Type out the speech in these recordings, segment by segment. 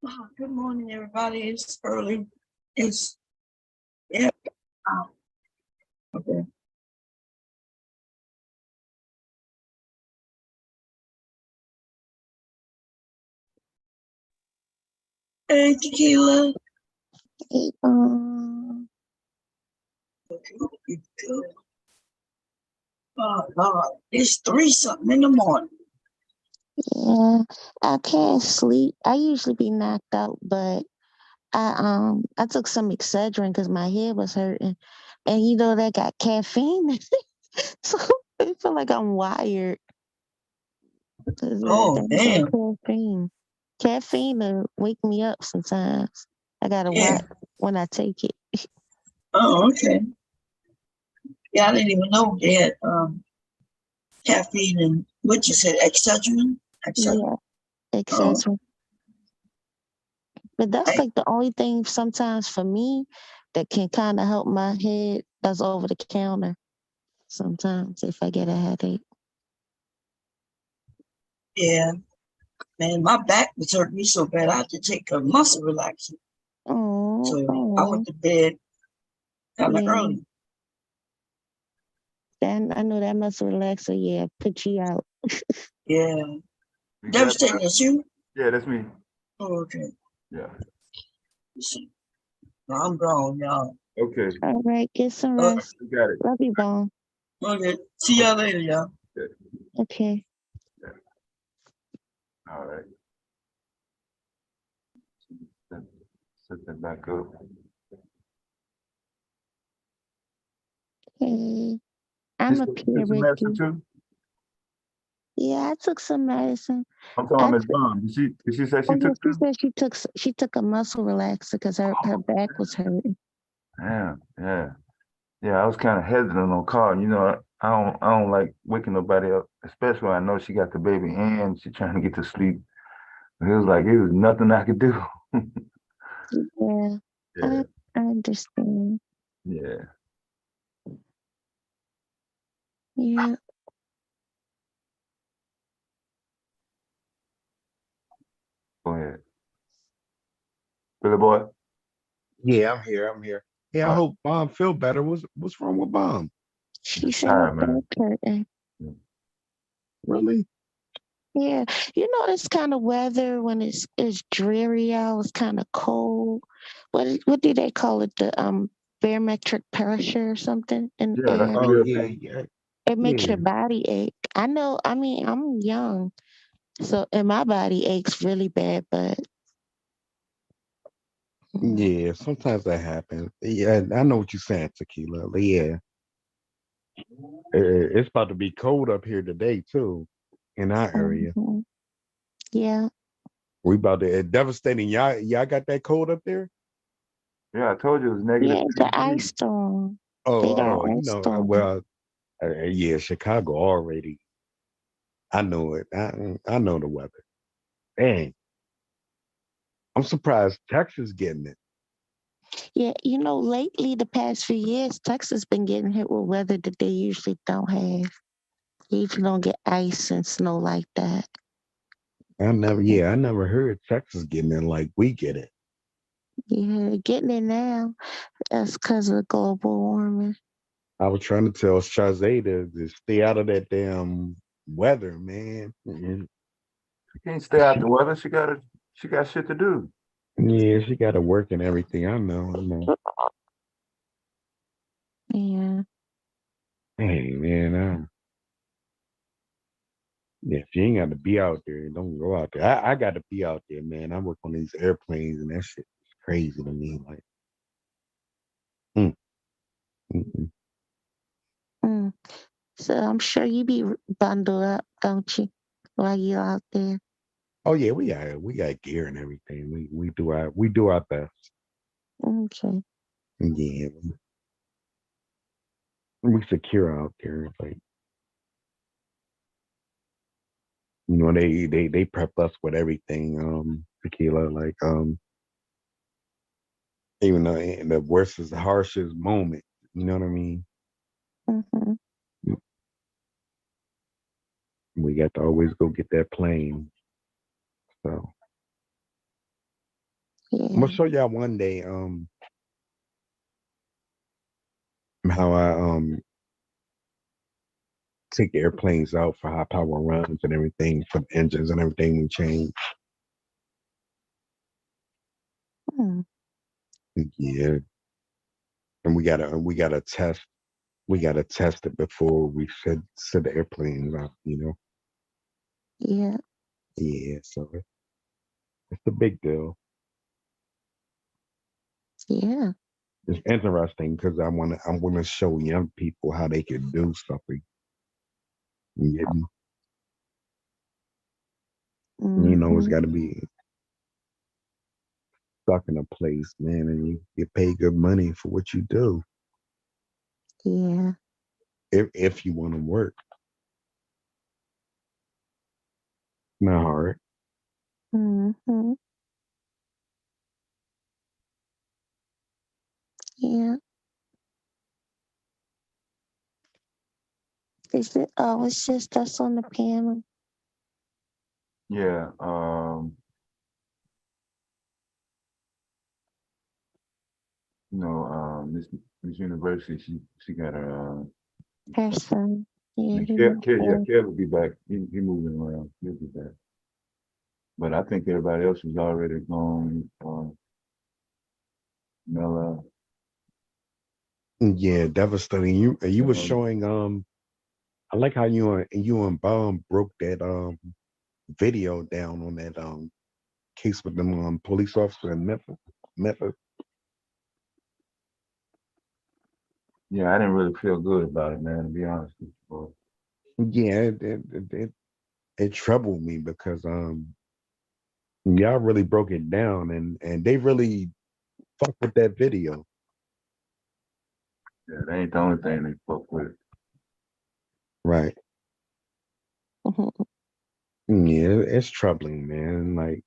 Good morning, everybody. It's early. It's yeah. Okay. Hey, Tequila. Hey, Oh God, it's 3 something in the morning. yeah, I can't sleep. I usually be knocked out, but I took some Excedrin because my head was hurting, and that got caffeine, so I feel like I'm wired. 'Cause Oh that damn. caffeine, caffeine will wake me up sometimes. I gotta Yeah. watch when I take it. Oh, okay. Yeah, I didn't even know they had caffeine and what you said, Excedrin. Excedrin. Yeah, Oh, Excedrin. But that's I, like the only thing sometimes for me that can kind of help my head. That's over the counter sometimes if I get a headache. yeah. Man, my back was hurting me so bad I had to take a muscle relaxer. Oh, So I oh, went to bed kind of yeah. early. Then I know that muscle relaxer, yeah, put you out. Yeah. You got Devastating, that? that's you? Yeah, that's me. Oh, okay. Yeah. No, I'm gone, y'all. Okay. All right, get some Uh, rest. You got it. Love you, Bone. okay. See y'all later, y'all. Okay. Okay. Yeah. All right. Set that back up. Hey, She I'm said up she here took some with medicine you. too? Yeah, I took some medicine. I'm talking I about Miss took, Bond. Did she say oh she yeah, took she some? said she took a muscle relaxer because her back was hurting. Yeah, yeah. Yeah, I was kind of hesitant on calling. I don't like waking nobody up, especially when I know she got the baby and she trying to get to sleep. It was like it was nothing I could do. Yeah, Yeah, I understand. yeah. Yeah. Go ahead. Billy boy. Yeah, I'm here. I'm here. Hey, I All right. hope Bomb feel better. What's wrong with Bomb? She Just said her tired, back man. hurting. Really? Yeah, this kind of weather when it's dreary out, it's kind of cold. What do they call it? The barometric pressure or something in the Yeah, that's air. a Oh real yeah, thing. yeah, It makes yeah, your body ache. I know. I mean, I'm young, so and my body aches really bad. But mm, yeah. Sometimes that happens. Yeah, I know what you're saying, Tequila. Yeah, it's about to be cold up here today too, in our area. mhm. Yeah, We about to devastating. Y'all got that cold up there? Yeah, I told you it was negative yeah, three the ice degrees. storm. They got Oh, ice storm. well, yeah, Chicago already. I know it. I know the weather. Dang, I'm surprised Texas getting it. Yeah, lately the past few years, Texas been getting hit with weather that they usually don't have. They usually don't get ice and snow like that. I never heard Texas getting it like we get it. Yeah, getting it now. That's because of global warming. I was trying to tell Chazé to stay out of that damn weather, man. She can't stay out the weather. She got shit to do. Yeah, she got to work and everything. I know, I know. Yeah. Hey, man, yeah, if you ain't got to be out there, don't go out there. I got to be out there, man. I work on these airplanes, and that shit is crazy to me. Like, mm, mm, mm. Mm. So I'm sure you be bundled up, don't you, while you out there? Oh yeah, we got gear and everything. We do our best. Okay. Yeah, we secure out there. Like, they prep us with everything. Tequila, like, even though in the worst is the harshest moment. You know what I mean? Mm-hmm. We got to always go get that plane. So Yeah. I'm gonna show y'all one day how I take airplanes out for high power runs and everything for the engines and everything we change. Hmm. Yeah. And we gotta test it before we set the airplanes out, you know. Yeah. Yeah, so it's a big deal. Yeah. It's interesting because I wanna show young people how they can do something. You get me? You know, it's Mm-hmm. gotta be stuck in a place, man, and you get paid good money for what you do. Yeah. If you want to work. Not hard. Mm-hmm. Yeah. Is it? Oh, it's just us on the panel. Yeah. This university, she got a Her son. Yeah, he moved Yeah, on. Kev will be back. He moving around. He'll be back. But I think everybody else is already gone. Mela. Yeah, devastating. You was um, showing I like how you and Bomb broke that video down on that case with them police officer in Memphis. Memphis. Yeah, I didn't really feel good about it, man, to be honest with you. Yeah, it troubled me because y'all really broke it down and they really fuck with that video. Yeah, that ain't the only thing they fuck with. Right. Mhm. Yeah, it's troubling, man. Like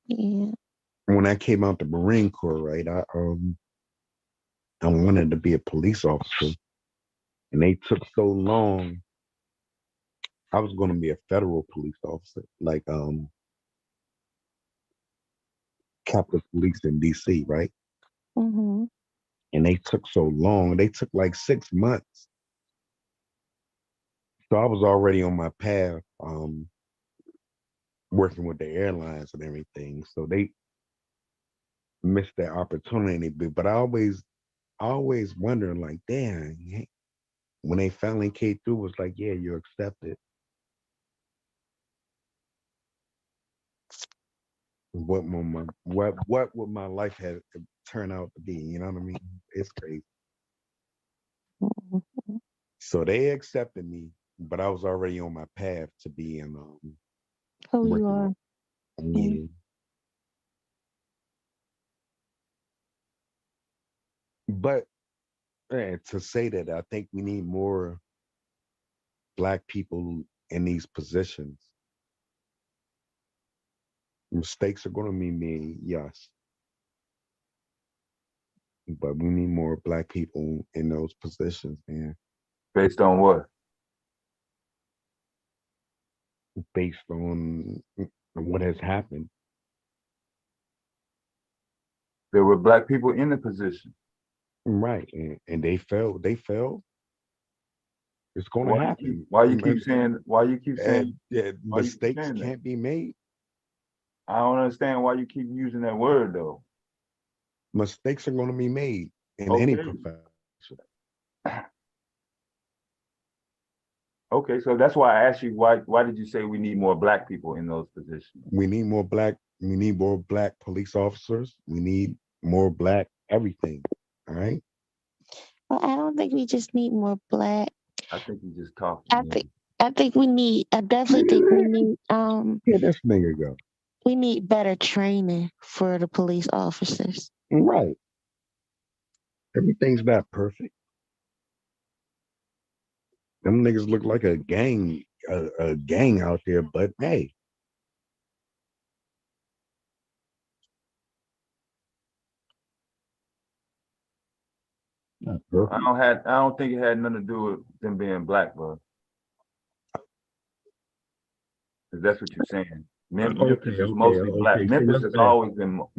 Yeah. when I came out the Marine Corps, right? I wanted to be a police officer, and they took so long. I was going to be a federal police officer, like Capitol Police in D.C., right? Mm-hmm. And they took so long. They took like 6 months. So I was already on my path, working with the airlines and everything. So they missed that opportunity. But I always wonder, like, damn, when they finally came through, it was like, yeah, you're accepted. What would my life have turned out to be? You know what I mean? It's crazy. Mm-hmm. So they accepted me, but I was already on my path to be in Who you working are? with. Mm. Yeah. But to say that, I think we need more Black people in these positions. Mistakes are going to be made, yes, but we need more Black people in those positions, man. Based on what? Based on what has happened. There were Black people in the position. Right. And they failed. It's going to happen. Why you keep saying Yeah, why you keep mistakes saying that? can't be made. I don't understand why you keep using that word though. Mistakes are going to be made in any Okay. profession. Okay, so that's why I asked you why did you say we need more Black people in those positions? We need more Black. We need more Black police officers. We need more Black everything. All right. Well, I don't think we just need more Black. I think you just talking, I think man. I think we need. I definitely think we need. Here this nigga go. We need better training for the police officers. Right. Everything's not perfect. Them niggas look like a gang out there, but hey, not perfect. I don't think it had nothing to do with them being Black, bro. because that's what you're saying. Okay, Memphis is okay, mostly black. okay. So Memphis has always been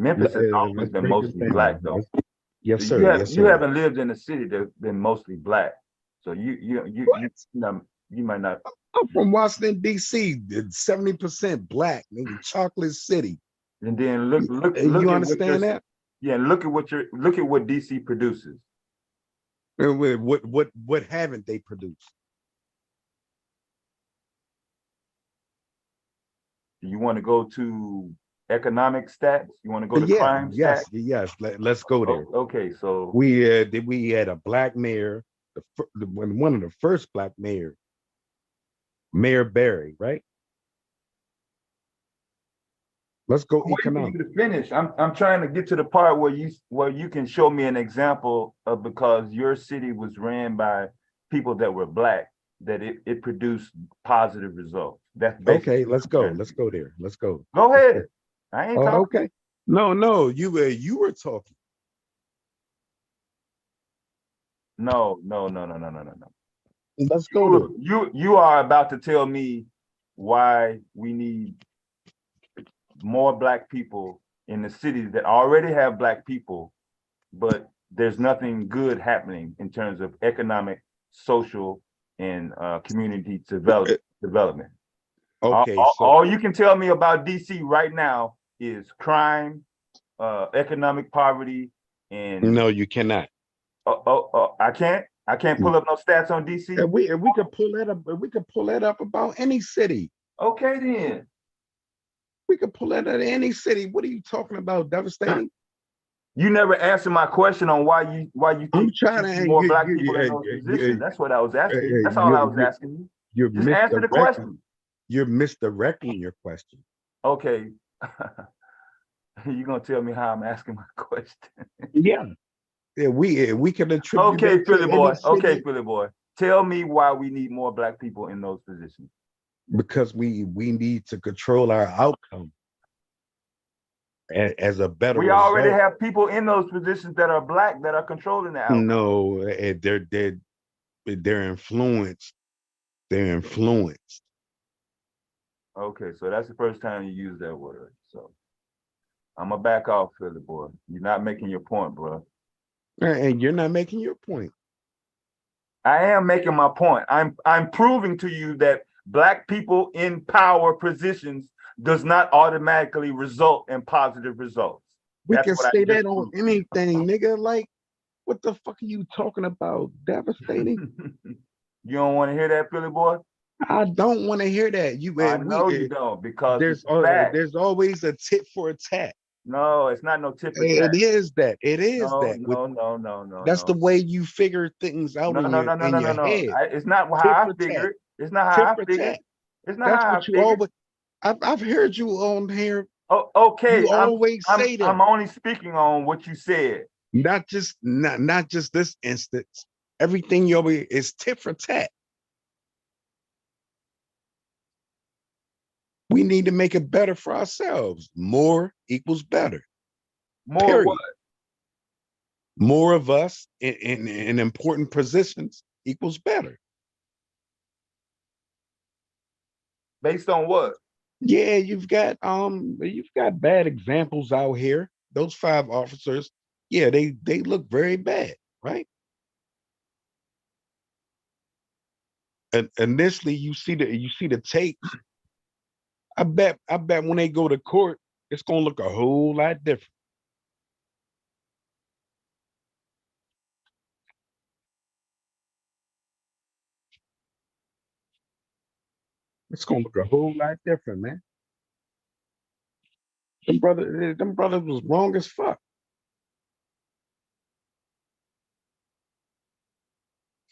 let's break this mostly down. black though. Yes, So sir. Yes, you sir. haven't lived in a city that's been mostly black. So What? you might not. I'm from Washington, D.C., 70% black, nigga, chocolate city. And then look You at what understand that? look at what DC produces. What haven't they produced? You want to go to economic stats? You want to go to Yeah, crime yes, stats? yes. Let's go there. Okay, so We had a black mayor, one of the first black mayors, Mayor Barry, right? Let's go I'm waiting for economic. you to finish. I'm trying to get to the part where you can show me an example of, because your city was ran by people that were black, that it produced positive results. That's basically Okay, what let's I'm go. trying to Let's do. go there. Let's go. Go Let's ahead. go. I ain't talking. Okay. No, you were talking. No. Let's go there. You are about to tell me why we need more black people in the cities that already have black people, but there's nothing good happening in terms of economic, social, and community development. Okay, so All you can tell me about DC right now is crime, economic poverty, and no, you cannot. I can't pull up no stats on DC. And we could pull that up. We could pull that up about any city. Okay then. We could pull that out of any city. What are you talking about? Devastating? You never answered my question on why you I'm think trying there should to. be more black people in those positions. That's what I was asking you. That's all I was asking you. You're Just answer the misdirecting. question. You're misdirecting your question. Okay. You're gonna tell me how I'm asking my question. Yeah. Yeah, we can attribute Okay, that Philly to boy. any city. Okay, Philly boy. Tell me why we need more black people in those positions. Because we need to control our outcome as a better We already result. have people in those positions that are black that are controlling the outcome. No, they're influenced. They're influenced. Okay, so that's the first time you use that word. So I'm gonna back off, Philly boy. You're not making your point, bro. And you're not making your point. I am making my point. I'm proving to you that black people in power positions does not automatically result in positive results. We That's can what I say just that on proved. anything, nigga. Like, what the fuck are you talking about? Devastating. You don't want to hear that, Philly boy? I don't want to hear that. I know you don't, because it's fact. There's always a tit for a tat. No, it's not no tit for It tat. is that. It is No, that. no. That's the way you figure things out No. in your head. It's not how Tit I for figure tat. it. It's not Tit how I for figure tat. it. It's not That's how I what you figure. always. I've heard you on here. Oh, okay. You always say that. I'm only speaking on what you said. Not just this instance. Everything you always is tit for tat. We need to make it better for ourselves. More equals better. More Period. what? More of us in important positions equals better. Based on what? Yeah, you've got bad examples out here. Those 5 officers, yeah, they look very bad, right? And initially you see the tapes. I bet when they go to court, it's gonna look a whole lot different. It's gonna look a whole lot different, man. Them brothers was wrong as fuck.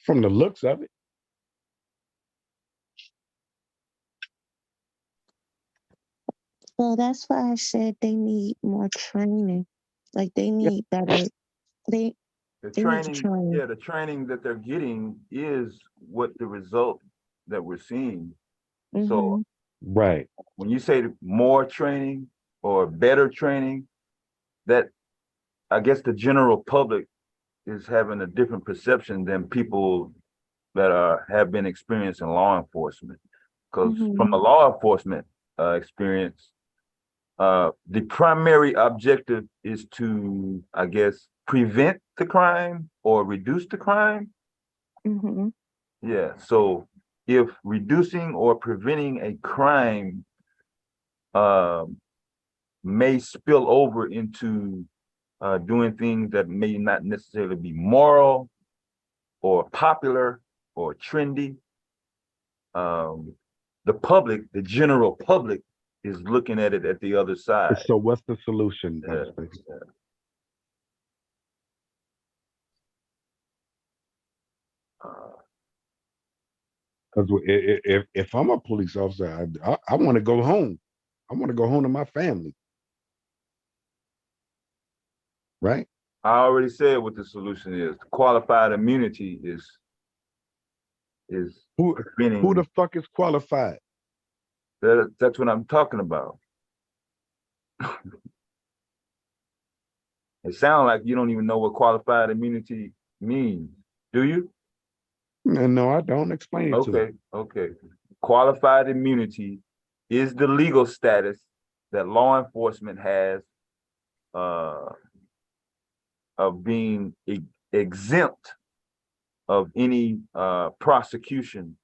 From the looks of it. Well, that's why I said they need more training. Like they Yeah. need better. They The they need to training, train. yeah, the training that they're getting is what the result that we're seeing. So Mm-hmm. Right. when you say more training or better training, that I guess the general public is having a different perception than people that have been experienced in law enforcement. Because from Mm-hmm. a law enforcement, experience, the primary objective is to, I guess, prevent the crime or reduce the crime. Mm-hmm. Yeah. So if reducing or preventing a crime may spill over into doing things that may not necessarily be moral or popular or trendy, the public, the general public, is looking at it at the other side. So what's the solution? Yeah. Because if I'm a police officer, I want to go home. I want to go home to my family. Right? I already said what the solution is. Qualified immunity is Who preventing. the fuck is qualified? That's what I'm talking about. It sounds like you don't even know what qualified immunity means, do you? No, I don't. Explain it to me. Okay. Qualified immunity is the legal status that law enforcement has of being exempt of any prosecution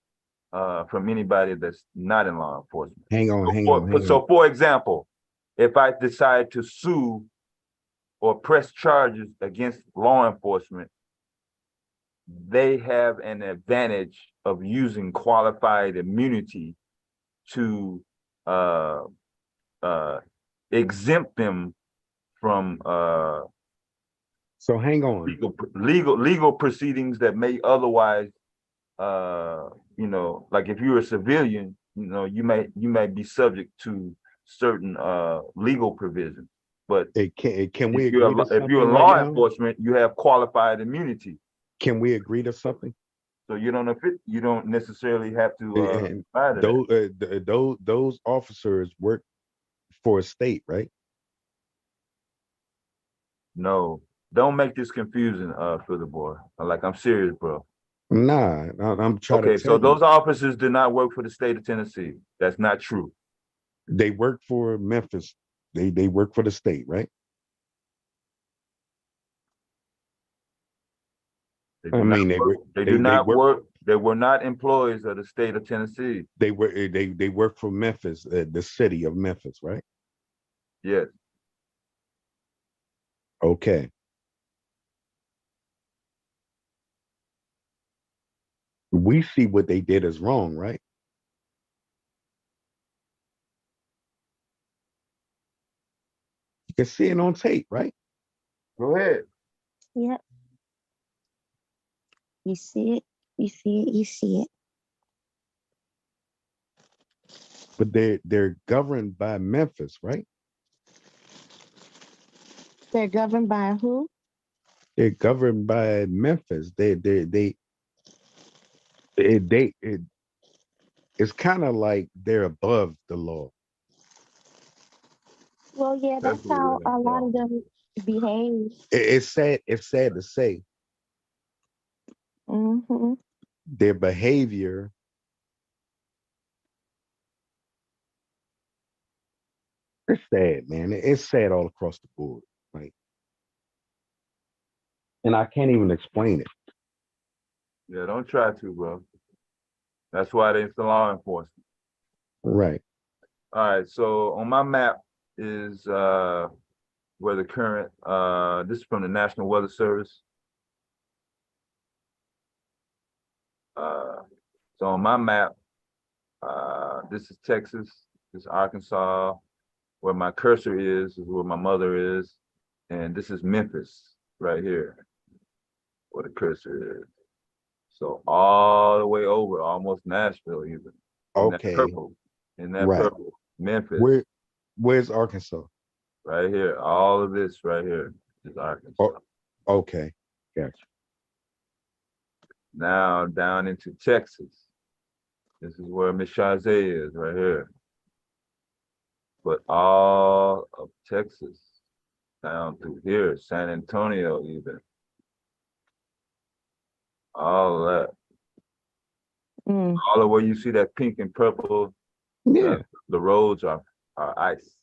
from anybody that's not in law enforcement. Hang on. So for example, if I decide to sue or press charges against law enforcement, they have an advantage of using qualified immunity to exempt them from So hang on. legal proceedings that may otherwise, like if you're a civilian, you may be subject to certain legal provisions. But can we agree to something? If you're in law enforcement, you have qualified immunity. Can we agree to something? So you don't necessarily have to. Those officers work for a state, right? No, don't make this confusing, for the boy. Like, I'm serious, bro. Nah, I'm trying to tell you. Okay, so those officers did not work for the state of Tennessee. That's not true. They work for Memphis. They work for the state, right? They were not employees of the state of Tennessee. They work for Memphis, the city of Memphis, right? Yes. Okay. We see what they did is wrong, right? You can see it on tape, right? Go ahead. Yep. You see it. You see it. You see it. But they're governed by Memphis, right? They're governed by who? They're governed by Memphis. It's kind of like they're above the law. Well, yeah, that's how a lot of them behave. It's sad to say. Mm-hmm. Their behavior it's sad, man. It's sad all across the board, right? And I can't even explain it. Yeah, don't try to, bro. That's why it's the law enforcement. Right. All right, so on my map is where the current, this is from the National Weather Service. So on my map, this is Texas, this is Arkansas, where my cursor is where my mother is, and this is Memphis right here, where the cursor is. So all the way over, almost Nashville even. Okay. In that purple, Memphis. Where's Arkansas? Right here. All of this right here is Arkansas. Oh, okay. Gotcha. Now down into Texas. This is where Miss Chazé is right here. But all of Texas down through here, San Antonio even. All of that. All of where you see that pink and purple Yeah, The roads are ice.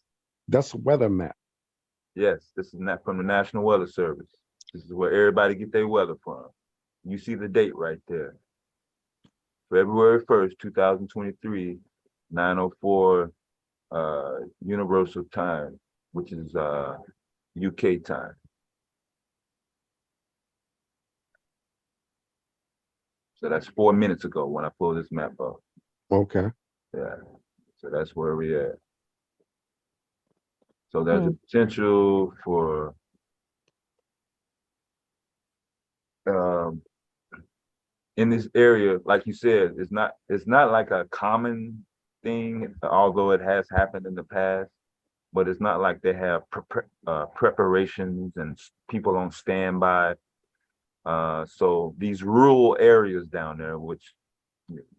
that's a weather map. Yes, this is not from the National Weather Service. This is where everybody get their weather from. You see the date right there. February 1st, 2023, 9:04 Universal Time, which is UK time. So that's 4 minutes ago when I pulled this map up. Okay. Yeah. So that's where we at. So there's a potential for in this area, like you said, it's not like a common thing, although it has happened in the past, but it's not like they have preparations and people on standby. So these rural areas down there, which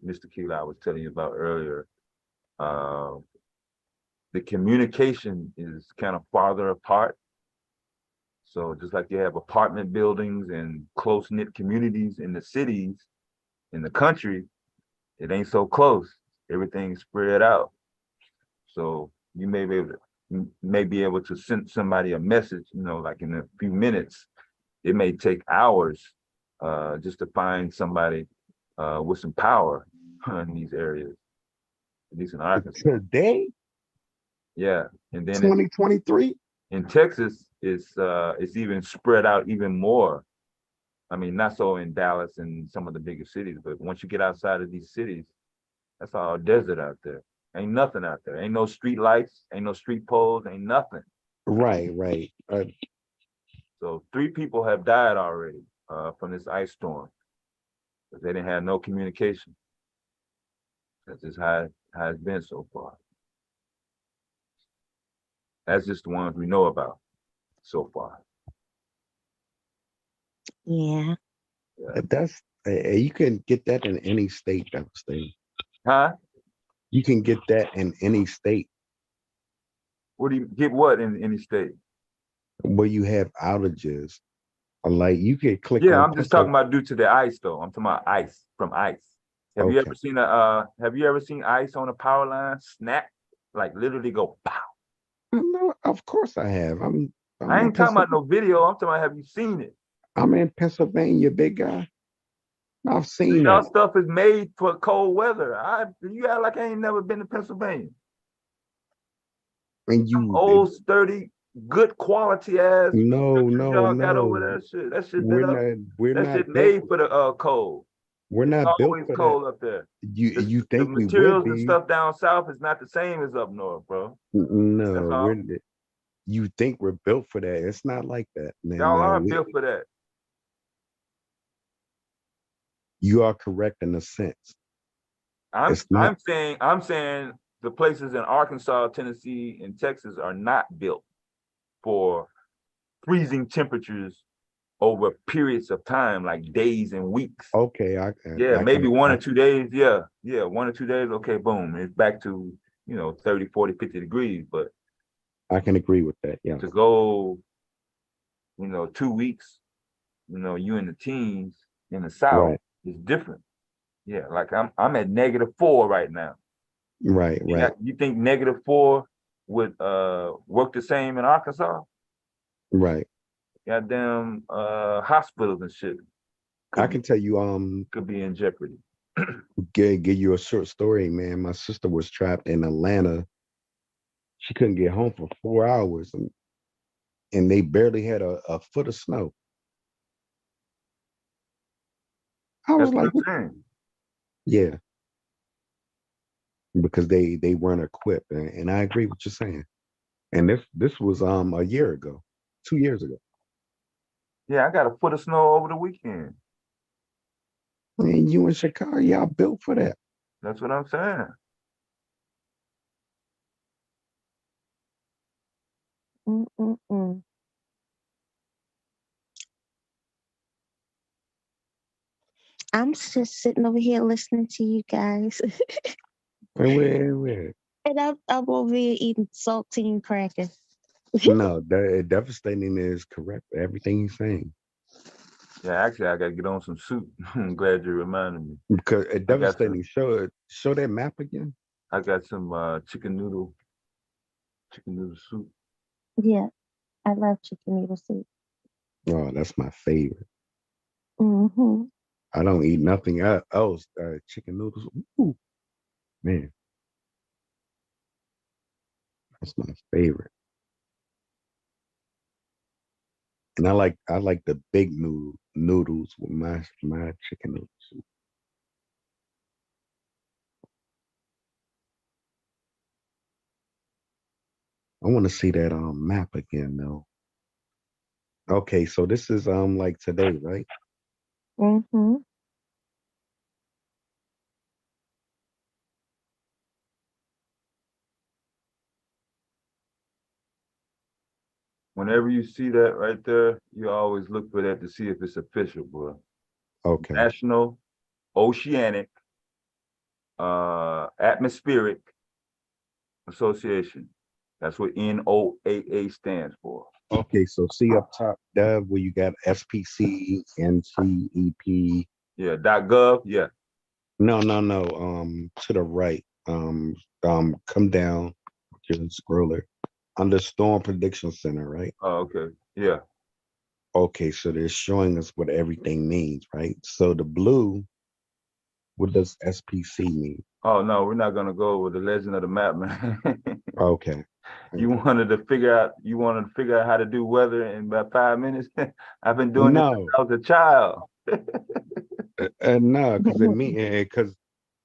Mr. Keela I was telling you about earlier, the communication is kind of farther apart. So just like you have apartment buildings and close-knit communities in the cities, in the country, it ain't so close. Everything's spread out. So you may be able to send somebody a message, like in a few minutes. It may take hours just to find somebody with some power in these areas, at least in Arkansas. Today, Yeah, and then 2023. in Texas, it's even spread out even more. I mean, not so in Dallas and some of the bigger cities, but once you get outside of these cities, that's all desert out there. Ain't nothing out there. Ain't no street lights, ain't no street poles, ain't nothing. Right. So 3 people have died already from this ice storm because they didn't have no communication. That's just how it's been so far. That's just the ones we know about so far. Yeah. That's you can get that in any state. Devastating. Huh? You can get that in any state What do you get? What in any state? where you have outages. Like you could click Yeah, on. I'm just talking about due to the ice, though. I'm talking about ice from ice. Have you Okay. ever seen ice on a power line snap? Like literally go pow. No, of course I have. I'm I in ain't talking about Pennsylvania. no video. I'm talking about have you seen it? I'm in Pennsylvania, big guy. I've See, seen y'all that. stuff is made for cold weather. You act like I ain't never been to Pennsylvania. And you, Old, sturdy, good quality ass no, structures no, y'all got over no. there. Shit, that shit been up. We're That not shit built. made for the cold. We're It's not built always for that. cold up there. You The think we would materials and be? stuff down south is not the same as up north, bro. That's No, all. you think we're built for that. It's not like that, man. Y'all are built for that. You are correct in a sense. I'm It's not saying the places in Arkansas, Tennessee, and Texas are not built for freezing temperatures over periods of time, like days and weeks. okay. Yeah, maybe 1 or 2 days. Yeah, 1 or 2 days. Okay, boom, it's back to 30, 40, 50 degrees. But I can agree with that. Yeah. to go 2 weeks, you in the teens in the South Right. is different. Yeah, like I'm at -4 right now. Right. You think -4 would work the same in Arkansas? Right. Goddamn hospitals and shit I can tell you. could be in jeopardy. Give you a short story, man. My sister was trapped in Atlanta. She couldn't get home for 4 hours, and they barely had a foot of snow. I That's was what like, I'm saying. yeah, because they weren't equipped, and I agree with you saying. And this was a year ago, 2 years ago. Yeah, I got a foot of snow over the weekend. And you in Chicago, y'all built for that. That's what I'm saying. I'm just sitting over here listening to you guys. Wait. And I'm over here eating saltine crackers. No, that devastating is correct. Everything he's saying. Yeah, actually, I got to get on some soup. I'm glad you reminded me. Because I got some. devastating. Show that map again. I got some chicken noodle soup. Yeah, I love chicken noodle soup. Oh, that's my favorite. Mm-hmm. I don't eat nothing else. Chicken noodles. Ooh, man, that's my favorite. And I like the big noodles with my chicken noodle soup. I want to see that map again though. Okay, so this is like today, right? Mm-hmm. Whenever you see that right there, you always look for that to see if it's official, bro. Okay. National Oceanic Atmospheric Association. That's what NOAA stands for. Okay, so see up top, Dove, where you got SPC, NCEP. Yeah, .gov. Yeah. No, no, no. To the right. Come down with your scroller under Storm Prediction Center, right? Oh, okay. Yeah. Okay, so they're showing us what everything means, right? So the blue, what does SPC mean? Oh no, we're not gonna go with the legend of the map, man. Okay. You Okay. wanted to figure out how to do weather in about 5 minutes. I've been doing this since No, I was a child. no, because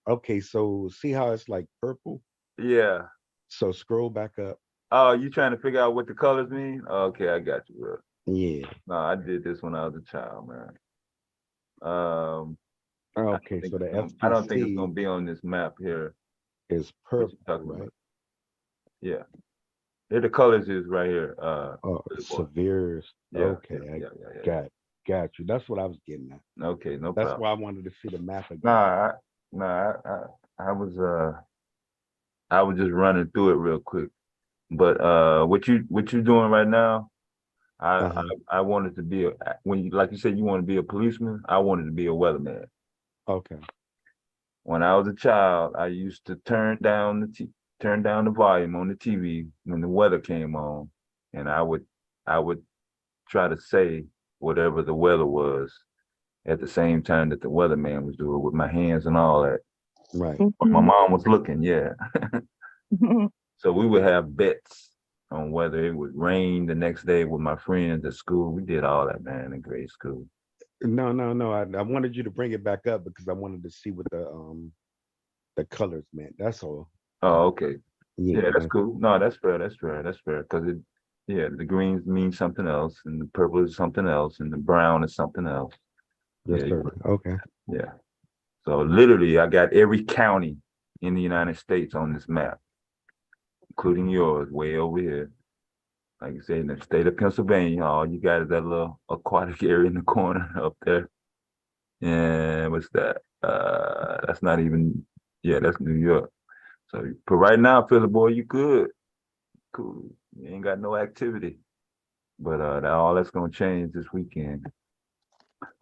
okay, so see how it's like purple? Yeah. So scroll back up. Oh, you trying to figure out what the colors mean? Okay, I got you, bro. Yeah. No, I did this when I was a child, man. Okay, so the I don't think it's SPC gonna be on this map here. is What you purple, talking about? right? Yeah. Here the colors is right here. Oh, Boy. severe. Yeah, Okay, I yeah. got you. That's what I was getting at. Okay, no That's problem. why I wanted to see the map again. Nah, I was I was just running through it real quick. But what you doing right now? Uh-huh. I wanted to be when you like you said you want to be a policeman. I wanted to be a weatherman. Okay. When I was a child, I used to turn down the volume on the TV when the weather came on, and I would try to say whatever the weather was at the same time that the weatherman was doing with my hands and all that. Right. My mom was looking, yeah. Mm-hmm. So we would have bets on whether it would rain the next day with my friends at school. We did all that, man, in grade school. No, no, no. I wanted you to bring it back up because I wanted to see what the colors meant. That's all. Oh, okay. Yeah, that's Yeah. cool. No, that's fair. That's fair. That's fair. Because yeah, the greens mean something else, and the purple is something else, and the brown is something else. Yes, Yeah, sir. Okay. yeah. So literally, I got every county in the United States on this map, including yours, way over here. Like you said, in the state of Pennsylvania, all you got is that little aquatic area in the corner up there. And what's that? That's not even, yeah, that's New York. So, but right now, Philly boy, you good. Cool. You ain't got no activity. But all that's gonna change this weekend.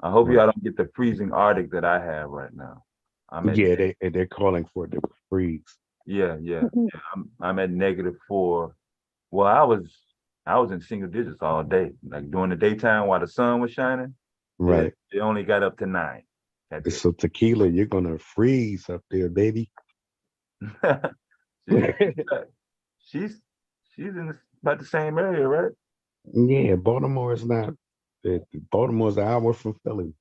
I hope Right. y'all don't get the freezing Arctic that I have right now. I'm at Yeah, they're calling for it to freeze. yeah. I'm at -4. Well, I was in single digits all day. Like during the daytime while the sun was shining, Right. it only got up to 9. That's it. So tequila, you're gonna freeze up there, baby. Yeah, she's about the same area, right? Yeah, Baltimore is not. Baltimore's an hour from Philly.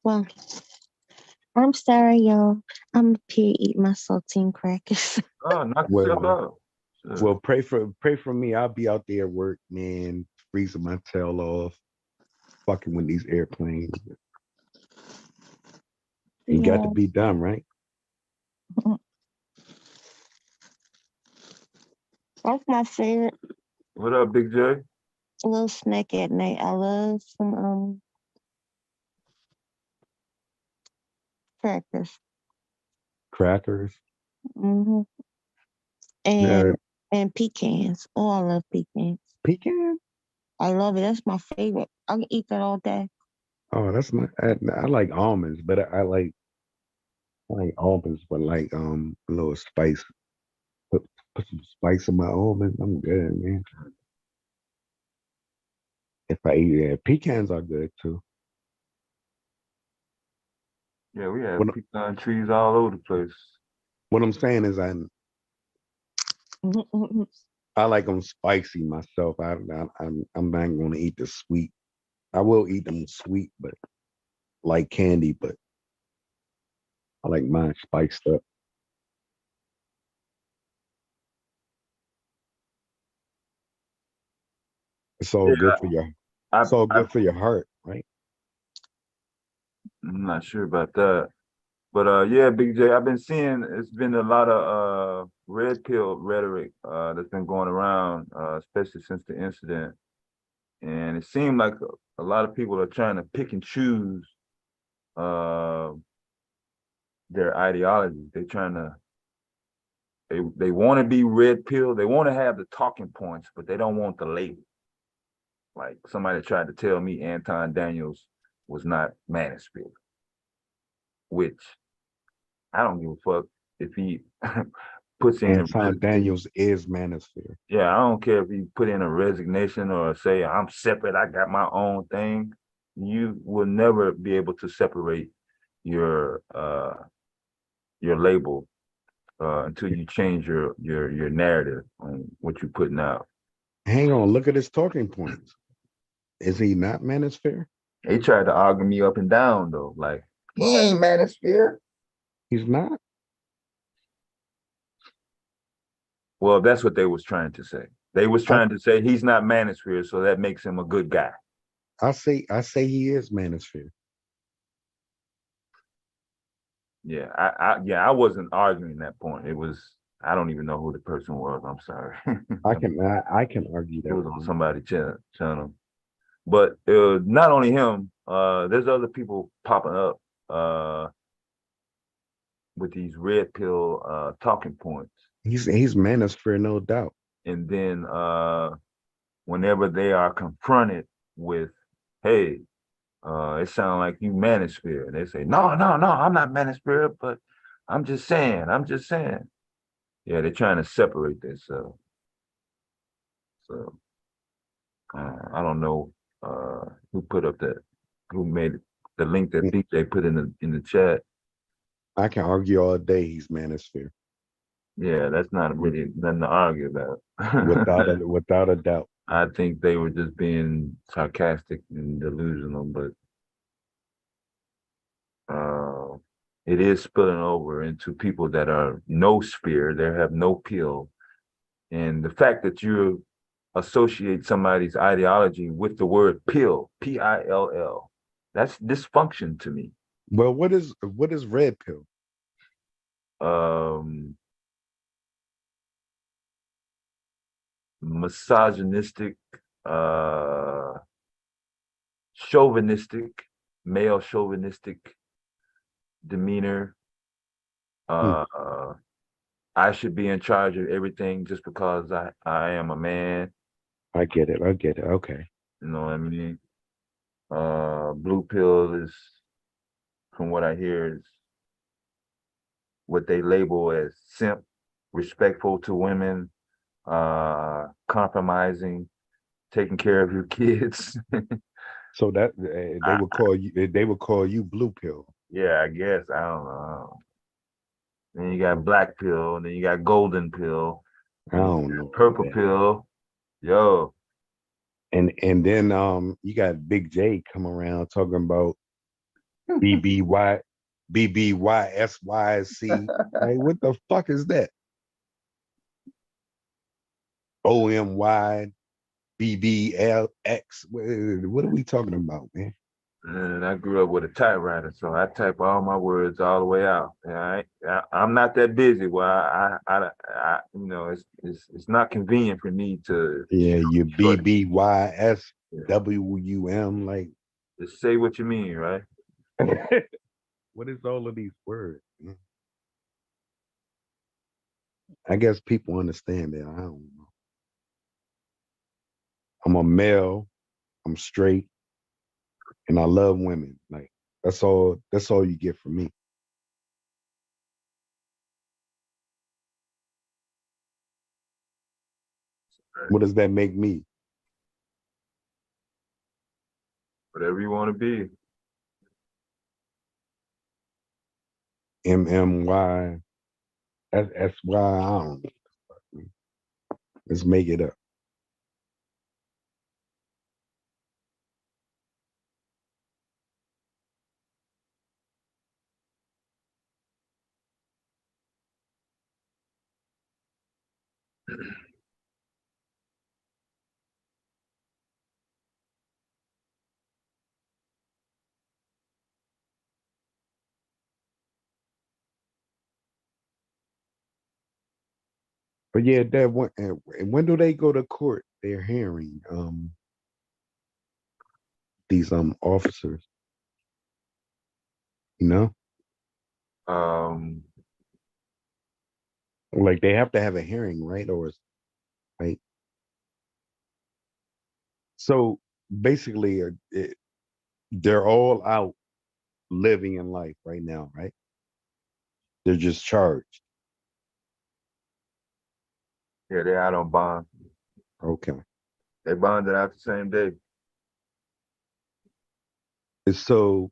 Well, I'm sorry, y'all. I'm up here eating my saltine crackers. Oh, knock yourself Well, out. Sure. well, pray for me. I'll be out there at work, man, freezing my tail off, fucking with these airplanes. You got to Yeah. be done, right? That's my favorite What up, Big J? little snack at night. I love some crackers. Crackers. Hmm Yeah, And pecans. Oh, I love pecans. pecan. I love it. That's my favorite. I can eat that all day. Oh, that's not. I like almonds, but I like almonds, but like a little spice. Put put some spice in my almonds. I'm good, man. If I eat it, pecans are good too. Yeah, we have What pecan trees all over the place. what I'm saying is I like them spicy myself. I'm not going to eat the sweet. I will eat them sweet, but like candy. But I like mine spiced up. It's all Yeah, good for your. I, It's all I good for your heart, right? I'm not sure about that. But yeah, Big J, I've been seeing it's been a lot of red pill rhetoric that's been going around, especially since the incident. And it seemed like a lot of people are trying to pick and choose uh, their ideologies. They're trying to they want to be red pill. They want to have the talking points, but they don't want the label. Like somebody tried to tell me Anton Daniels was not manosphere, which I don't give a fuck if he puts in a Anton Daniels is manosphere. yeah, I don't care if he put in a resignation or say I'm separate, I got my own thing. You will never be able to separate your label until you change your narrative on what you're putting out. Hang on, look at his talking points. Is he not manosphere? They tried to argue me up and down though, like he ain't manosphere. He's not. Well, that's what they was trying to say. They was I trying to say he's not manosphere, so that makes him a good guy. I say he is manosphere. Yeah, I wasn't arguing that point. It was I don't even know who the person was. I'm sorry. I can argue It that was on point. somebody's channel. But not only him, there's other people popping up uh, with these red pill talking points. He's manosphere, no doubt. And then whenever they are confronted with, hey, it sounds like you manosphere. They say, no, no, no, I'm not manosphere, but I'm just saying. Yeah, they're trying to separate themselves. So I don't know who put up that, who made the link that BJ put in the chat. I can argue all day he's manosphere. Yeah, that's not With, really nothing to argue about. without a doubt. I think they were just being sarcastic and delusional, but uh, it is spilling over into people that are no sphere, they have no pill. And the fact that you associate somebody's ideology with the word pill, Pill, that's dysfunction to me. Well, what is red pill? Um, misogynistic, uh, chauvinistic, male chauvinistic demeanor. Hmm, Uh, I should be in charge of everything just because I am a man. I get it. I get it. Okay. You know what I mean? Blue pill is, from what I hear, is what they label as simp, respectful to women, compromising, taking care of your kids. So that they I, would call you blue pill. yeah, I guess I don't know. Then you got black pill, and then you got golden pill, I and don't know about purple that. pill. Yo, And then you got Big J come around talking about BBY BBYSYC. Like what the fuck is that? OMY BBLX. What are we talking about, man? and I grew up with a typewriter, so I type all my words all the way out. I'm not that busy. Well, you know, it's not convenient for me to Yeah, you short. Yeah. BBYSWM. Like, Just say what you mean, right? what is all of these words? Man? I guess people understand that. I don't know. I'm a male. I'm straight, and I love women. Like that's all you get from me. What does that make me? Whatever you want to be. MMY. That's why I don't know. Let's make it up. But yeah, that one. And when do they go to court? They're hearing these officers. You know, Um, like they have to have a hearing, right? Or it's like so. Basically, they're all out living in life right now, right? They're just charged. yeah, they out on bond. Okay. They bonded out the same day. And so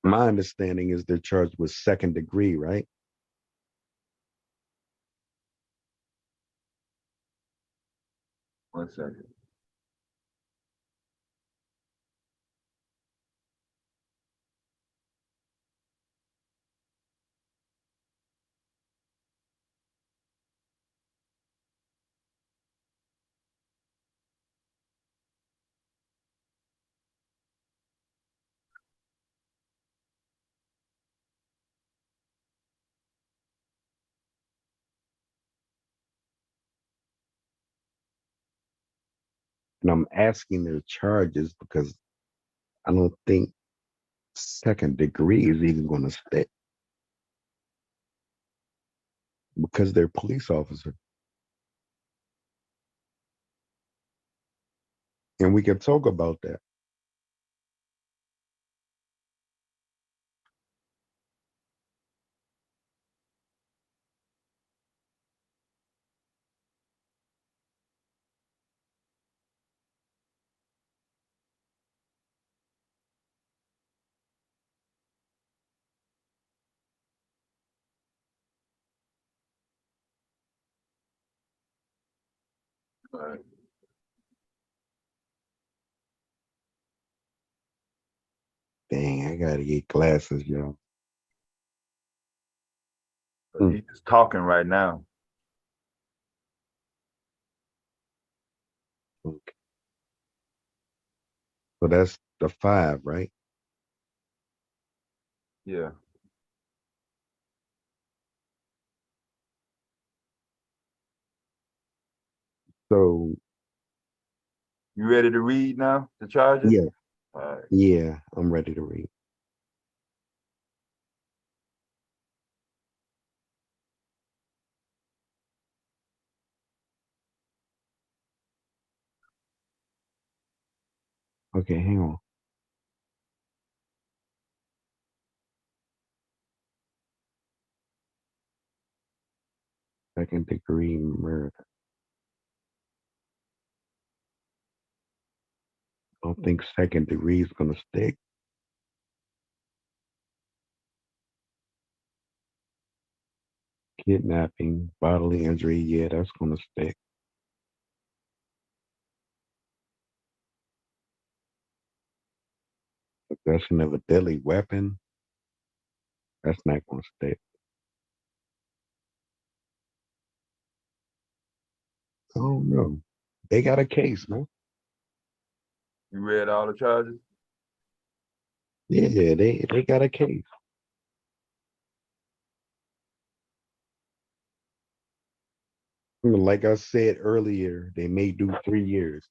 my understanding is they're charged with second degree, right? One second. And I'm asking their charges because I don't think second degree is even going to stick because they're police officers. And we can talk about that. All right. Dang, I gotta get glasses, yo. So he's just talking right now. Okay. So that's the 5, right? Yeah. So You ready to read now? The charges? yeah, All right. yeah, I'm ready to read. Okay, hang on. Second degree murder. I don't think second degree is gonna stick. Kidnapping, bodily injury, yeah, that's gonna stick. Possession of a deadly weapon, that's not gonna stick. I don't know. They got a case, man. You read all the charges? Yeah, they got a case. Like I said earlier, they may do 3 years.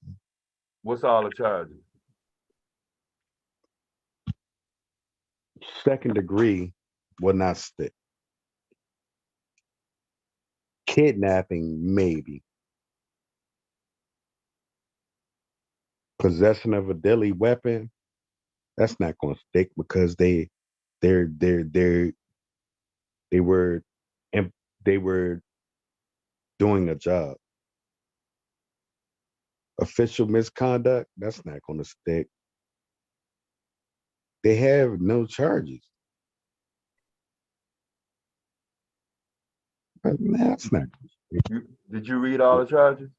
What's all the charges? Second degree will not stick. Kidnapping, maybe. Possession of a deadly weapon, that's not going to stick because they're they were im- they were doing a job. Official misconduct, that's not going to stick. They have no charges. That's not. Did you read all the charges?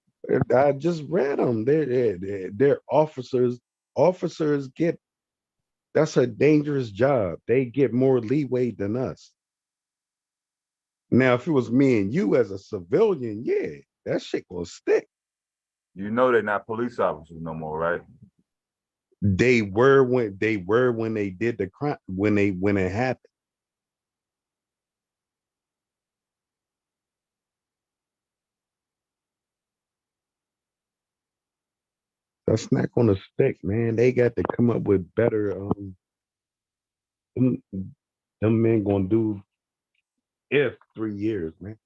I just read them. They're officers. Officers get, that's a dangerous job. They get more leeway than us. Now, if it was me and you as a civilian, yeah, that shit will stick. You know they're not police officers no more, right? They were when they did the crime, when it happened. That's not gonna stick, man. They got to come up with better. Them, them men gonna do if 3 years, man.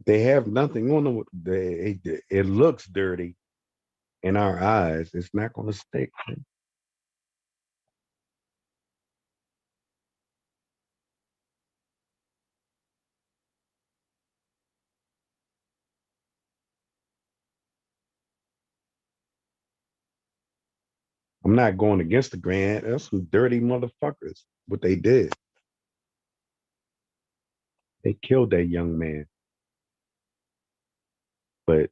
They have nothing on them. It looks dirty in our eyes. It's not gonna stick. Man. I'm not going against the grant. That's some dirty motherfuckers. What they did, they killed that young man. But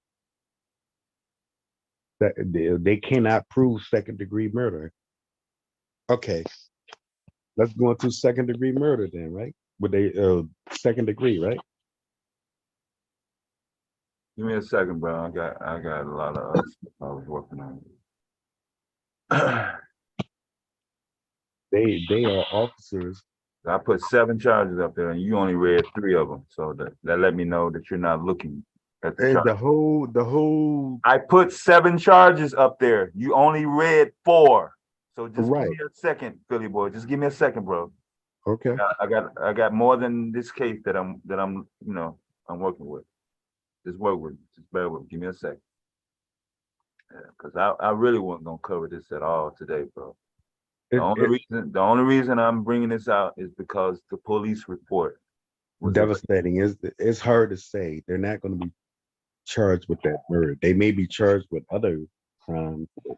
they cannot prove second degree murder. Okay, let's go into second degree murder then, right? Would they second degree, right? Give me a second, bro. I got a lot of other stuff I was working on. They are officers. I put 7 charges up there, and you only read 3 of them. So that let me know that you're not looking at the And charge. the whole I put 7 charges up there. You only read 4. So just give right. me a second, Philly boy. Just give me a second, bro. Okay. I got more than this case that I'm I'm working with. Just work with. Just bear with me. Give me a second. Because I really wasn't gonna cover this at all today, bro. It, it The only reason I'm bringing this out is because the police report was devastating. It's hard to say. They're not going to be charged with that murder. They may be charged with other crimes. But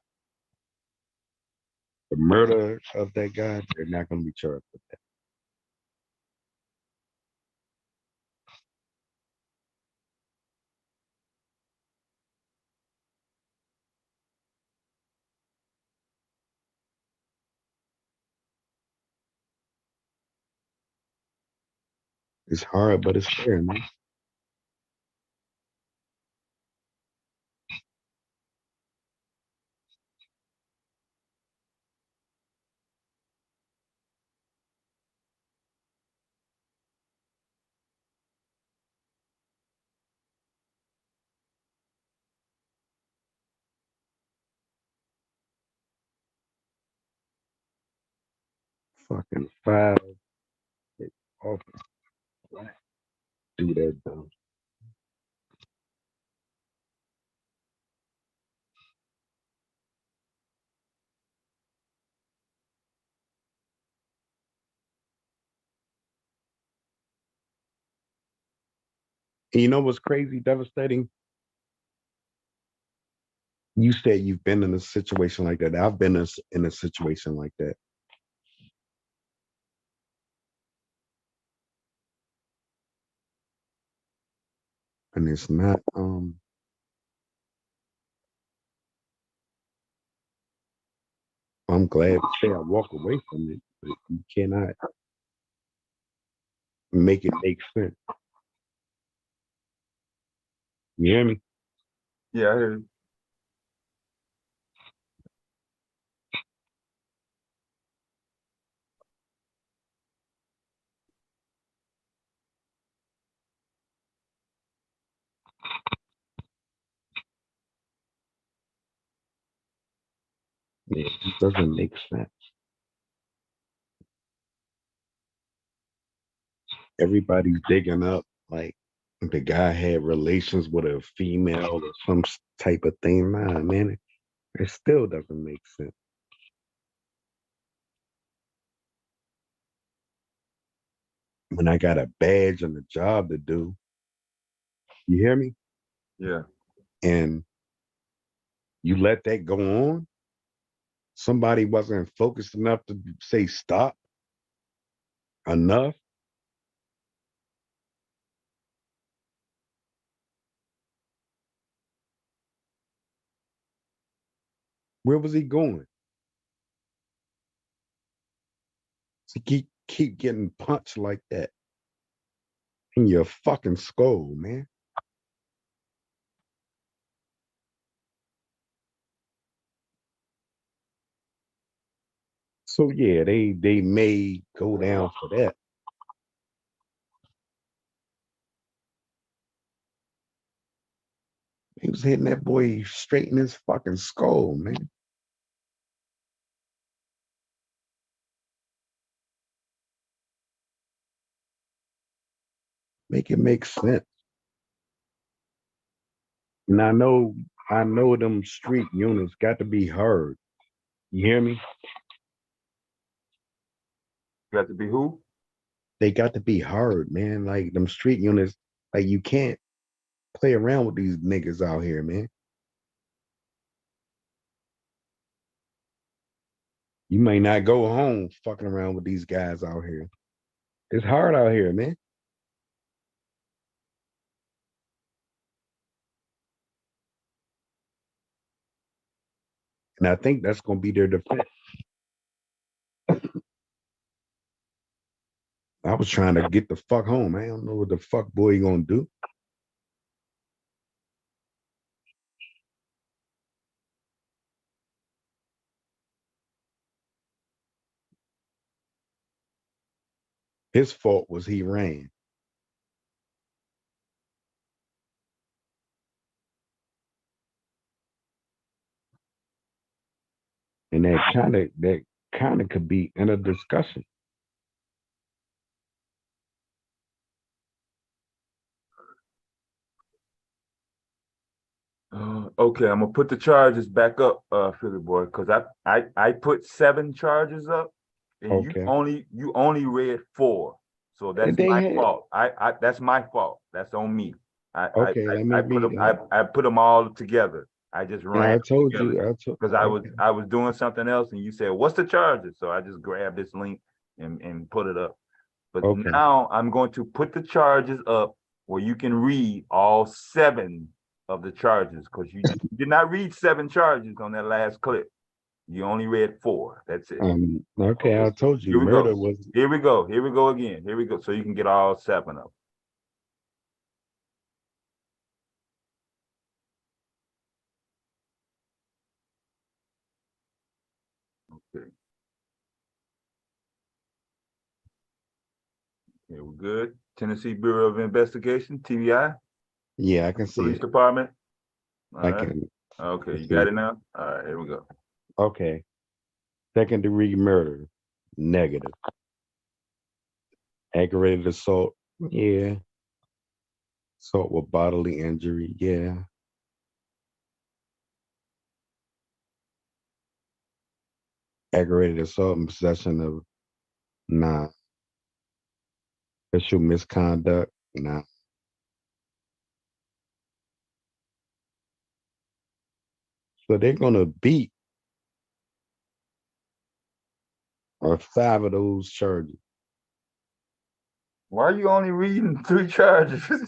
the murder of that guy, they're not going to be charged with that. It's hard, but it's fair, man. Fucking five off. Do that though. And you know what's crazy, devastating? You said you've been in a situation like that. I've been in a situation like that. And it's not I'm glad to say I walk away from it, but you cannot make it make sense. You hear me? Yeah, I hear you. Yeah, it doesn't make sense. Everybody's digging up like the guy had relations with a female or some type of thing. Nah, man, it still doesn't make sense. When I got a badge and a job to do, you hear me? Yeah. And you let that go on. Somebody wasn't focused enough to say stop enough. Where was he going? To keep getting punched like that in your fucking skull, man. So yeah, they may go down for that. He was hitting that boy straight in his fucking skull, man. Make it make sense. And I know them street units got to be heard. You hear me? Got to be who? They got to be heard, man. Like them street units, like you can't play around with these niggas out here, man. You may not go home fucking around with these guys out here. It's hard out here, man. And I think that's gonna be their defense. I was trying to get the fuck home. I don't know what the fuck boy gonna do. His fault was he ran. And that kind of could be in a discussion. Okay, I'm gonna put the charges back up, Philly boy, because I put 7 charges up, and Okay. you only read 4, so that's And they my had fault. I that's my fault. That's on me. okay, let me read I put them all together. I just ran I them told together you, I told because okay. I was doing something else, and you said, "What's the charges?" So I just grabbed this link and put it up. But Okay. now I'm going to put the charges up where you can read all 7 of the charges, because you did not read 7 charges on that last clip. You only read 4. That's it. Okay, I told you Here we go. murder was Here we go. Here we go again. Here we go. So you can get all 7 of them. Okay. Here we're good. Tennessee Bureau of Investigation, TBI, yeah, I can see Police it. Department. All I right. can Okay, you see got it. it now? All right, here we go. Okay. Second degree murder, negative. Aggravated assault, yeah. Assault with bodily injury, yeah. Aggravated assault and possession of, nah. Official misconduct, nah. So they're gonna beat 5 of those charges. Why are you only reading 3 charges? You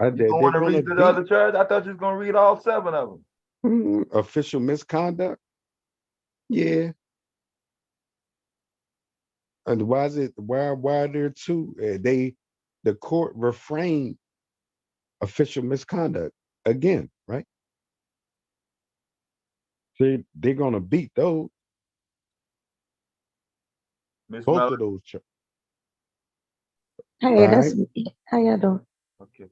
don't They're want to gonna read the beat other charge? I thought you was gonna read all 7 of them. official misconduct, yeah. And why is it why are there 2? The court refrained official misconduct again, right? They're gonna beat those Miss both Mellon. of those. Hey, All that's right. me. How y'all doing? Okay.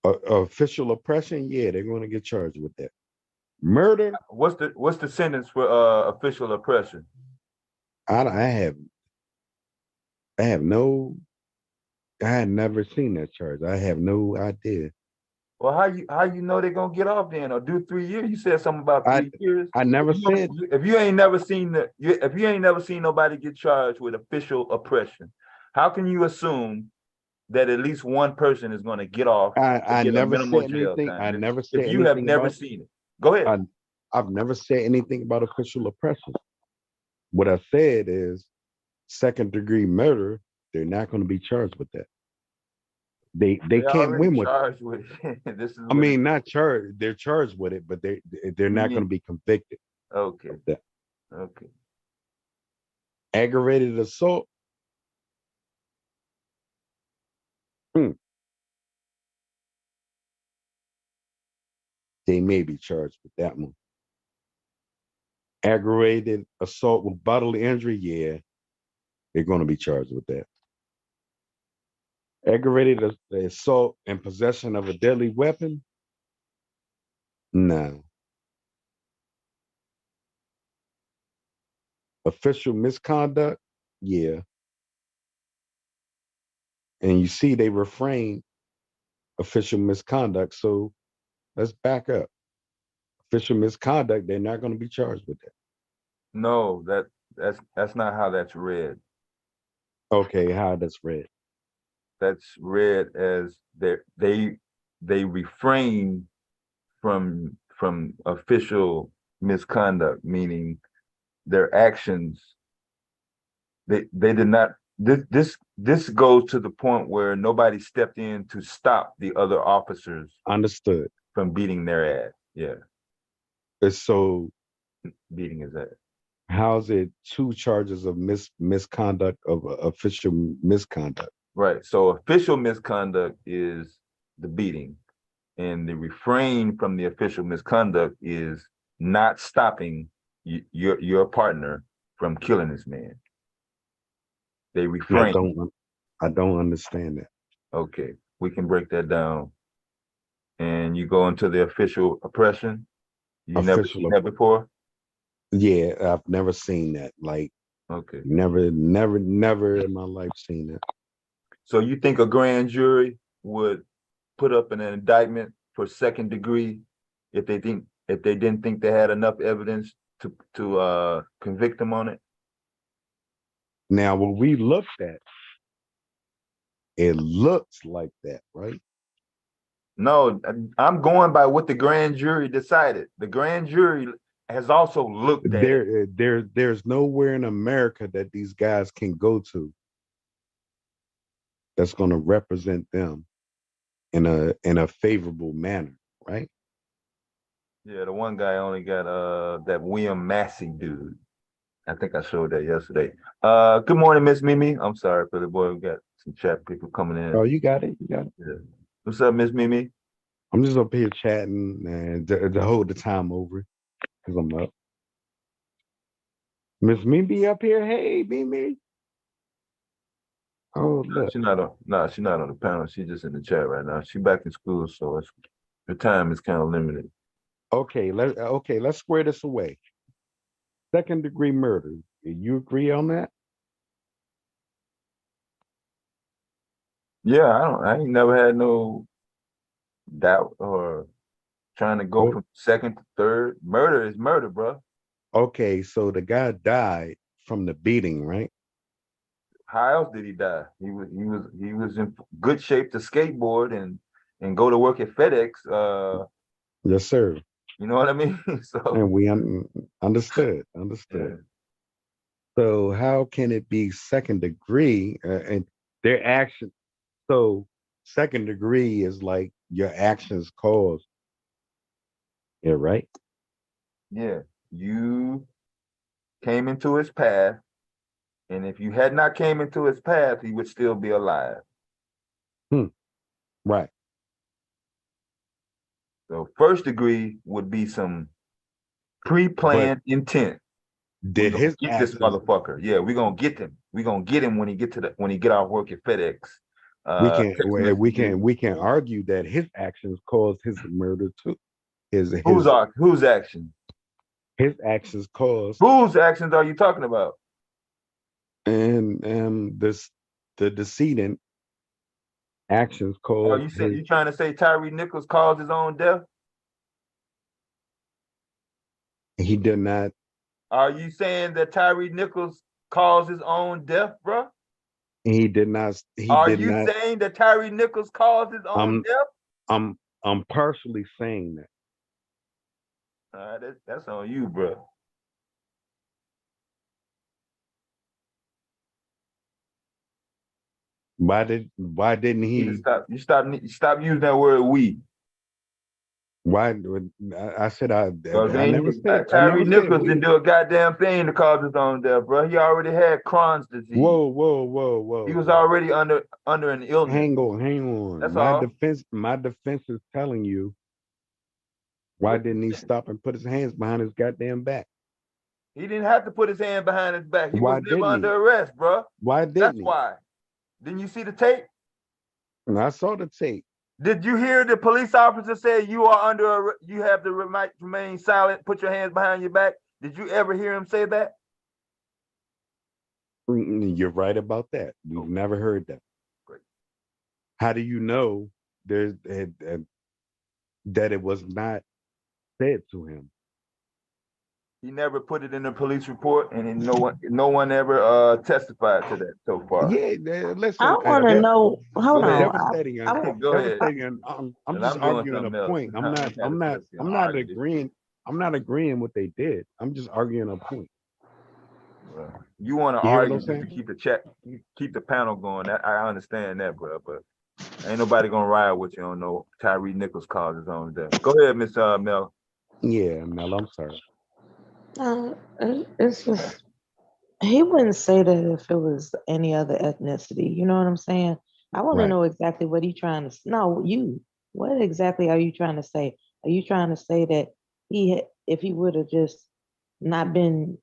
Official oppression, yeah, they're gonna get charged with that. Murder, What's the sentence for official oppression? I have no I had never seen that charge. I have no idea. Well, how you know they're gonna get off then or do 3 years? You said something about I 3 years. I never said If you ain't never seen if you ain't never seen nobody get charged with official oppression, how can you assume that at least one person is going to get off or I get a never minimal said jail anything. I time never if said you have anything never about seen it? Go ahead. I've never said anything about official oppression. What I said is second degree murder, they're not going to be charged with that. They They're can't already win with it. charged with it. This is I what mean, not charged. They're charged with it, but they're not going to be convicted okay. of that. Okay. Aggravated assault. They may be charged with that one. Aggravated assault with bodily injury, yeah, they're going to be charged with that. Aggravated assault and possession of a deadly weapon, no. Official misconduct, yeah. And you see, they refrain official misconduct. So let's back up. Official misconduct, they're not going to be charged with that. No, that's not how that's read. Okay, how that's read? That's read as they refrain from official misconduct, meaning their actions. They did not. This goes to the point where nobody stepped in to stop the other officers Understood. from beating their ass. Yeah, So beating his ass. how's it two charges of misconduct of official misconduct? Right. So official misconduct is the beating, and the refrain from the official misconduct is not stopping your partner from killing this man. They refrain. I don't understand that. Okay, we can break that down. And you go into the official oppression. You never seen that before? Yeah, I've never seen that. Like, okay, never in my life seen that. So you think a grand jury would put up an indictment for second degree if they didn't think they had enough evidence to convict them on it? Now, what we looked at, it looks like that, right? No, I'm going by what the grand jury decided. The grand jury has also looked at it. There's nowhere in America that these guys can go to that's going to represent them in a favorable manner, right? Yeah, the one guy only got that William Massey dude. I think I showed that yesterday. Good morning, Miss Mimi. I'm sorry for the boy. We got some chat people coming in. Oh, you got it. You got it. Yeah. What's up, Miss Mimi? I'm just up here chatting and to hold the time over because I'm up. Miss Mimi up here. Hey, Mimi. Oh, look. She's not on the panel. She's just in the chat right now. She's back in school, so her time is kind of limited. Okay, let's square this away. Second degree murder. Do you agree on that? Yeah, I ain't never had no doubt or trying to go from second to third. Murder is murder, bro. Okay, so the guy died from the beating, right? How else did he die? He was in good shape to skateboard and go to work at FedEx. Yes, sir. You know what I mean? So and we understood. yeah. So how can it be second degree and their action? So second degree is like your actions caused. Yeah, right. Yeah, you came into his path, and if you had not came into his path, he would still be alive. Right. So first degree would be some pre-planned intent. Did his Get actions, this motherfucker? Yeah, we're gonna get him. We're gonna get him when he get off work at FedEx. we can argue that his actions caused his murder too. Whose action? His actions caused. Whose actions are you talking about? And the decedent Actions Oh, caused his. you trying to say Tyree Nichols caused his own death? He did not. Are you saying that Tyree Nichols caused his own death, bro? He did not. He Are did you not. saying that Tyree Nichols caused his own I'm. death? I'm partially saying that. That's on you, bro. Why didn't You he? stop using that word we. Why? I said I never said. I Tyree never said Nichols didn't we. do a goddamn thing to cause his own death, bro. He already had Crohn's disease. Whoa. He was already under an illness. Hang on. That's all. My defense is telling you, why didn't he stop and put his hands behind his goddamn back? He didn't have to put his hand behind his back. He Why was never didn't he? under arrest, bro. Why That's didn't he? why. Didn't you see the tape? And I saw the tape. Did you hear the police officer say you have the right to remain silent, put your hands behind your back? Did you ever hear him say that? You're right about that. We've never heard that. Great. How do you know that it was not said to him? He never put it in the police report, and no one ever testified to that so far. Yeah, listen. I want to know. Hold on. Devastating. Go ahead. Devastating. I'm just arguing a point. I'm not agreeing. I'm not agreeing what they did. I'm just arguing a point. You want to You hear what argue I'm saying? to keep the panel going. I understand that, bro, but ain't nobody gonna ride with you on no Tyree Nichols caused his own death. Go ahead, Miss Mel. Yeah, Mel, I'm sorry. It's just he wouldn't say that if it was any other ethnicity. You know what I'm saying? I want to Right. know exactly what he's trying to. No, you. What exactly are you trying to say? Are you trying to say that if he would have just not been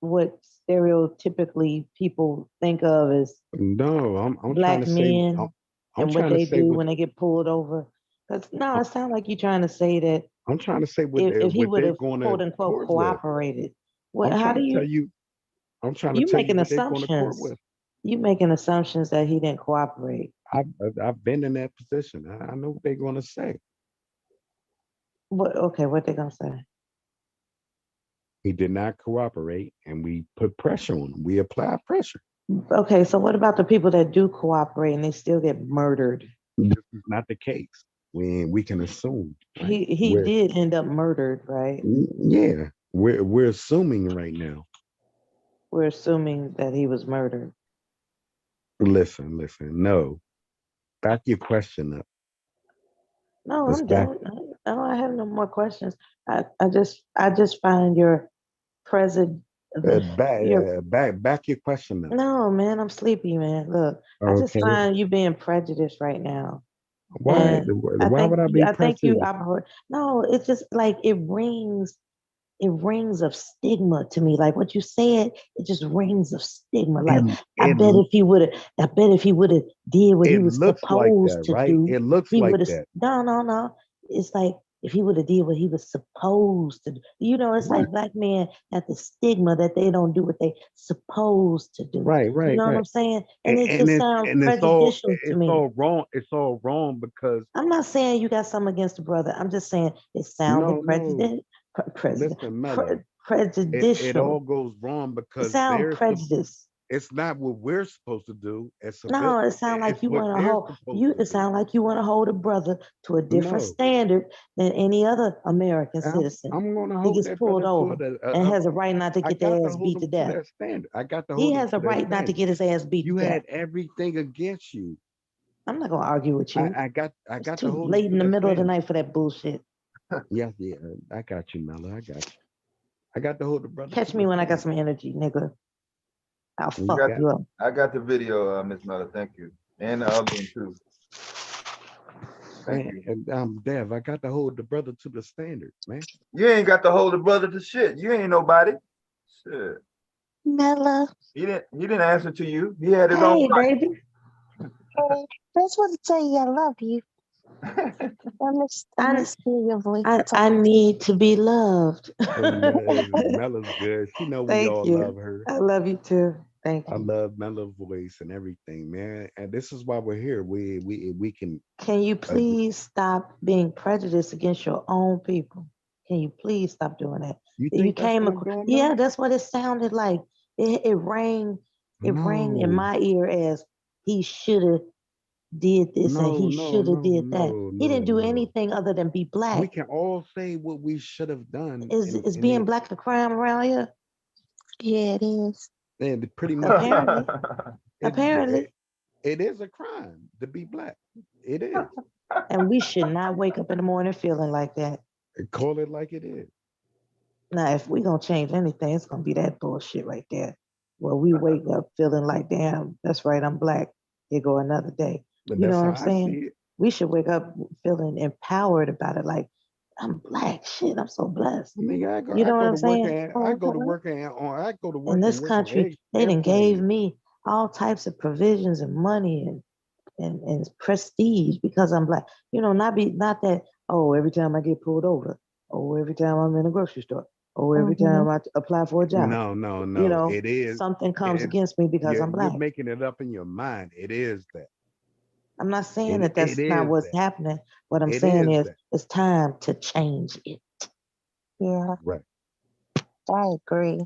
what stereotypically people think of as No, I'm trying black to say. men I'm and what trying to they say do what when they get pulled over? Because no, it sounds like you're trying to say that I'm trying to say. What if he what would they're have going quote to unquote court with. cooperated, what? I'm How trying do to tell you? you. I'm trying to You tell you making what they're going to court assumptions. with. You making assumptions that he didn't cooperate. I've been in that position. I know what they're going to say. What? Okay, what they gonna say? He did not cooperate, and we put pressure on him. We applied pressure. Okay, so what about the people that do cooperate and they still get murdered? This is not the case. We can assume. Right? He did end up murdered, right? Yeah, we're assuming right now. We're assuming that he was murdered. Listen. No, back your question up. No, It's I'm back. done. I have no more questions. I just find your present. Back your question up. No, man, I'm sleepy, man. Look, I just Okay. find you being prejudiced right now. Why? And Why would I be I think you prejudiced? operate. No, it's just like it rings of stigma to me. Like what you said, it just rings of stigma. Like I bet if he would have did what he was looks like supposed that, to right? do, It looks he like would have. that. No. It's like if he would have did what he was supposed to do. You know, it's like black men have the stigma that they don't do what they supposed to do. Right. You know what I'm saying? And it just sounds prejudicial to me. It's all wrong. It's all wrong because I'm not saying you got something against the brother. I'm just saying it sounded Listen, Mello, prejudicial. it all goes wrong because it sounds prejudice. It's not what we're supposed to do. No, it sounds like you want to hold it sounds like you want to hold a brother to a different standard than any other American citizen. I'm going to he hold gets that pulled brother over and has a right not to get their ass beat to death. I got to hold he has a right not to get his ass beat to death. You had everything against you. I'm not going to argue with you. I got to hold late in the middle of the night for that bullshit. Yeah, I got you, Mello. I got you. I got to hold the brother. Catch me when I got some energy, nigga. I'll fuck you up. I got the video, Miss Mello. Thank you. And the other one too. Thank you. Dev, I got to hold the brother to the standard, man. You ain't got to hold the brother to shit. You ain't nobody. Shit. Mello. He didn't answer to you. He had his own life. Baby. I just want to tell you I love you. I miss your voice. I need to be loved. Mella's good. She know we all love her. I love you too. Thank I you. love Mella's voice and everything, man. And this is why we're here. We can Can you agree. please stop being prejudiced against your own people? Can you please stop doing that? You You think that's came what I'm across, doing, yeah, Mella? that's what it sounded like. It rang in No, my ear as he should have did this and no, he no, should have no, did that. no, He didn't no, do no. anything other than be We black. can all say what we should have done, Is and being black a crime around here? Yeah, it is. pretty much is. Apparently, It, it apparently. it is a crime to be black. It is. And we should not wake up in the morning feeling like that. Call it like it is. Now, if we gonna change anything, it's gonna be that bullshit right there. Where we wake up feeling like, damn, that's right, I'm black. Here go another day. But You know that's what how I'm I see saying? it. We should wake up feeling empowered about it. Like, I'm black. Shit, I'm so blessed. I mean, You I know what go I'm to work saying? and In this work on country, eggs they done gave airplanes. me all types of provisions and money and prestige because I'm black. Not that, oh, every time I get pulled over, oh, every time I'm in a grocery store, oh, every Mm-hmm. time I apply for a job, No, no, you no. know, It is. something comes It, against me because I'm you're black. making it up in your mind. It is that. I'm not saying that It that's not is what's that. happening. What I'm It saying is is that. it's time to change it. Yeah, Right. I agree.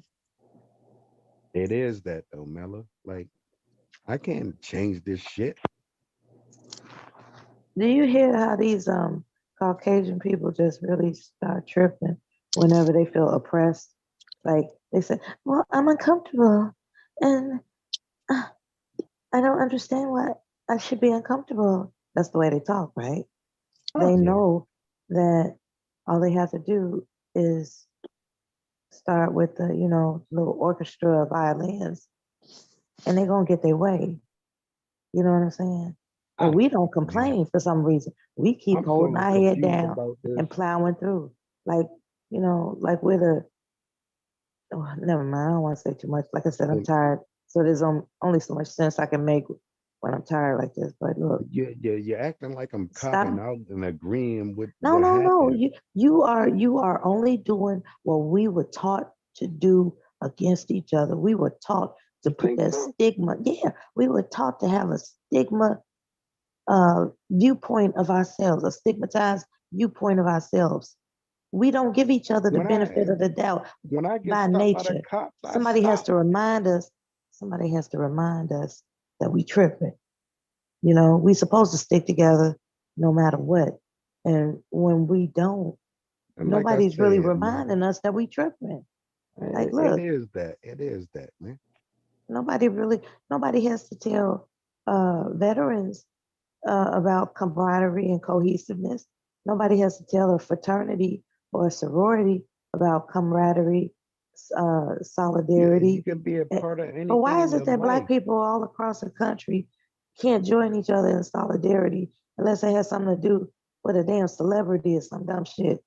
It is that though, Mella. Like I can't change this shit. Do you hear how these Caucasian people just really start tripping whenever they feel oppressed? Like they say, "Well, I'm uncomfortable, and uh, I don't understand why I should be uncomfortable." That's the way they talk, right? They Yeah. know that all they have to do is start with the, little orchestra of violins, and they're gonna get their way. You know what I'm saying? But I we don't don't know, man. complain for some reason. We keep I'm holding so our head confused down about this. and plowing through. Like, like we're the, oh, never mind. I don't want to say too much. Like I said, I'm And tired. So there's only so much sense I can make when I'm tired like this. But look, you're acting like I'm copping stop. out and agreeing with No, what no, no. happened. You are only doing what we were taught to do against each other. We were taught to You put think that so? stigma. Yeah, we were taught to have a stigma viewpoint of ourselves, a stigmatized viewpoint of ourselves. We don't give each other the When benefit of the doubt I get by stopped by the nature. cops, I Somebody has stop. to remind us. Somebody has to remind us that we tripping. We supposed to stick together no matter what. And when we don't, And like I nobody's really said, man, reminding us that we tripping. Like, it look, is that. It is that, man. nobody has to tell veterans about camaraderie and cohesiveness. Nobody has to tell a fraternity or a sorority about camaraderie, You solidarity. can be a Eh, part of But anything why in is it your that Black life. people all across the country can't join each other in solidarity unless they have something to do with a damn celebrity or some dumb shit?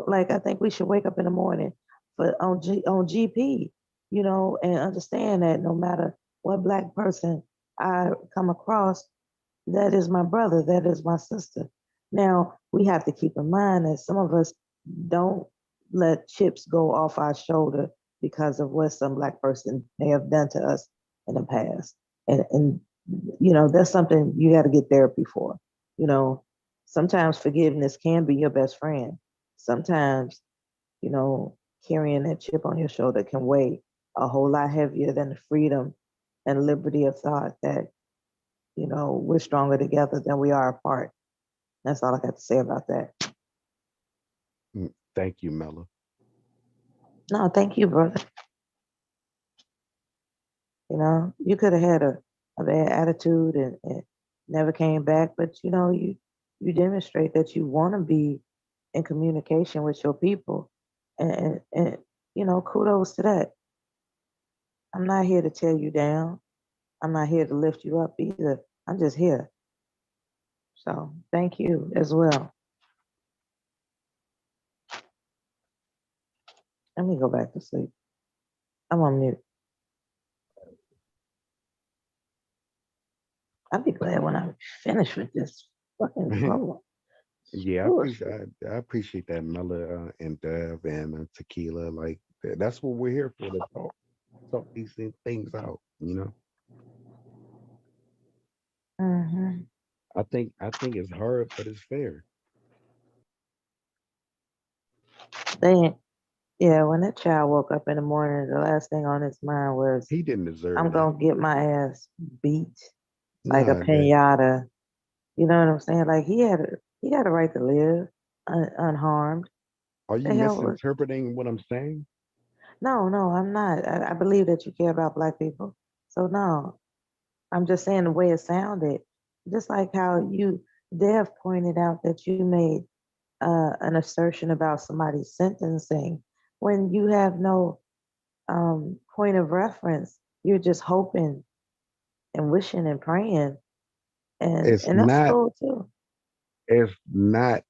Like I think we should wake up in the morning on GP, and understand that no matter what Black person I come across, that is my brother, that is my sister. Now, we have to keep in mind that some of us don't let chips go off our shoulder because of what some Black person may have done to us in the past. And that's something you got to get therapy for. You know, Sometimes forgiveness can be your best friend. Sometimes, you know, carrying that chip on your shoulder can weigh a whole lot heavier than the freedom and liberty of thought that we're stronger together than we are apart. That's all I got to say about that. Thank you, Mella. No, thank you, brother. You could have had a bad attitude and never came back, but you demonstrate that you want to be in communication with your people, and kudos to that. I'm not here to tear you down. I'm not here to lift you up either. I'm just here. So thank you as well. Let me go back to sleep. I'm on mute. I'll be glad when I'm finished with this fucking program. Yeah, Bullshit. I appreciate that, Mella and Dev and Tequila. Like that's what we're here for to talk. talk these things out. You know, Mm-hmm. I think it's hard, but it's fair. They, yeah, when that child woke up in the morning, the last thing on his mind was, He didn't deserve I'm that. gonna get my ass beat like a Nah, that pinata. You know what I'm saying? Like he had a right to live unharmed. are you The hell was misinterpreting what I'm saying? no, I'm not. I believe that you care about black people. So no, I'm just saying the way it sounded. Just like how Dev pointed out that you made an assertion about somebody's sentencing when you have no point of reference. You're just hoping and wishing and praying, It's and that's not. cool too. It's not.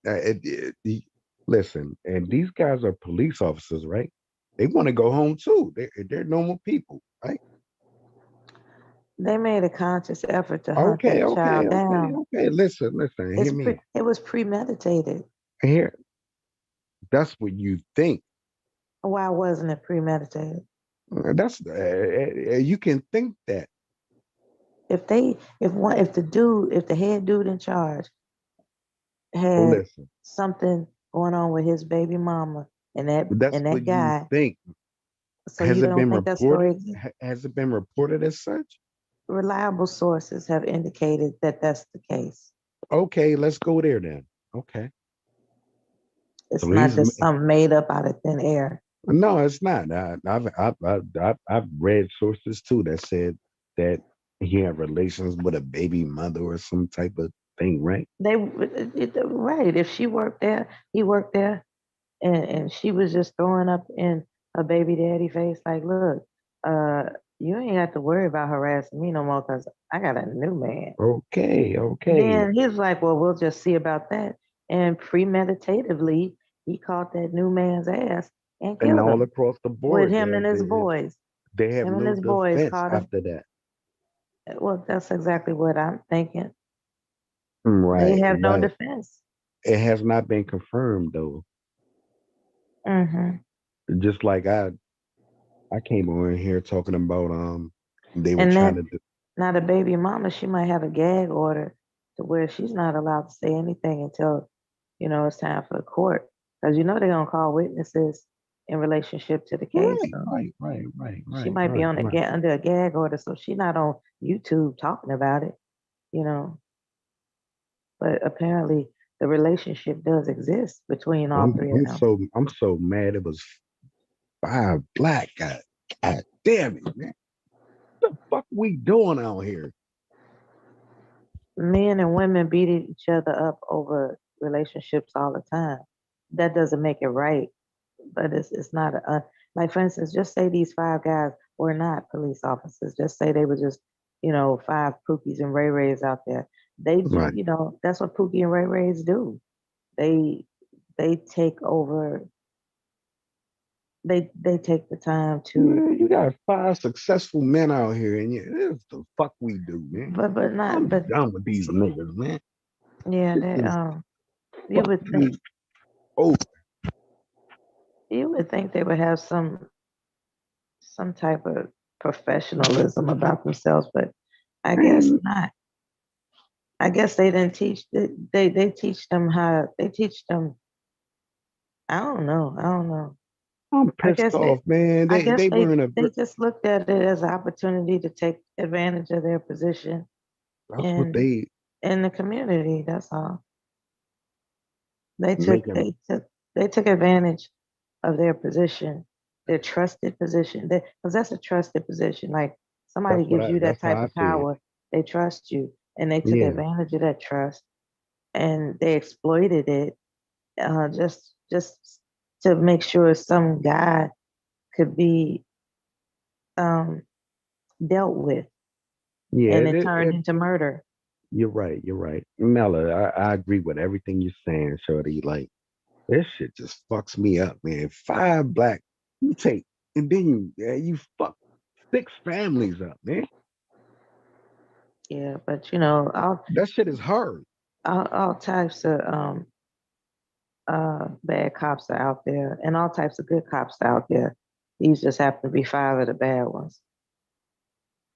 Listen, and these guys are police officers, right? They want to go home too. They're normal people, right? They made a conscious effort to hunt Okay, that okay, child okay, down. okay. Listen. Hear me. It was premeditated. Here, that's what you think. Why wasn't it premeditated? That's you can think that. If the head dude in charge Well, had listen, something going on with his baby mama that's and that what you guy, think. so Has you it don't been think that story reported? exists? Has it been reported as such? Reliable sources have indicated that that's the case. Okay, let's go there then. Okay, It's so not just something made up out of thin air. no, it's not. I've read sources too that said that he had relations with a baby mother or some type of thing, right? Right. If she worked there, he worked there, and she was just throwing up in a baby daddy face, like, look, uh, you ain't have to worry about harassing me no more because I got a new man. Okay, okay. Then he's like, well, we'll just see about that. And premeditatively, he caught that new man's ass and And killed all him across the with board, him and his boys. they have Him and no his boys defense caught him. after that. Well, that's exactly what I'm thinking. They Right, have no right. defense. It has not been confirmed though. Hmm. Just like I came on here talking about they were And trying that to do, now the baby mama, she might have a gag order to where she's not allowed to say anything until it's time for the court, because they're gonna call witnesses in relationship to the case. right, So right, right, right, she right, might be right, on right. under a gag order, so she's not on YouTube talking about it. You know, but apparently the relationship does exist between all three of them. I'm so mad it was 5 black guys. God damn it, man. What the fuck we doing out here? Men and women beat each other up over relationships all the time. That doesn't make it right, but it's not like, for instance, just say these 5 guys were not police officers. Just say they were just 5 Pookies and Ray Rays out there. They Right. that's what Pookie and Ray Rays do. They they take over. They take the time to, Yeah, you got 5 successful men out here, and yeah, this is the fuck we do, man. but not I'm but done with these niggas, man. yeah, This they is you would think fucking over. they would have some type of professionalism about themselves, but I guess Man, not. I guess they didn't teach. They teach them how. They teach them. I don't know. I don't know. I'm I pissed guess off, man. I guess They were in a. they just looked at it as an opportunity to take advantage of their position That's what in they in the community. That's all. They took making. they took they took advantage of their position, their trusted position. Because that's a trusted position. Like, somebody gives you that That's how type I of see it. power, they trust you, and they took Yeah, advantage of that trust, and they exploited it, just to make sure some guy could be um, dealt with, yeah. and it turned into murder. You're right. You're right, Mella. I agree with everything you're saying, Shorty. Like this shit just fucks me up, man. 5 black, you take, and then you fuck 6 families up, man. Yeah, but That shit is hard. all types of bad cops are out there, and all types of good cops are out there. These just happen to be 5 of the bad ones.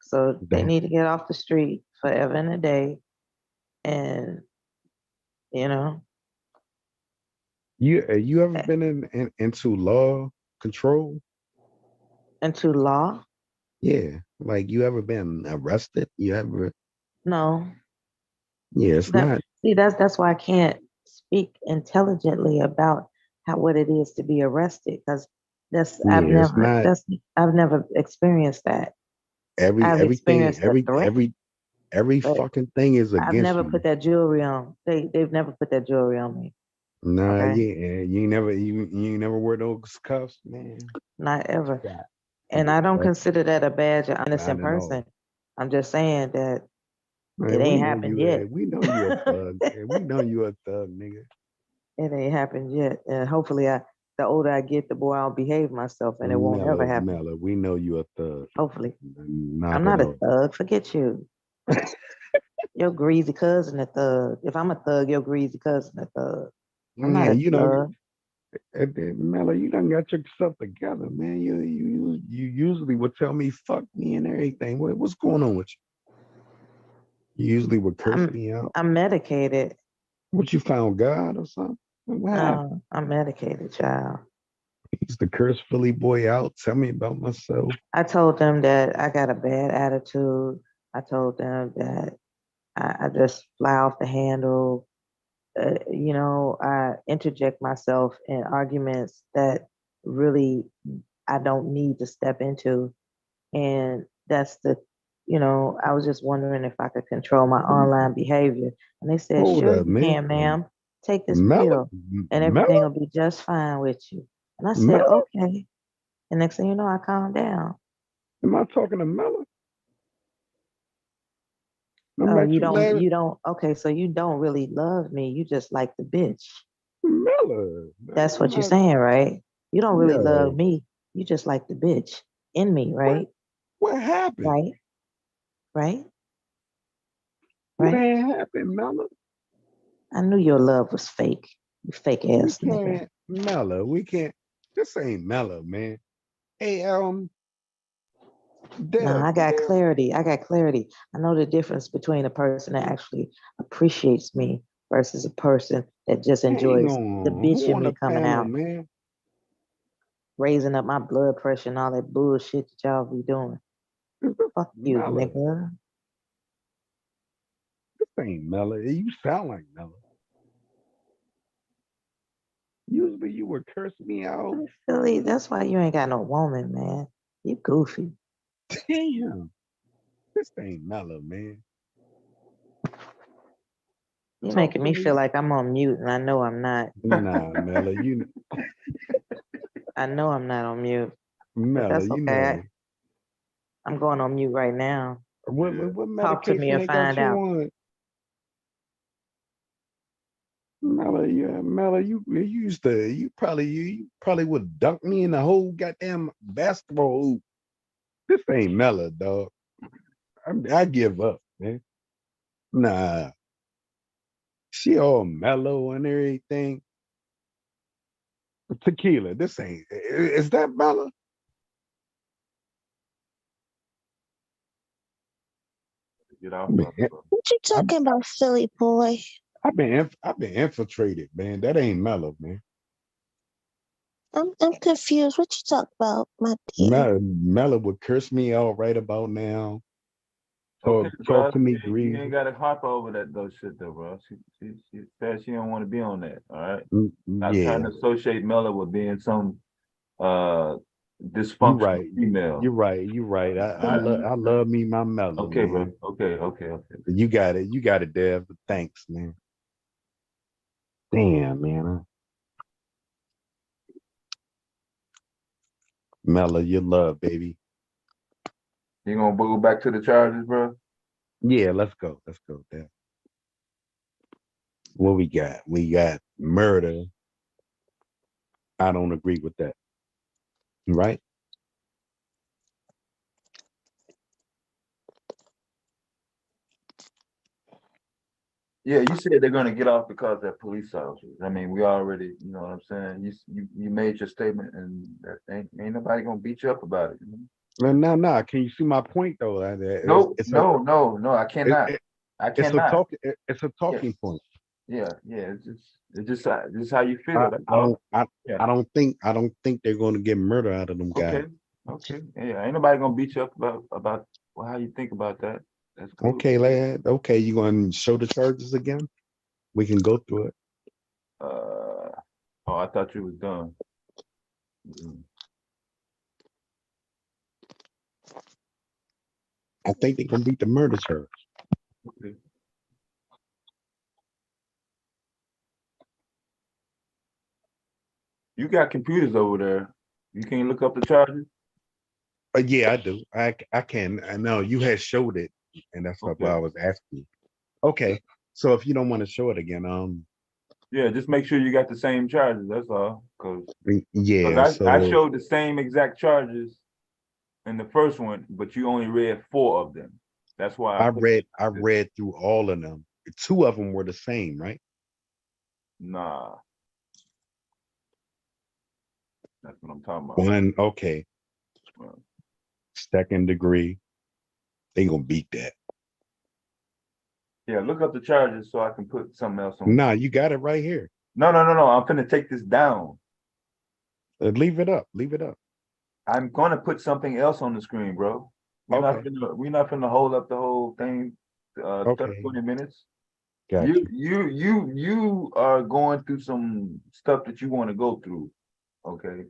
So they Damn. need to get off the street forever and a day. And, you know, You ever been into law control? into law? Yeah. Like you ever been arrested? You ever No. yeah, it's not That's why I can't speak intelligently about what it is to be arrested, because yeah, it's not I've never experienced that. I've everything, experienced the threat, every but fucking thing is I've against never you. put that jewelry on. They've never put that jewelry on me. Nah, Okay, yeah, you never wear those cuffs, man. not ever. Yeah, And I don't that's consider that a badge of not innocent at all. person. I'm just saying that it Man, we ain't know happened you. yet. We know you a thug. We know you a thug, nigga. It ain't happened yet. And hopefully, the older I get, the more I'll behave myself, and it won't ever happen. Mellow. We know you a thug. Hopefully, I'm Knock it not a off. thug. Forget you. Your greasy cousin a thug. If I'm a thug, your greasy cousin a thug. I'm not Man, a thug. Mellow, you done got yourself together, man. You usually would tell me fuck me and everything. What's going on with you? You usually would curse I'm me out. I'm medicated. What you found God or something? What happened? No, I'm medicated, child. He's the cursed Philly boy out. Tell me about myself. I told them that I got a bad attitude. I told them that I just fly off the handle. I interject myself in arguments that really I don't need to step into. And I was just wondering if I could control my online behavior. And they said, Hold sure up, you man. can, ma'am. Take this Mellow, pill and everything mellow, will be just fine with you. And I said, mellow. okay. And next thing you know, I calmed down. Am I talking to Mellow? I'm Oh, at you laughing. okay, so you don't really love me. You just like the bitch. Mellow. That's I'm what you're not. saying, right? You don't really love Yo, me. You just like the bitch in me, what? right? What happened? Right? Right? What Right? ain't happened, Mellow? I knew your love was fake. You fake We ass nigga. can't, Mellow. We can't. This ain't Mellow, man. Hey, No, Dev, I got clarity. I got clarity. I know the difference between a person that actually appreciates me versus a person that just hang enjoys the on. bitch Who in on me the coming panel, out, man? raising up my blood pressure and all that bullshit that y'all be doing. Fuck you, Mellow. nigga. This ain't Mellow. You sound like Mellow. Usually you would curse me out. Philly, that's why you ain't got no woman, man. You goofy. Damn. This ain't Mellow, man. You're Talk making to me me. feel like I'm on mute, and I know I'm not. Nah, Mellow. I know I'm not on mute, but Mellow, that's you okay. know. I'm going on mute right now. What Talk to me medication and they got find you out. on? Mellow, yeah, Mellow, you probably would dunk me in the whole goddamn basketball hoop. This ain't Mellow, dog. I give up, man. Nah, she all mellow and everything. Tequila, this ain't. Is that Mellow? Get off Man, of it, bro. What you I, talking about, Philly boy? I've been infiltrated, man. That ain't Mellow, man. I'm confused. What you talk about, my dear? Mellow would curse me out right about now. Okay, Talk bro. to me You greasy. ain't gotta harp over that those shit though, bro. She said she don't want to be on that. All right. Stop trying Yeah, to associate Mela with being some uh you dysfunctional right. female. You right. All right. I love me my Mellow, Okay, bro. man. Okay. You got it. You got it, Dev. Thanks, man. Damn, man. Mellow, your love, baby. You gonna go back to the charges, bro? Yeah, let's go. Let's go, Dev. What we got? We got murder. I don't agree with that. Right? Yeah, you said they're gonna get off because they're police officers. I mean, we already, you know what I'm saying? You made your statement, and that ain't nobody gonna beat you up about it. No. Can you see my point though? No, It's a no, I it, cannot. it, I it's a cannot. talk. It's a Yeah, talking point. yeah. It's just how you feel. I, That's I don't all. I, Yeah. I don't think they're going to get murder out of them guys. Okay. Okay. Yeah. Ain't nobody gonna beat you up about well, how you think about that. That's cool. Okay, lad. Okay, you going to show the charges again? We can go through it. Uh. Oh, I thought you was done. Mhm. I think they're going to beat the murder charge. Okay. You got computers over there. You can't look up the charges. Yeah, I do. I can. I know you had showed it, and that's why Okay. I was asking you. Okay, so if you don't want to show it again, Yeah, just make sure you got the same charges. That's all. Cause yeah. I So showed the same exact charges in the first one, but you only read 4 of them. That's why I put I this. read through all of them. 2 of them were the same, right? Nah, that's what I'm talking about. One, okay, Well, second degree. They gonna beat that. yeah, look up the charges so I can put something else on. Nah, you got it right here. No. I'm finna take this down. Leave it up. Leave it up. I'm gonna put something else on the screen, bro. Okay. We're not finna hold up the whole thing 30, Okay. 20 minutes. Got You you. you are going through some stuff that you want to go through. Okay.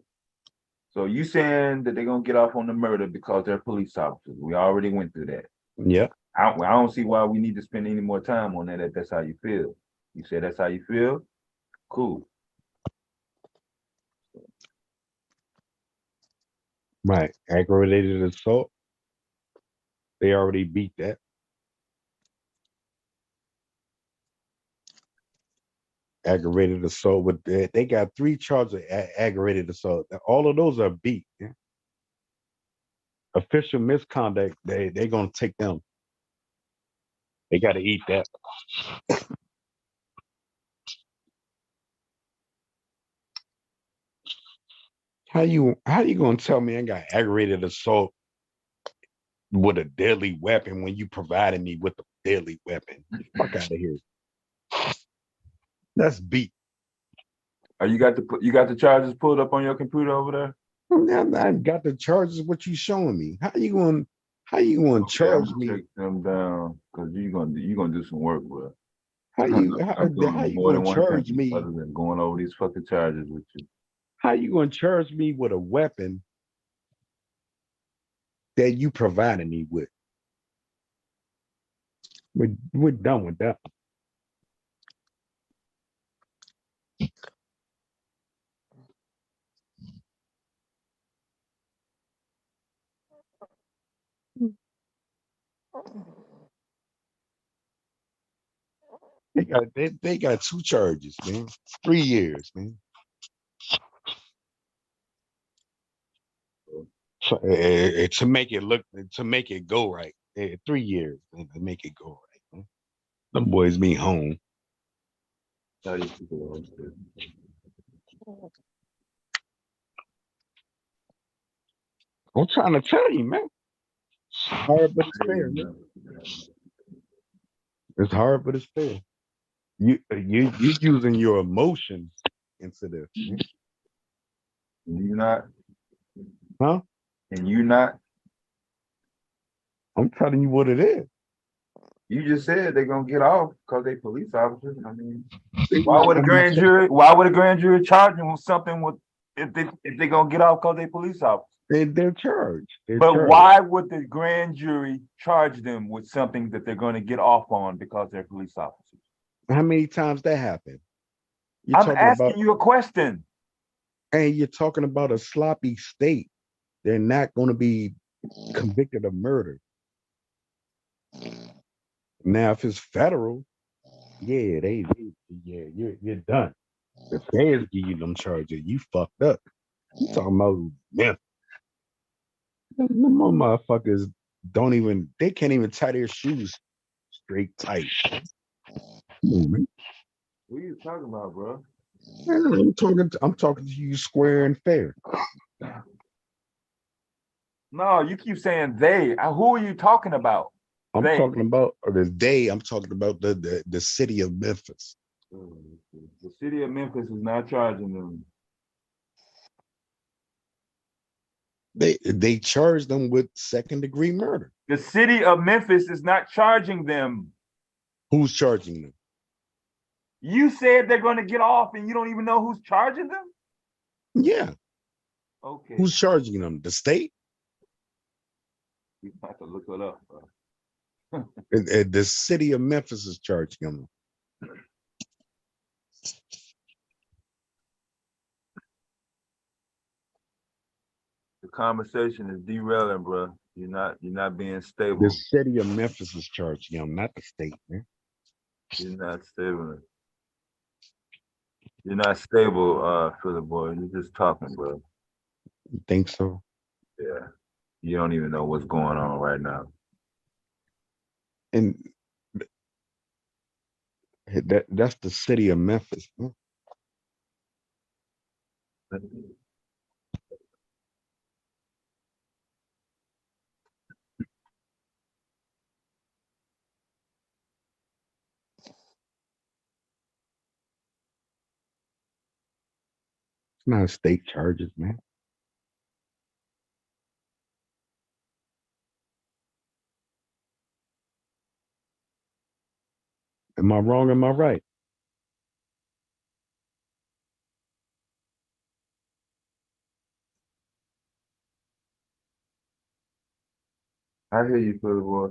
So you saying that they're gonna get off on the murder because they're police officers. We already went through that. Yep. I don't see why we need to spend any more time on that if that's how you feel. You say that's how you feel? Cool. Right. Aggravated assault. They already beat that. Aggravated assault with they got 3 charges of aggravated assault. All of those are beat. Yeah? Official misconduct. They gonna take them. They got to eat that. How you gonna tell me I got aggravated assault with a deadly weapon when you provided me with a deadly weapon? Fuck out of here. That's beat. You got the charges pulled up on your computer over there? I got the charges. What you showing me? How you going to Okay, I'm charge gonna me? take them down because you gonna do some work, bro. How you I'm doing how it you more going than to one charge thing me? other than going over these fucking charges with you. How you going to charge me with a weapon that you provided me with? We're done with that. They got 2 charges, man. 3 years, man. So, to make it go right. 3 years, man, to make it go right. Man. Them boys be home. How you feel about this? I'm trying to tell you, man. It's hard, but it's fair, man. It's hard, but it's fair. You using your emotions into this, man. Can you not? Huh? Can you not? I'm telling you what it is. You just said they're gonna get off because they police officers. I mean, I'm not saying why would a grand jury charge them with something with if they gonna get off because they police officers? they're charged. They're But charged. why would the grand jury charge them with something that they're gonna get off on because they're police officers? How many times that happened? You're I'm talking about, asking you a question. and you're talking about a sloppy state. They're not going to be convicted of murder. Now, if it's federal, yeah, yeah, you're done. The feds give you them charges. You fucked up. You talking about yeah. Them motherfuckers don't even. They can't even tie their shoes straight tight. on, man. What are you talking about, bro? I'm talking to you square and fair. No, you keep saying they. Who are you talking about? I'm They. talking about I'm talking about the city of Memphis. The city of Memphis is not charging them. They charged them with second-degree murder. The city of Memphis is not charging them. Who's charging them? You said they're going to get off and you don't even know who's charging them? Yeah. Okay. Who's charging them? The state? You have to look it up, bro. The city of Memphis is charging them. The conversation is derailing, bro. You're not being stable. The city of Memphis is charging them, not the state, man. You're not stable. You're not stable, Philip boy. You're just talking, bro. You think so? Yeah. You don't even know what's going on right now. And that's the city of Memphis. Huh? It's not state charges, man. Am I wrong? Am I right? I hear you, Philip boy.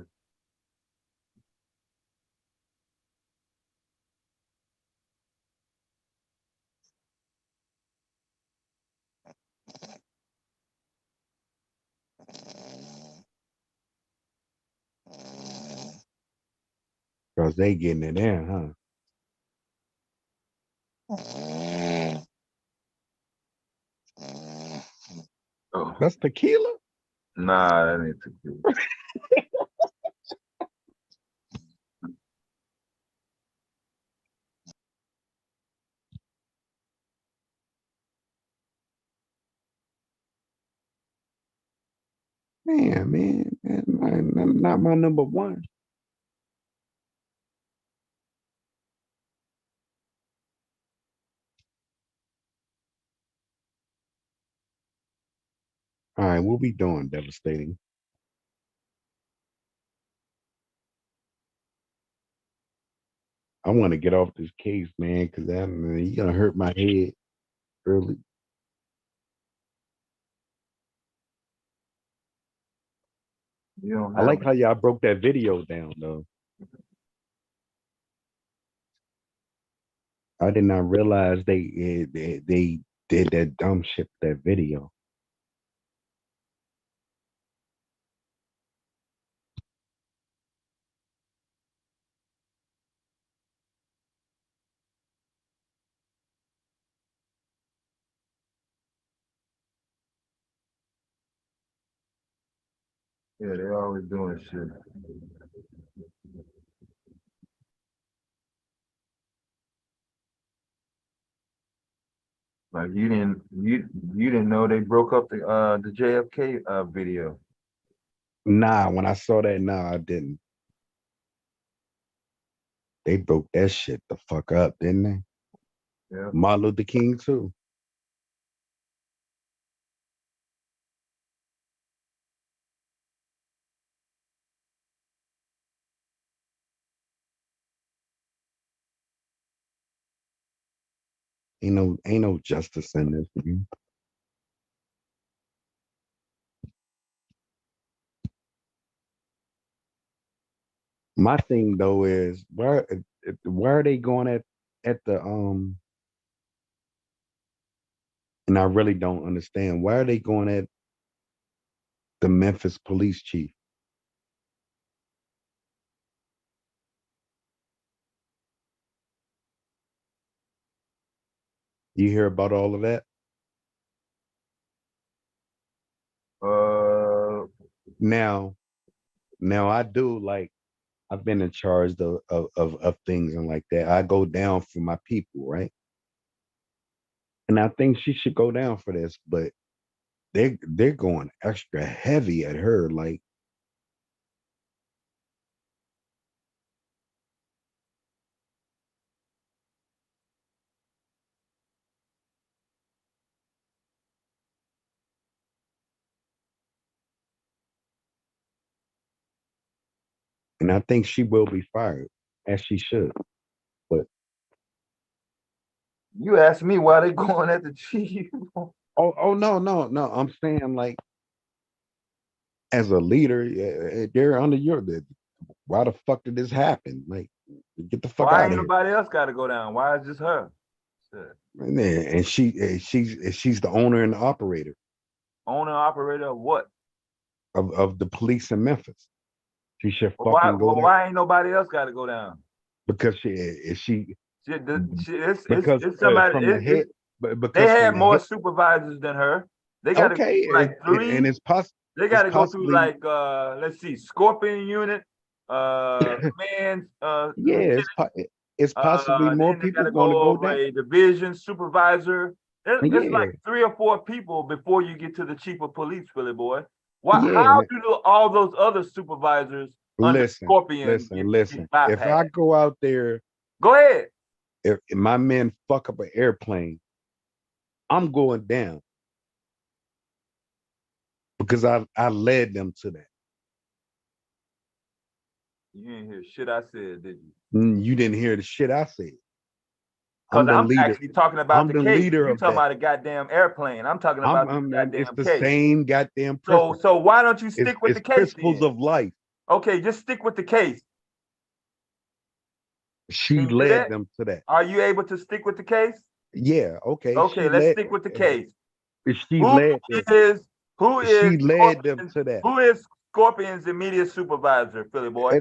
Because they getting it in, huh? Oh, That's tequila? nah, that ain't too good. Man, not my number one. All right, what we doing, Devastating? I want to get off this case, man, because you're gonna hurt my head early. You don't I have like how y'all broke that video down, though. I did not realize they did that dumb shit with that video. yeah, they're always doing shit. Like you didn't know they broke up the JFK video. Nah, when I saw that, nah, I didn't. They broke that shit the fuck up, didn't they? Yeah. Martin Luther King too. Ain't no justice in this, man. My thing though is where are they going at the and I really don't understand why are they going at the Memphis police chief? You hear about all of that? Uh, Now I do like I've been in charge of things and like that. I go down for my people, right? And I think she should go down for this, but they're going extra heavy at her, like. And I think she will be fired, as she should. But You asked me why they going at the chief. oh no, no. I'm saying, like, as a leader, they're under your. Why the fuck did this happen? Like, get the fuck Why out ain't of here. nobody else got to go down? Why is just her? Shit. And she's the owner and the operator Owner operator of what? of the police in Memphis. She should But fucking go there why ain't nobody else got to go down? because It's somebody. from the head, They because from had the more head. supervisors than her. They got to go Okay, through like and three. They got it's to go through possibly like let's see, Scorpion unit, command, yeah, it's possibly more then they got people to going to go go over down. a division supervisor. It's Yeah, like 3 or 4 people before you get to the chief of police, Philly boy. yeah. How do all those other supervisors under Listen, Scorpion get If I bypassed? go out there, Go ahead. if my men fuck up an airplane, I'm going down because I led them to that. You didn't hear shit I said, did you? You didn't hear the shit I said. Because I'm the I'm leader. actually talking about I'm the the case. leader You of talking that. about a goddamn airplane. I'm talking about the It's goddamn the case. same goddamn principle. So why don't you stick with It's the case principles then? of life. Okay, just stick with the case. She Can you do led that? them to that. Are you able to stick with the case? Yeah, okay. Okay, let's stick with the case. She Who led them. who is She led them to that. Who is Scorpion's immediate supervisor, Philly boy?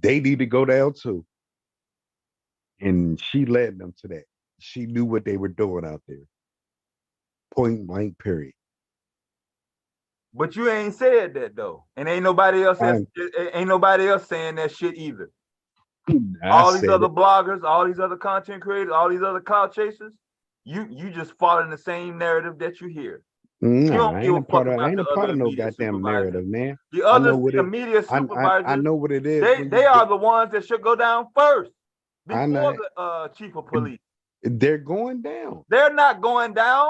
They need to go down too. And she led them to that. She knew what they were doing out there. Point blank, period. But you ain't said that though, and ain't nobody else saying that shit either. All these other bloggers, all these other content creators, all these other cloud chasers, you just fall in the same narrative that you hear. No, You don't give a fuck I about ain't the a part other of no immediate goddamn supervisors. narrative, man. The I know other what it. immediate I supervisors, know what it is. they are the ones that should go down first I before know the chief of police. they're going down. They're not going down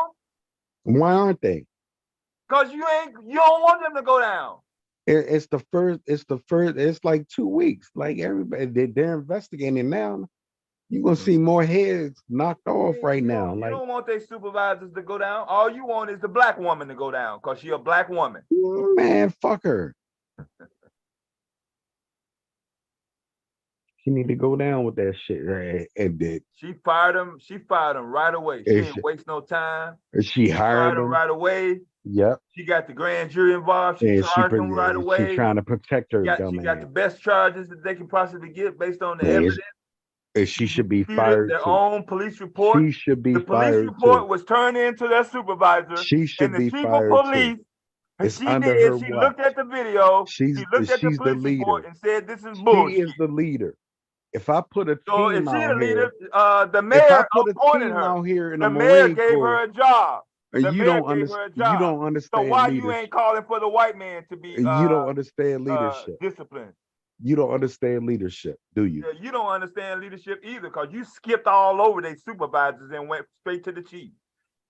Why aren't they? because you don't want them to go down. It's the first. It's like 2 weeks. Like everybody, they're investigating now. You're gonna see more heads knocked off right now. You Like, don't want their supervisors to go down. All you want is the black woman to go down because she's a black woman. man, fuck her. She need to go down with that shit. Right? She fired him. She fired him right away. She didn't waste no time. She hired Fired him him right away. Yep. She got the grand jury involved. She charged him right away. She's trying to protect her She got the best charges that they can possibly get based on the evidence. She should be fired their too. own police report. She should be the police fired report too. was turned into their supervisor. She should and the be chief fired of police. too. And It's she under did. her She watch. looked at the video. She's she looked at the the police report leader. and said, "This is She bullshit." is the leader. If I put a So if team she the out here, leader, the if I mayor put a appointed team her. out here in The the mayor Marine gave Corps, her a job. The you mayor don't gave her a understand. You job. don't So understand why you leadership. ain't calling for the white man to be You don't understand leadership. disciplined? You don't understand leadership, do you? Yeah, you don't understand leadership either because you skipped all over their supervisors and went straight to the chief.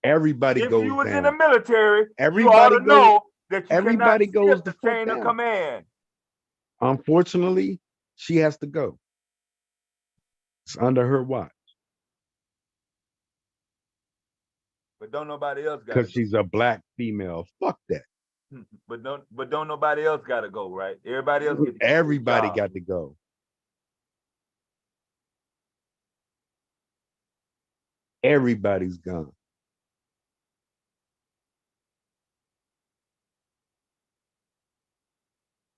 Everybody goes If you was down. in the military, Everybody you ought to goes, know that you everybody cannot goes skip the the fuck chain of down. command. Unfortunately, she has to go. It's under her watch. But don't nobody else got to Because go. she's a black female. Fuck that. But don't nobody else got to go, right? Everybody else get to Everybody got to go. Everybody's gone.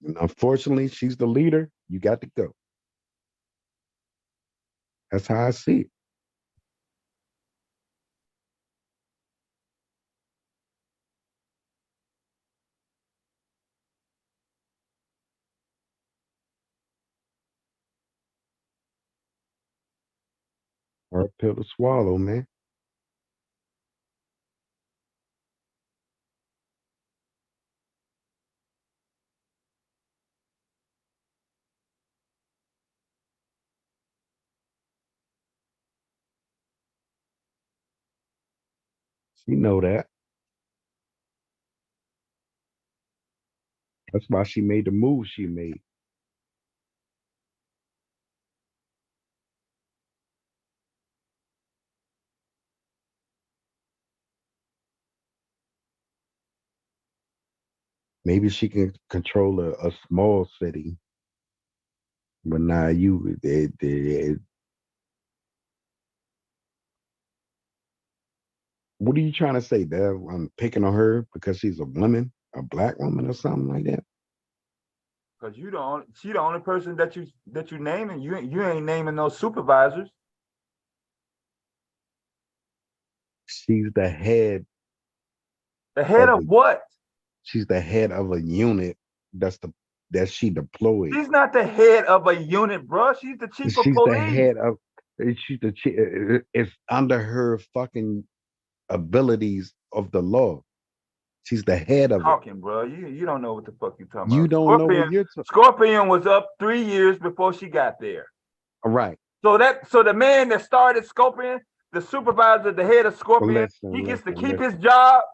And unfortunately, she's the leader. You got to go. That's how I see it. Hard pill to swallow, man. She know that. That's why she made the move she made. Maybe she can control a small city, but now what are you trying to say, Dev? I'm picking on her because she's a woman, a black woman, or something like that. Because she the only person that you naming. You ain't naming no supervisors. She's the head. The head of what? She's the head of a unit that she deployed. She's not the head of a unit, bro. She's the chief of She's police. the head of. She's the chief. It's under her fucking abilities of the law. She's the head of talking, bro. You don't know what the fuck you talking you about. don't know what you're talking. Scorpion was up 3 years before she got there. All right. So the man that started Scorpion, the supervisor, the head of Scorpion, he gets to keep his job.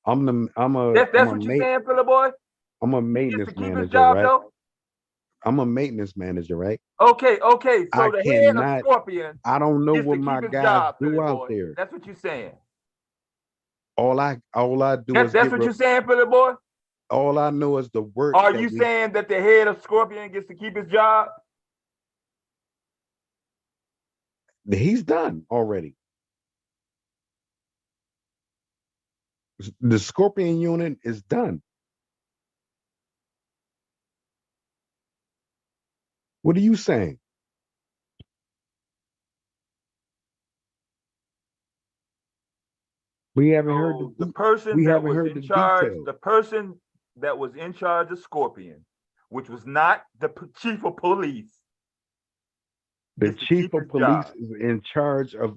That's what you're saying, Philly boy? I'm a maintenance manager, right? Though? I'm a maintenance manager, right? Okay. So the head of Scorpion, I don't know what my guys do out there. That's what you're saying. All I do is that's what you're saying, Philly boy. All I know is the work. Are you saying that the head of Scorpion gets to keep his job? He's done already. The Scorpion unit is done. What are you saying? We haven't heard the person we that haven't was heard in the charge. details. The person that was in charge of Scorpion, which was not the chief of police. The chief of police is in charge of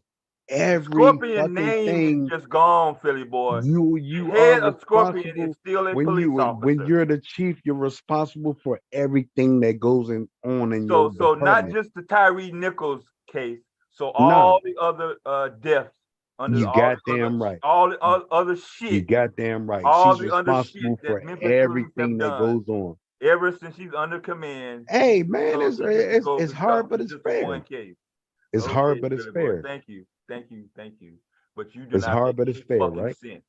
every Scorpion name thing. Is just gone, Philly boy. You head are of Scorpion is still a police officer. When you're the chief, you're responsible for everything that goes on in your department. So not just the Tyree Nichols case. So all the other deaths. You goddamn right. All the other shit. You goddamn right. All She's the responsible for everything that goes on. Ever since she's under command. Hey man, it's hard, but it's fair. It's hard, but it's fair. Thank you. But you do it's hard, but it's fair, right? Sense.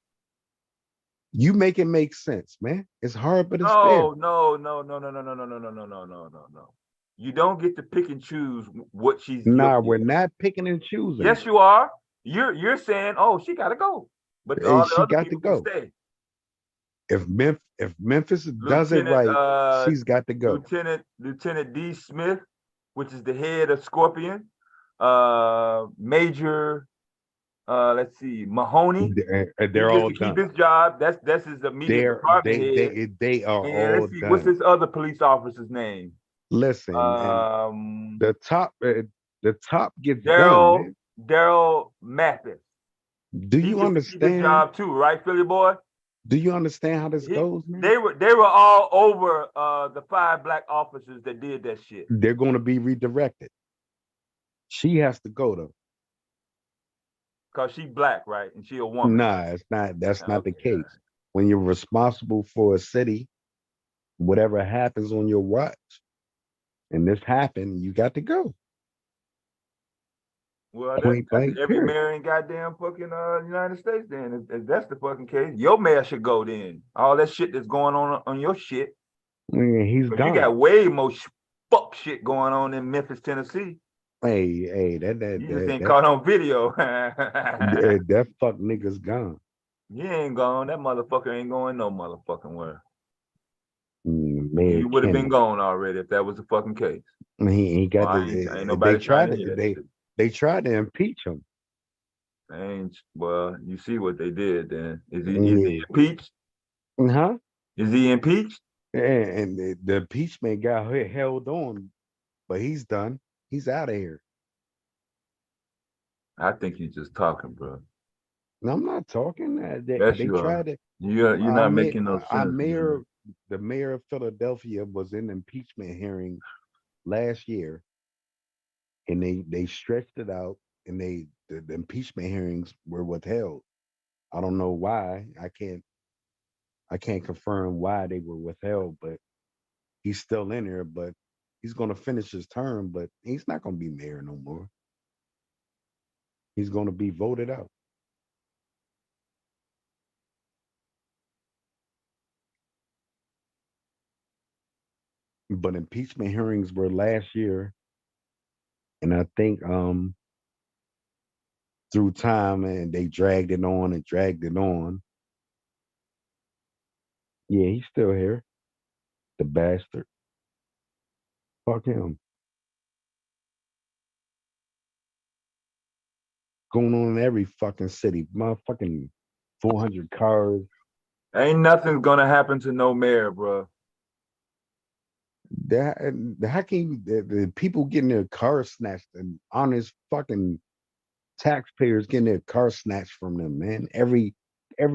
You make it make sense, man. It's hard, but it's fair. No. You don't get to pick and choose what she's doing. Nah, we're not picking and choosing. Yes, you are. You're saying, oh, she gotta go. But she got to go. Stay. If Memphis does it right, she's got to go. Lieutenant D. Smith, which is the head of Scorpion, Major let's see, Mahoney. They're all done. Keep his job. That's his immediate department head. They are all done. What's his other police officer's name? Listen, the top gets done. Daryl Mathis. Do you understand? Keep his job too, right, Philly boy? Do you understand how this goes, man? They were all over the 5 black officers that did that shit. They're going to be redirected. She has to go though. Cause she black, right? And she a woman. Nah, it's not. That's not the case. When you're responsible for a city, whatever happens on your watch, and this happened, you got to go. Well, that's every mayor in goddamn fucking United States. Then, if that's the fucking case, your mayor should go. Then all that shit that's going on your shit. He's gone. You got way more fuck shit going on in Memphis, Tennessee. Hey, that just ain't caught on video. that fuck nigga's gone. He ain't gone. That motherfucker ain't going no motherfucking where. Man, he would have been gone already if that was the fucking case. He got ain't nobody they tried to impeach him. Well, you see what they did then. Is he impeached? Huh? Is he impeached? And the impeachment got held on, but he's done. He's out of here. I think you're just talking, bro. No, I'm not talking. Yes, They you are. tried to. You're not making no Our sense. mayor, the mayor of Philadelphia, was in impeachment hearing last year, and they stretched it out, and the impeachment hearings were withheld. I don't know why. I can't confirm why they were withheld, but he's still in there. But he's going to finish his term, but he's not going to be mayor no more. He's going to be voted out. But impeachment hearings were last year, and I think through time and they dragged it on and dragged it on. Yeah, he's still here. The bastard. Fuck him. Going on in every fucking city. Motherfucking 400 cars. Ain't nothing's gonna happen to no mayor, bro. How can the people getting their cars snatched and honest fucking taxpayers getting their car snatched from them, man? Every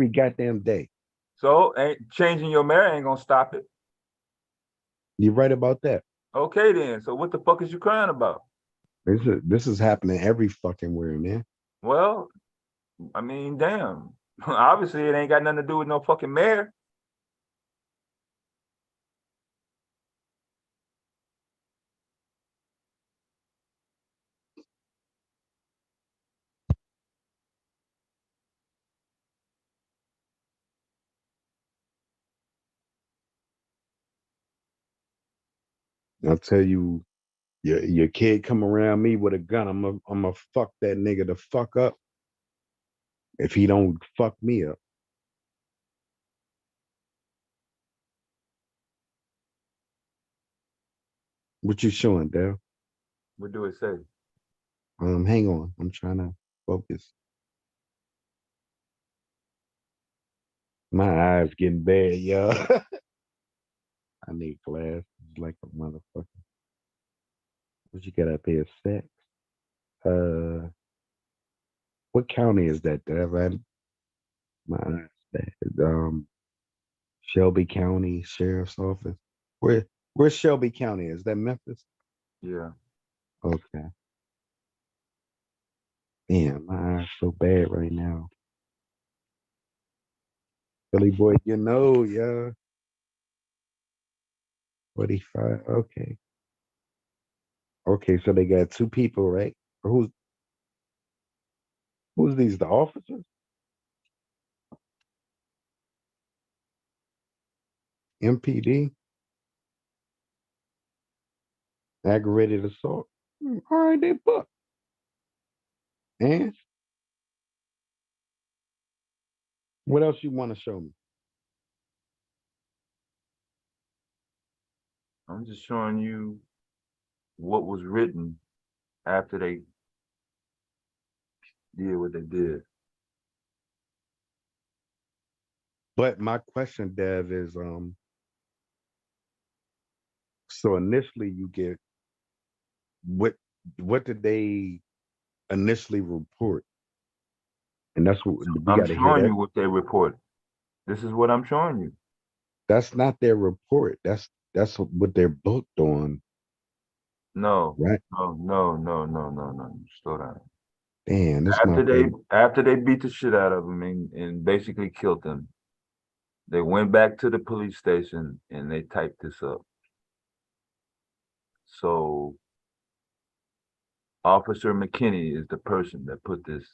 goddamn day. So ain't changing your mayor ain't gonna stop it. You're right about that. Okay then. So what the fuck is you crying about? This is happening every fucking where, man. Well, I mean, damn. Obviously, it ain't got nothing to do with no fucking mayor. I'll tell you, your kid come around me with a gun, I'm a fuck that nigga the fuck up if he don't fuck me up. What you showing, Dale? What do it say? Hang on, I'm trying to focus. My eyes getting bad, yo. I need glasses like a motherfucker. What you got up here, sex? What county is that, Dale? My eyes bad. Shelby County Sheriff's Office. Where's Shelby County? Is that Memphis? Yeah. Okay. Damn, my eyes so bad right now. Philly boy, yeah. 45. Okay. Okay, so they got two people, right? Who's these? The officers? MPD? Aggravated assault. All right, they booked. And what else you want to show me? I'm just showing you what was written after they did what they did. But my question, Dev, is so initially you get what did they initially report? And that's what we I'm got to hear showing that. you what they reported. This is what I'm showing you. That's not their report. That's what they're booked on, No, right? no. Slow down. Damn, this After they beat the shit out of them and basically killed them, they went back to the police station and they typed this up. So Officer McKinney is the person that put this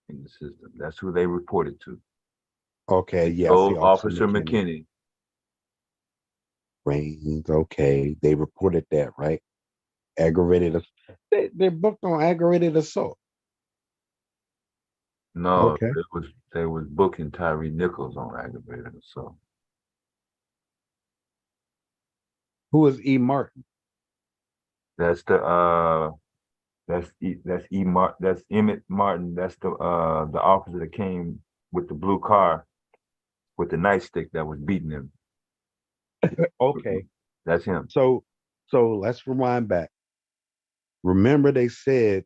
in the system. That's who they reported to. okay. They Yeah, I see told Officer Officer McKinney. McKinney. Rains. Okay, they reported that, right? They're booked on aggravated assault. No, Okay. they was booking Tyree Nichols on aggravated assault. Who is E. Martin? That's the that's Emmett Martin. That's the officer that came with the blue car with the nightstick that was beating him. Okay. That's him. So let's rewind back. Remember they said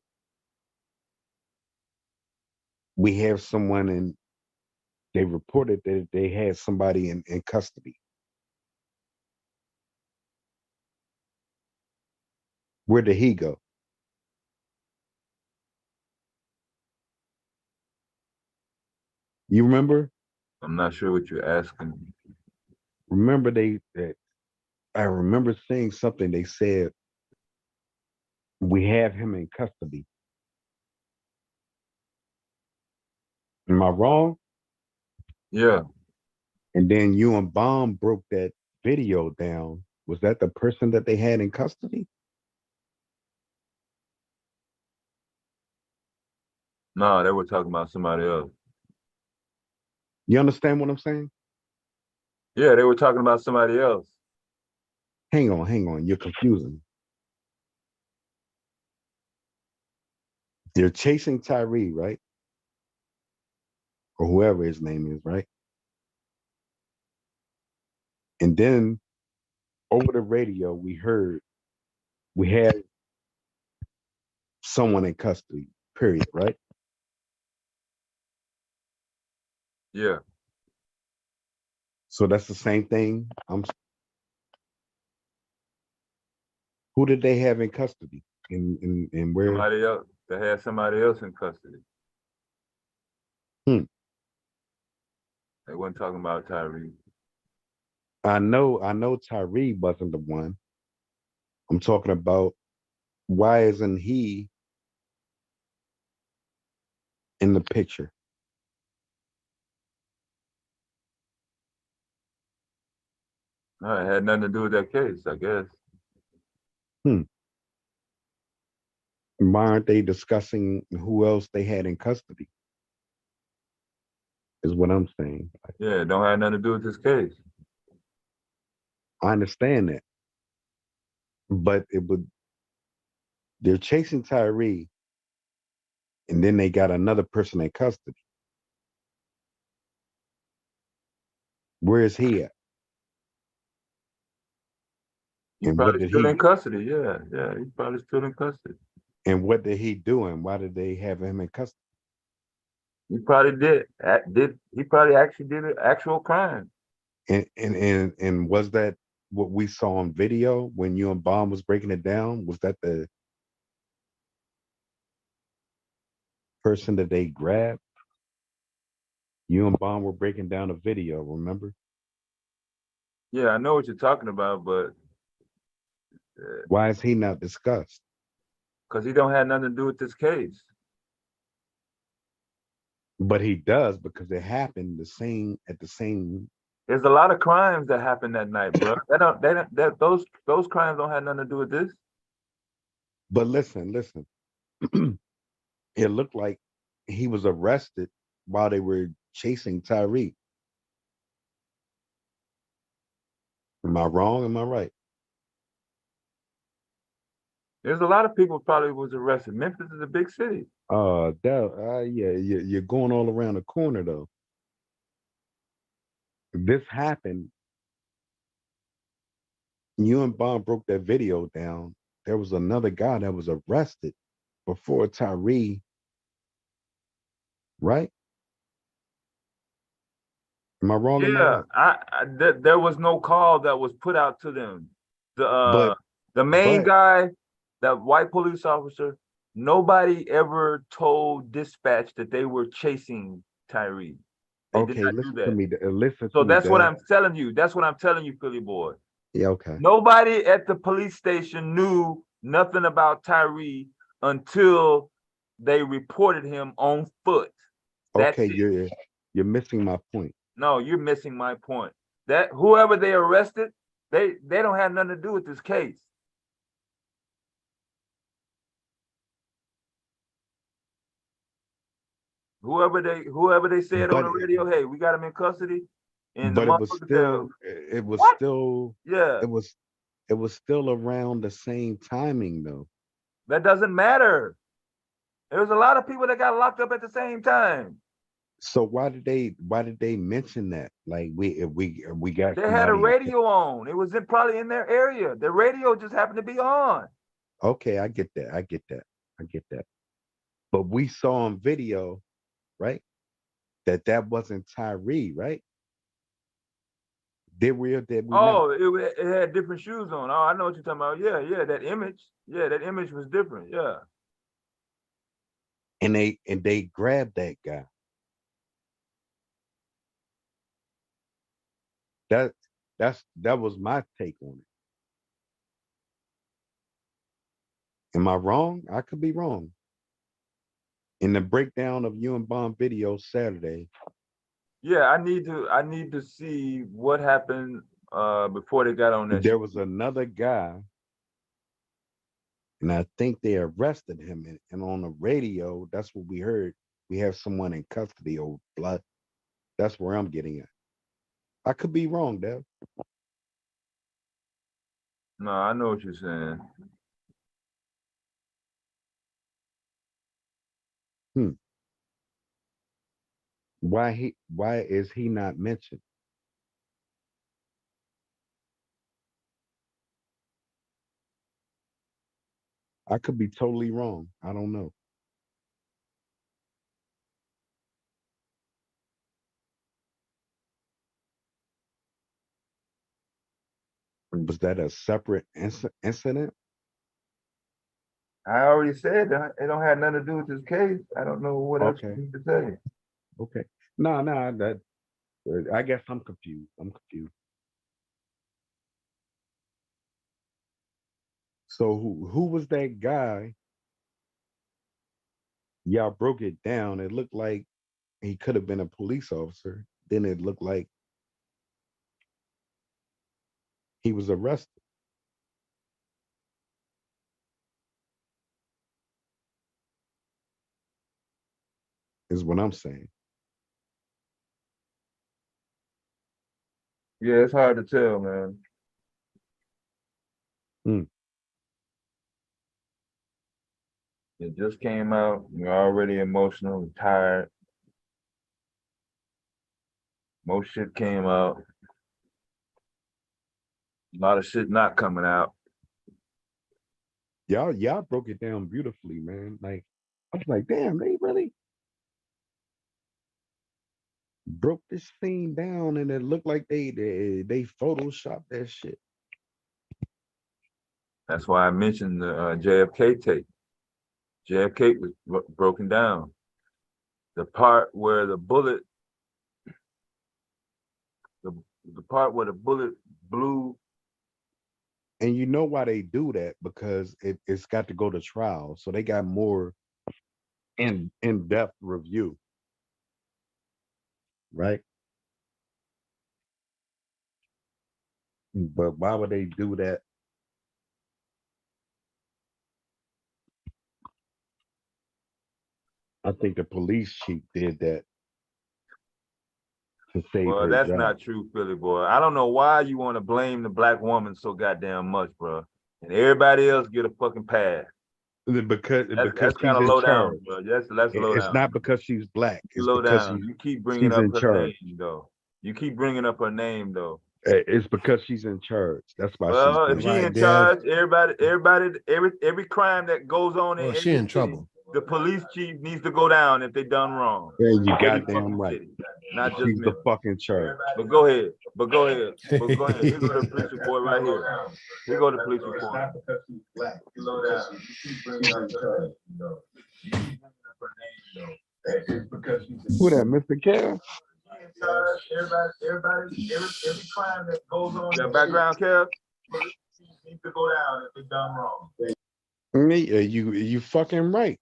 we have someone in. They reported that they had somebody in custody. Where did he go? You remember? I'm not sure what you're asking. Remember I remember seeing something. They said we have him in custody. Am I wrong? Yeah. And then you and Bomb broke that video down. Was that the person that they had in custody? No, they were talking about somebody else. You understand what I'm saying? Yeah, they were talking about somebody else. Hang on. You're confusing. They're chasing Tyree, right? Or whoever his name is, right? And then over the radio, we had someone in custody, period, right? Yeah. So that's the same thing. Who did they have in custody? And where? Somebody else. They had somebody else in custody. Hmm. They weren't talking about Tyree. I know Tyree wasn't the one. I'm talking about why isn't he in the picture? No, it had nothing to do with that case, I guess. Why aren't they discussing who else they had in custody? Is what I'm saying. Yeah, it don't have nothing to do with this case. I understand that. But they're chasing Tyree, and then they got another person in custody. Where is he at? He's And what probably did still he in custody. Yeah, he's probably still in custody. and what did he do and why did they have him in custody? He probably he probably actually did an actual crime. And was that what we saw on video when you and Bomb was breaking it down? Was that the person that they grabbed? You and Bomb were breaking down a video, remember? Yeah, I know what you're talking about, but Why is he not discussed? because he don't have nothing to do with this case. But he does because it happened at the same. There's a lot of crimes that happened that night, bro. Those crimes don't have nothing to do with this. But listen. It looked like he was arrested while they were chasing Tyree. Am I wrong? Am I right? There's a lot of people probably was arrested. Memphis is a big city. Yeah, you're going all around the corner though. This happened. You and Bob broke that video down. There was another guy that was arrested before Tyree, right? Am I wrong? Am I Yeah, right? there was no call that was put out to them. But The main but guy, that white police officer, nobody ever told dispatch that they were chasing Tyree. They did okay, not do listen to that. me. Listen So to me, that's what Dad. I'm telling you. That's what I'm telling you, Philly boy. Yeah, okay. Nobody at the police station knew nothing about Tyree until they reported him on foot. That's Okay, it. you're missing my point. No, you're missing my point. That whoever they arrested, they don't have nothing to do with this case. Whoever they said on But the radio, hey, we got him in custody, and the but motherfuckers it was what? still Yeah, it was still around the same timing though. that doesn't matter. There was a lot of people that got locked up at the same time. So why did they mention that? Like we got They had a somebody radio on. It was probably in their area. The radio just happened to be on. okay, I get that. I get that. But we saw on video right? That wasn't Tyree, right? Did we or did we not? Oh, it had different shoes on. Oh, I know what you're talking about. Yeah, yeah, that image. Yeah, that image was different. Yeah. And they grabbed that guy. That that was my take on it. Am I wrong? I could be wrong. In the breakdown of you and Bond video Saturday, Yeah, I need to see what happened before they got on that there was another guy, and I think they arrested him. And on the radio, that's what we heard. We have someone in custody or blood. That's where I'm getting at. I could be wrong, Dev. No, I know what you're saying. Hmm. Why is he not mentioned? I could be totally wrong. I don't know. Was that a separate incident? I already said that it don't have nothing to do with this case. I don't know what else you Okay. need to say. Okay. No, that I guess I'm confused. I'm confused. So who was that guy? Y'all broke it down. It looked like he could have been a police officer. Then it looked like he was arrested, is what I'm saying. Yeah, it's hard to tell, man. Hmm. It just came out. You're already emotional, tired. Most shit came out. A lot of shit not coming out. Y'all broke it down beautifully, man. Like I was like, damn, they really broke this thing down, and it looked like they photoshopped that shit. That's why I mentioned the JFK tape. JFK was broken down. The part where the bullet, the, the part where the bullet blew. And you know why they do that? Because it's got to go to trial, so they got more in-depth review, right? But why would they do that? I think the police chief did that to save Well, her that's job. not true, Philly boy. I don't know why you want to blame the black woman so goddamn much, bro. And everybody else get a fucking pass. Because That's she's kind of in low charge. down, bro. That's low It's down. not because she's black. It's Low because down. You keep bringing she's up in her charge. name, though. You keep bringing up her name, though. It's because she's in charge. That's why she's Well, if doing she it. in charge, every crime that goes on in Well, she every in city, trouble. the police chief needs to go down if they done wrong. Yeah, you Every goddamn fucking right. city, not just She's the Memphis. fucking charge. But go ahead. But go ahead. Here go the police report right here. Here go the police report. Not because she's black. It's because you keep bringing up her name, You keep bringing up her name, It's because she's Who that, Mr. Kev? every crime that goes on. Your background, Kev? Police need to go down if they done wrong. Me, you fucking right.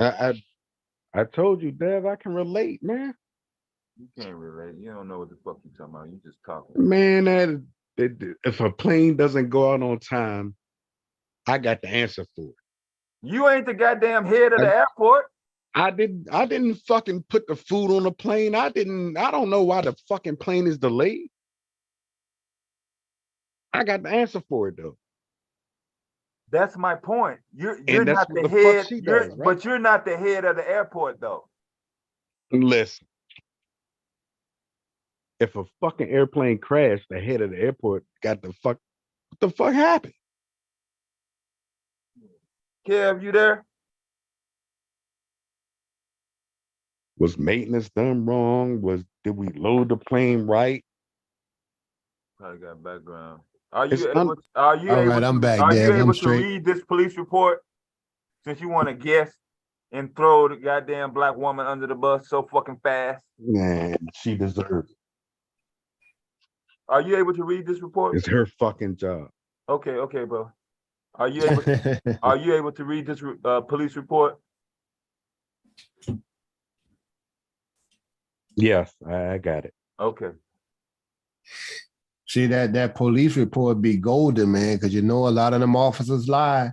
I told you, Dev, I can relate, man. You can't relate. You don't know what the fuck you talking about. You just talking. Man, if a plane doesn't go out on time, I got the answer for it. You ain't the goddamn head of the airport. I didn't fucking put the food on the plane. I don't know why the fucking plane is delayed. I got the answer for it though. That's my point. You're And that's not what the the fuck head. she does, right? But you're not the head of the airport, though. Listen, if a fucking airplane crashed, the head of the airport got the fuck. What the fuck happened? Kev, you there? Was maintenance done wrong? Did we load the plane right? Probably got background. Are It's you un, able? Are you All able right, I'm to? back, Are you Dev. I'm able to straight. read this police report? Since you want to guess and throw the goddamn black woman under the bus so fucking fast. man, she deserves it. Are you able to read this report? It's her fucking job. Okay, bro. Are you able? Are you able to read this police report? Yes, I got it. Okay. See that police report be golden, man, because you know a lot of them officers lie.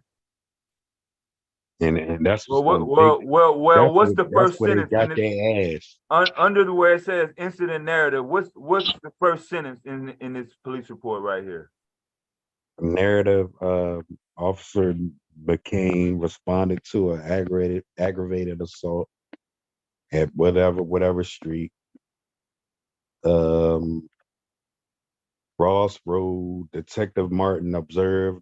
And that's Well, what's what's the that's first where they sentence got in it? their ass. Under where it says incident narrative? What's the first sentence in this police report right here? Narrative officer responded to an aggravated assault at whatever street. Ross Road. Detective Martin observed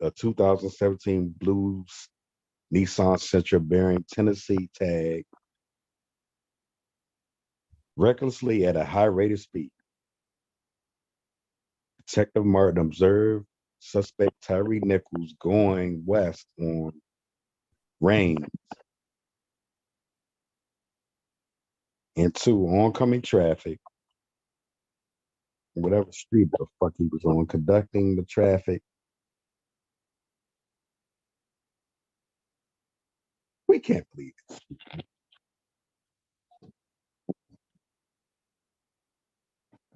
a 2017 blue Nissan Sentra bearing Tennessee tag recklessly at a high rate of speed. Detective Martin observed suspect Tyree Nichols going west on Rain into oncoming traffic, whatever street the fuck he was on, conducting the traffic. We can't believe it.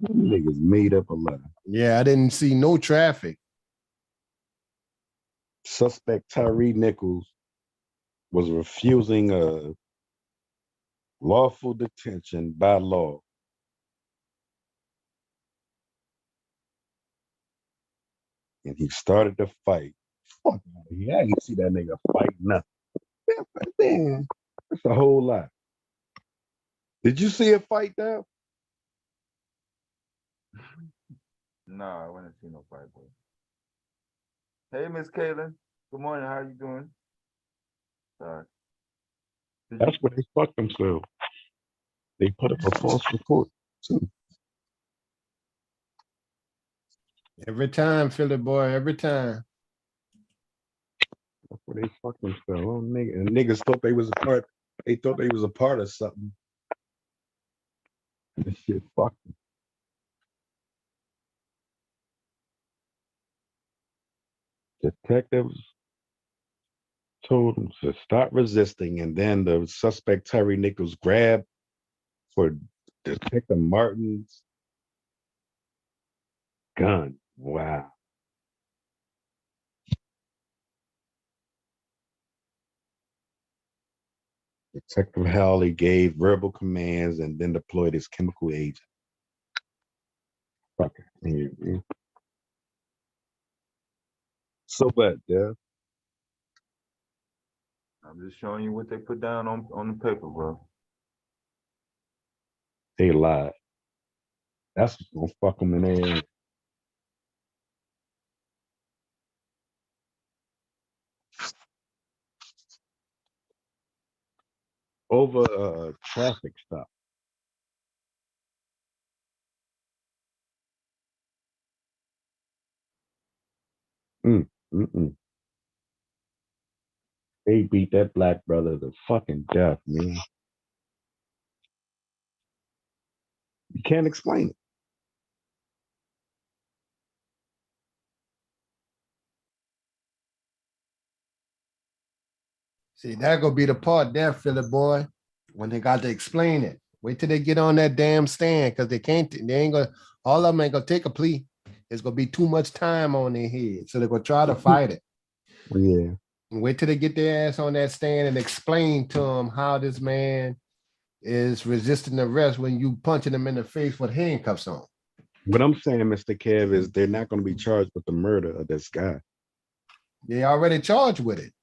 Niggas made up a letter. Yeah, I didn't see no traffic. Suspect Tyree Nichols was refusing a lawful detention by law. And he started to fight. Fuck out of here. I didn't see that nigga fight nothing. Man, that's a whole lot. Did you see a fight there? No, I wouldn't see no fight, boy. Hey, Miss Kaylin. Good morning. How are you doing? Sorry. That's where they fucked themselves. They put up a false report too. Every time, Philly boy, every time. That's where they fucked themselves. Oh, nigga. And niggas thought they was a part. They thought they was a part of something. This shit fucked them. Detectives told him to stop resisting, and then the suspect Tyree Nichols grabbed for Detective Martin's gun. Wow. Detective Howley gave verbal commands and then deployed his chemical agent. Fucking so bad, yeah. I'm just showing you what they put down on the paper, bro. They lied. That's what's gonna fuck them in their ass. Over a traffic stop. Mm-mm. They beat that black brother to fucking death, man. You can't explain it. See, that gonna be the part there, Philly boy, when they got to explain it. Wait till they get on that damn stand, because they ain't gonna, all of them ain't gonna take a plea. It's gonna be too much time on their head. So they're gonna try to fight it. Yeah. And wait till they get their ass on that stand and explain to them how this man is resisting arrest when you punching him in the face with handcuffs on. What I'm saying, Mr. Kev, is they're not going to be charged with the murder of this guy. They already charged with it.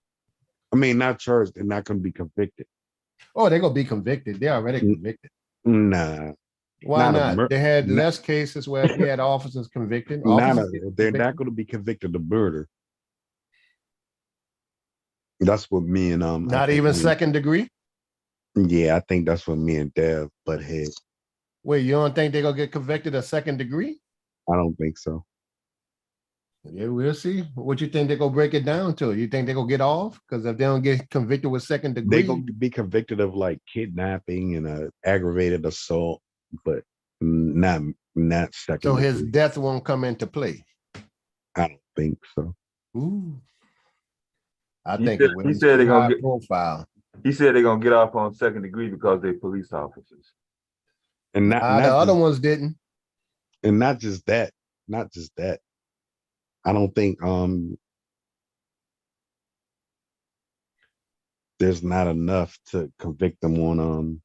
I mean, not charged. They're not going to be convicted. Oh, they're gonna be convicted. They're already convicted. Nah. Why not? They had less cases where we had officers convicted. They're not going to be convicted of murder. That's what me and not even second degree. Yeah, I think that's what me and Dev butt head. Wait, you don't think they're gonna get convicted of second degree? I don't think so. Yeah, we'll see. What you think they're gonna break it down to? You think they're gonna get off? Because if they don't get convicted with second They degree, gonna be convicted of like kidnapping and aggravated assault, but not second so his degree. death won't come into play. I don't think so. Ooh. I He think said, it will. he It's said too they're gonna high get. profile. He said they're gonna get off on second degree because they're police officers. And not The other just, ones didn't. and not just that. Not just that. I don't think there's not enough to convict them on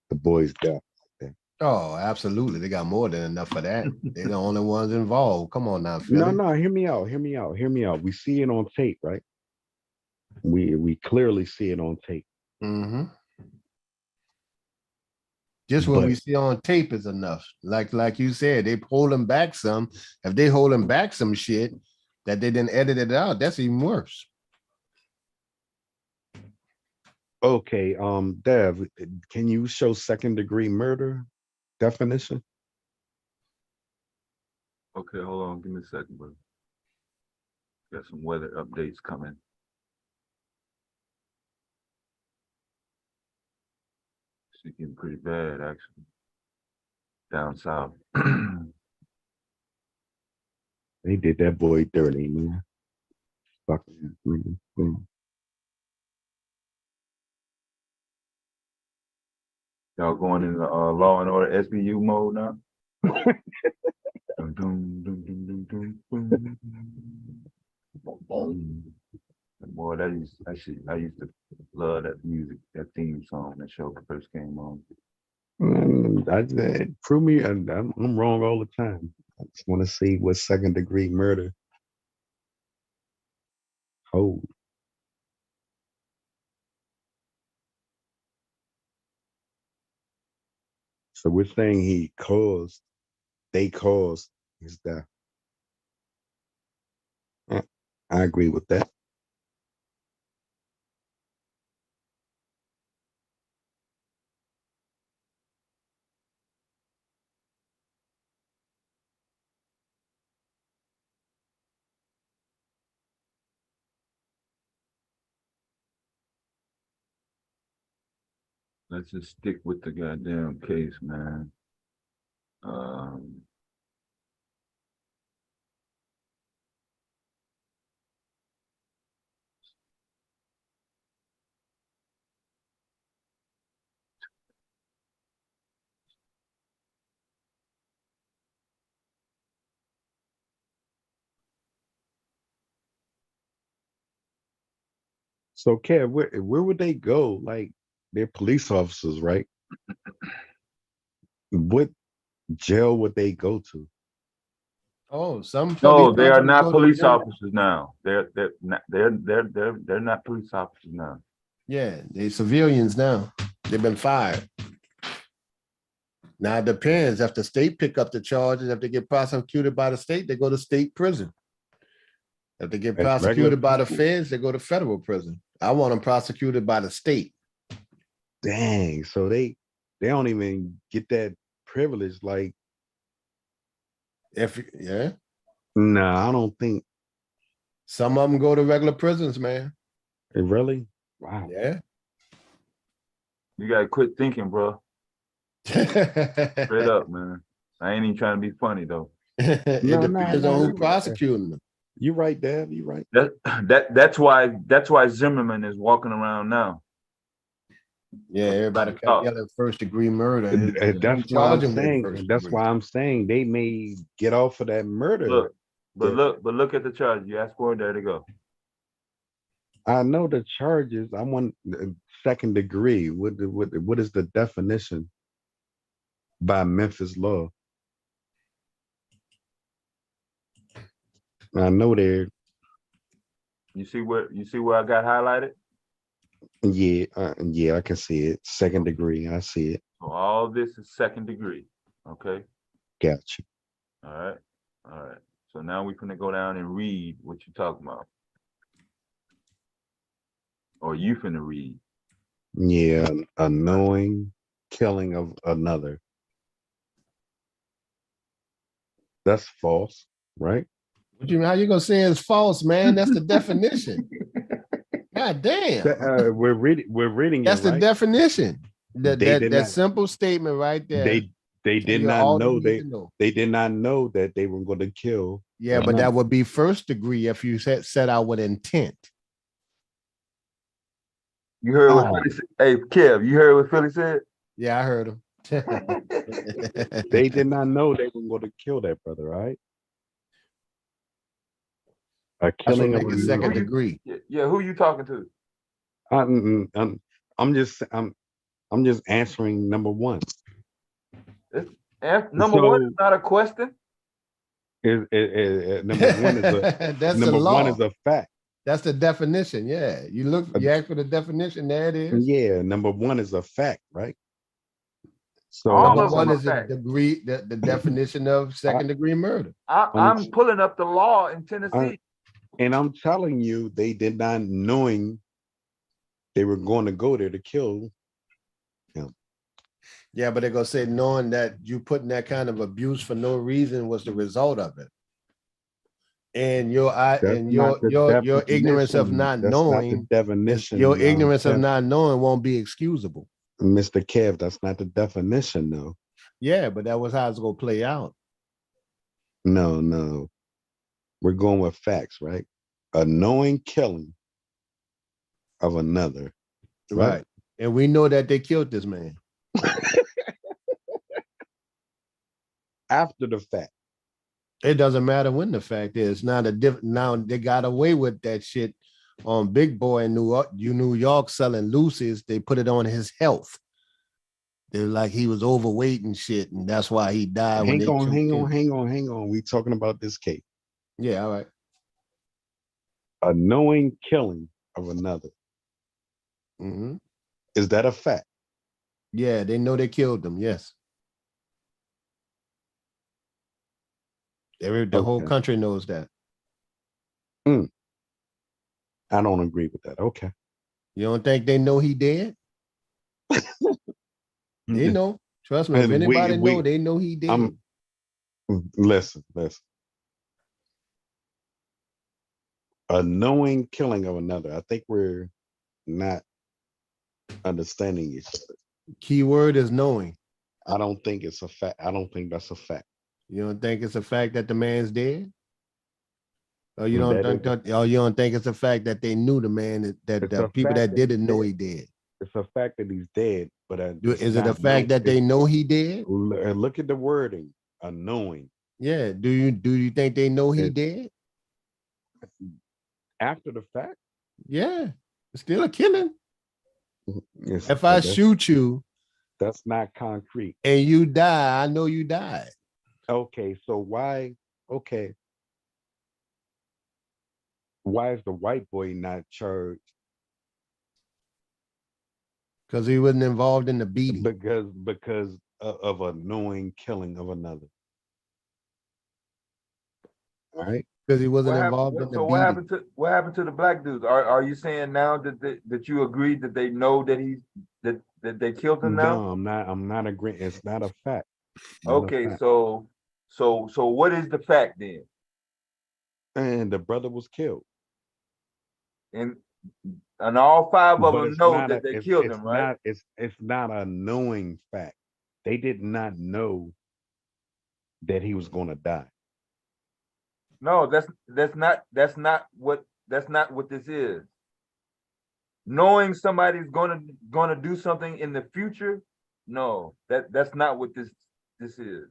the boy's death. Oh, absolutely. They got more than enough for that. They're the only ones involved. Come on now, No, Philly. no, hear me out. Hear me out. Hear me out. We see it on tape, right? We clearly see it on tape. Mm-hmm. Just what But we see on tape is enough. Like you said, they holding back some. If they holding back some shit that they didn't edit it out, that's even worse. okay, Dev, can you show second degree murder definition? Okay, hold on, give me a second, bro. Got some weather updates coming. It's getting pretty bad, actually, down south. They did that boy dirty, man. Fucking man. Y'all going into Law and Order SBU mode now? Dun, dun, dun, dun, dun, dun, dun. Boom, boom. And boy, I used to love that music, that theme song that show first came on. Prove me, I'm wrong all the time. I just want to see what second degree murder hold. So we're saying they caused his death. I agree with that. Let's just stick with the goddamn case, man. So, Kev, where would they go? Like, they're police officers, right? What jail would they go to? Oh, some No, police they are officers not go to police jail. officers now. They're not police officers now. Yeah, they civilians now. They've been fired. Now it depends. If the state pick up the charges, if they get prosecuted by the state, they go to state prison. If they get As regular prosecuted by the people? feds, they go to federal prison. I want them prosecuted by the state. Dang, so they don't even get that privilege. Like, Yeah, nah, I don't think some of them go to regular prisons, man. it really. Wow. Yeah. You gotta quit thinking, bro. Straight up, man. I ain't even trying to be funny though. It depends on who prosecuting them. You're right, Dad. You're right. That's why Zimmerman is walking around now. Yeah, everybody kept yelling first degree murder. That's why I'm saying. That's why I'm saying they may get off of that murder. Look at the charge. You asked for it. There they go. I know the charges. I want second degree. What is the definition by Memphis law? I know there. You see where I got highlighted? Yeah, I can see it. Second degree. I see it. So all this is second degree. Okay. Gotcha. All right. So now we're gonna go down and read what you're talking about. Or you finna read? Yeah, a knowing killing of another. That's false, right? What you mean? How you gonna say it's false, man? That's the definition. God damn. We're reading That's it, the right? definition. They did That not. simple statement right there. They Tell did you not all you know need to know. they did not know that they were going to kill. Yeah, but another. that would be first degree if you set out with intent. You heard what Oh, Philly said? Hey, Kev, you heard what Philly said? Yeah, I heard him. they did not know they were going to kill that brother, right? A That's what killing of make it another. second degree. Yeah, who you talking to? I'm just answering number one. Number one is not a question. Number one is a That's the number law. one is a fact. That's the definition. Yeah. You ask for the definition, there it is. Yeah, number one is a fact, right? So All Number of them one are is the facts. degree, the definition of second degree murder. I'm pulling up the law in Tennessee. And I'm telling you, they did not knowing they were going to go there to kill him. Yeah, but they're gonna say knowing that you putting that kind of abuse for no reason was the result of it. And your ignorance of not knowing, definition. your ignorance of not knowing won't be excusable. Mr. Kev, that's not the definition, though. Yeah, but that was how it's gonna play out. No. We're going with facts, right? A knowing killing of another. Right. And we know that they killed this man. After the fact. It doesn't matter when the fact is. Now they got away with that shit on Big Boy in New York selling Lucy's. They put it on his health. They're like he was overweight and shit, and that's why he died. Hang on. We talking about this case. Yeah, all right. A knowing killing of another. Mm-hmm. Is that a fact? Yeah, they know they killed them. Yes. The whole country knows that. I don't agree with that. Okay. You don't think they know he dead? They know. Trust me. If anybody know, they know he dead. Listen. A knowing killing of another. I think we're not understanding each other. Key word is knowing. I don't think it's a fact. I don't think that's a fact. You don't think it's a fact that the man's dead? Or you don't think it's a fact that they knew the man, that the people that didn't know he did? It's a fact that he's dead, but is it a fact that they know he did? Look at the wording, a knowing. Yeah. Do you think they know he did? After the fact? Yeah. It's still a killing. Yes, if I shoot you, that's not concrete. And you die, I know you died. Okay, so why is the white boy not charged? Because he wasn't involved in the beating. Because of a knowing killing of another. All right. Because he wasn't involved in the beating. What happened to the black dudes? Are you saying now that you agreed that they know that that they killed him now? No, I'm not agreeing. It's not a fact. Okay, so what is the fact then? And the brother was killed. And all five of them know that they killed him, right? It's not a knowing fact. They did not know that he was going to die. No, that's not what this is. Knowing somebody's gonna do something in the future, no, that's not what this is.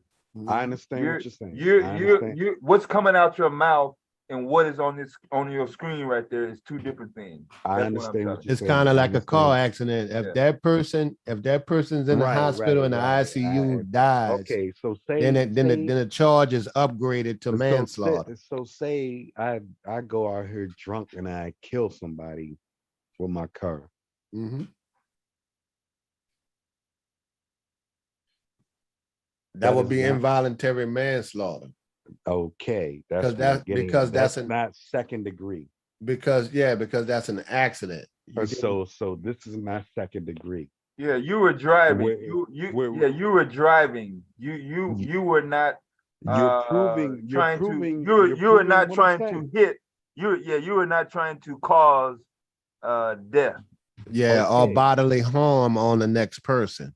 I understand what you're saying. You're what's coming out your mouth and what is on your screen right there is two different things. I understand what you're saying. It's kind of like a car accident. If that person's in the hospital in the ICU dies, okay, so say then the charge is upgraded to manslaughter. So say I go out here drunk and I kill somebody with my car. Mm-hmm. That would be involuntary manslaughter. Okay, that's not second degree. Because that's an accident. You did. So this is my second degree. Yeah, you were driving. Where- Yeah, you were driving. You were not You're proving. You're trying to proving. you You're were proving not what I'm trying to saying. hit you were not trying to cause death. Yeah, or Okay. bodily harm on the next person.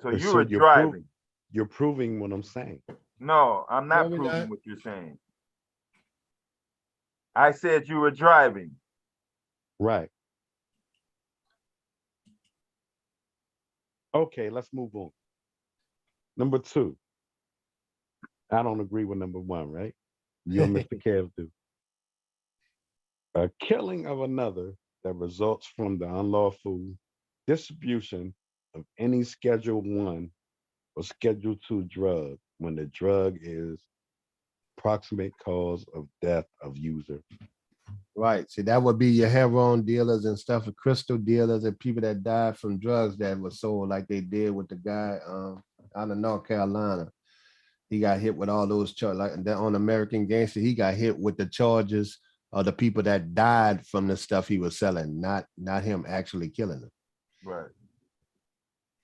So you So were driving. You're proving what I'm saying. No, I'm No, not we're proving not. what you're saying. I said you were driving. Right. Okay, let's move on. Number 2. I don't agree with number 1, right? You and Mr. Kev do. A killing of another that results from the unlawful distribution of any Schedule 1 or Schedule 2 drug when the drug is proximate cause of death of user. Right. See, that would be your heroin dealers and stuff, and crystal dealers and people that died from drugs that were sold, like they did with the guy out of North Carolina. He got hit with all those charges. Like that on American Gangster, he got hit with the charges of the people that died from the stuff he was selling, not him actually killing them. Right.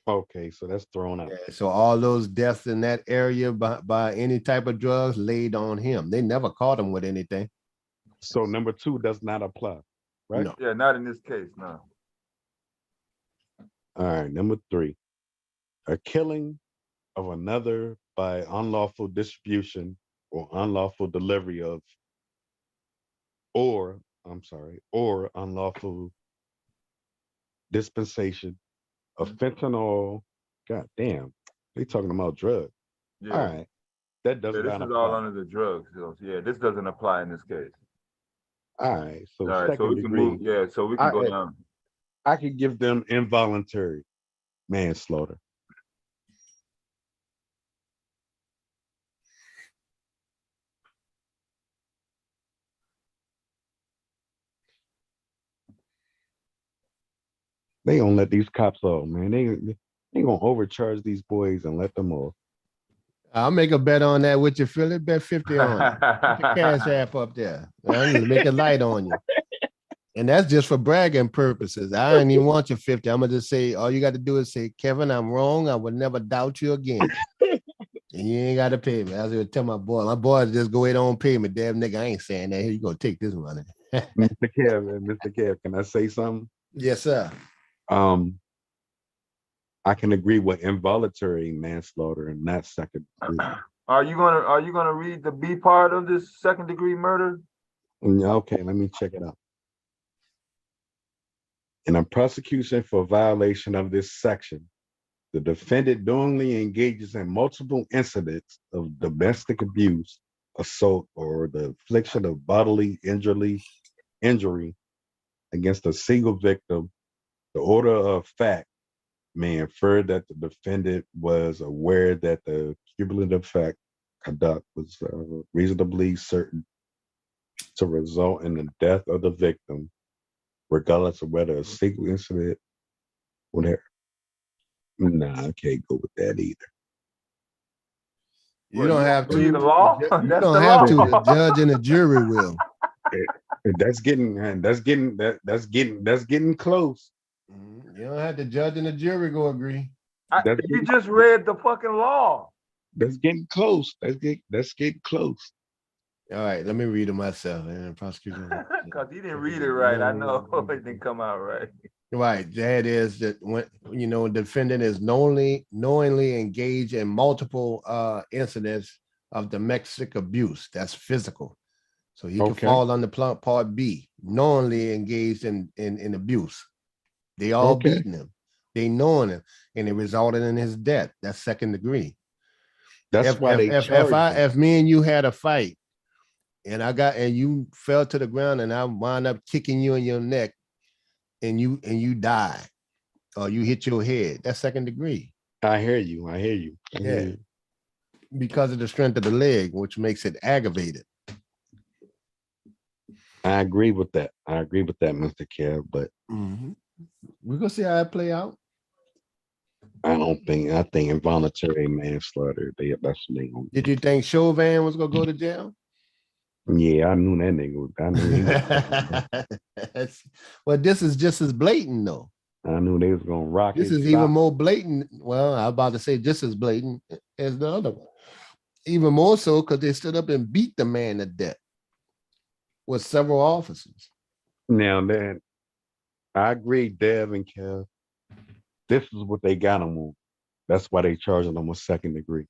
Okay, so that's thrown out. Yeah, so all those deaths in that area by any type of drugs laid on him. They never caught him with anything. So number 2 does not apply, right? No. Yeah, not in this case, no. All right, number 3. A killing of another by unlawful distribution or unlawful delivery of, or unlawful dispensation of fentanyl. God damn, they talking about drugs. Yeah. All right, that does Yeah, this not is apply. all under the drugs. So, yeah, this doesn't apply in this case. All right, so All right, so second we can degree, move. Yeah, so we can go down. I could give them involuntary manslaughter. They gonna let these cops off, man. They gonna overcharge these boys and let them off. I'll make a bet on that with you, Philip. Bet 50 on it. Put the cash app up there. I'll make it light on you. And that's just for bragging purposes. I don't even want your 50. I'm gonna just say all you got to do is say, Kevin, I'm wrong. I would never doubt you again. And you ain't got to pay me. I was gonna tell my boy just go ahead on pay me. Damn nigga, I ain't saying that. Here you gonna take this money. Mr. Kev, can I say something? Yes, sir. I can agree with involuntary manslaughter and not second degree. Are you gonna read the B part of this second degree murder? Okay, let me check it out. In a prosecution for violation of this section, the defendant knowingly engages in multiple incidents of domestic abuse, assault, or the infliction of bodily injury against a single victim. The order of fact may infer that the defendant was aware that the cumulative fact conduct was reasonably certain to result in the death of the victim, regardless of whether a single incident, whatever. Nah, I can't go with that either. You don't have to. Read the law? You That's don't the have to. law. The judge and the jury will. That's getting close. You don't have the judge and the jury go agree. You just read the fucking law. That's getting close. That's getting close. All right, let me read it myself. And prosecution. Because he didn't read it right. I know it didn't come out right. Right. That is that when defendant is knowingly engaged in multiple incidents of domestic abuse. That's physical. So he can fall under part B, knowingly engaged in abuse. They all beating him. They knowing him, and it resulted in his death. That's second degree. That's why they charged him. If me and you had a fight, and you fell to the ground, and I wound up kicking you in your neck, and you die, or you hit your head, that's second degree. I hear you. Yeah, because of the strength of the leg, which makes it aggravated. I agree with that, Mr. Kerr, but we're gonna see how it play out. I think involuntary manslaughter, that's what they gonna do. Did you think Chauvin was gonna go to jail? Yeah, I knew that nigga. I knew he was. Well, this is just as blatant though. I knew they was gonna rock This his is even socks. more blatant. Well, I was about to say just as blatant as the other one. Even more so because they stood up and beat the man to death with several officers. Now that I agree, Dev and Kev, this is what they got him on. That's why they charging him with second degree.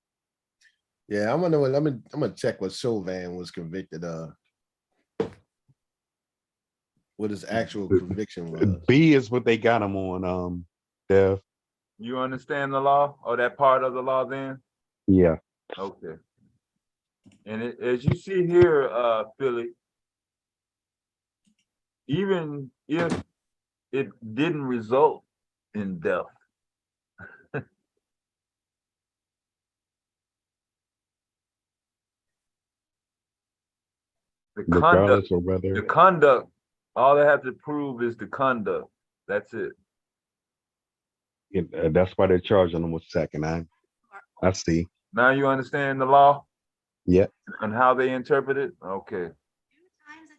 Yeah, I'm gonna check what Chauvin was convicted of. What his actual conviction was. B is what they got him on, Dev. You understand the law or that part of the law then? Yeah. Okay. And as you see here, Philly, even if it didn't result in death, Regardless of whether the conduct, all they have to prove is the conduct. That's it. that's why they're charging him with second. I see. Now you understand the law? Yeah. And how they interpret it? Okay. 2 times a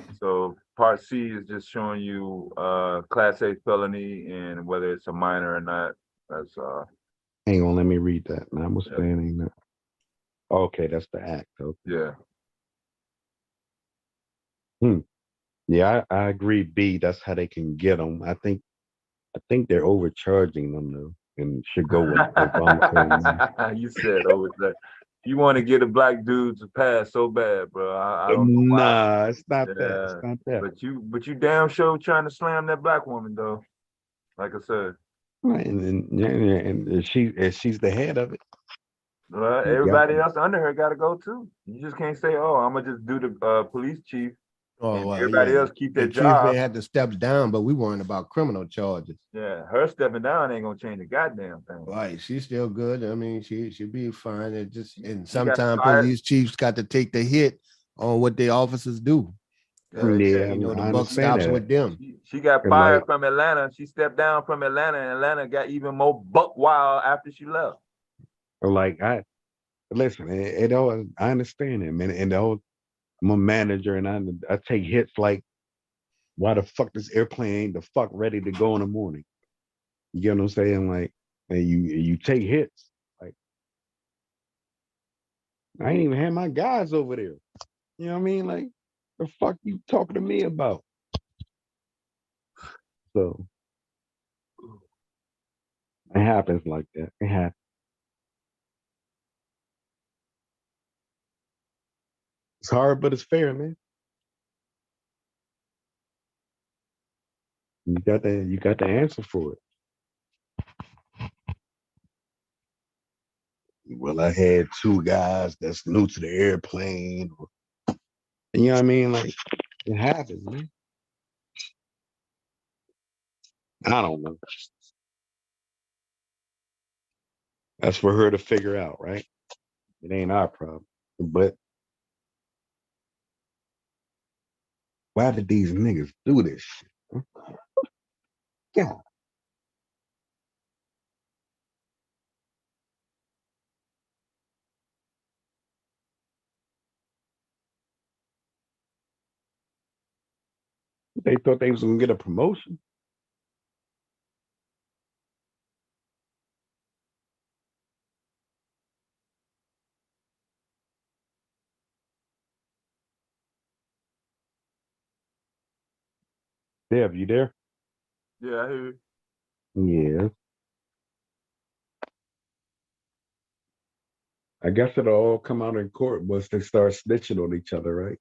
day. So part C is just showing you class A felony and whether it's a minor or not. That's Hang on, let me read that. Notwithstanding yeah. that. Okay, that's the act. Okay. Yeah. Yeah, I agree. B, that's how they can get them. I think they're overcharging them though, and should go with involuntary. You said over there. You want to get a black dude to pass so bad, bro. I don't know why. Nah, it's not that. Yeah, It's not that. But you damn sure trying to slam that black woman though. Like I said. Right, and she's the head of it. Everybody else under her got to go too. You just can't say, "Oh, I'm gonna just do the police chief." Oh, well, everybody yeah. else keep their The chief job. may have to step down, but we weren't about criminal charges. Yeah, her stepping down ain't gonna change a goddamn thing. Right, she's still good. I mean, she'll be fine. It just and got sometimes fired. police chiefs got to take the hit on what the officers do. Yeah, You know, I the buck stops understand that. with them. She got And fired like- from Atlanta. She stepped down from Atlanta, and Atlanta got even more buck wild after she left. Like listen, it all I understand him, and I'm a manager, and I take hits like, why the fuck this airplane ain't the fuck ready to go in the morning? You get what I'm saying? Like, and you take hits. Like, I ain't even had my guys over there. You know what I mean? Like, the fuck you talking to me about? So it happens like that. It happens. It's hard, but it's fair, man. You got the answer for it. Well, I had two guys that's new to the airplane. You know what I mean? Like, it happens, man. I don't know. That's for her to figure out, right? It ain't our problem. But why did these niggas do this shit? Yeah. They thought they was gonna get a promotion. Dev, you there? Yeah, I hear you. Yeah. I guess it'll all come out in court once they start snitching on each other, right?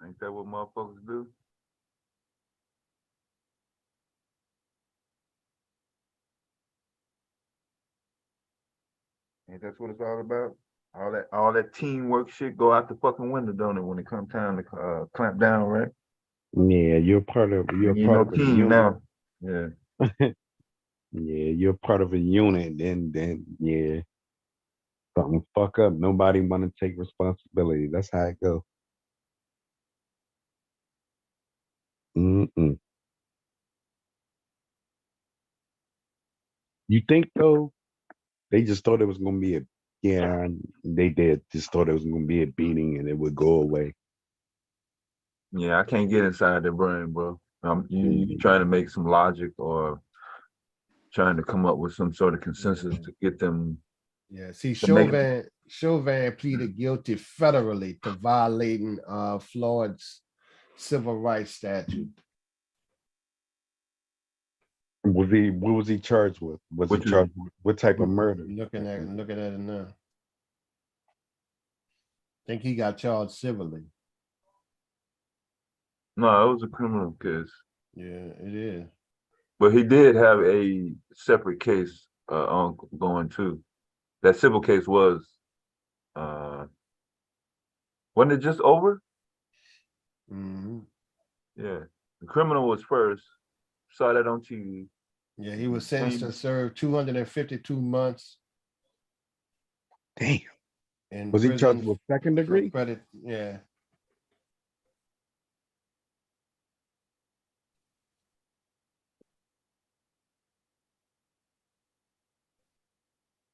Ain't that what motherfuckers do? Ain't that what it's all about? All that teamwork shit go out the fucking window, don't it? When it comes time to clamp down, right? Yeah, you're part of a team unit. now. Yeah. Yeah, you're part of a unit, then yeah. Something fuck up. Nobody wanna take responsibility. That's how it go. Mm-mm. You think though, They just thought it was gonna be they did just thought it was gonna be a beating and it would go away. Yeah, I can't get inside their brain, bro. You trying to make some logic or trying to come up with some sort of consensus to get them. Yeah, see, to make Chauvin pleaded guilty federally to violating Floyd's civil rights statute. What was he charged with? Was he Which is- charged with what type of murder? Looking at it now. I think he got charged civilly. No, it was a criminal case. Yeah, it is. But he did have a separate case ongoing too. That civil case wasn't it just over? Mhm. Yeah. The criminal was first. Saw that on TV. Yeah, he was sentenced to serve 252 months. Damn. In Was he charged prison with second for degree? credit. Yeah.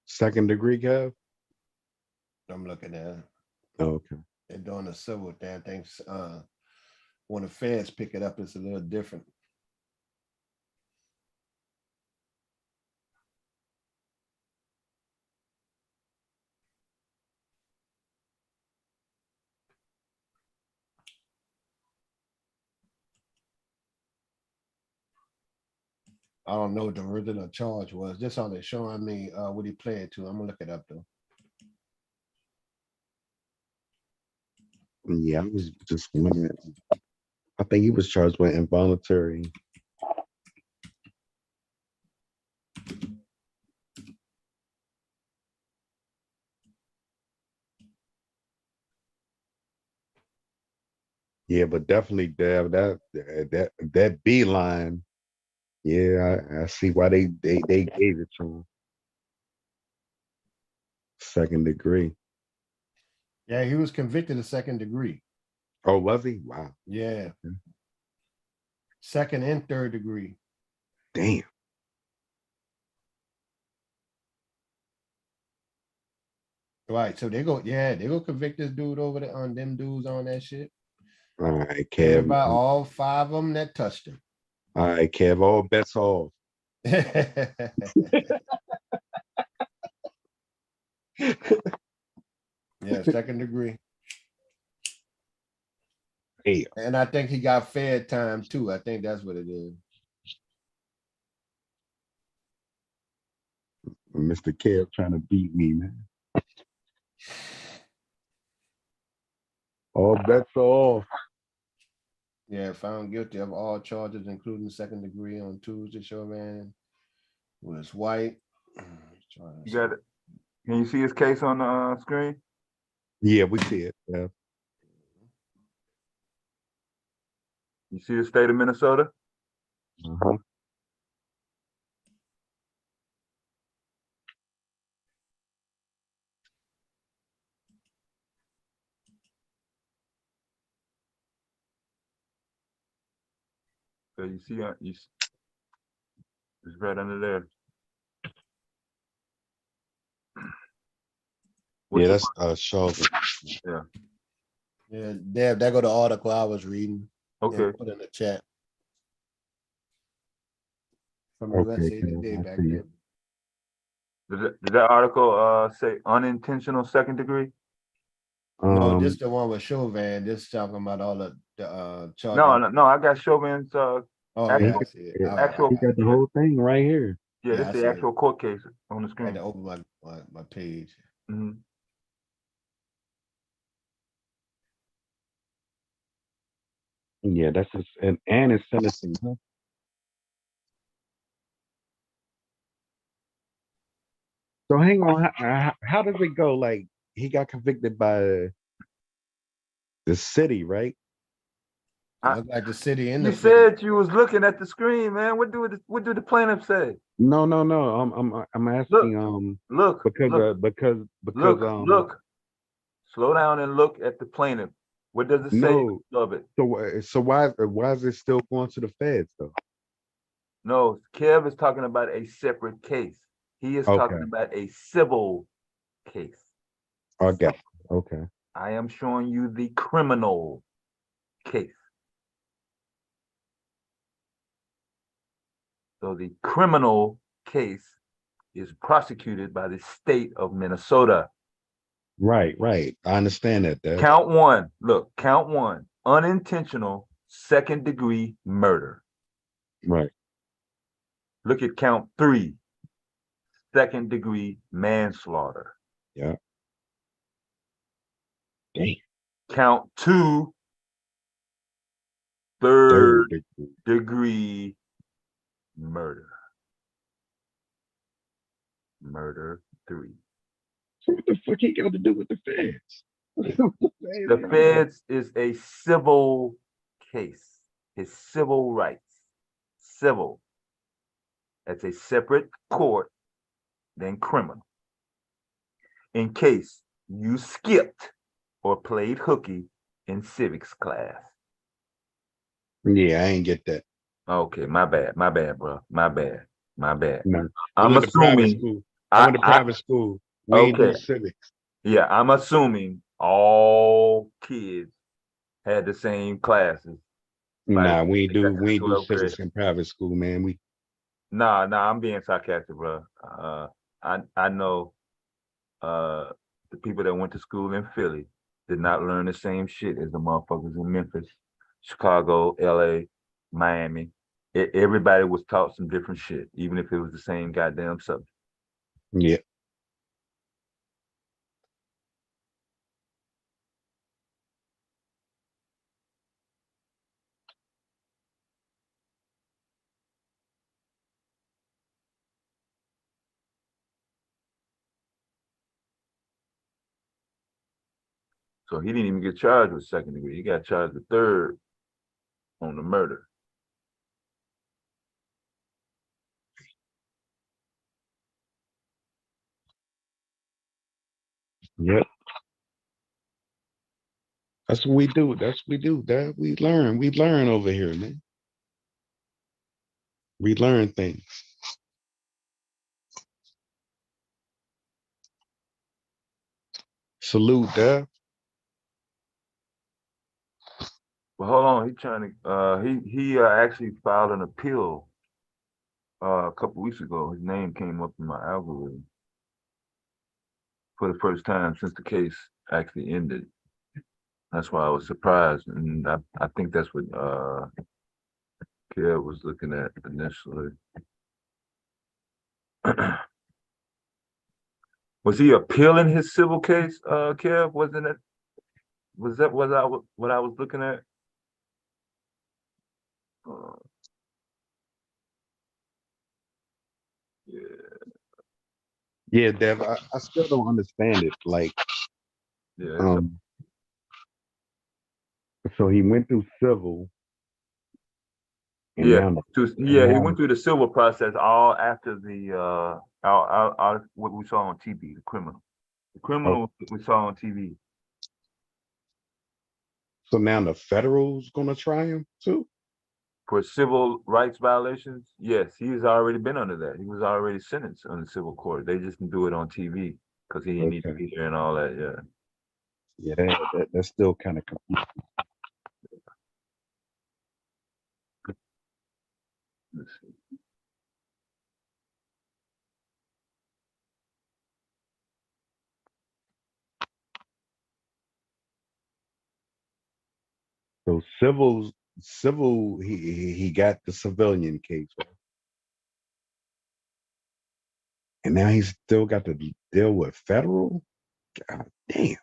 Second degree, Kev? I'm looking at it. Oh, okay. They're doing a civil damn things. When the feds pick it up, it's a little different. I don't know what the original charge was. This all they're showing me what he pled to. I'm gonna look it up though. Yeah, I was just wondering. I think he was charged with involuntary. Yeah, but definitely Dev, that B line. Yeah, I see why they gave it to him. Second degree. Yeah, he was convicted of second degree. Oh, was he? Wow. Yeah. Second and third degree. Damn. Right. So they go convict this dude over there on them dudes on that shit. All right, Kev. Everybody, all five of them that touched him. All right, Kev, all bets off. Yeah, second degree. Hey, And I think he got fed time too. I think that's what it is. Mr. Kev trying to beat me, man. All bets are off. Yeah, found guilty of all charges, including second degree on Tuesday. Chauvin was white. You got it. Can you see his case on the screen? Yeah, we see it. Yeah. You see the state of Minnesota? Uh-huh. So you see, it's right under there. Yeah, that's Chauvin. Yeah. Yeah, Deb, there go the article I was reading. Okay. Yeah, put in the chat. From Okay, USA Kev, Today I back see then. Did that article say unintentional second degree? No, this the one with Chauvin. This talking about all the charges. No, I got Chauvin's Oh, yeah, I see it. actual- he got the whole thing right here. Yeah, Yeah, this I is the see actual court case on the I had screen. to open my page. Mhm. Yeah, that's just and it's sentencing. Huh? So hang on, how does it go? Like he got convicted by the city, right? Look like the city in You the city. said you was looking at the screen, man. What do the plaintiff say? No. I'm asking. Look, because Slow down and look at the plaintiff. What does it say No. of it? So why is it still going to the feds though? No, Kev is talking about a separate case. He is Okay. talking about a civil case. Okay. Okay. I am showing you the criminal case. So the criminal case is prosecuted by the state of Minnesota. Right. Right. I understand that. Dad. Count one. Look, count one. Unintentional second-degree murder. Right. Look at count three. Second-degree manslaughter. Yeah. Dang. Count two. Third Third degree. degree murder. Murder three. So what the fuck he got to do with the feds? The feds is a civil case. His civil rights. Civil. That's a separate court than criminal. In case you skipped or played hooky in civics class. Yeah, I ain't get that. Okay, my bad, bro. My bad. No. I I'm went to private assuming. school. I went to private school. We ain't do Okay. civics. Yeah, I'm assuming all kids had the same classes. Nah, we ain't They got do to the 12th grade. civics in private school, man. We Nah, I'm being sarcastic, bro. I know the people that went to school in Philly did not learn the same shit as the motherfuckers in Memphis, Chicago, LA, Miami. Everybody was taught some different shit, even if it was the same goddamn subject. yeah. So he didn't even get charged with second degree. He got charged with third on the murder. Yep. That's what we do. That's what we do. That we learn. We learn over here, man. We learn things. Salute, Dad. But hold on, he trying to he actually filed an appeal a couple weeks ago. His name came up in my algorithm for the first time since the case actually ended. That's why I was surprised, and I think that's what Kev was looking at initially. Was he appealing his civil case, Kev? Wasn't it? Was that what I was looking at? Yeah. Yeah, Dev. I still don't understand it. Like, Yeah. so he went through civil, and Yeah. now, He went through the civil process all after the what we saw on TV, the criminal. The criminal we saw on TV. so now the federal's gonna try him too. For civil rights violations, yes, he's already been under that. He was already sentenced on the civil court. They just didn't do it on TV because he didn't need to be there and all that. Yeah. Yeah, that's still kind of confusing. Let's see. So civil, he got the civilian case, right? And now he's still got to deal with federal. God damn.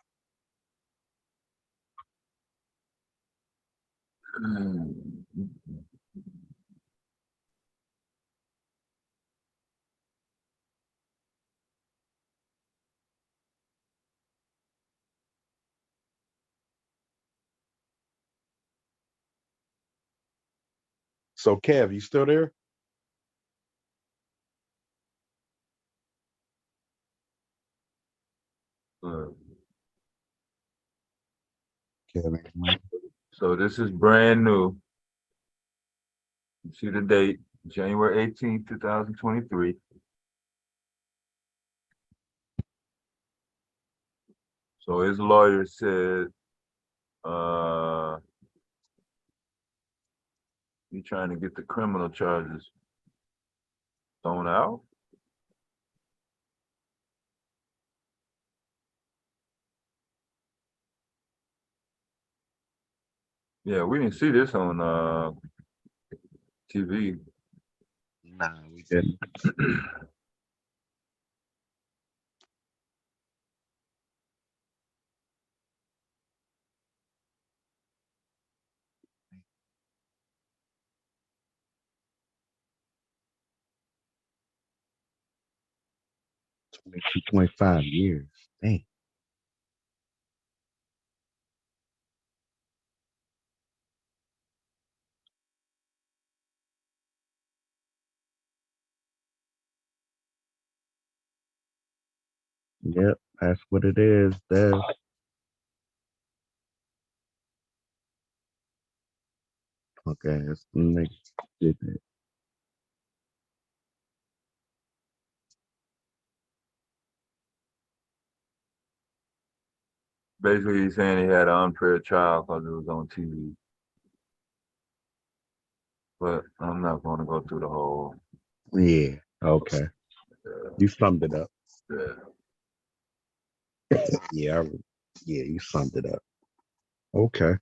So Kev, you still there? Kevin. So this is brand new. You see the date, January 18th, 2023. So his lawyer said, he's trying to get the criminal charges thrown out. Yeah, we didn't see this on TV. Nah, we didn't. Two point 5 years. Dang. Yep, that's what it is. There. Okay, that's the next. Basically, he's saying he had an unfair trial because it was on TV. But I'm not going to go through the whole. Yeah. Okay. You summed it up. Yeah. Yeah. Yeah, you summed it up. Okay.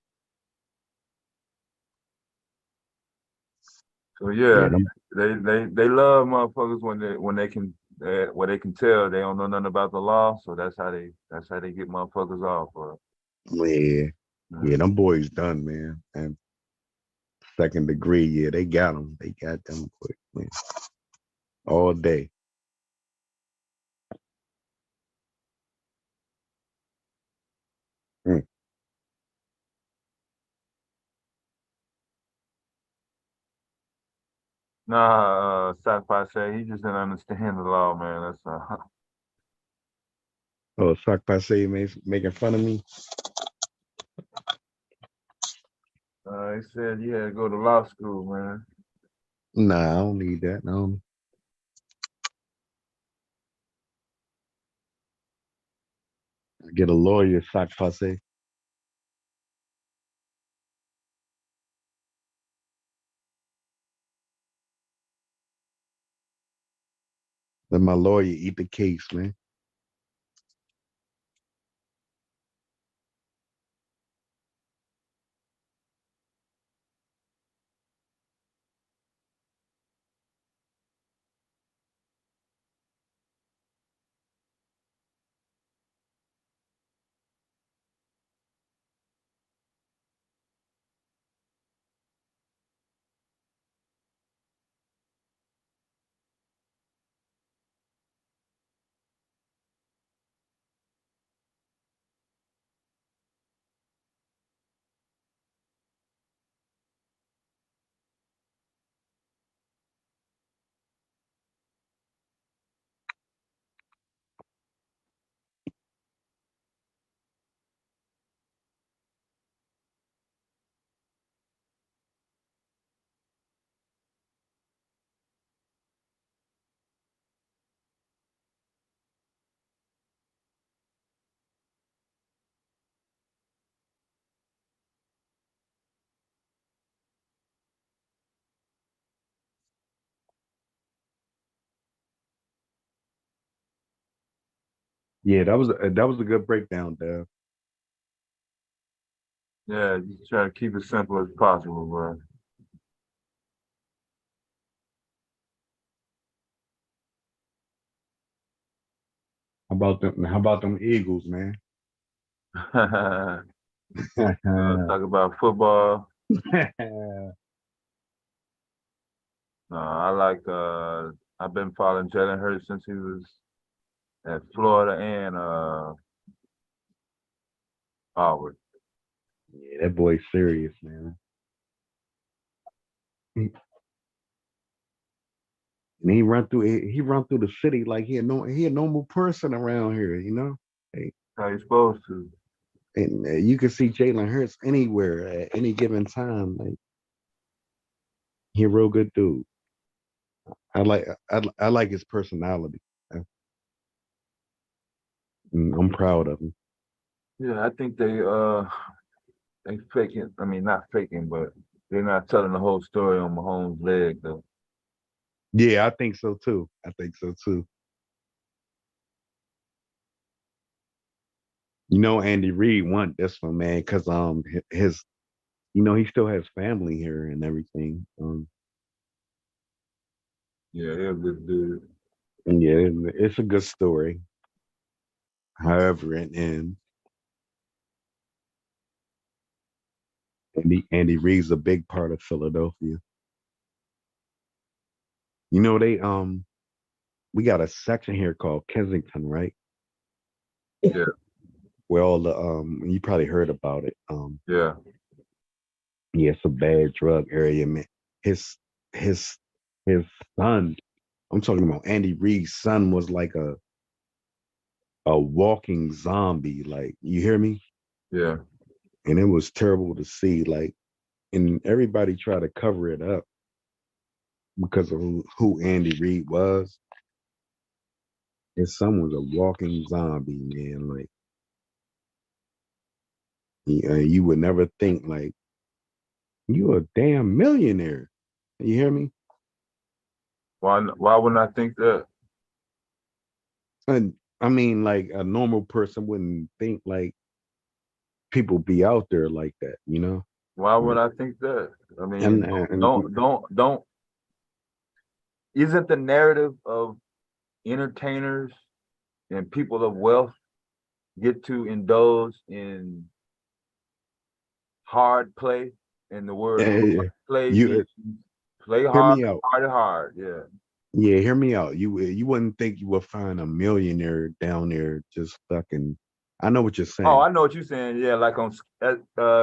So yeah, Yeah. they love motherfuckers when they can where they can tell they don't know nothing about the law. So that's how they get motherfuckers off. Yeah. Yeah, them boys done, man. And second degree, yeah, they got them. They got them quick, man. All day. Mm. Nah, sci-fi say he just didn't understand the law, man. That's Oh, Sock Passe making fun of me. he said you had to go to law school, man. Nah, I don't need that. No. I get a lawyer, Sock Passe. Let my lawyer eat the case, man. Yeah, that was a good breakdown, Dev. Yeah, just try to keep it simple as possible, bro. How about them Eagles, man? Talk about football. I like I've been following Jalen Hurts since he was at Florida and Howard. Yeah, that boy's serious, man. And he run through the city like he a normal person around here, you know. Hey, How you supposed to? and you can see Jalen Hurts anywhere at any given time. Like he a real good dude. I like his personality. I'm proud of him. Yeah, I think they faking. I mean, not faking, but they're not telling the whole story on Mahomes' leg though. Yeah, I think so too. I think so too. You know, Andy Reid want this one, man, because his he still has family here and everything. Yeah, they're a good dude. And yeah, it's a good story. However, it ends. Andy Reid's a big part of Philadelphia. You know, we got a section here called Kensington, right? Yeah, Where all the you probably heard about it. yeah. Yeah, it's a bad drug area, man. His his his son, I'm talking about Andy Reid's son, was like a walking zombie. Like, you hear me? Yeah. And it was terrible to see. Like, and everybody tried to cover it up because of who Andy Reid was. His son was a walking zombie, man. Like, you would never think, like, you a damn millionaire. You hear me? Why wouldn't I think that? And I mean, like, a normal person wouldn't think like people be out there like that, you know? Why would Like, I think that? I and, mean, and don't. Isn't the narrative of entertainers and people of wealth get to indulge in hard play? And the word eh, hard play you means play hear hard, me out. hard. Yeah. Yeah, hear me out. You wouldn't think you would find a millionaire down there just fucking. I know what you're Oh, saying. I know what you're saying. Yeah, like on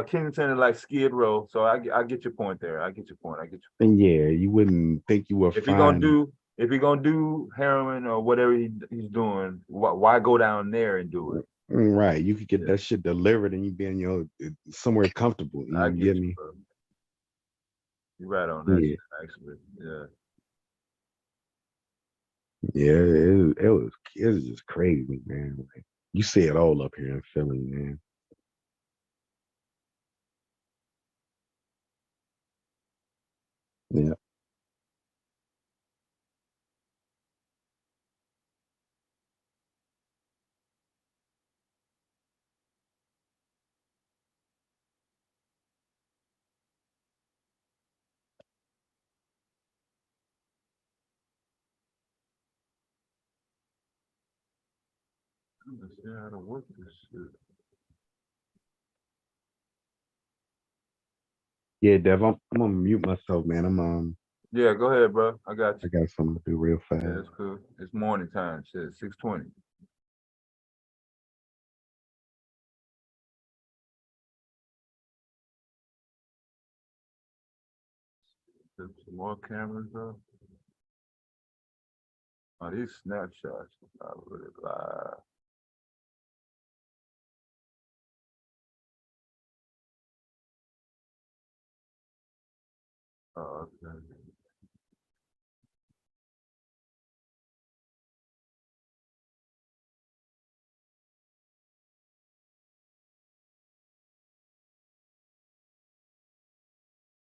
Kensington is like Skid Row. So I get your point there. I get your point. I get your point. And yeah, you wouldn't think you would If you're gonna find. do if you're gonna do heroin or whatever he's doing, why go down there and do it? Right, you could get Yeah, that shit delivered and you be in your somewhere comfortable. I You get get you, me? bro. You're right on that Yeah, shit, actually. Yeah. yeah. It was just crazy, man. Like, you see it all up here in Philly, man. Yeah. Let's see how to work this shit. Yeah, Dev, I'm gonna mute myself, man. Yeah, go ahead, bro. I got I you. got something to do real Yeah, fast. it's cool. It's morning time. Shit, 6:20. Some more cameras, bro. Oh, these snapshots are really live. Oh, okay.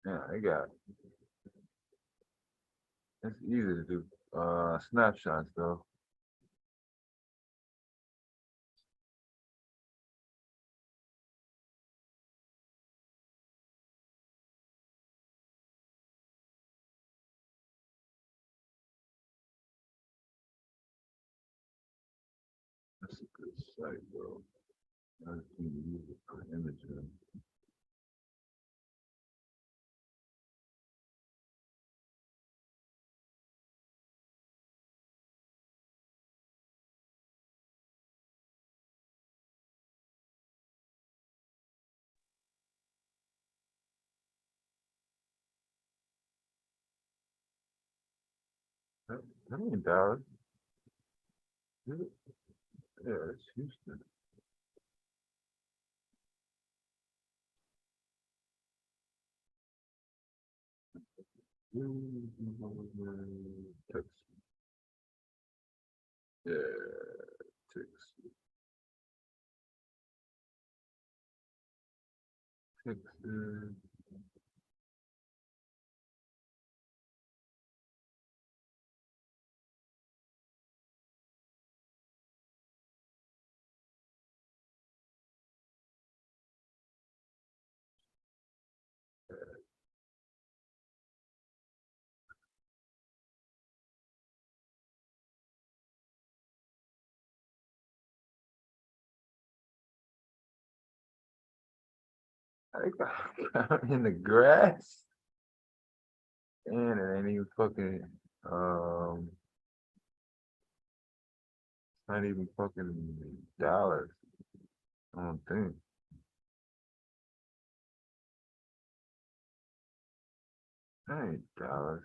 Yeah, they got it's easy to do snapshots though. That's a good site, bro. I can use it for imagery. That ain't Dallas. Is it? Yeah, it's Houston. Texas. Yeah, Texas. Texas. I got in the grass. And it ain't even fucking not even fucking dollars. I don't think. That ain't dollars.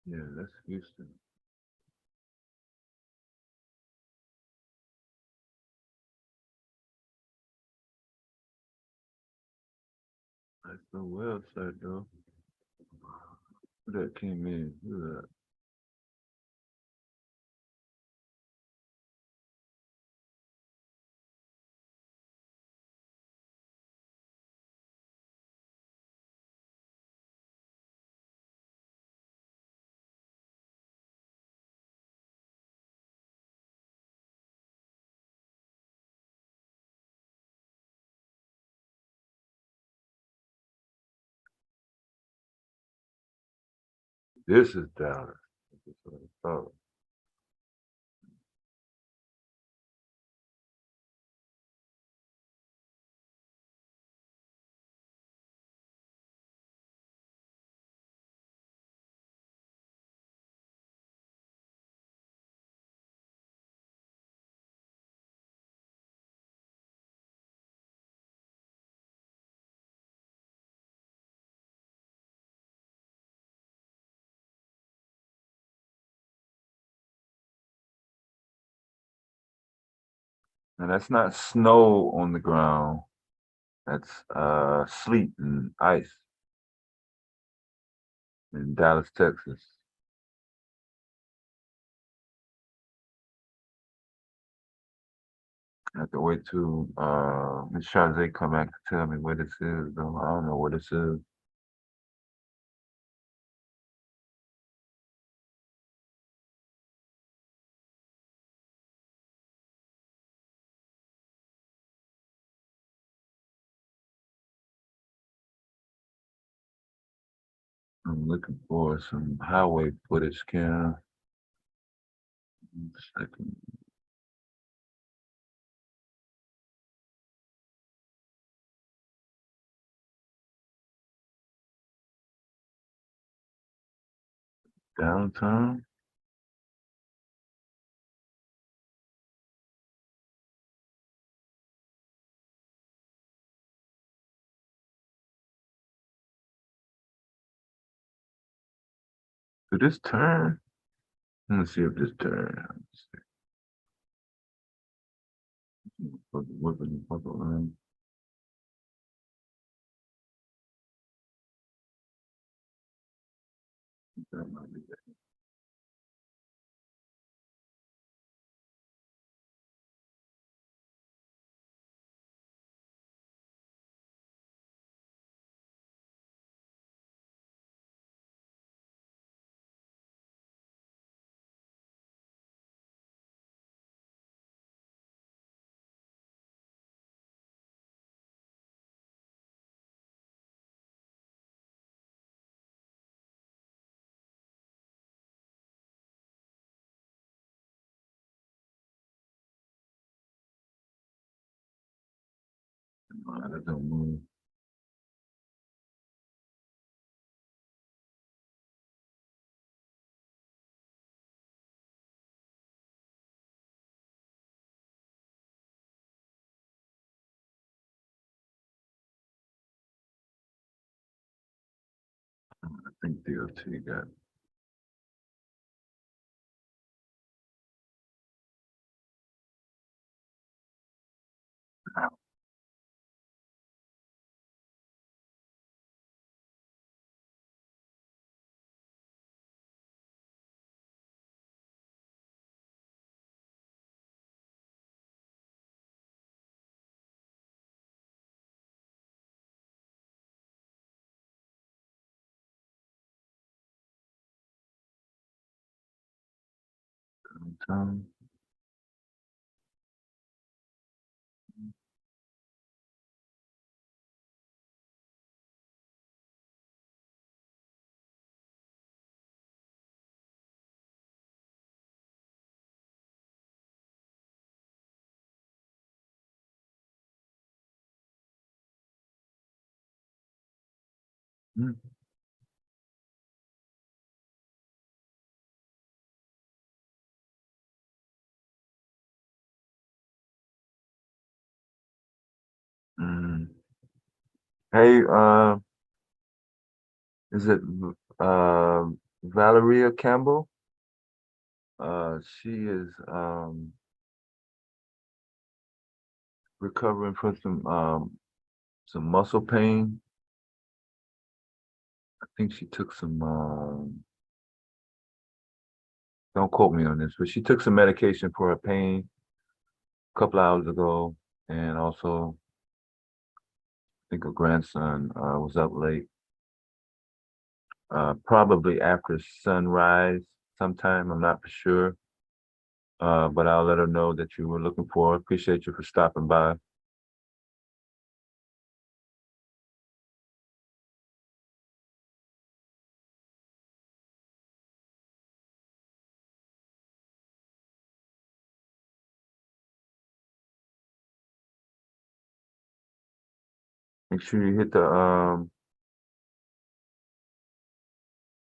Yeah, that's Houston. That's the website though. Who that came in? Who that? This is Dallas. That's what I thought. And that's not snow on the ground. That's sleet and ice in Dallas, Texas. I have to wait till Miss Chazé come back to tell me where this is though. I don't know where this is. I'm looking for some highway footage, Cam. One second. Downtown. Did this turn? Let me see if this turn. Whipping the fuck around. That might be it. That don't move. I think DOT got Tongue. Mm. Mm. Hey, is it Valeria Campbell? She is recovering from some muscle pain. I think she took some don't quote me on this, but she took some medication for her pain a couple hours ago, and also I think her grandson was up late, probably after sunrise sometime. I'm not for sure, but I'll let her know that you were looking for her. Appreciate you for stopping by. Make sure you hit the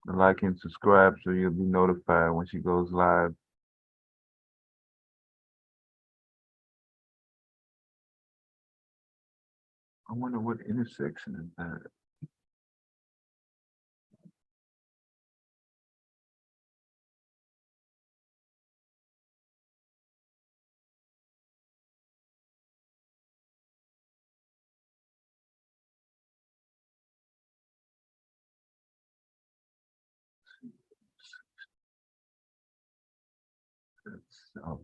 like and subscribe so you'll be notified when she goes live. I wonder what intersection is that. Oh,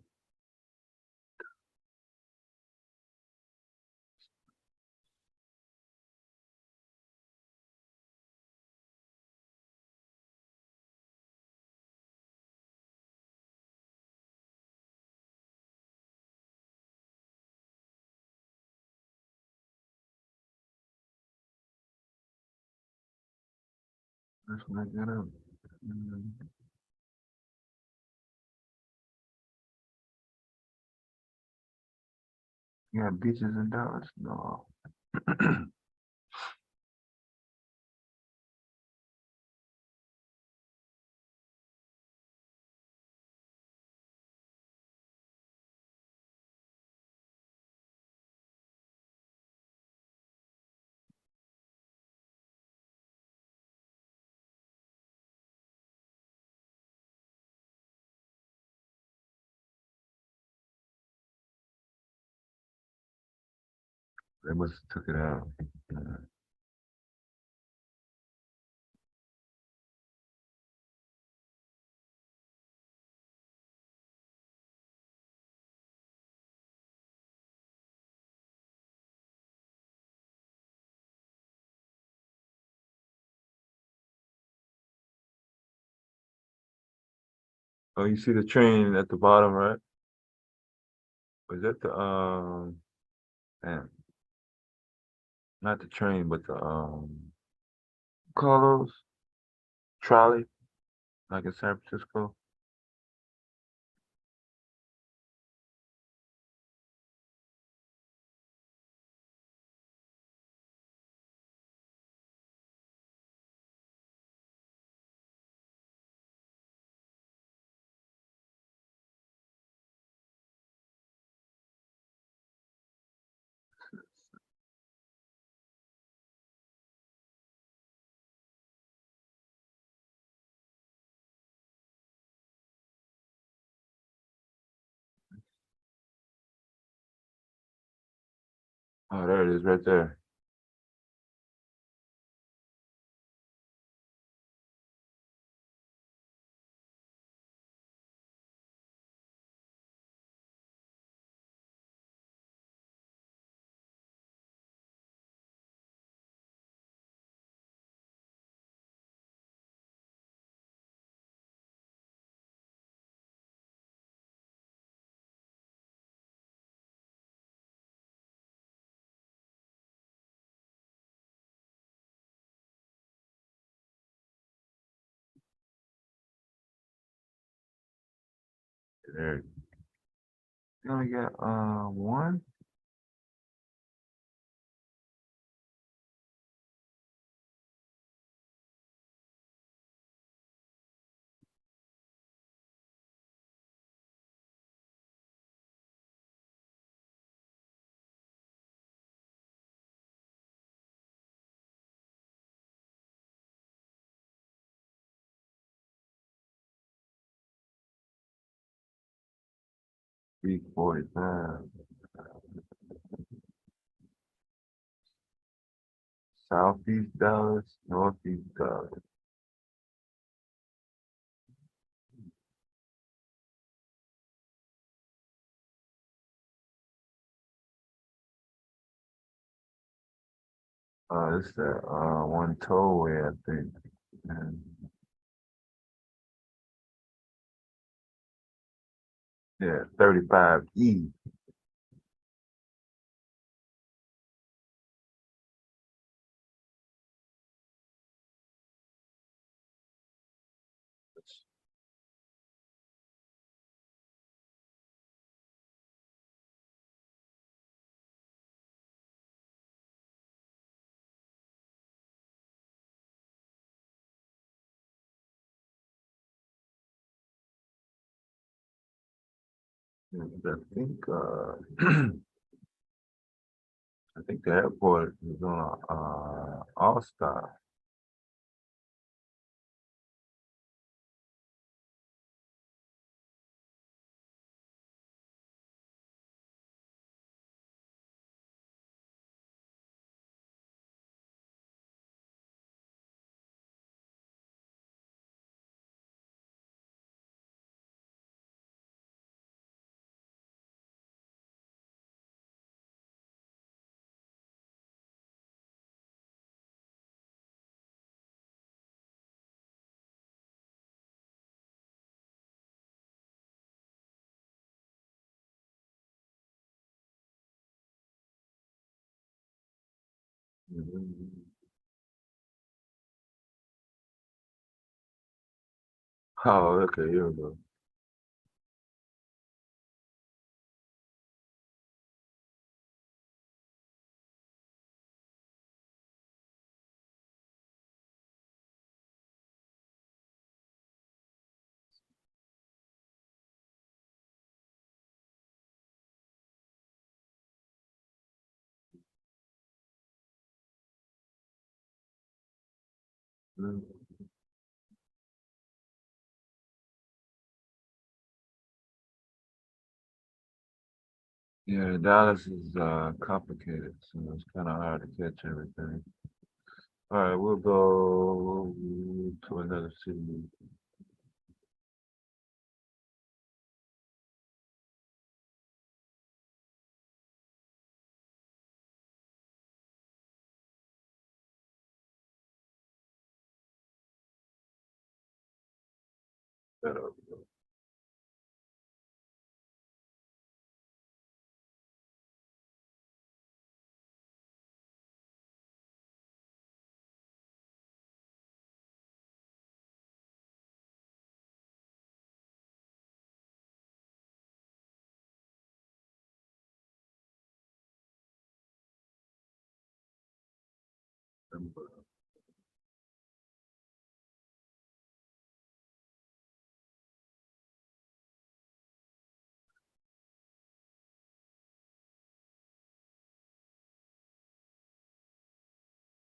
that's what I got up. Mm, yeah, beaches in Dallas. No. They must have took it out. Oh, you see the train at the bottom, right? Was that the damn, not the train, but the call those trolley, like in San Francisco? Oh, there it is, right there. There. You only got one. $3.45. Southeast Dallas, Northeast Dallas. It's that one tollway, I think. And yeah, 35E. I think I think the airport is on All Star. Oh, okay, here we go. Mm. Yeah, Dallas is complicated, so it's kind of hard to catch everything. All right, we'll go to another city.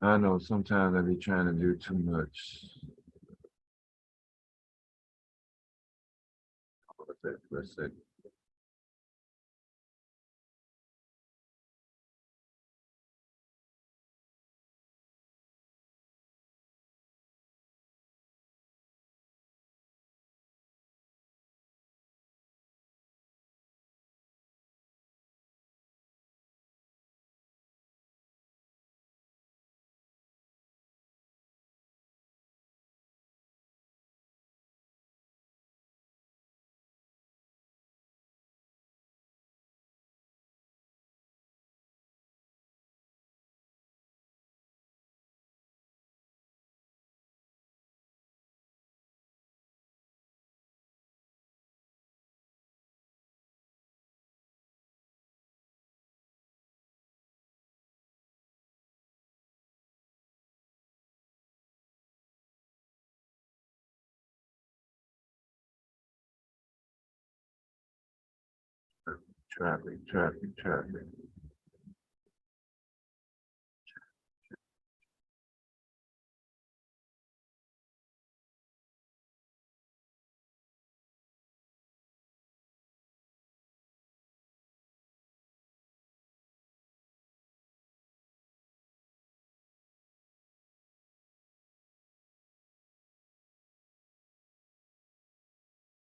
I know sometimes I be trying to do too much. What's that for a second? Traffic.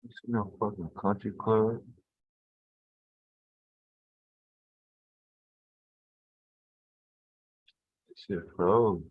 You see no fucking country club. Shit froze.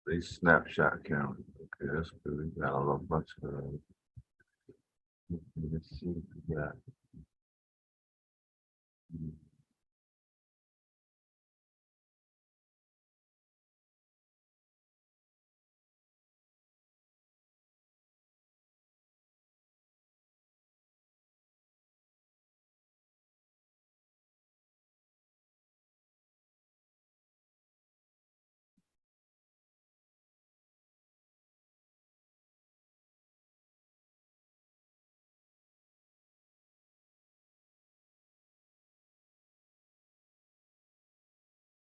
They snapshot camera. Okay, that's good. We got a little bunch of let's see what we got.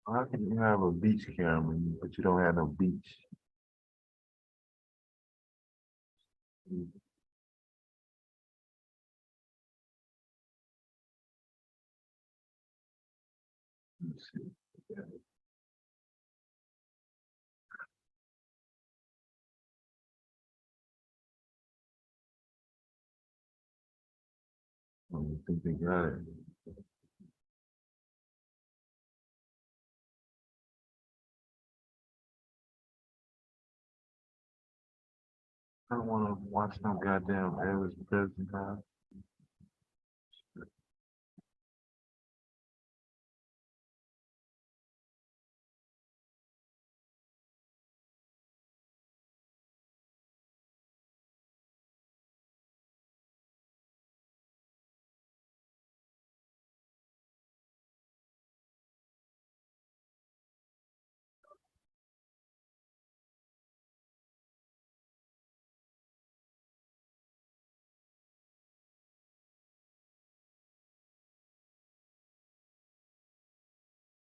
How can you have a beach camera, but you don't have no beach? Let's see. Yeah. I don't think they got it. I don't want to watch no goddamn Elvis Presley now.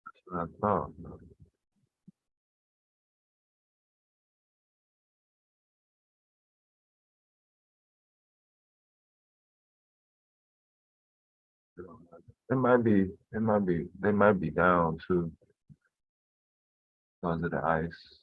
That's what I thought. They might be down too because of the ice.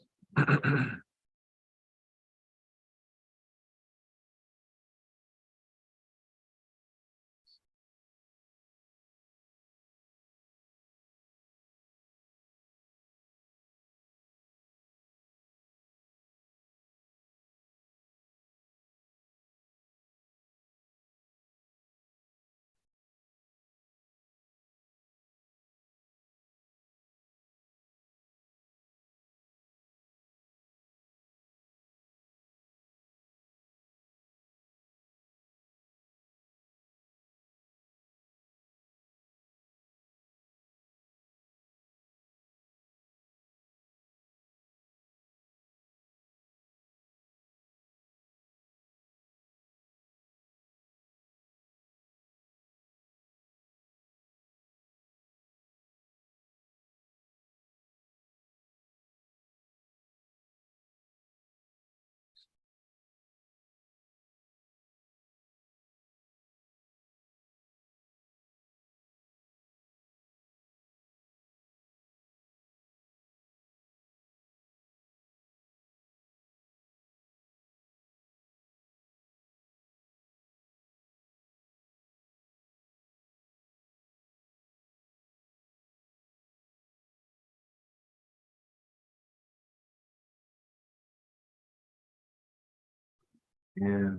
Yeah.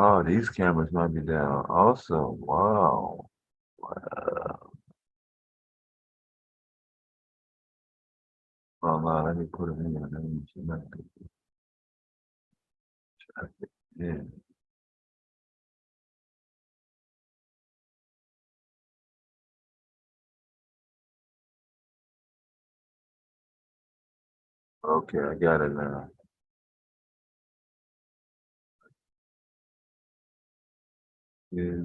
Oh, these cameras might be down also. Wow. Oh no, let me put it in there. Let me see my yeah. Okay, I got it now. Yeah.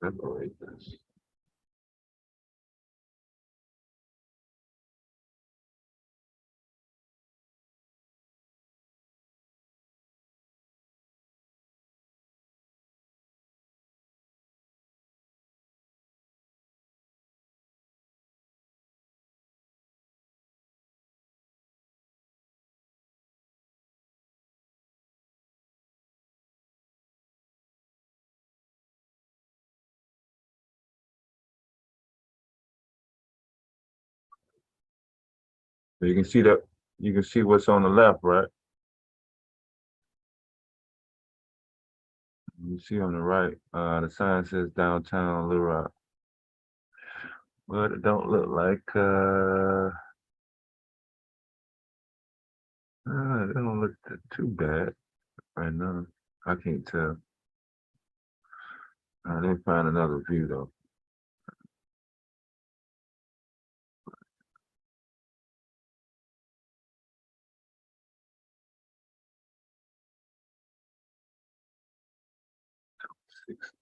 Separate this. You can see that you can see what's on the left, right? You see on the right, the sign says downtown Little Rock. But it don't look like it don't look too bad right now. I can't tell. I didn't find another view though.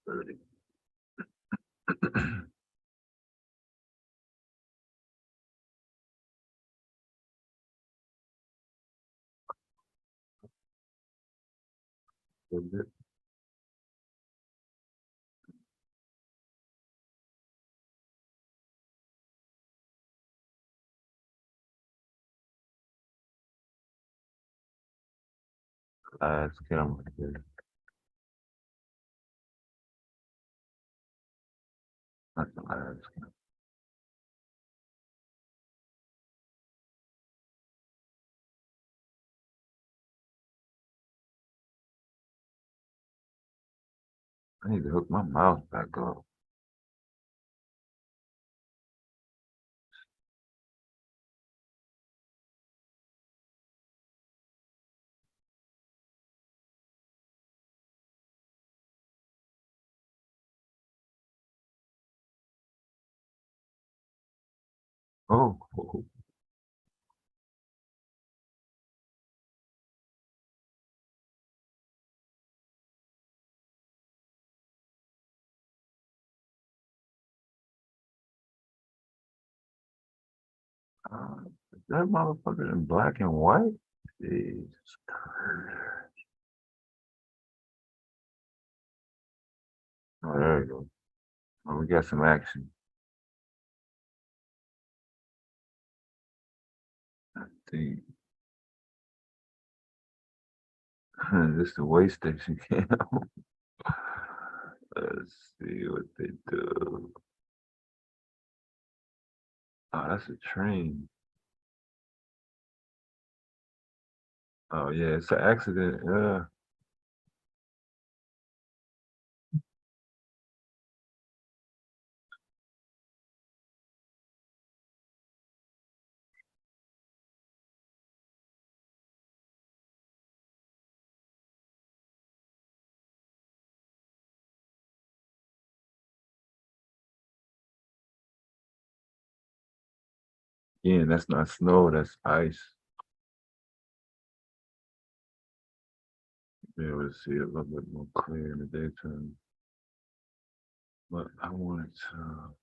6:30. Last camera here. Not the last camera. I need to hook my mouse back up. Oh, is that motherfucker in black and white? Jesus Christ. Oh, there you go. Oh, we got some action. See, this is the way station cam. Let's see what they do. Oh, that's a train. Oh yeah, it's an accident. Yeah. Yeah, that's not snow, that's ice. Be able to see it a little bit more clear in the daytime. But I wanted to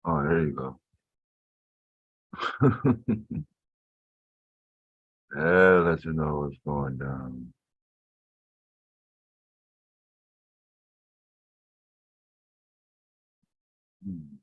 Oh, there you go. That'll let you know what's going down. Hmm.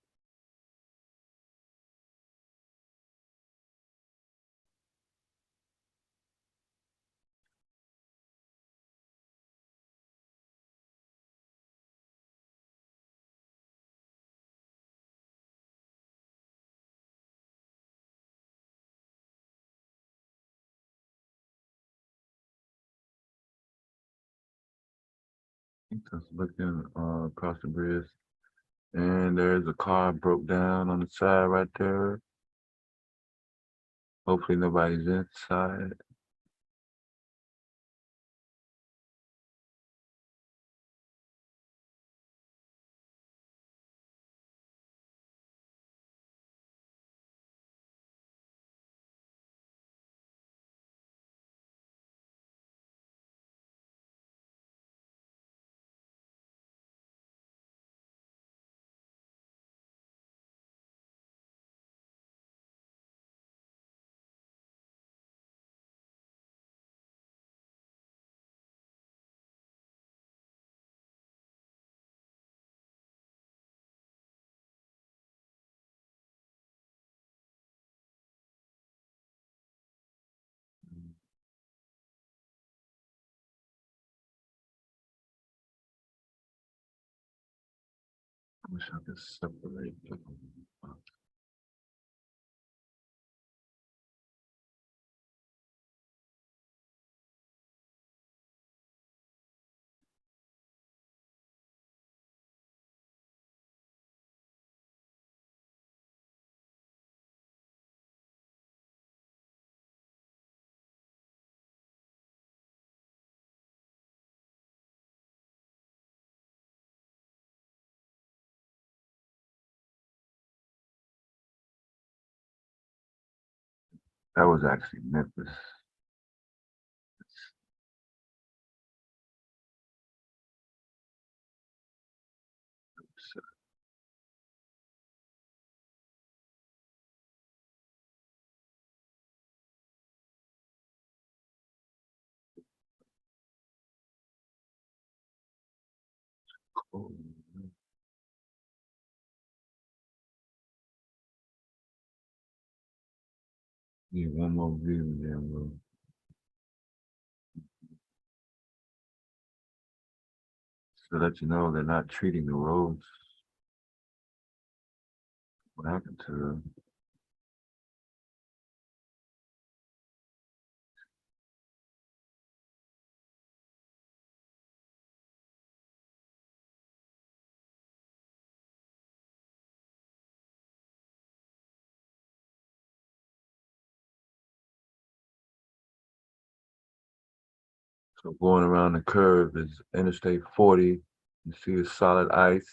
Just looking across the bridge, and there's a car broke down on the side right there. Hopefully nobody's inside. I wish I could separate them. That was actually Memphis. Oh, need one more view, and then we'll. To let you know they're not treating the roads. What happened to them? So going around the curve is Interstate 40. You see the solid ice.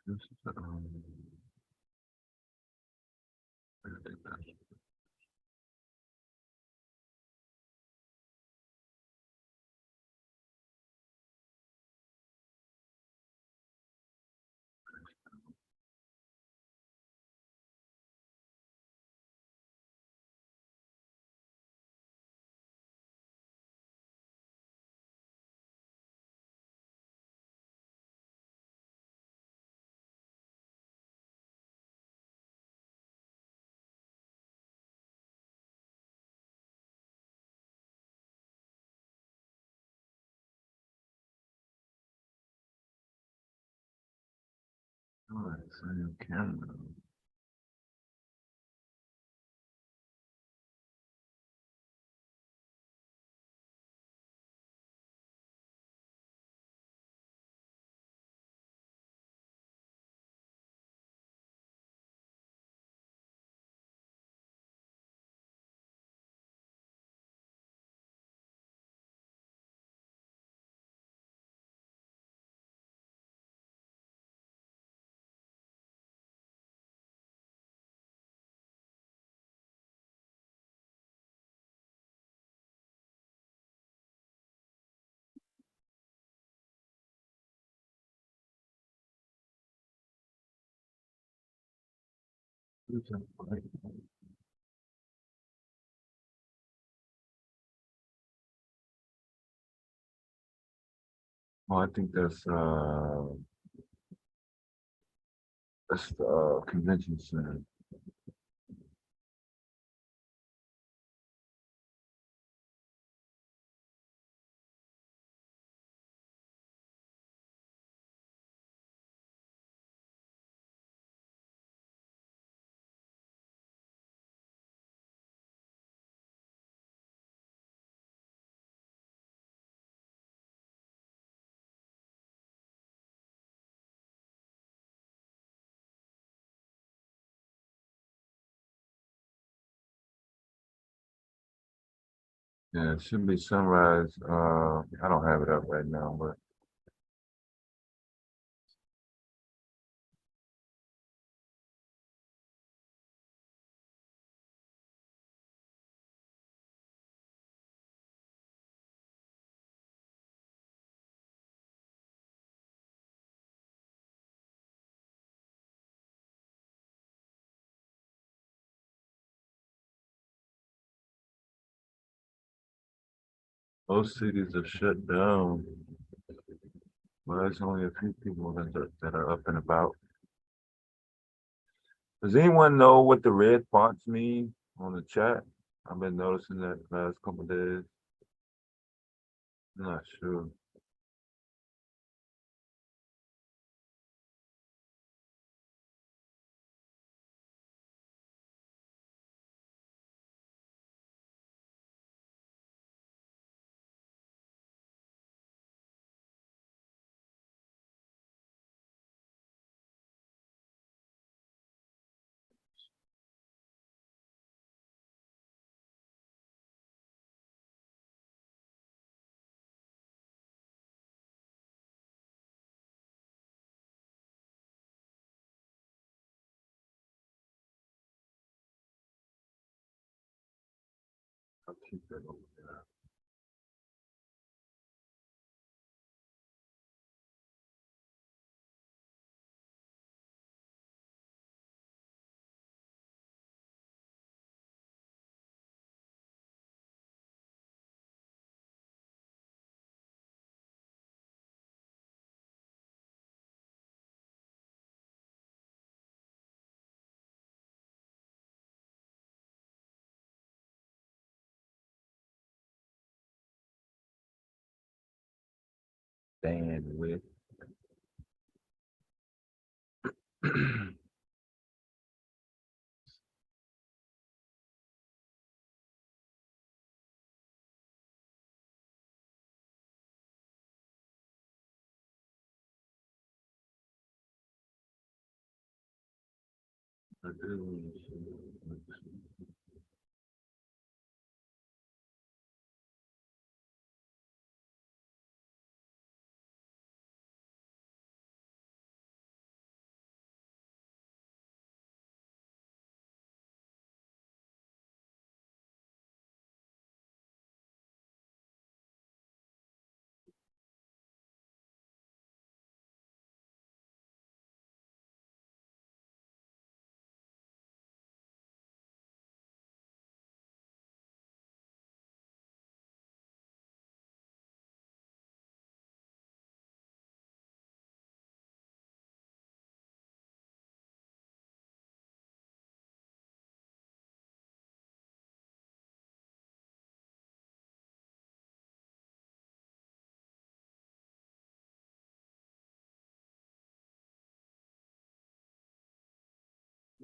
This, all right, so your camera. Oh, I think that's the convention center. Yeah, it should be sunrise. I don't have it up right now, but most cities are shut down. Well, there's only a few people that are up and about. Does anyone know what the red fonts mean on the chat? I've been noticing that last couple of days. I'm not sure. I'll keep that over there. Bandwidth. I do.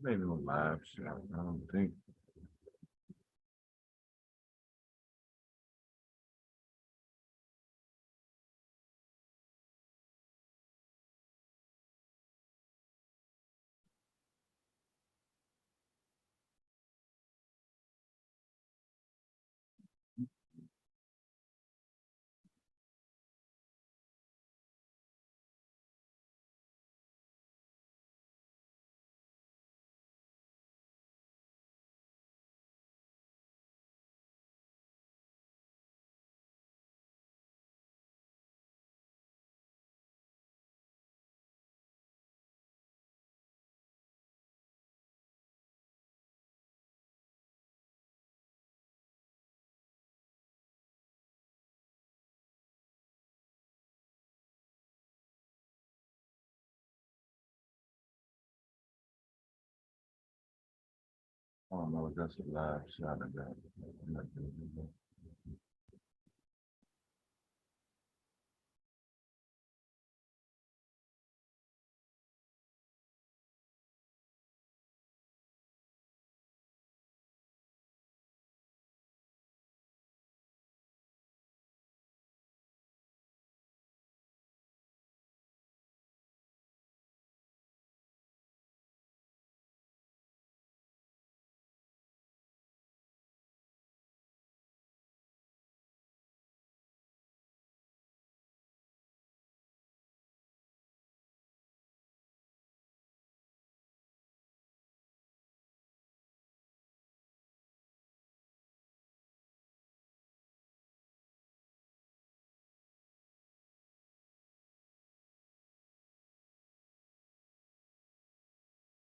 Maybe no live shot. I don't think. I don't know if that's a live shot of that. I'm not gonna do that.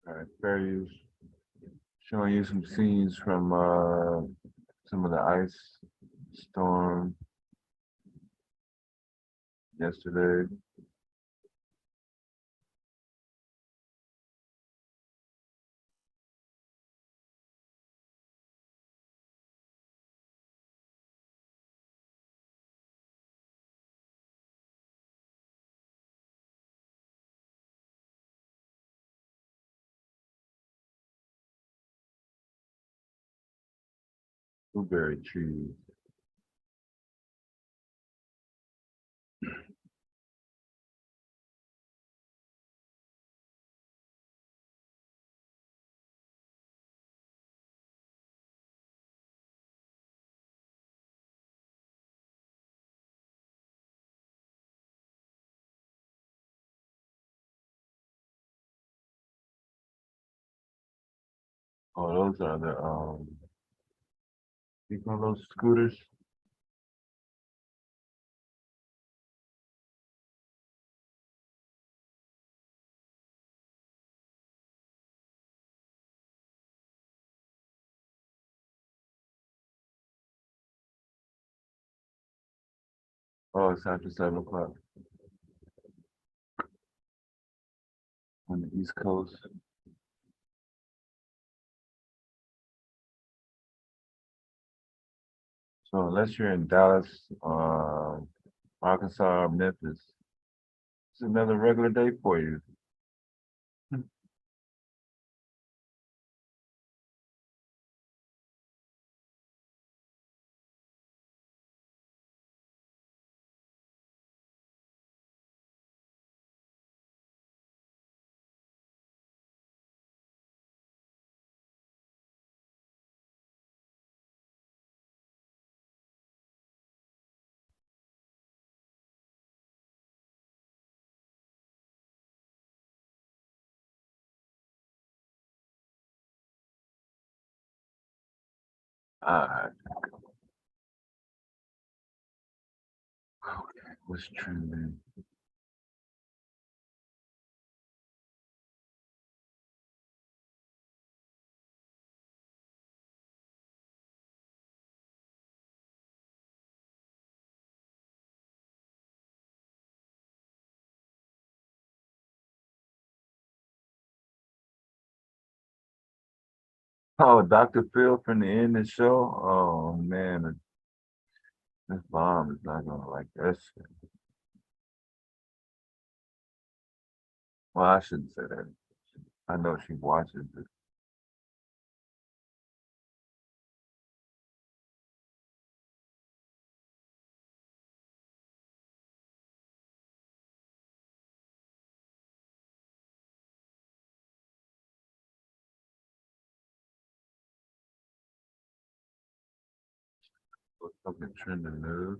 All right, fair use. Showing you some scenes from some of the ice storm yesterday. Blueberry trees. Oh, those are the you call those scooters? Oh, it's after 7 o'clock on the East Coast. So unless you're in Dallas, Arkansas, or Memphis, it's another regular day for you. All right. Okay, what's trending? Oh, Dr. Phil from the end of the show. Oh man, this bomb is not gonna like this. Well, I shouldn't say that. I know she watches it. What's up in trending news?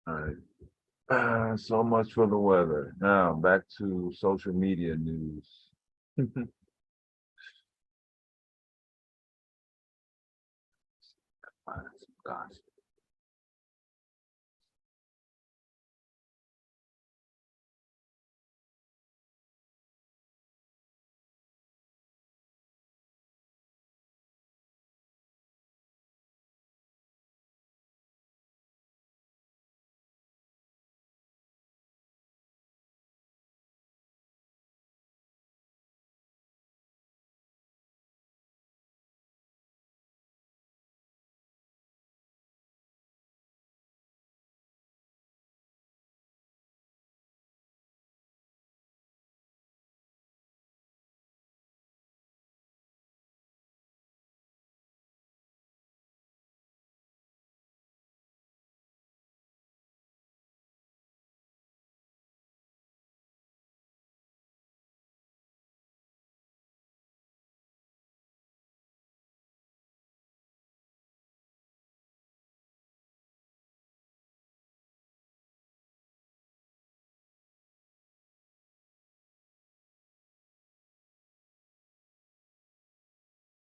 All right. So much for the weather. Now back to social media news. Gosh.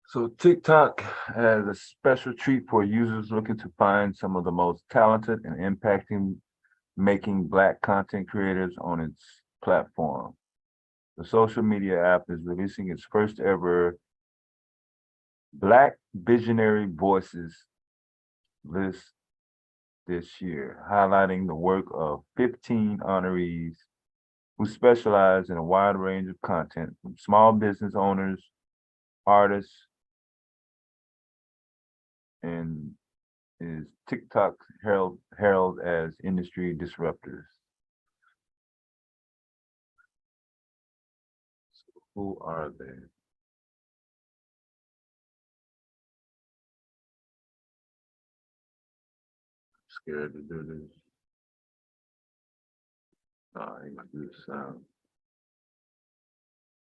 So TikTok has a special treat for users looking to find some of the most talented and impacting making Black content creators on its platform. The social media app is releasing its first ever Black Visionary Voices list this year, highlighting the work of 15 honorees who specialize in a wide range of content, from small business owners, artists, and is TikTok heralded as industry disruptors. So who are they? Scared to do this. Oh, I ain't gonna do the sound.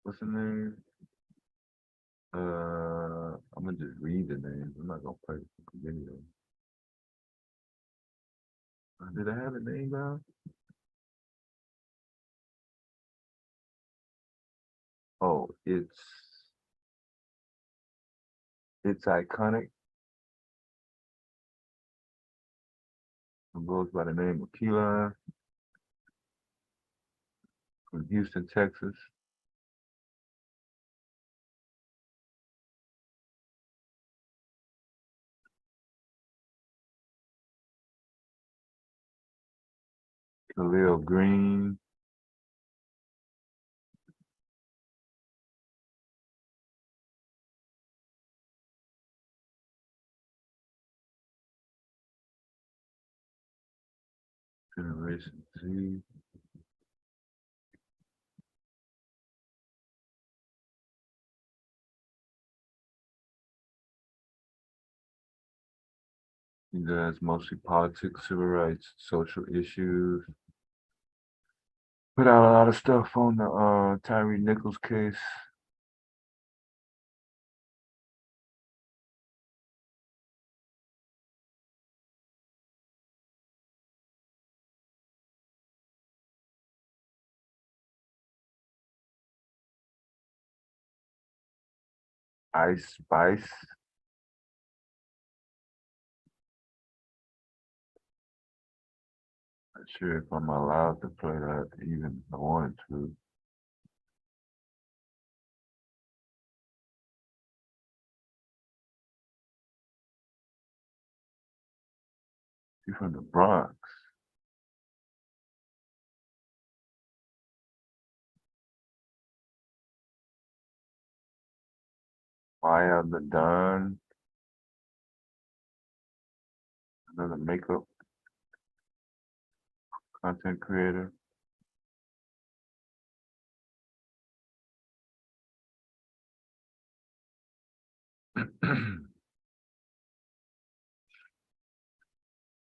What's the name? I'm gonna just read the names. I'm not gonna play the video. Did I have a name down? Oh, it's iconic. It goes by the name of Keelan from Houston, Texas. Khalil Green. Generation Z. He does mostly politics, civil rights, social issues. Put out a lot of stuff on the Tyree Nichols case. Ice Spice. Not sure if I'm allowed to play that even if I wanted to. You're from the Bronx. Maya the Don, another makeup content creator.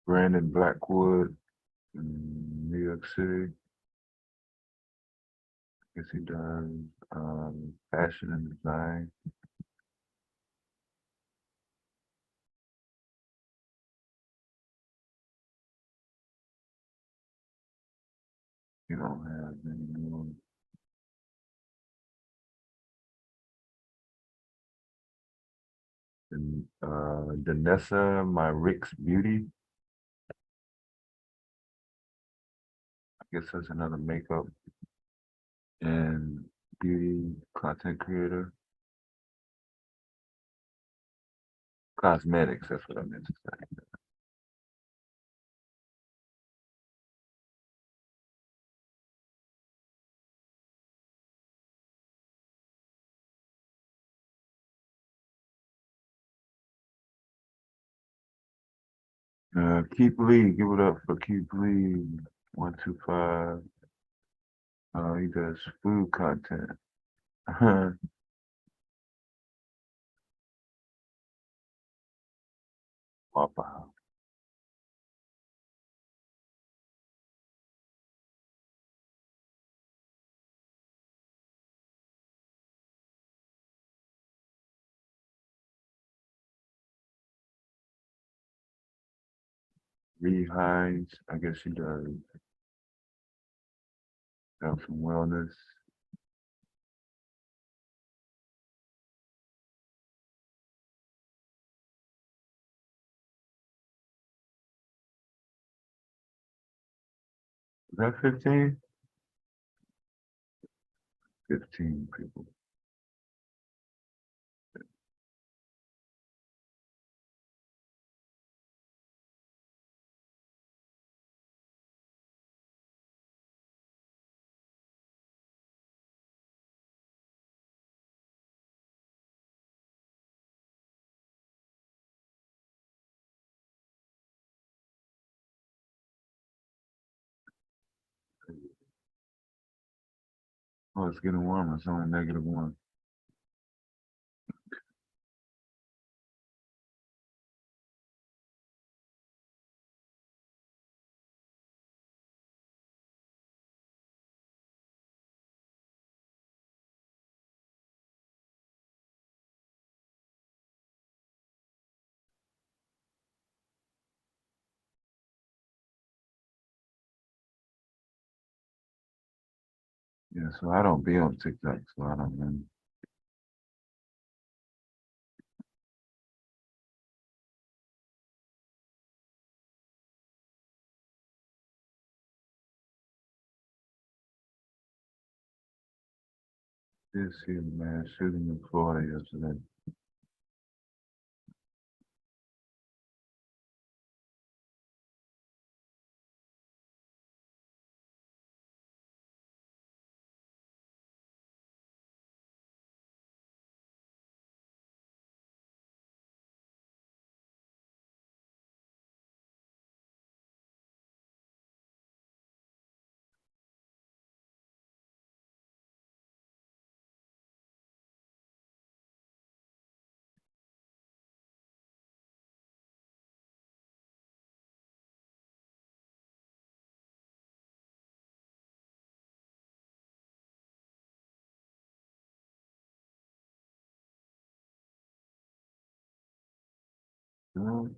Brandon Blackwood in New York City. I guess he does fashion and design. You don't have any more. And Danessa, my Rick's Beauty. I guess that's another makeup and beauty content creator. Cosmetics, that's what I meant to say. Keith Lee, give it up for Keith Lee, 125. He does food content. Waffle House. Reed Hines, I guess she does health and wellness. Is that 15? 15 people. Oh, it's getting warmer. It's only -1. Yeah, so I don't be on TikTok, so I don't know. Did see a mass shooting in Florida yesterday. Mm.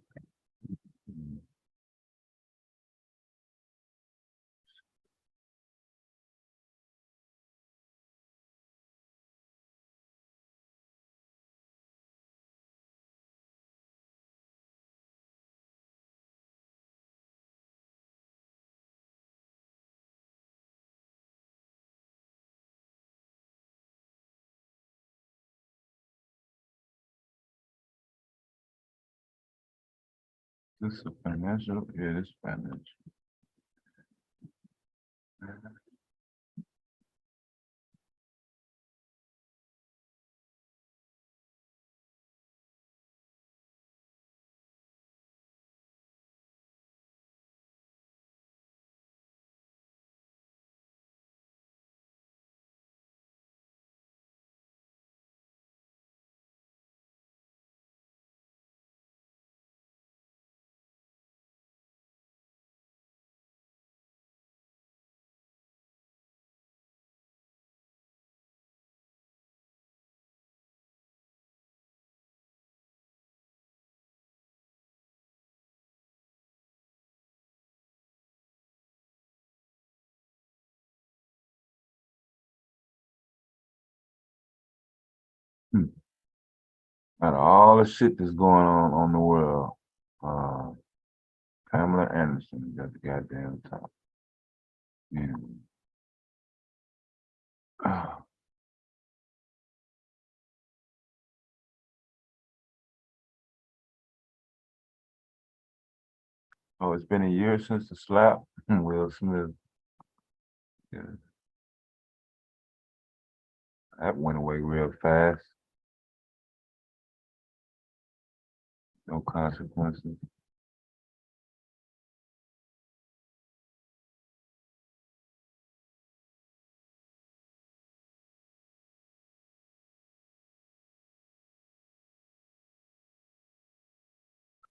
This is financial. Yeah, this is financial. Hmm. Out of all the shit that's going on the world, uh, Pamela Anderson is at the goddamn top. And, uh, oh, it's been a year since the slap. Will Smith. Yeah, that went away real fast. No consequences.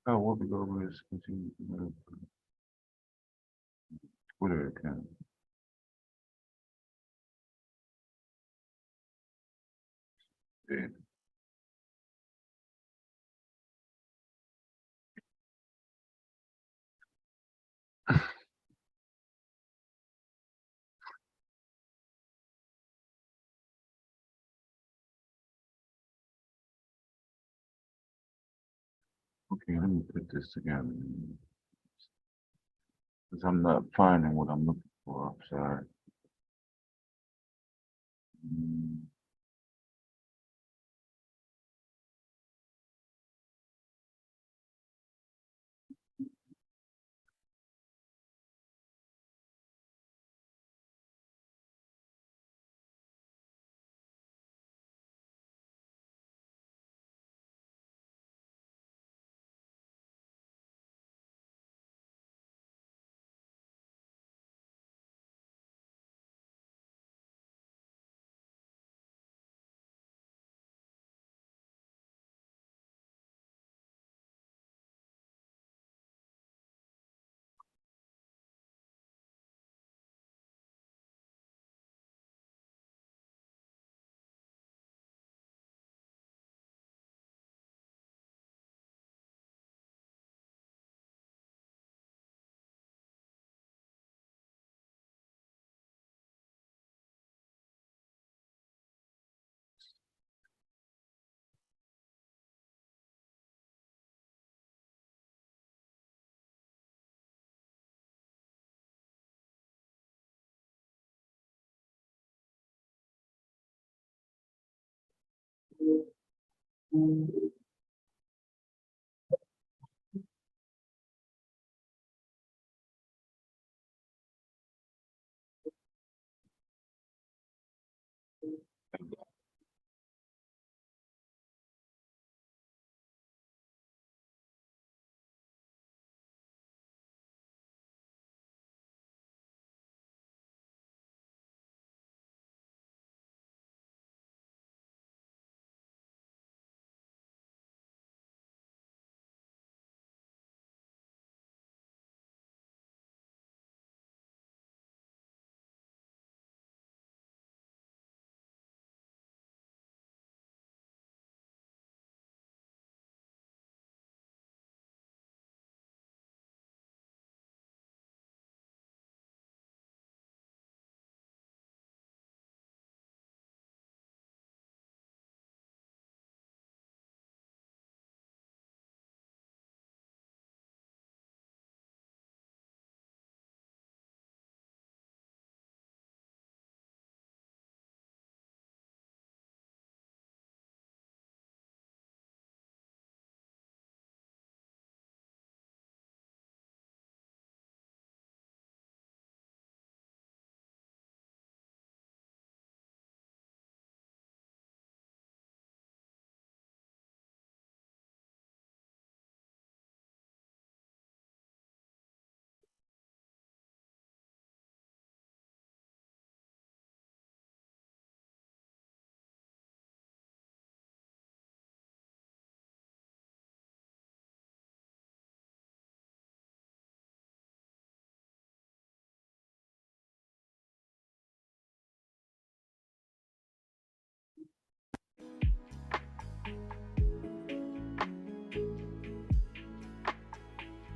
Oh, what we go with is continue to move. Twitter account. Yeah. Okay, let me put this together. Because I'm not finding what I'm looking for. I'm sorry. Mm.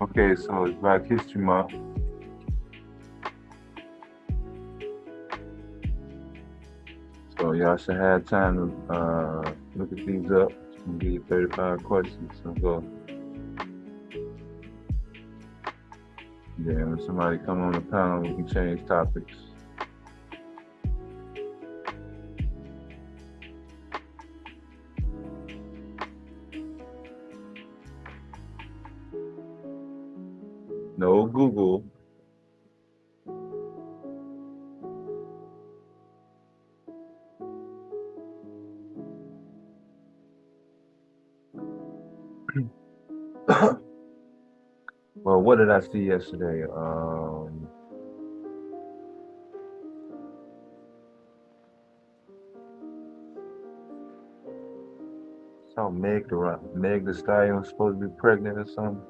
Okay, so it's Black History Month. So y'all should have time to look at these up and give you 35 questions. So go. Yeah, when somebody come on the panel, we can change topics. No Google. Well, what did I see yesterday? Saw Meg the Stallion was supposed to be pregnant or something.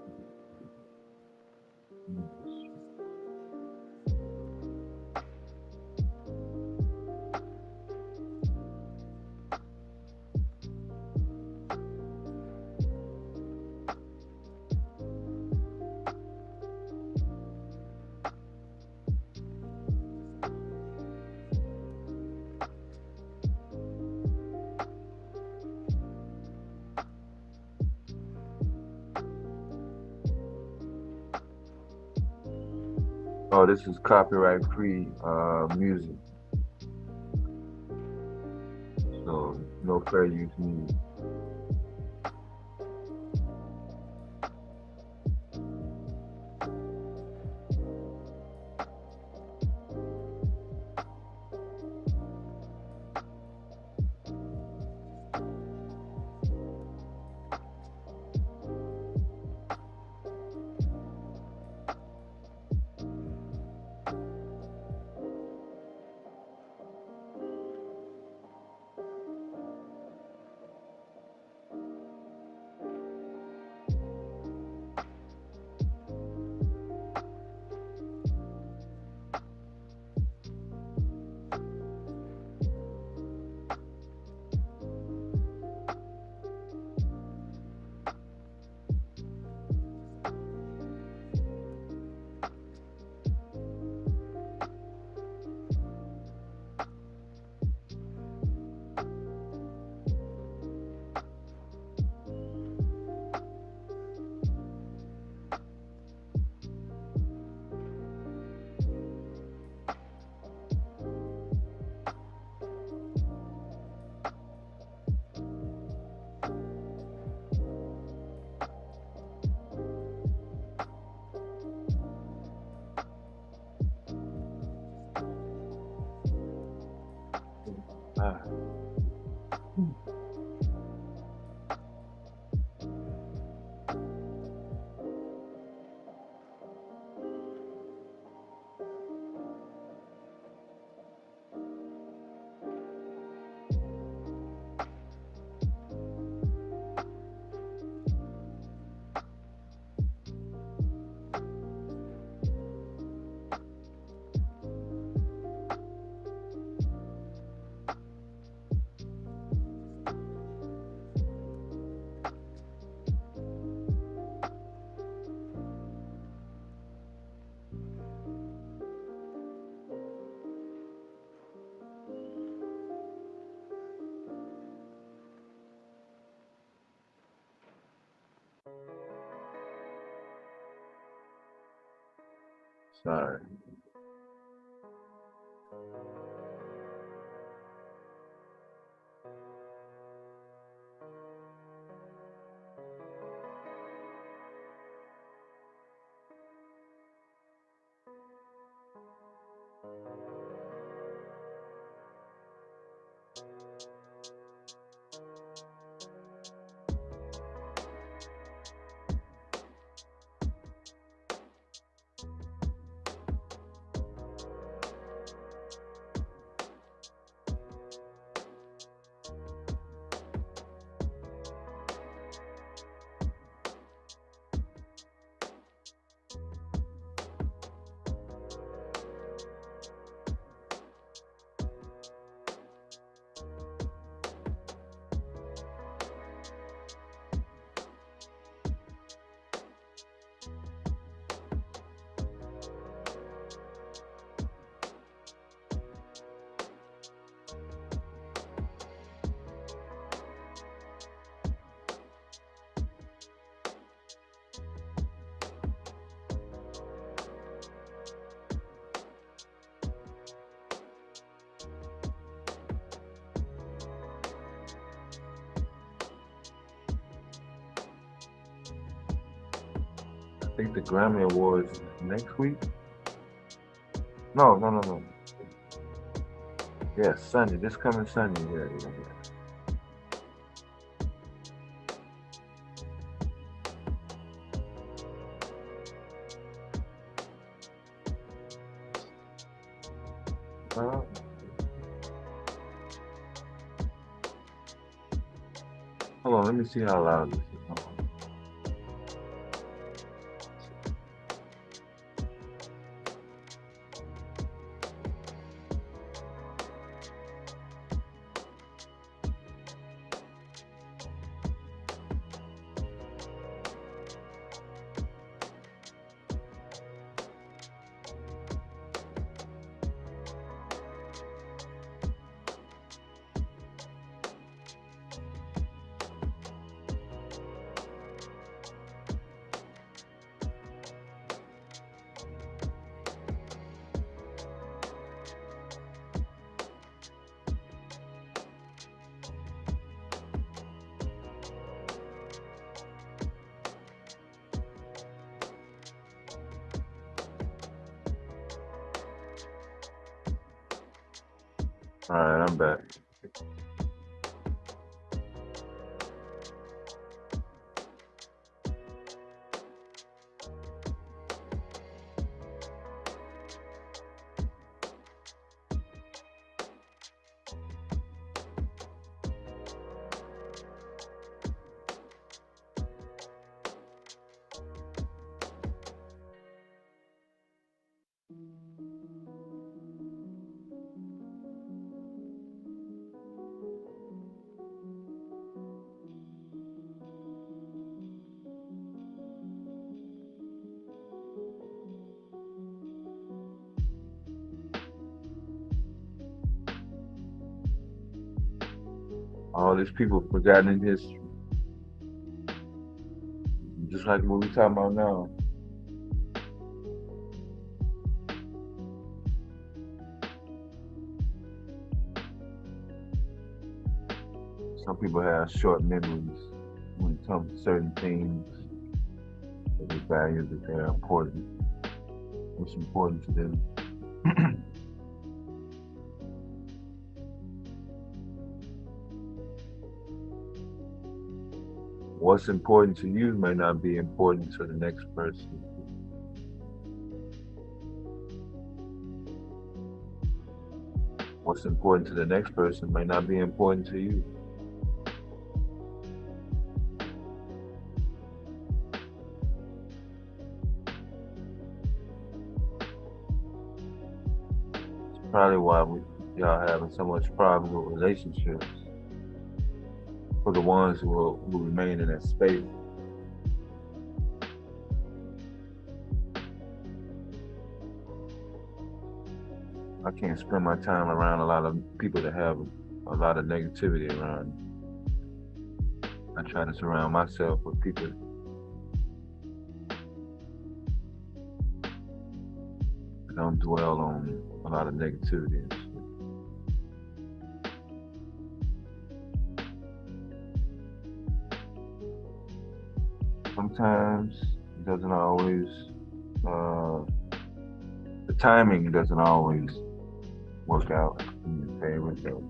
Oh, this is copyright-free music, so no fair use music. Ah. Sorry. think the Grammy Awards next week. No. Yeah, Sunday. This coming Sunday. Yeah. Hold on, let me see how loud this is. All right, I'm back. All these people forgotten in history. Just like what we're talking about now. Some people have short memories when it comes to certain things, that they value, that they're important, what's important to them. What's important to you may not be important to the next person. What's important to the next person may not be important to you. It's probably why y'all having so much problem with relationships. For the ones who remain in that space. I can't spend my time around a lot of people that have a lot of negativity around me. I try to surround myself with people that don't dwell on a lot of negativity and shit. Sometimes it doesn't always, the timing doesn't always work out in your favor. So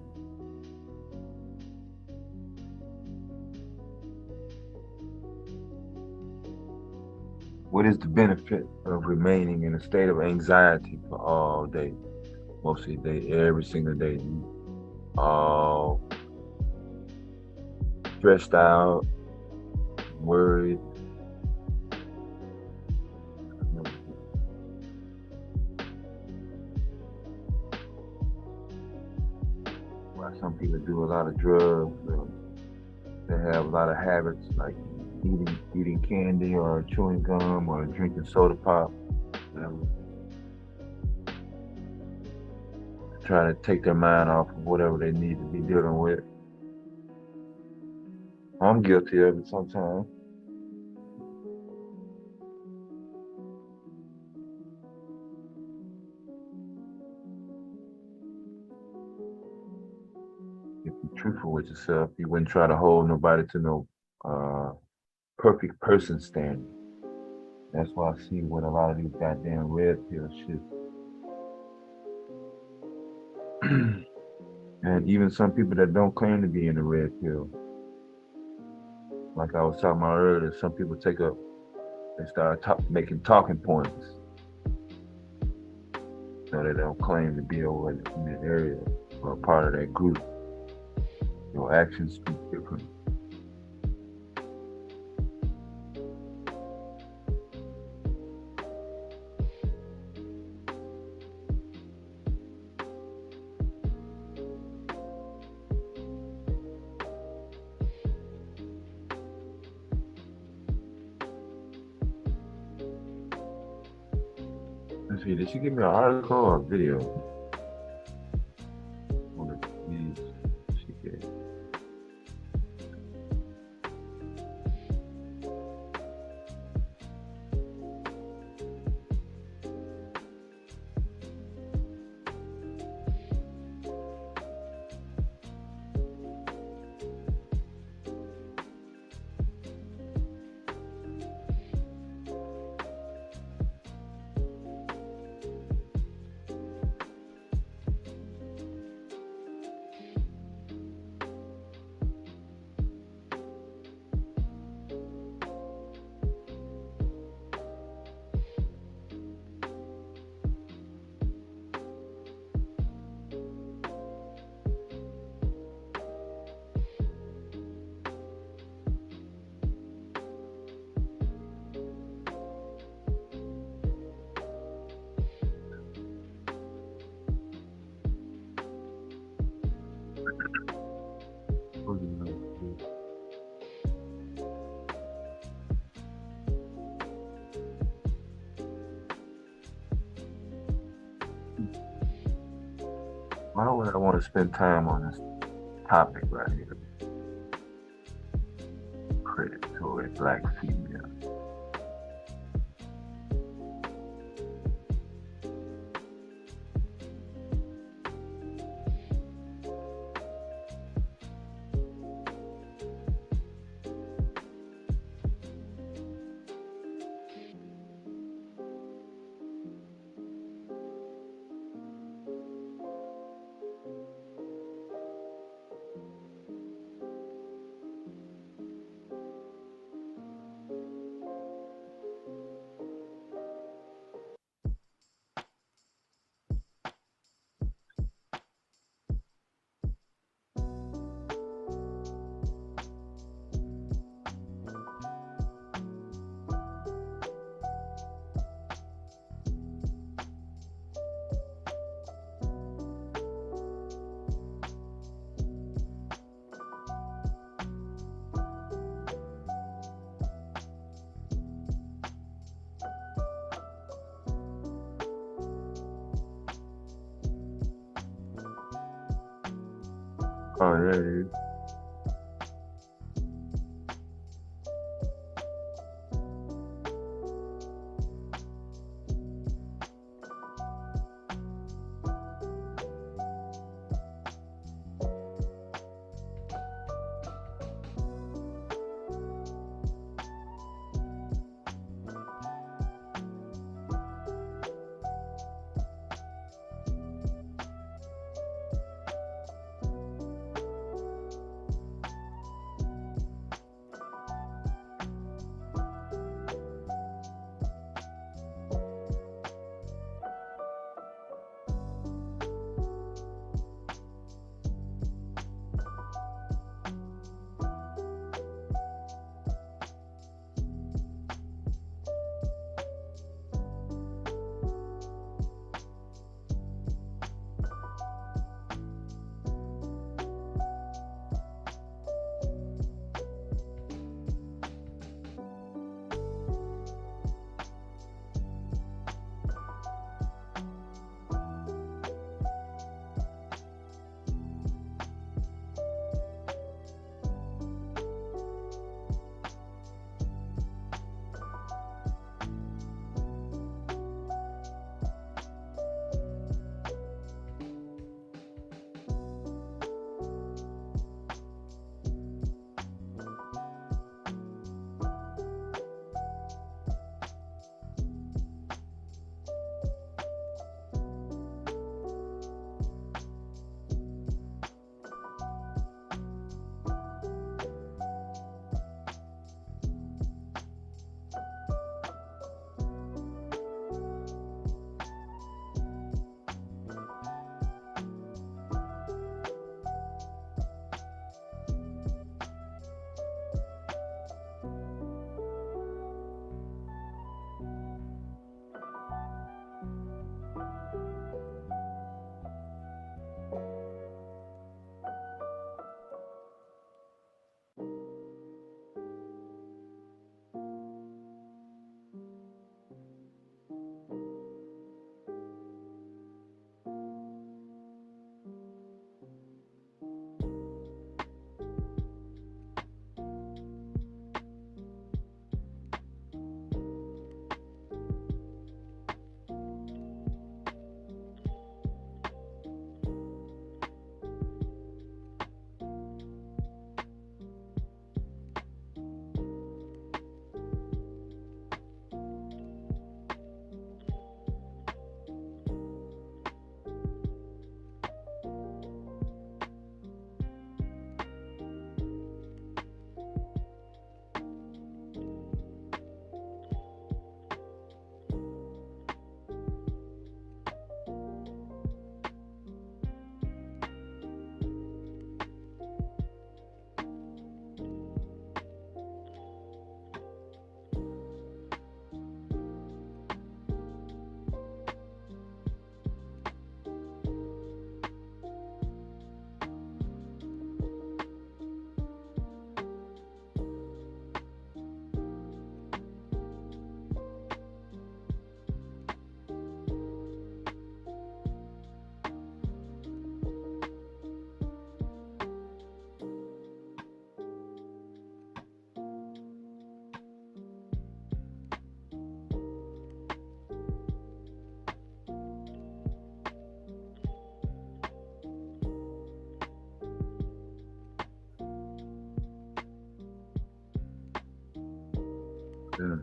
what is the benefit of remaining in a state of anxiety for all day, most of the day, every single day? You all stressed out, worried. Why some people do a lot of drugs, or they have a lot of habits like eating candy or chewing gum or drinking soda pop. Try to take their mind off of whatever they need to be dealing with. I'm guilty of it sometimes. If you're truthful with yourself, you wouldn't try to hold nobody to no perfect person standard. That's why I see what a lot of these goddamn red pill shit. And even some people that don't claim to be in the red pill, like I was talking about earlier, some people take up, they start making talking points. So they don't claim to be over in that area or a part of that group. Your actions speak different. Let's see, did she give me an article or a video? One of these she gave. Why would I want to spend time on this topic right here? Predatory black female. Oh, there it is. Yeah.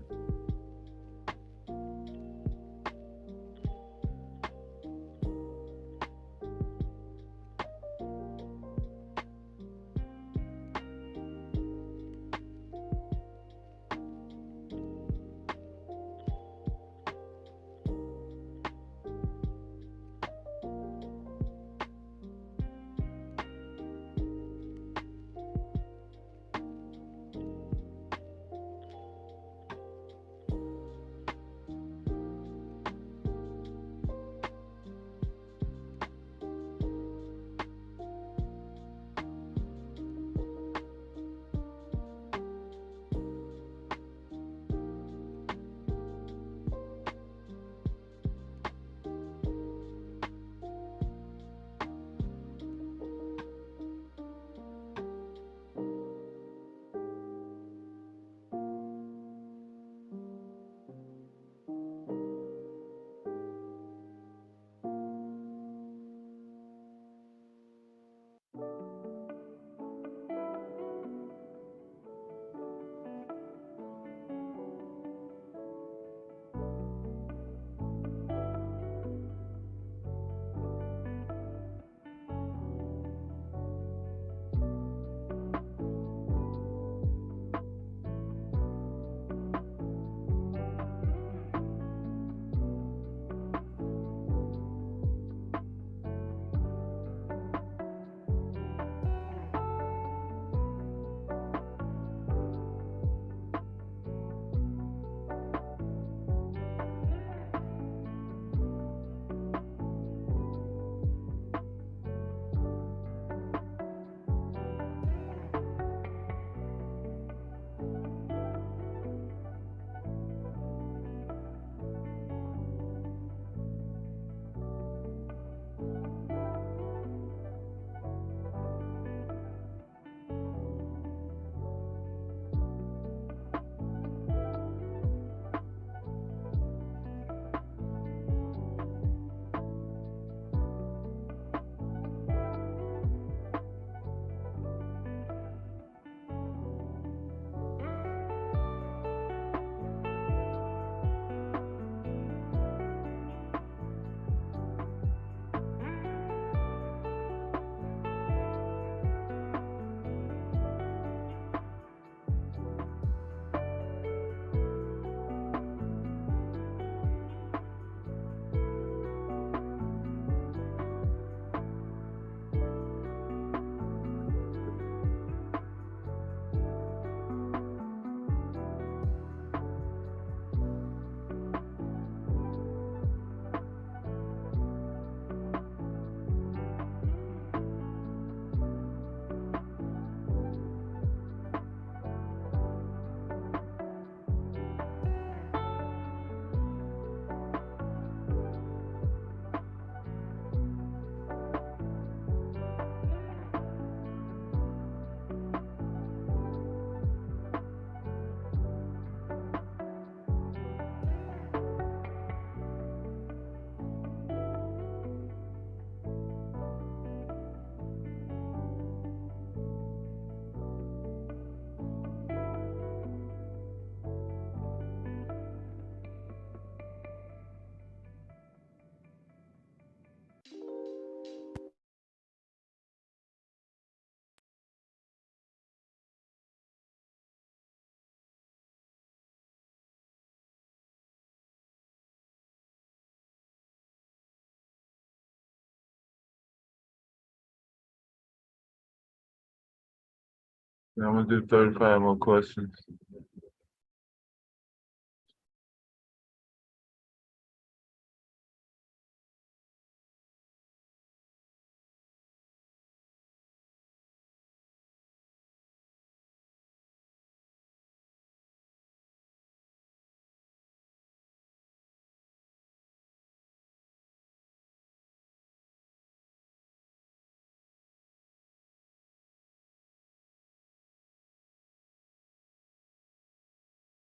I'm gonna do 35 more questions.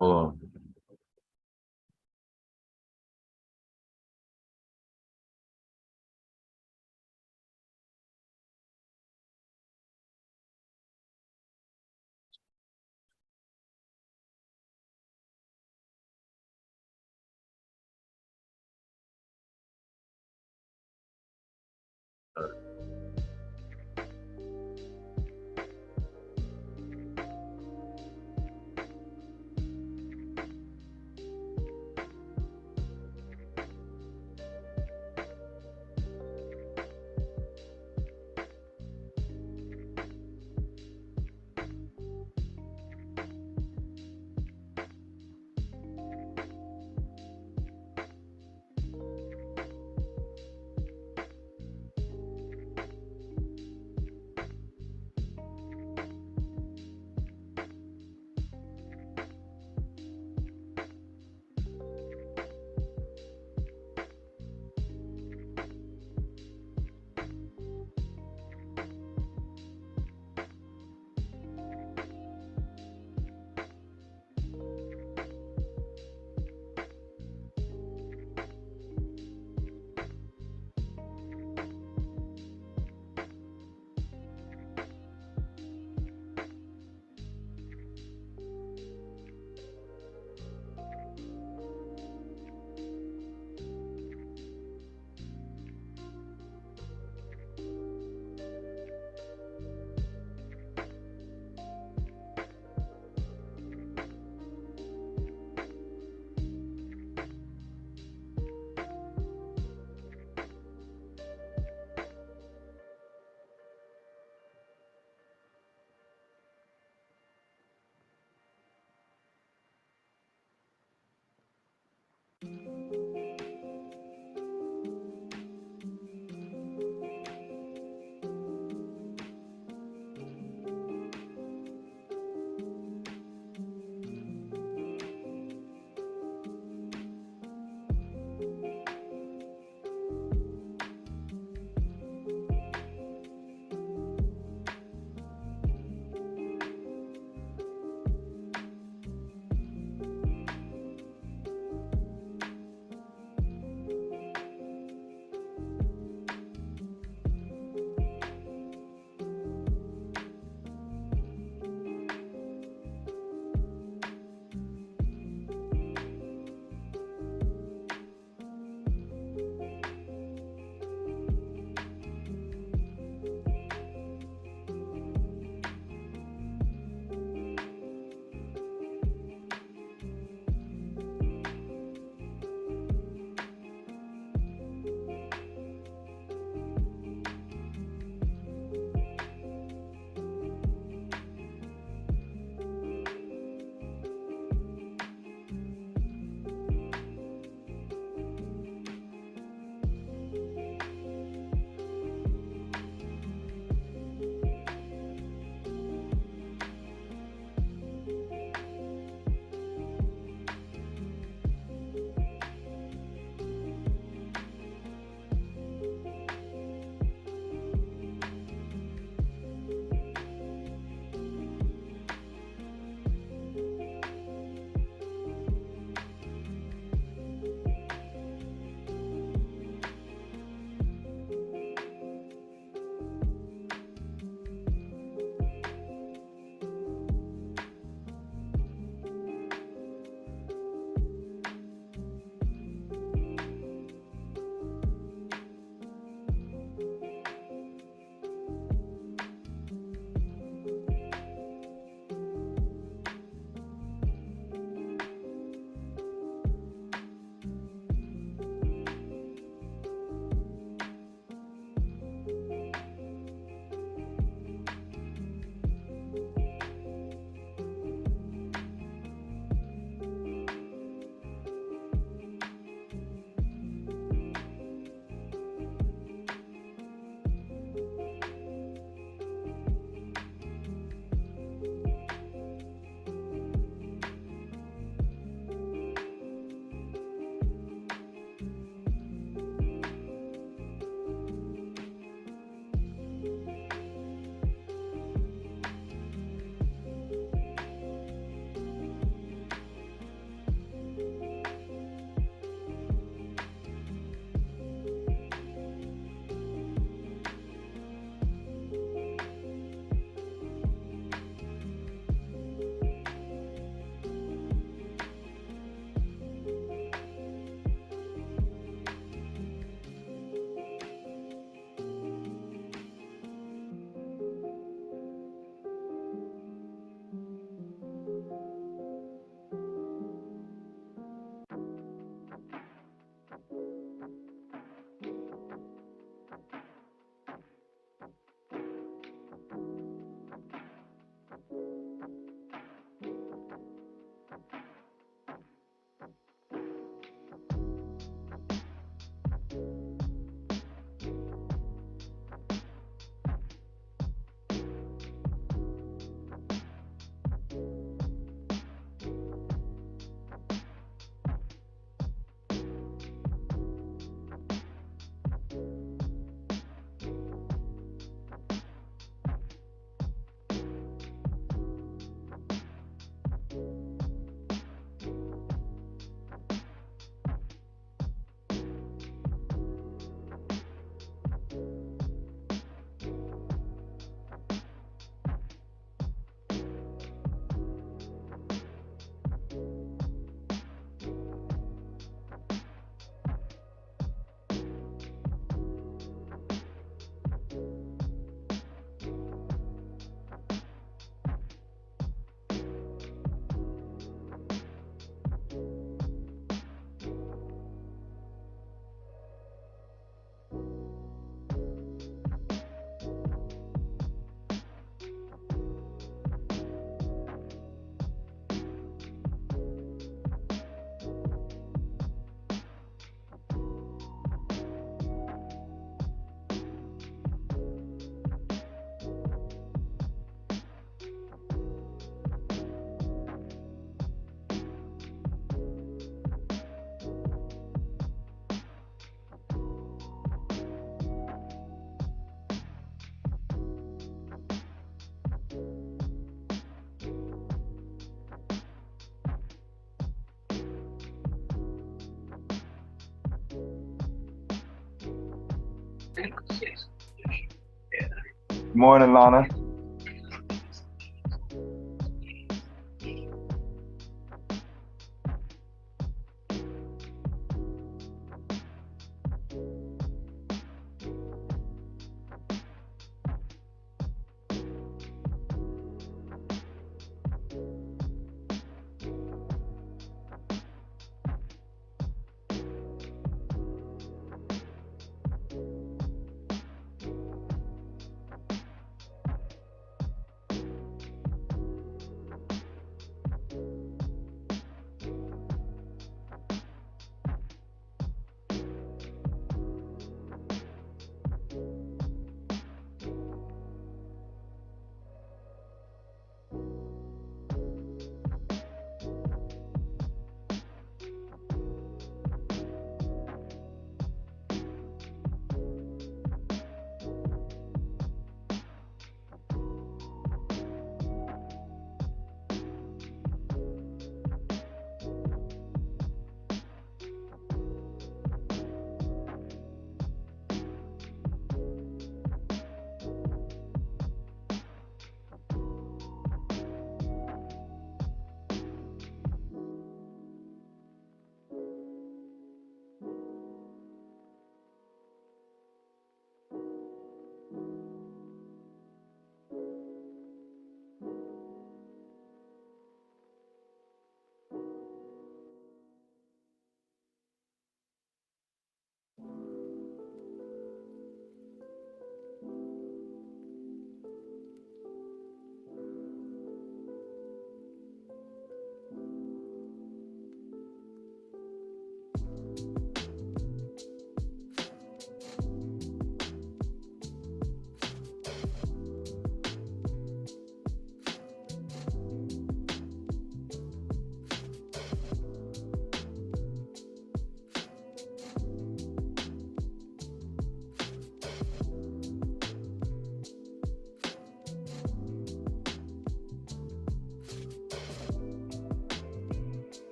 Hold on. Morning, Lana.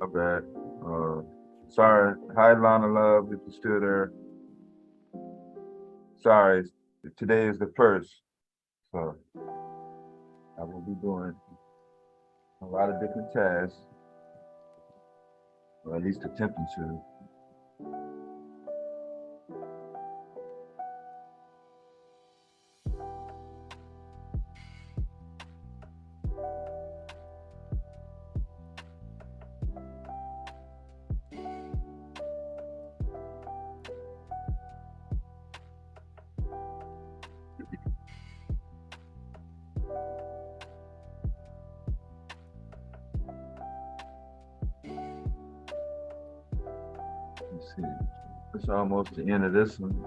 My bad. Sorry. Hi, Lana Love, if you're still there. Sorry, today is the first, so I will be doing a lot of different tasks, or at least attempting to. Let's see. It's almost the end of this one.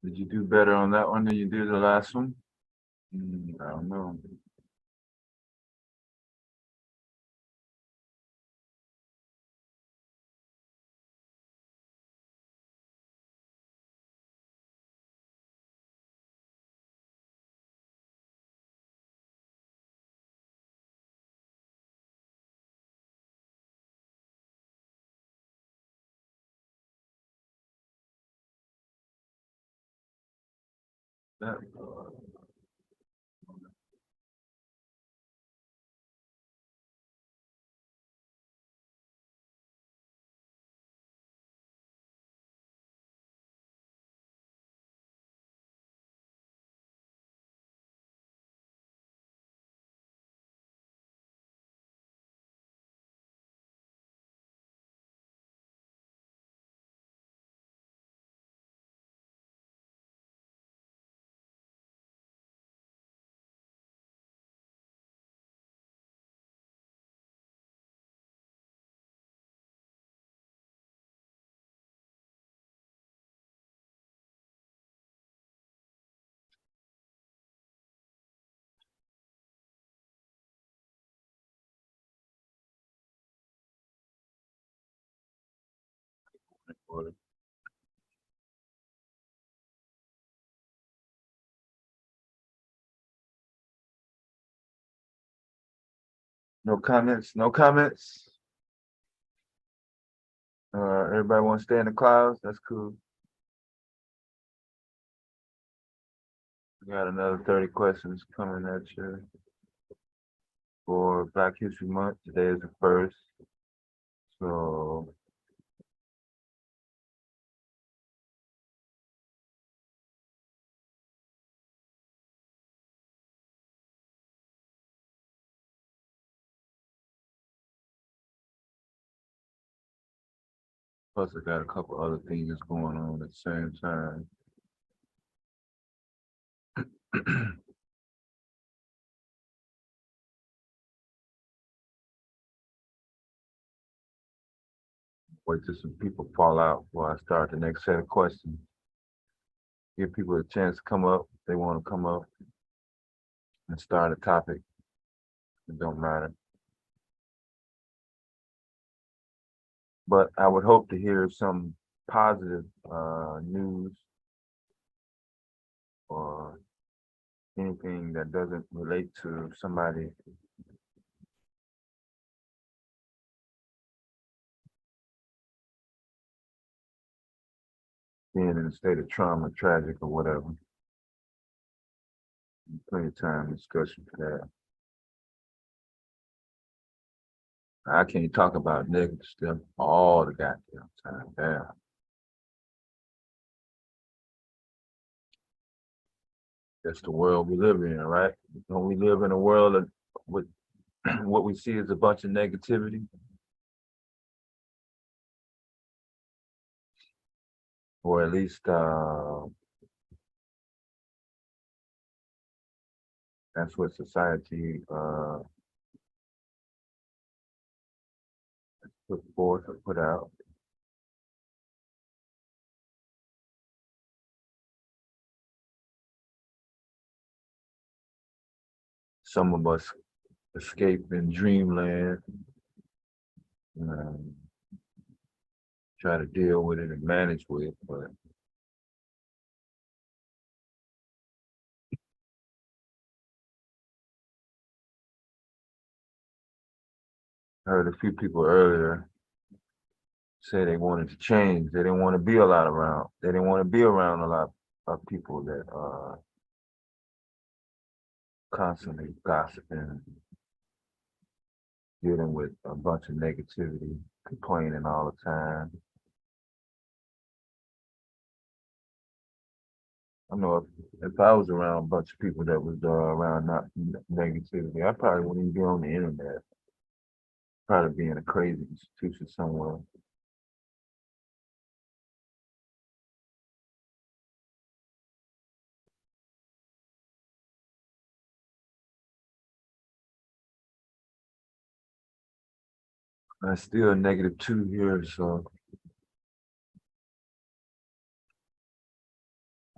Did you do better on that one than you did the last one? I don't know. That, no comments, no comments. Everybody want to stay in the clouds? That's cool. We got another 30 questions coming at you for Black History Month. Today is the first. So Plus, I got a couple other things going on at the same time. Wait till some people fall out before I start the next set of questions. Give people a chance to come up if they want to come up and start a topic. It don't matter. But I would hope to hear some positive news or anything that doesn't relate to somebody being in a state of trauma, tragic, or whatever. Plenty of time discussion for that. I can't talk about negative stuff all the goddamn time. Damn. That's the world we live in, right? Don't we live in a world of with what we see is a bunch of negativity? Or at least that's what society put forth or put out. Some of us escape in dreamland, try to deal with it and manage with it, but I heard a few people earlier say they wanted to change. They didn't want to be a lot around. They didn't want to be around a lot of people that constantly gossiping, dealing with a bunch of negativity, complaining all the time. I know if I was around a bunch of people that was around not negativity, I probably wouldn't even be on the internet. Probably be in a crazy institution somewhere. I'm still -2 here, so.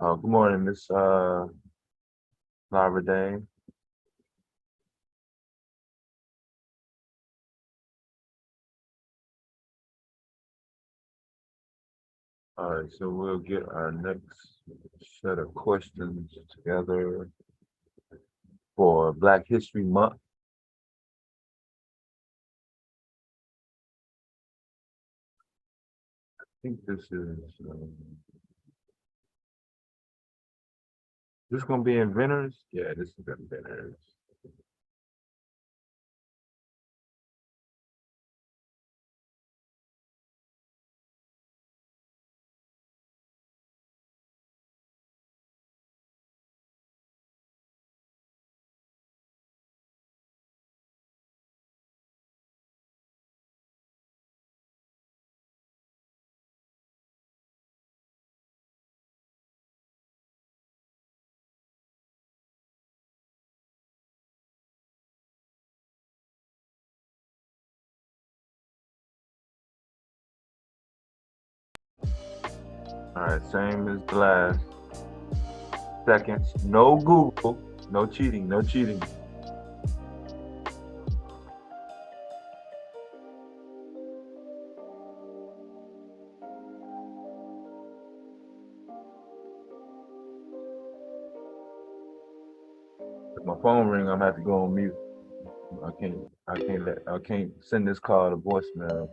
Good morning, Miss Lara Dane. All right, so we'll get our next set of questions together for Black History Month. I think this is gonna be inventors. Yeah, this is inventors. All right, same as the last. Seconds, no Google, no cheating, no cheating. If my phone ring, I'm gonna have to go on mute. I can't send this call to voicemail.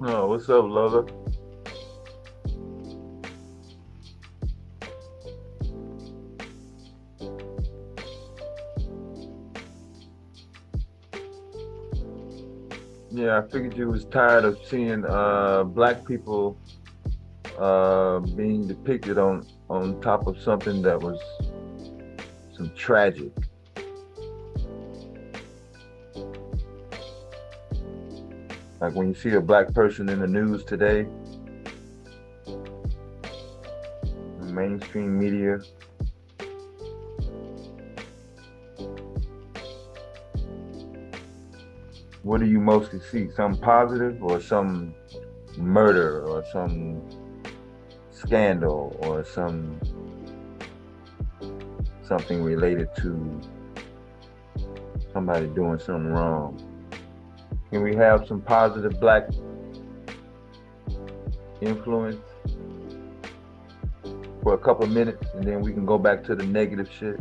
Oh, what's up, lover? Yeah, I figured you was tired of seeing black people being depicted on top of something that was some tragic. Like when you see a black person in the news today, the mainstream media, what do you mostly see? Some positive or some murder or some scandal or something related to somebody doing something wrong? Can we have some positive black influence for a couple of minutes and then we can go back to the negative shit?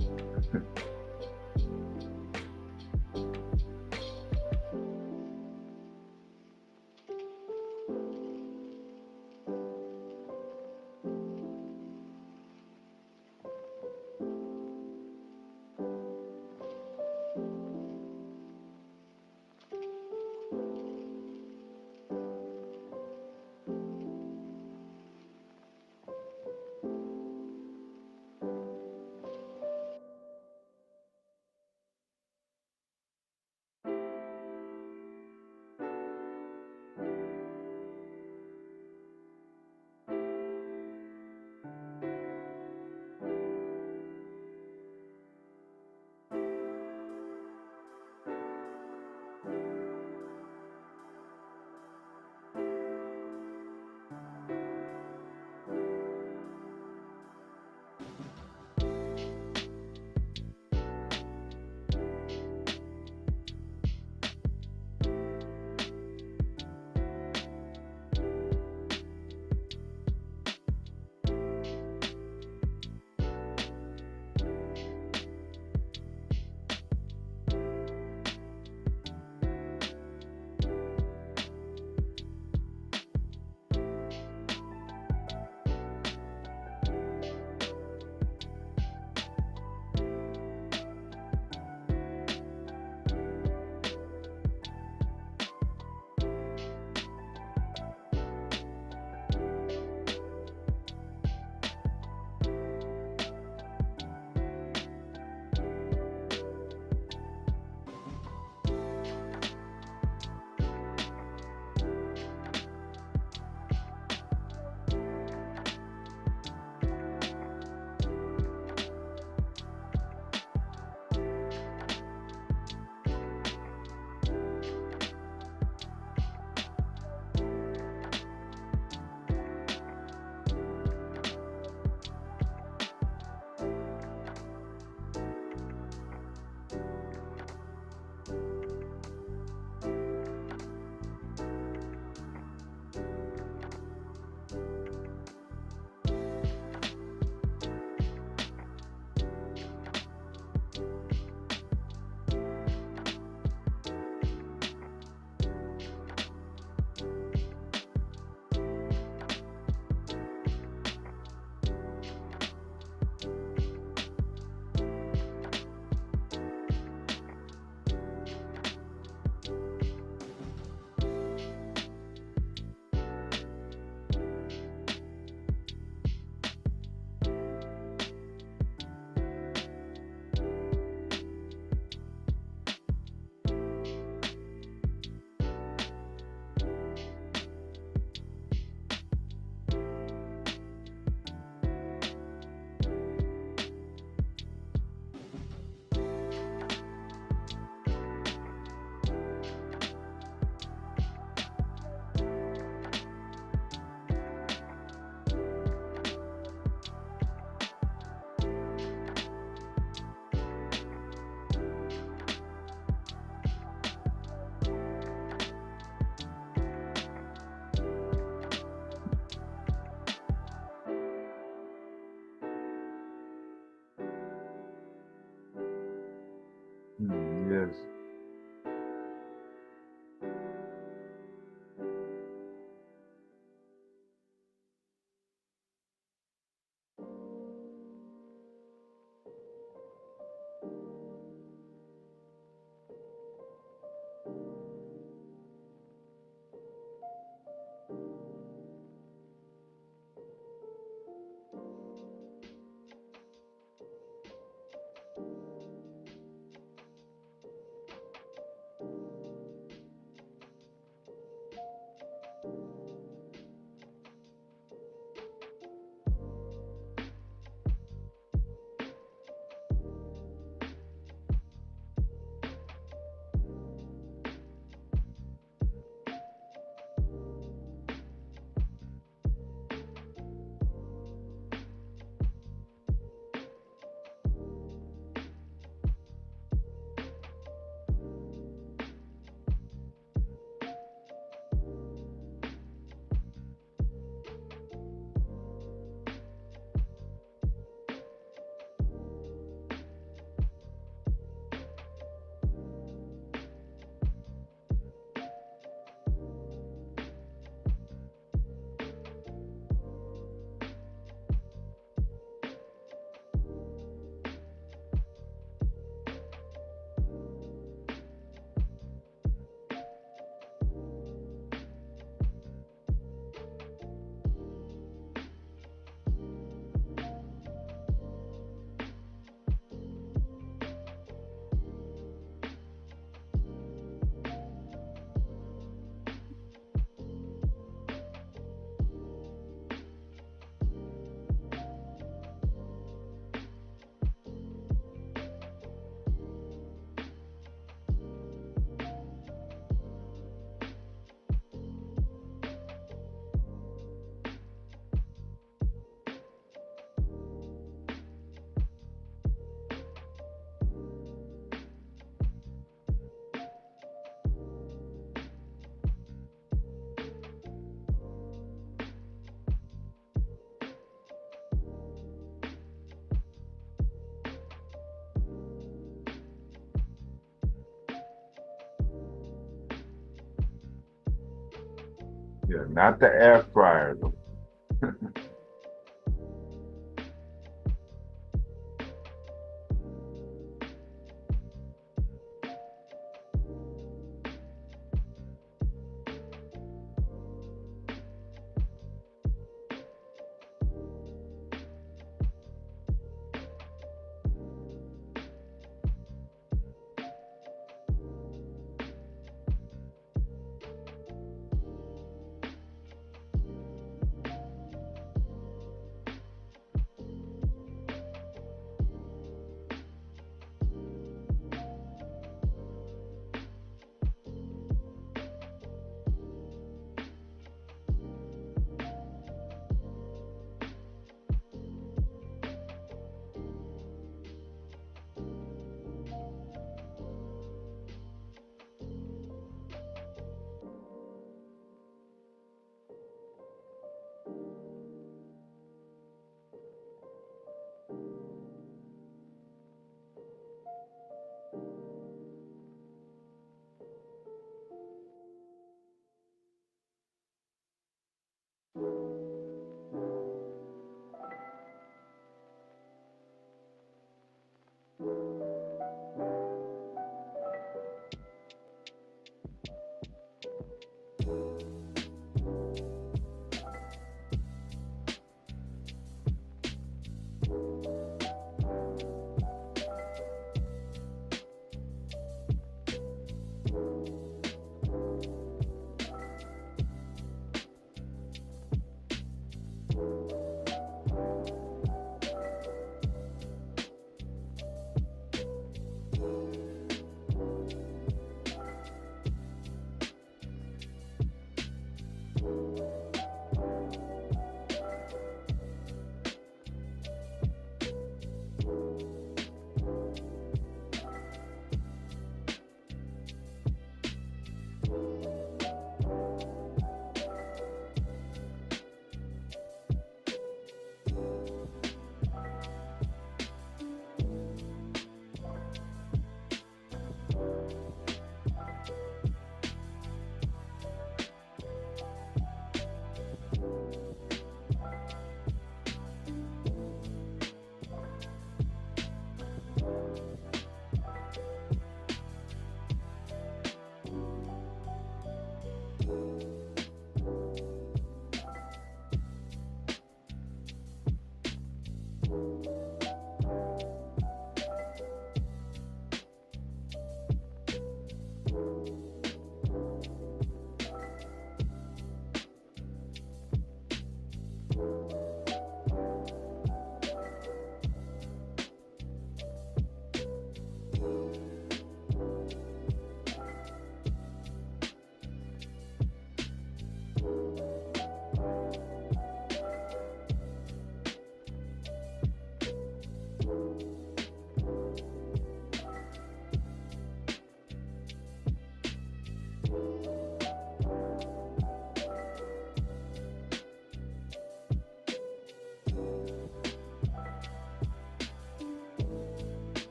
Yeah, not the air fryer though.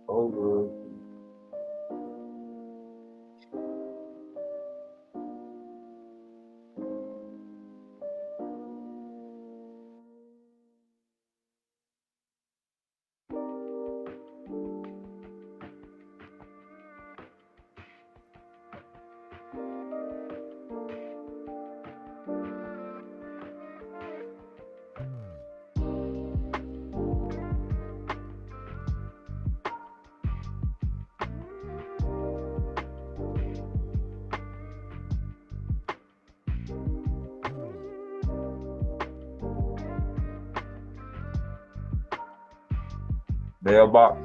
over. Mailbox.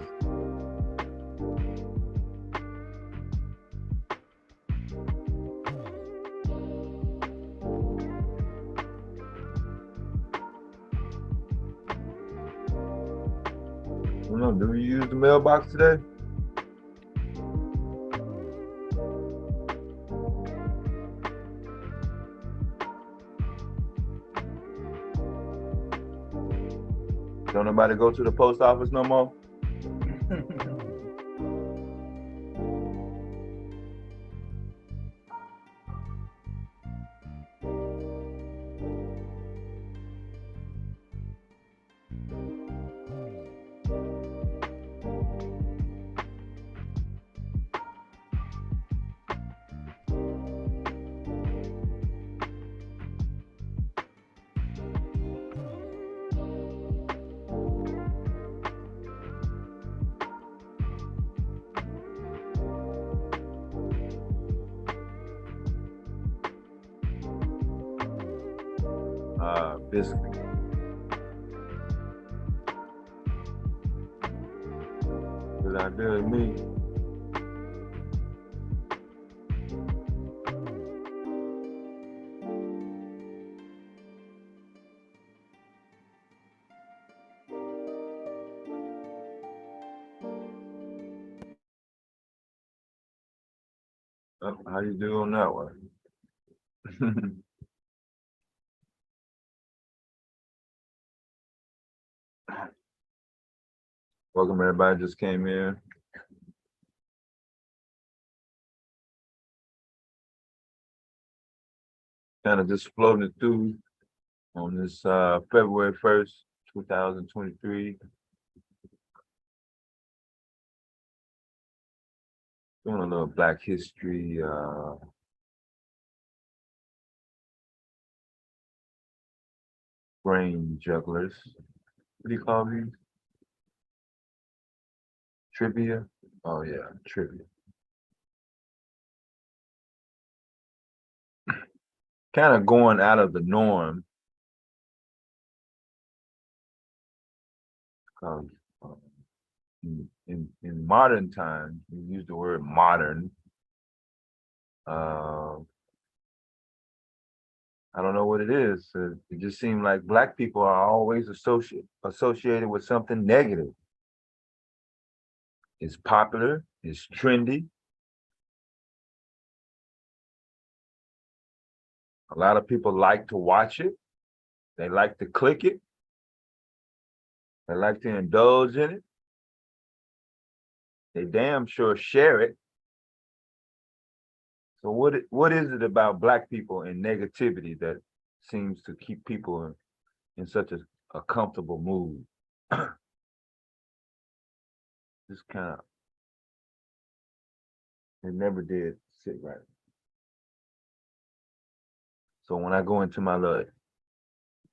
I don't know, do you use the mailbox today? Don't nobody go to the post office no more? Biscuit. Good idea to me. How you do on that one? Welcome everybody, just came in. Kind of just floating through on this February 1st, 2023. Doing a little Black history, brain jugglers. What do you call these? Trivia? Oh yeah, trivia. Kind of going out of the norm. Because in modern times, we use the word modern. I don't know what it is. It just seems like Black people are always associated with something negative. It's popular, it's trendy. A lot of people like to watch it. They like to click it. They like to indulge in it. They damn sure share it. So what is it about Black people and negativity that seems to keep people in such a comfortable mood? Just kind of, it never did sit right. So when I go into my little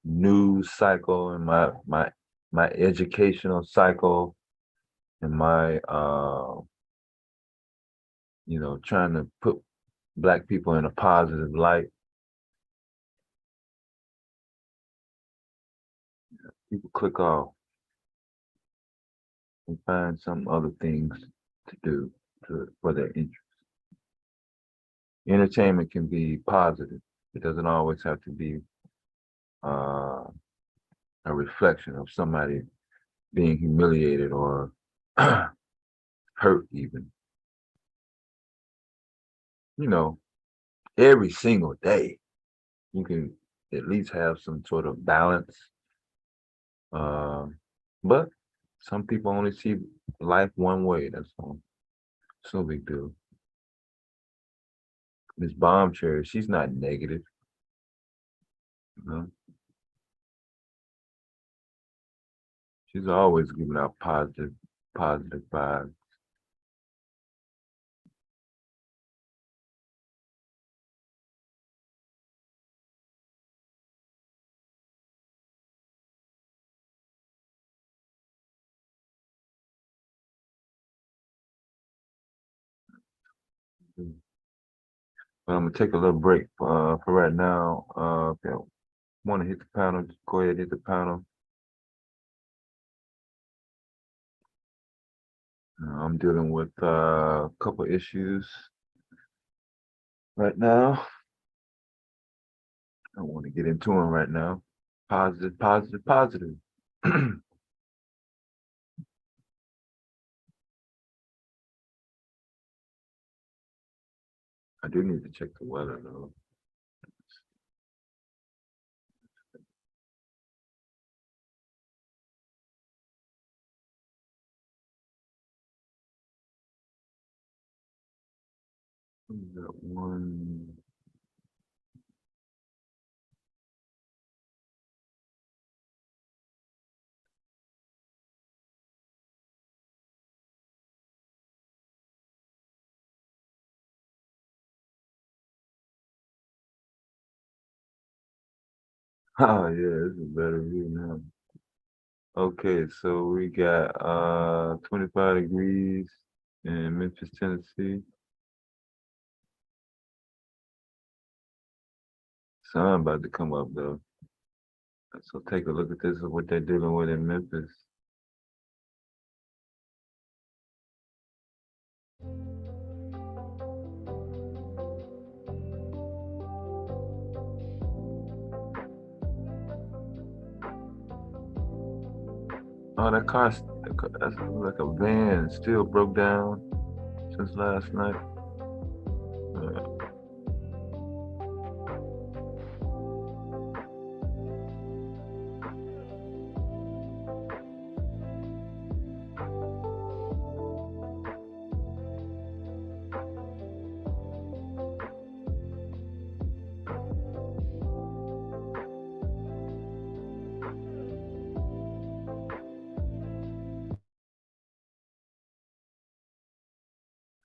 news cycle and my educational cycle and my trying to put Black people in a positive light, people click off and find some other things to do for their interest. Entertainment can be positive. It doesn't always have to be a reflection of somebody being humiliated or hurt even. Every single day, you can at least have some sort of balance. But Some people only see life one way. That's all. It's no big deal. Miss Bombshell, she's not negative. You know? She's always giving out positive vibes. But I'm gonna take a little break for right now. If you want to hit the panel, just go ahead and hit the panel. I'm dealing with a couple issues right now. I want to get into them right now. Positive, positive, positive. I do need to check the weather though. We got one. Oh yeah, this is a better view now. Okay, so we got 25 degrees in Memphis, Tennessee. Sun about to come up though. So take a look at this, what they're dealing with in Memphis. Oh, that's like a van still broke down since last night.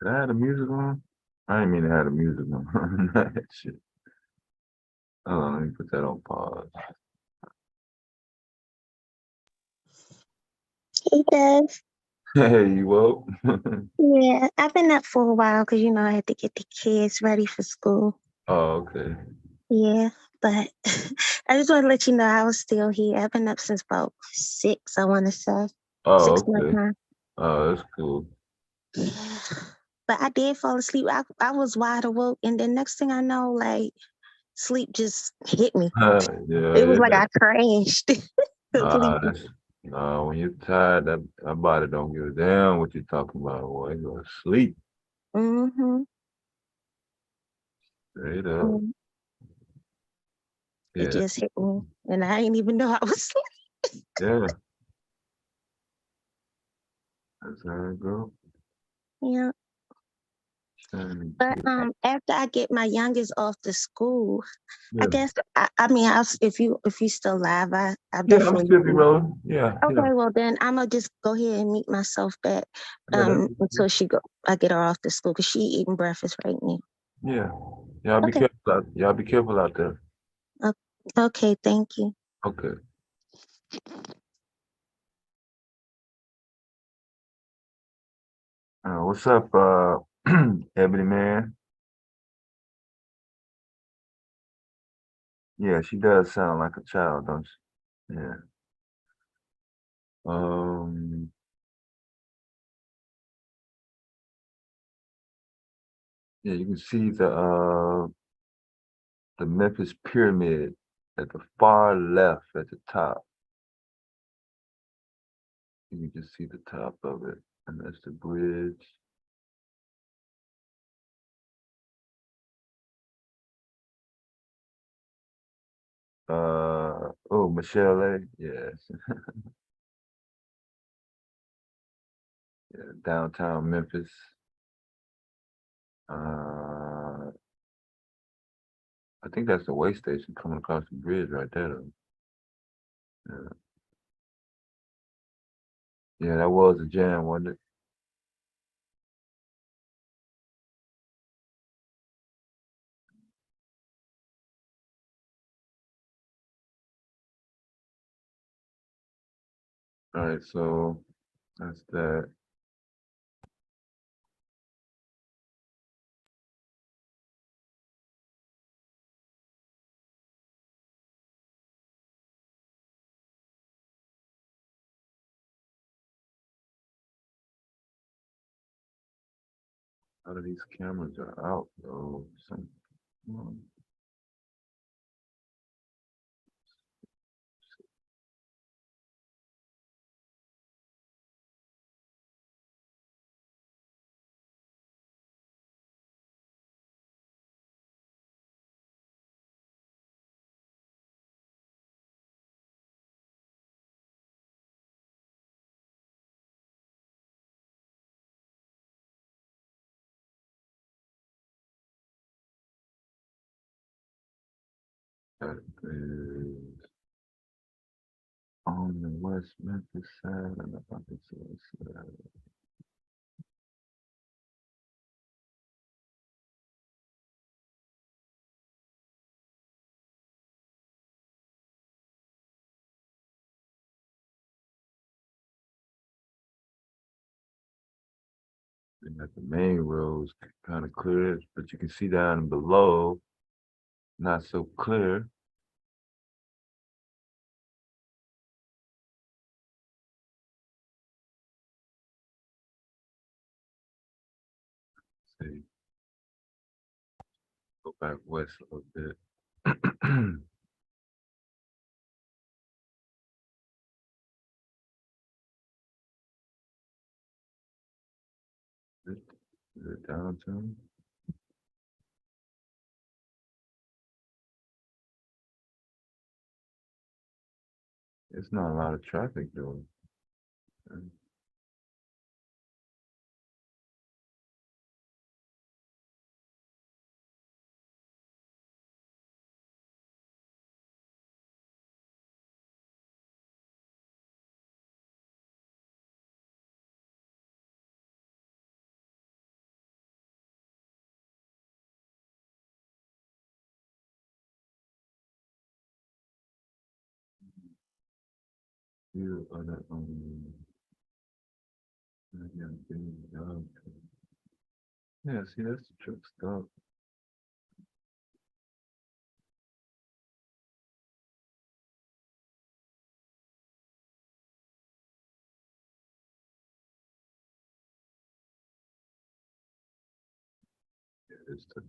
Did I have the music on? I didn't mean to have the music on. That shit. Hold on, let me put that on pause. He does. Hey, you woke? Yeah, I've been up for a while because I had to get the kids ready for school. Oh, okay. Yeah, but I just want to let you know I was still here. I've been up since about 6, I want to say. Oh, 6 my okay. time. Oh, that's cool. Yeah. But I did fall asleep. I was wide awake, and then next thing I know, like sleep just hit me. It was like Yeah. I crashed Nah, completely. when you're tired, that body don't give a damn what you're talking about. Boy, you go to sleep Mm-hmm. straight up. It Yeah, just hit me, and I didn't even know I was asleep. yeah. That's how it go. Yeah. But after I get my youngest off to school, I Yeah, guess if you still live, I yeah, I'm definitely still be will. rolling. Yeah, yeah, Okay, well then I'm gonna just go ahead and meet myself back yeah, until I get her off to school because she eating breakfast right now. yeah. Y'all be Okay. careful out. Y'all be careful out there. Okay, thank you. Okay. What's up, Ebony Man? Yeah, she does sound like a child, don't she? Yeah. Um. Yeah, you can see the Memphis Pyramid at the far left at the top. You can just see the top of it, and that's the bridge. Oh, Michelle A. Yes. Yeah, downtown Memphis. I think that's the way station coming across the bridge right there. Though. Yeah. Yeah, that was a jam, wasn't it? All right, so that's that. A lot of these cameras are out though. Hmm. That is on the West Memphis side, and I think it's and that the main roads kind of clear, but you can see down below, not so clear. See, go back west a little bit. Is it downtown? It's not a lot of traffic though. You are the yeah, see, that's the truck stop. Yeah, it's the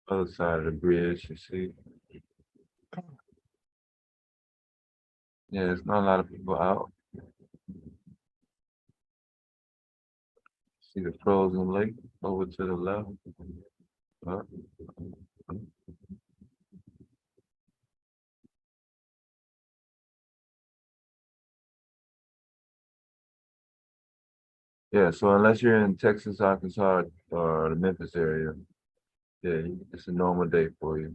other side of the bridge, you see. Yeah, there's not a lot of people out. See the frozen lake over to the left. Uh, yeah, so unless you're in Texas, Arkansas, or the Memphis area, yeah, it's a normal day for you.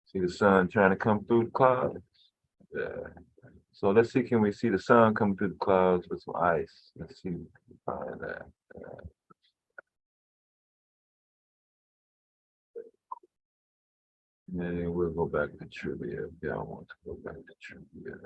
See the sun trying to come through the clouds? Yeah. So let's see, can we see the sun coming through the clouds with some ice? Let's see if we can find that. And then we'll go back to trivia if y'all want to go back to trivia.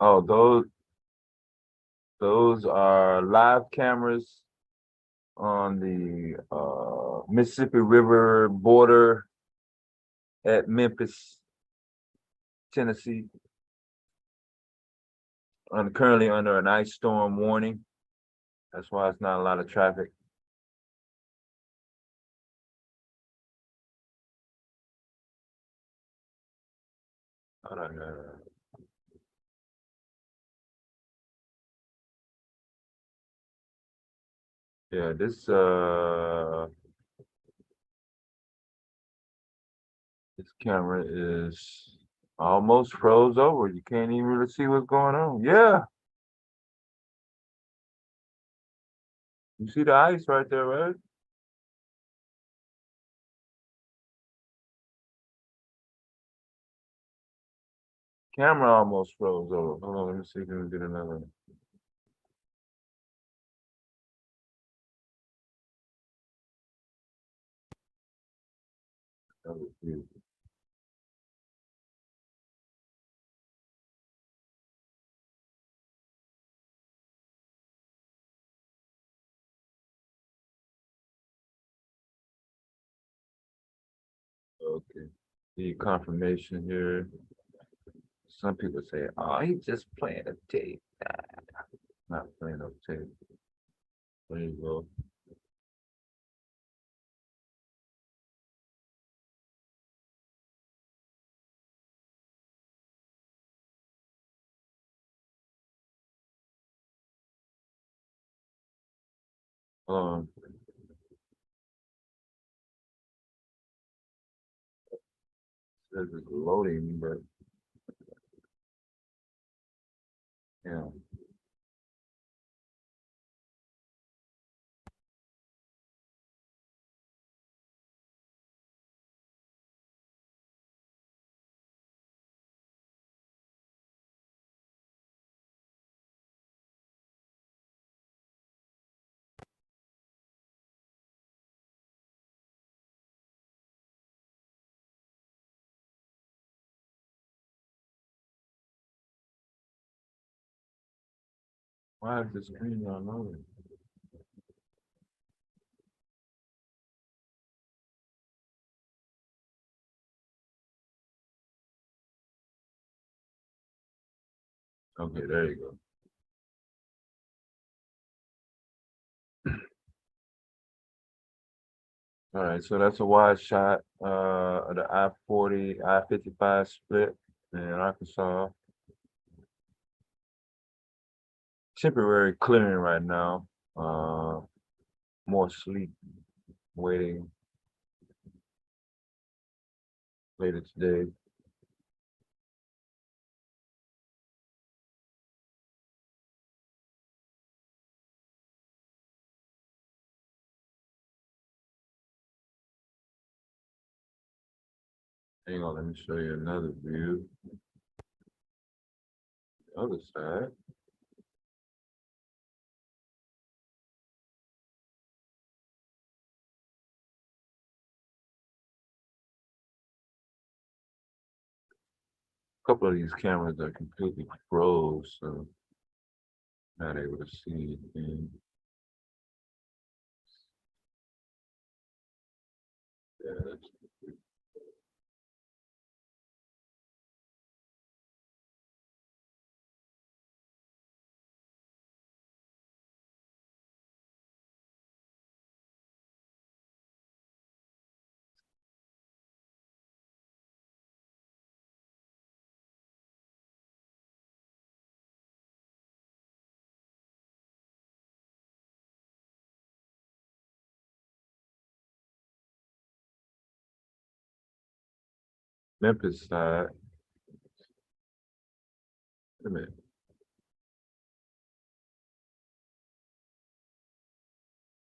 Oh, those are live cameras on the Mississippi River border at Memphis, Tennessee. Currently under an ice storm warning. That's why it's not a lot of traffic. I don't know. Yeah, this camera is almost froze over. You can't even really see what's going on. Yeah. You see the ice right there, right? Camera almost froze over. Hold on, let me see if we can get another. Another view. Okay. The confirmation here. Some people say, "Oh, he's just playing a tape." Nah, not playing a tape. There you go. Um, says it's loading, but yeah. Why is the screen not loading? Okay, there you go. All right, so that's a wide shot of the I-40, I-55 split in Arkansas. Temporary clearing right now. More sleep waiting later today. Hang on, let me show you another view. The other side. A couple of these cameras are completely froze, so not able to see anything. Yeah, that's Memphis side. Wait a minute.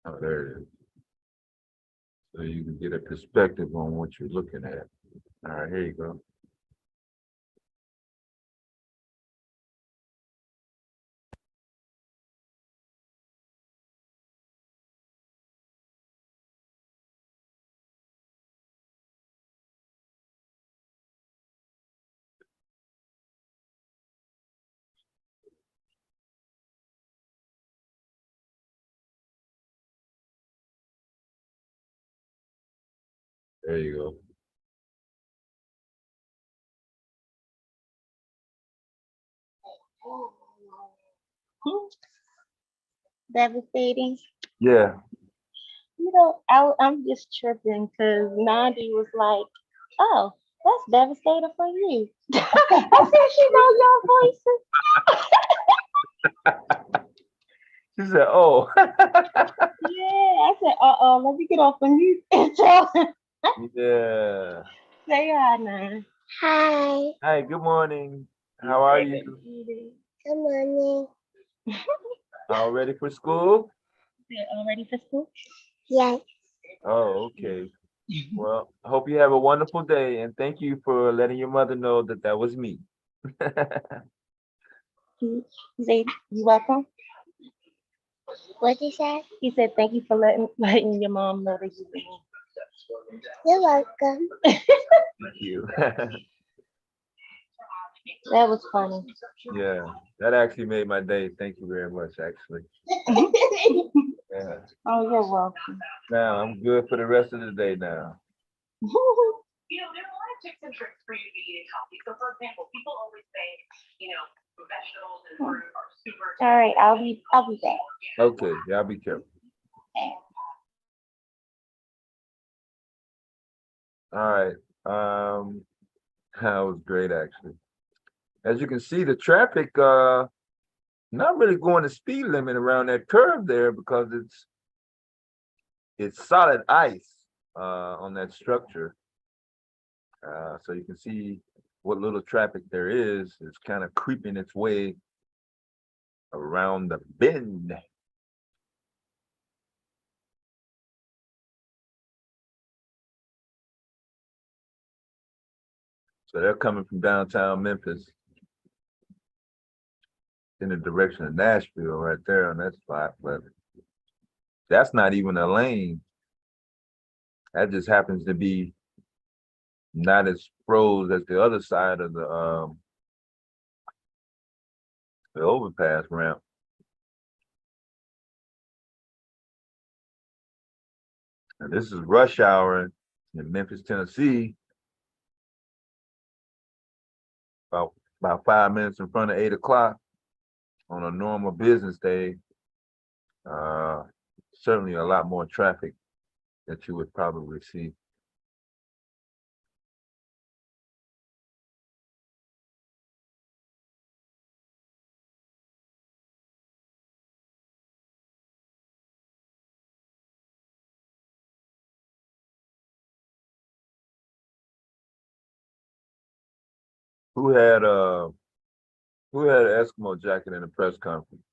Oh, there it is. So you can get a perspective on what you're looking at. All right, here you go. There you go. Devastating. Yeah. You know, I'm just tripping because Nandi was like, "Oh, that's devastating for you." I said, "She knows your voices." She said, "Oh." Yeah, I said, let me get off of mute and tell her. Yeah. Say hi now. Hi. Hi. Good morning. How are you? Good morning. All ready for school? They're all ready for school? Yes. Oh, okay. Well, I hope you have a wonderful day, and thank you for letting your mother know that that was me. You say you welcome? What you say? He said thank you for letting your mom know that you were me. You're welcome. Thank you. That was funny. Yeah, that actually made my day. Thank you very much, actually. Yeah. Oh, you're welcome. Now I'm good for the rest of the day now. You know, there are a lot of tips and tricks for you to be eating healthy. So, for example, people always say, you know, vegetables and fruit are super. All right, I'll be back. Okay, y'all be careful. All right. That was great, actually. As you can see, the traffic not really going the speed limit around that curve there because it's solid ice on that structure. So you can see what little traffic there is kind of creeping its way around the bend. So they're coming from downtown Memphis in the direction of Nashville right there on that spot, but that's not even a lane. That just happens to be not as froze as the other side of the overpass ramp. And this is rush hour in Memphis, Tennessee, about 5 minutes in front of 8 o'clock on a normal business day. Certainly a lot more traffic that you would probably see. Who had an Eskimo jacket in the press conference?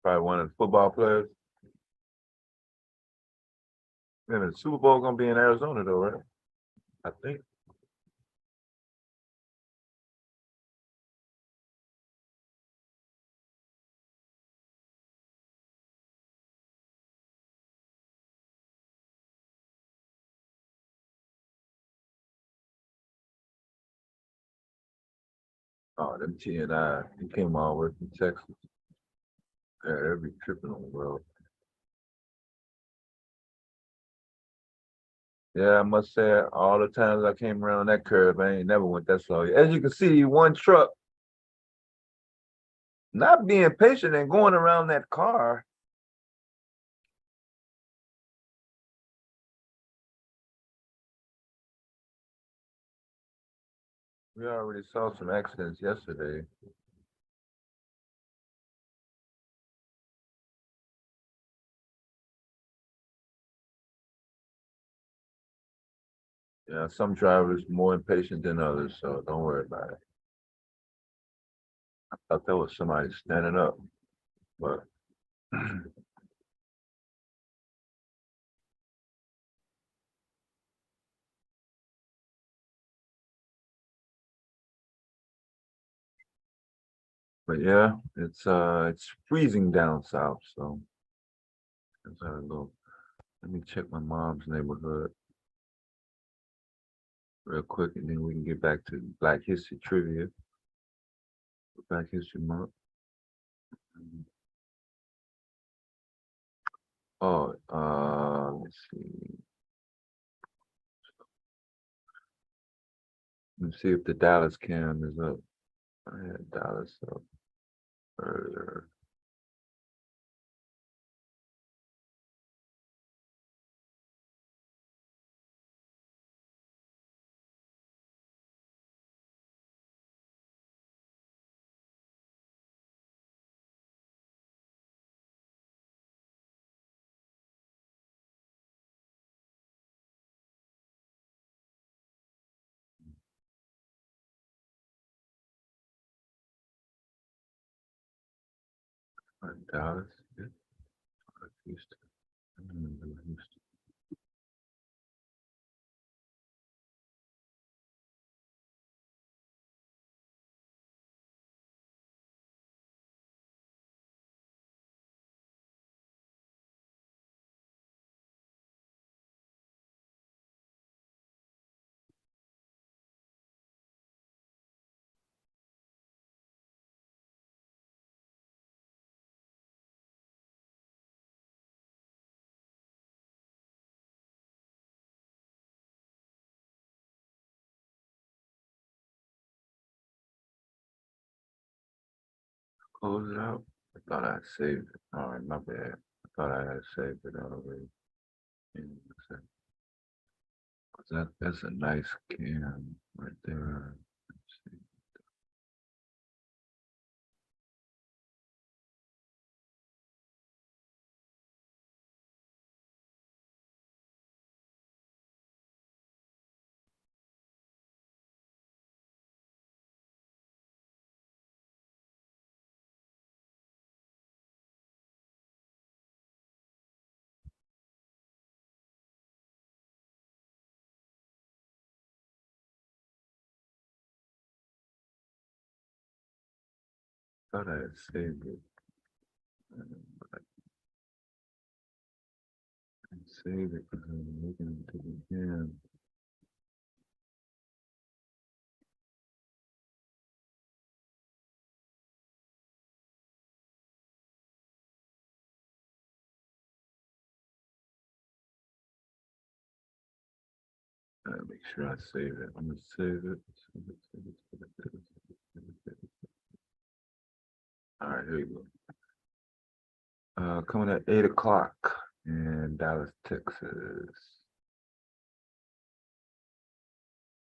Probably one of the football players. Man, the Super Bowl gonna be in Arizona though, right? I think. Oh, them T and I, he came all the way from Texas. Yeah, every tripping on the road. Yeah, I must say, all the times I came around that curve, I ain't never went that slow. As you can see, one truck not being patient and going around that car. We already saw some accidents yesterday. Yeah, some drivers more impatient than others, so don't worry about it. I thought there was somebody standing up, but but yeah, it's freezing down south, so that's how I go. Let me check my mom's neighborhood. real quick, and then we can get back to Black History trivia. Black History Month. Oh, let's see. Let's see if the Dallas cam is up. I had Dallas up earlier. Dallas, yeah. Houston. Houston. Close it out. I thought I had saved it. All right, my bad. I thought I had saved it already. That's a nice cam right there. Let's see. Thought I had saved it. But I didn't save it because I'm looking into the cam. Make sure I save it. I'm gonna save it. All right, here we go. Coming at 8 o'clock in Dallas, Texas.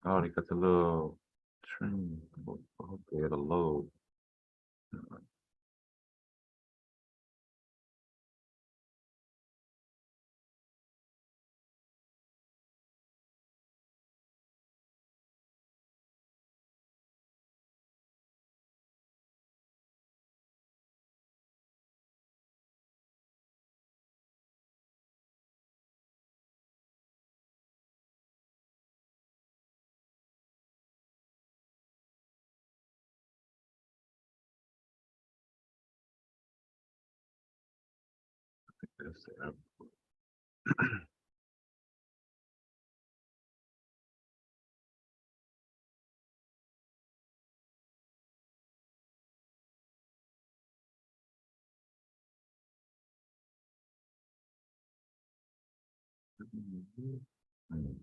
Oh, they got the little train. Okay, the load. That's the airport. Mm.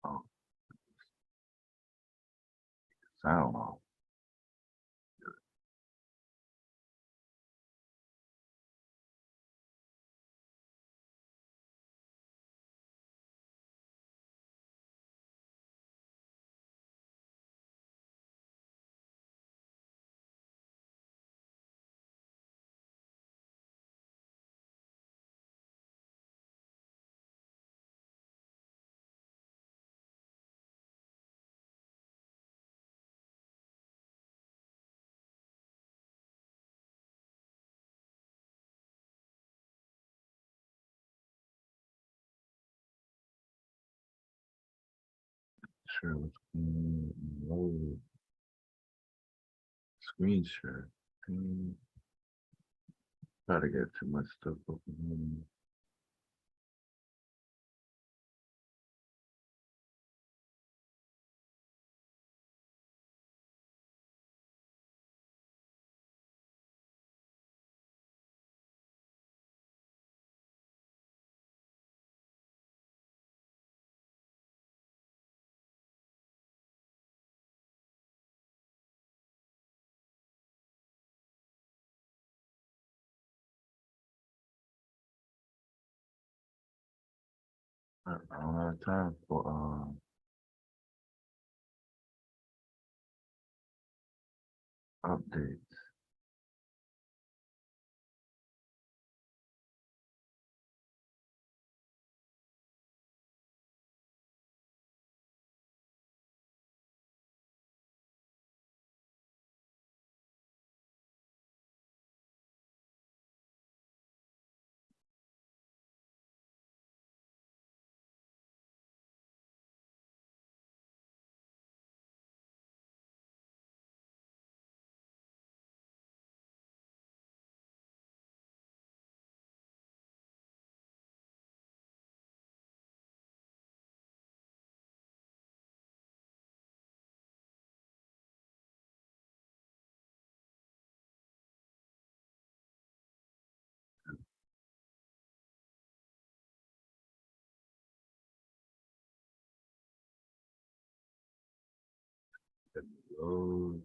Oh, sound off. Sure, what's going on? Load. Screen share. Try to get too much stuff open. I don't have time for updates. Load.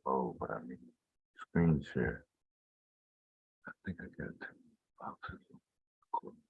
Oh, but I mean screen share. I think I got 2 boxes of recordings.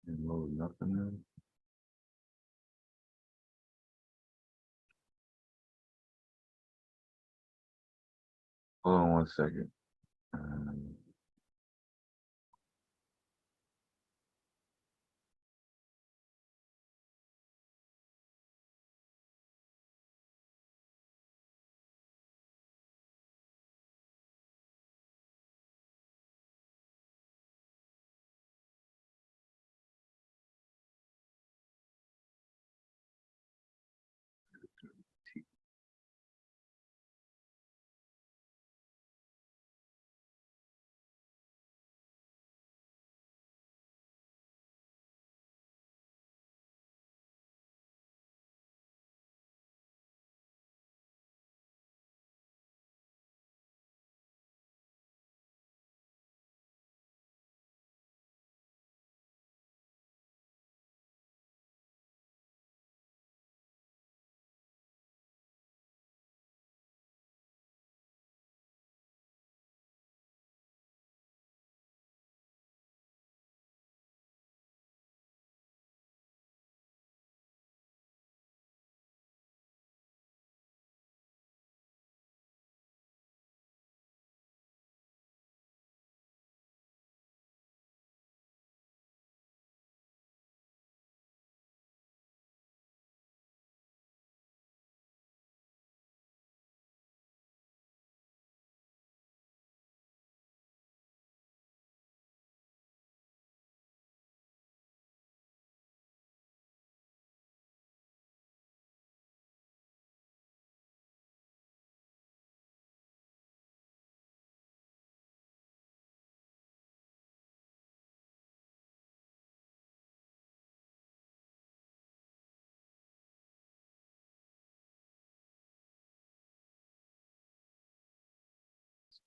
And load nothing in. Hold on 1 second.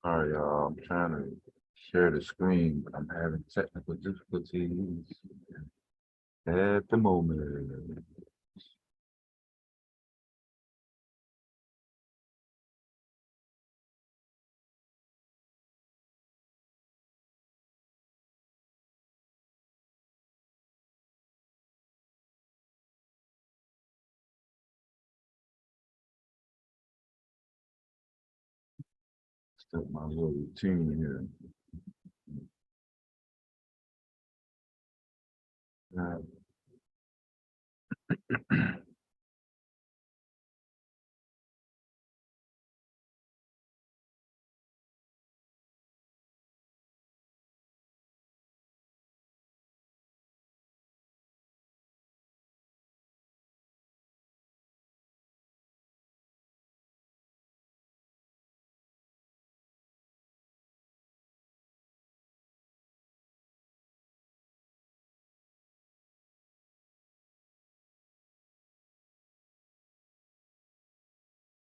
Sorry, y'all. I'm trying to share the screen, but I'm having technical difficulties at the moment. Still my little routine here. Uh,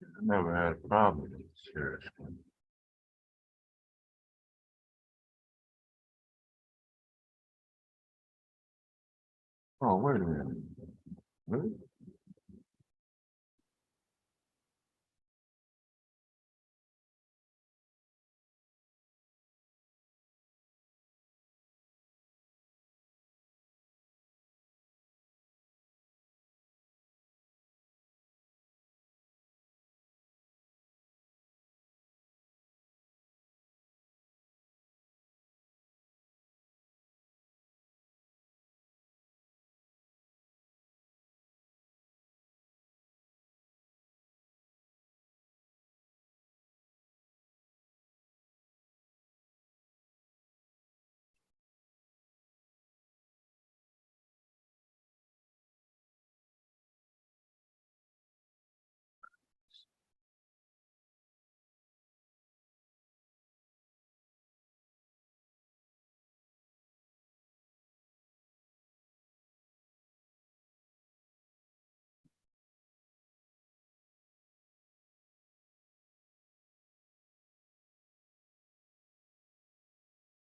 I never had a problem with share the screen. Oh, wait a minute. Really?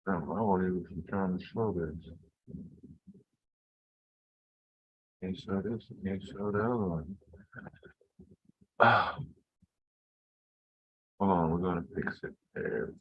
Damn, I won't even trying to slow this. Can't show this, can't show the other one. Ah, hold on, we're gonna fix it. There.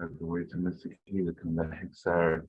Have to wait till Mr. Key to come back. Sorry.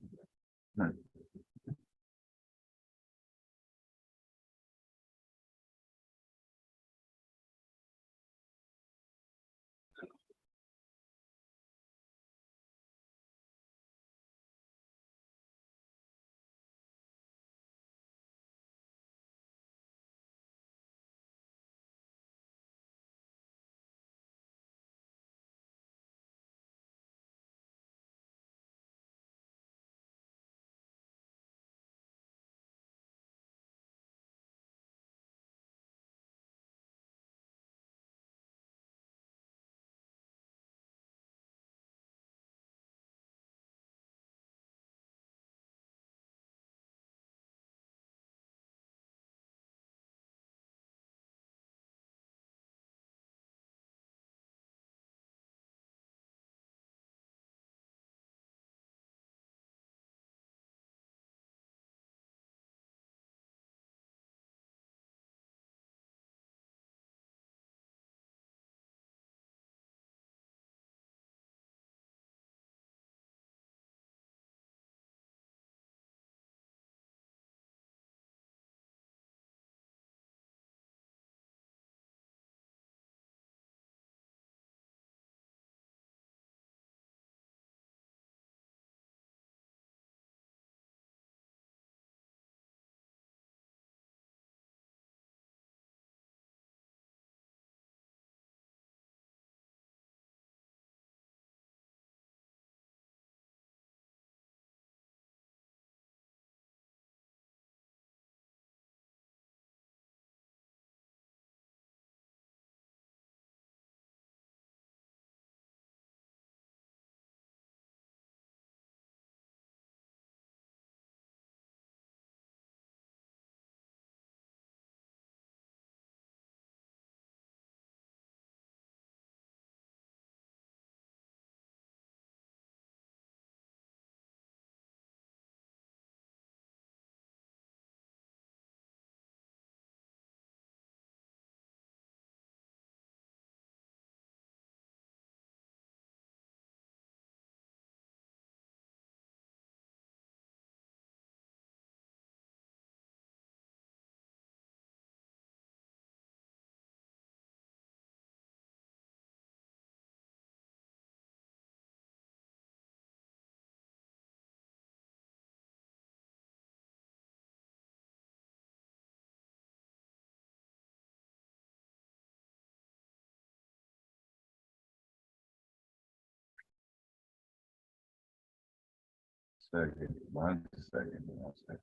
second. 1 second. 1 second.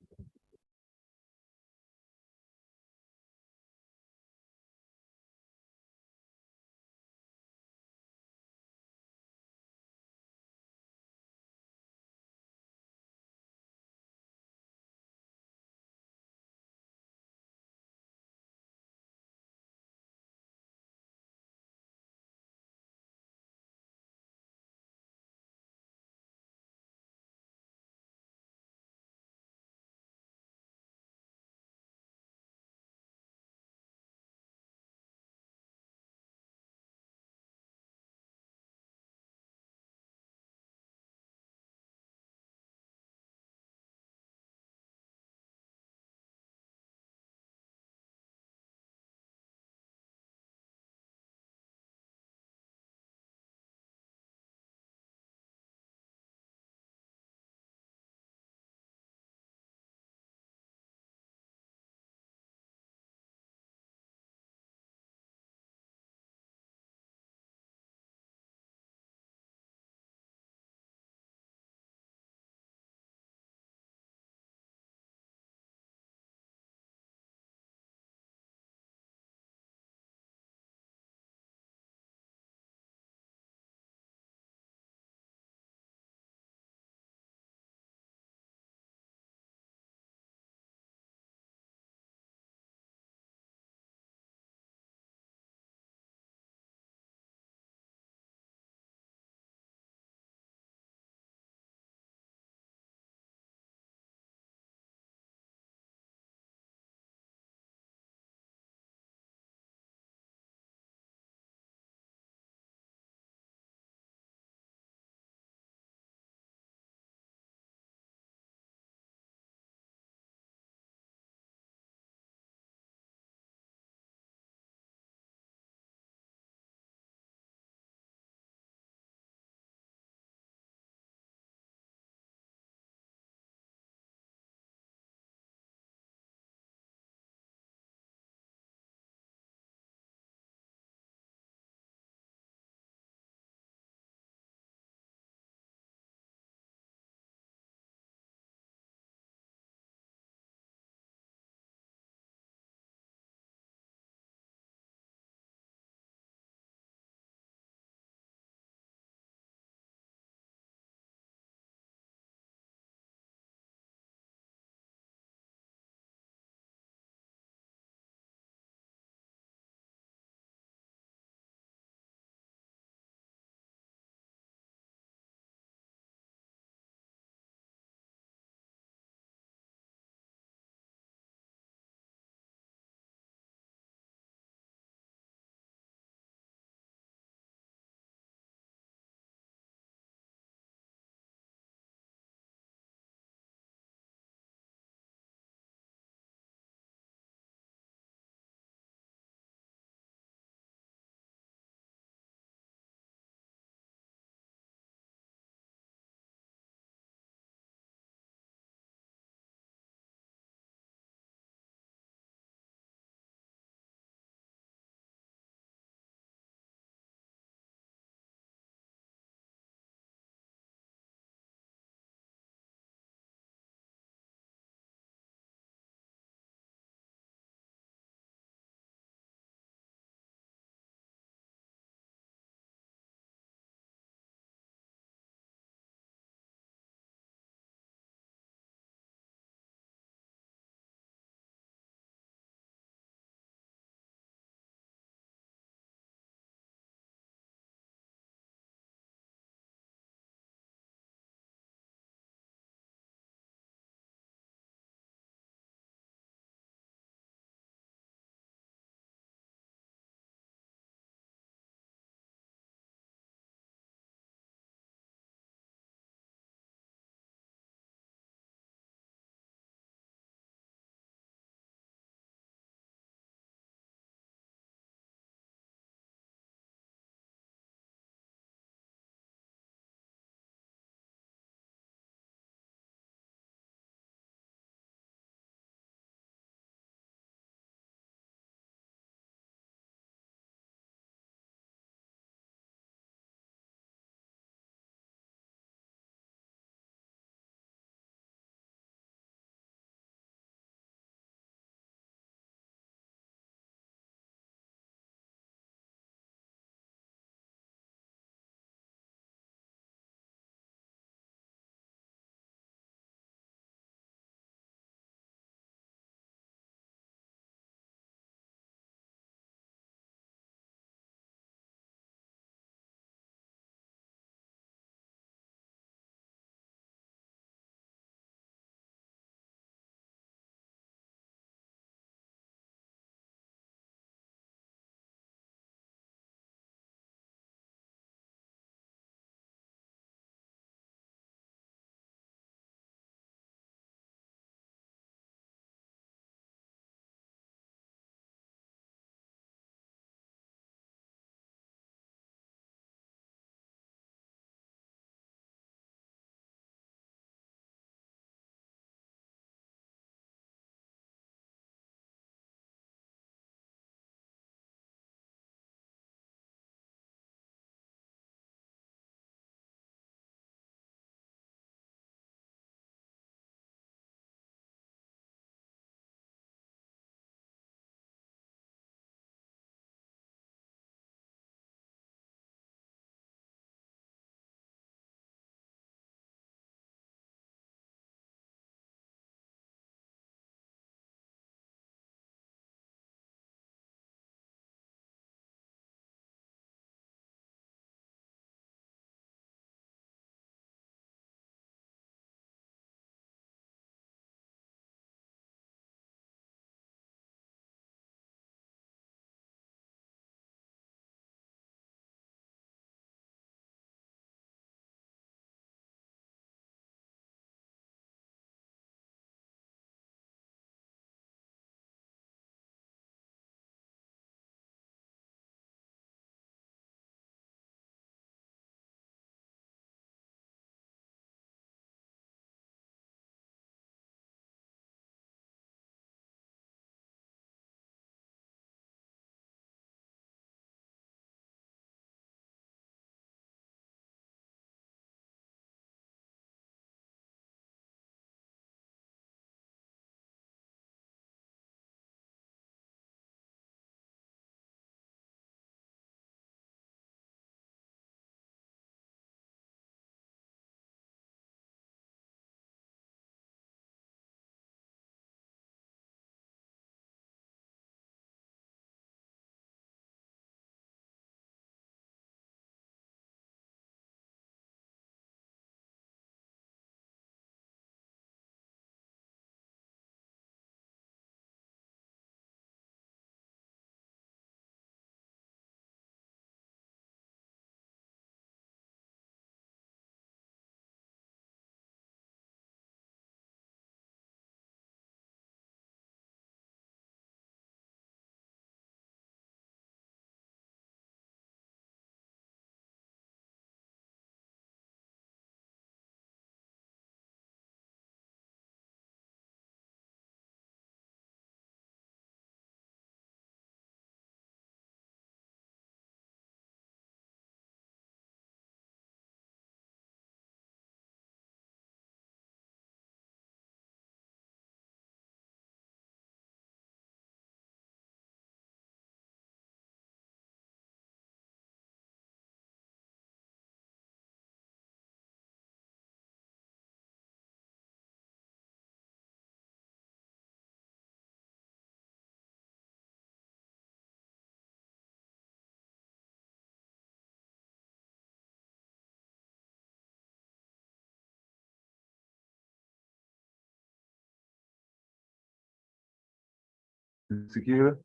Secure?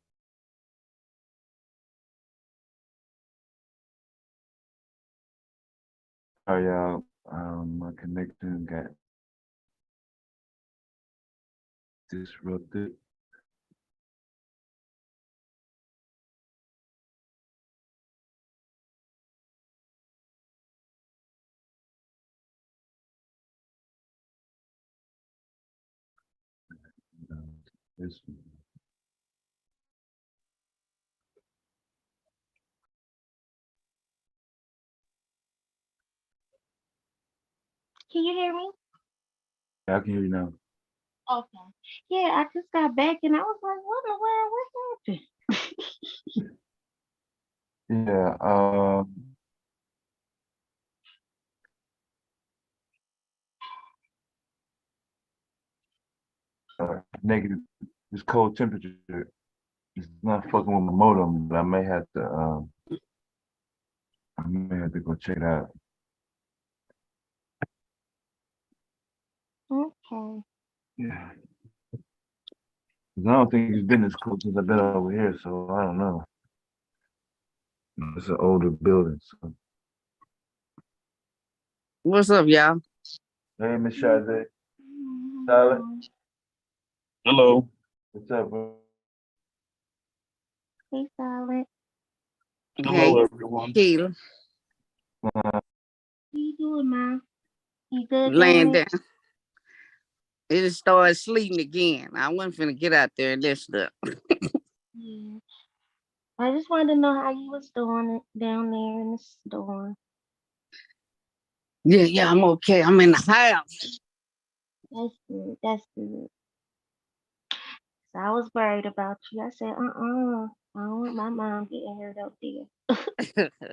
Oh yeah, my connection got disrupted. This Can you hear me? I can hear you now. Okay. Yeah, I just got back and I was like, what in the world? What happened? Yeah, negative. This cold temperature is not fucking with my modem, but I may have to go check it out. Okay. Yeah. 'Cause I don't think it's been this cold since I've been over here, so I don't know. It's an older building, so. What's up, y'all? Hey, Miss Sade. Solid. Hello. What's up, bro? Hey, Silent. Hey, Hello, everyone. Keela, How you doing, Ma? You good down laying there? down. It just started sleeting again. I wasn't finna get out there and this stuff. Yeah. I just wanted to know how you was doing it down there in the storm. Yeah, I'm okay. I'm in the house. That's good. That's good. So I was worried about you. I said, I don't want my mom getting hurt up there.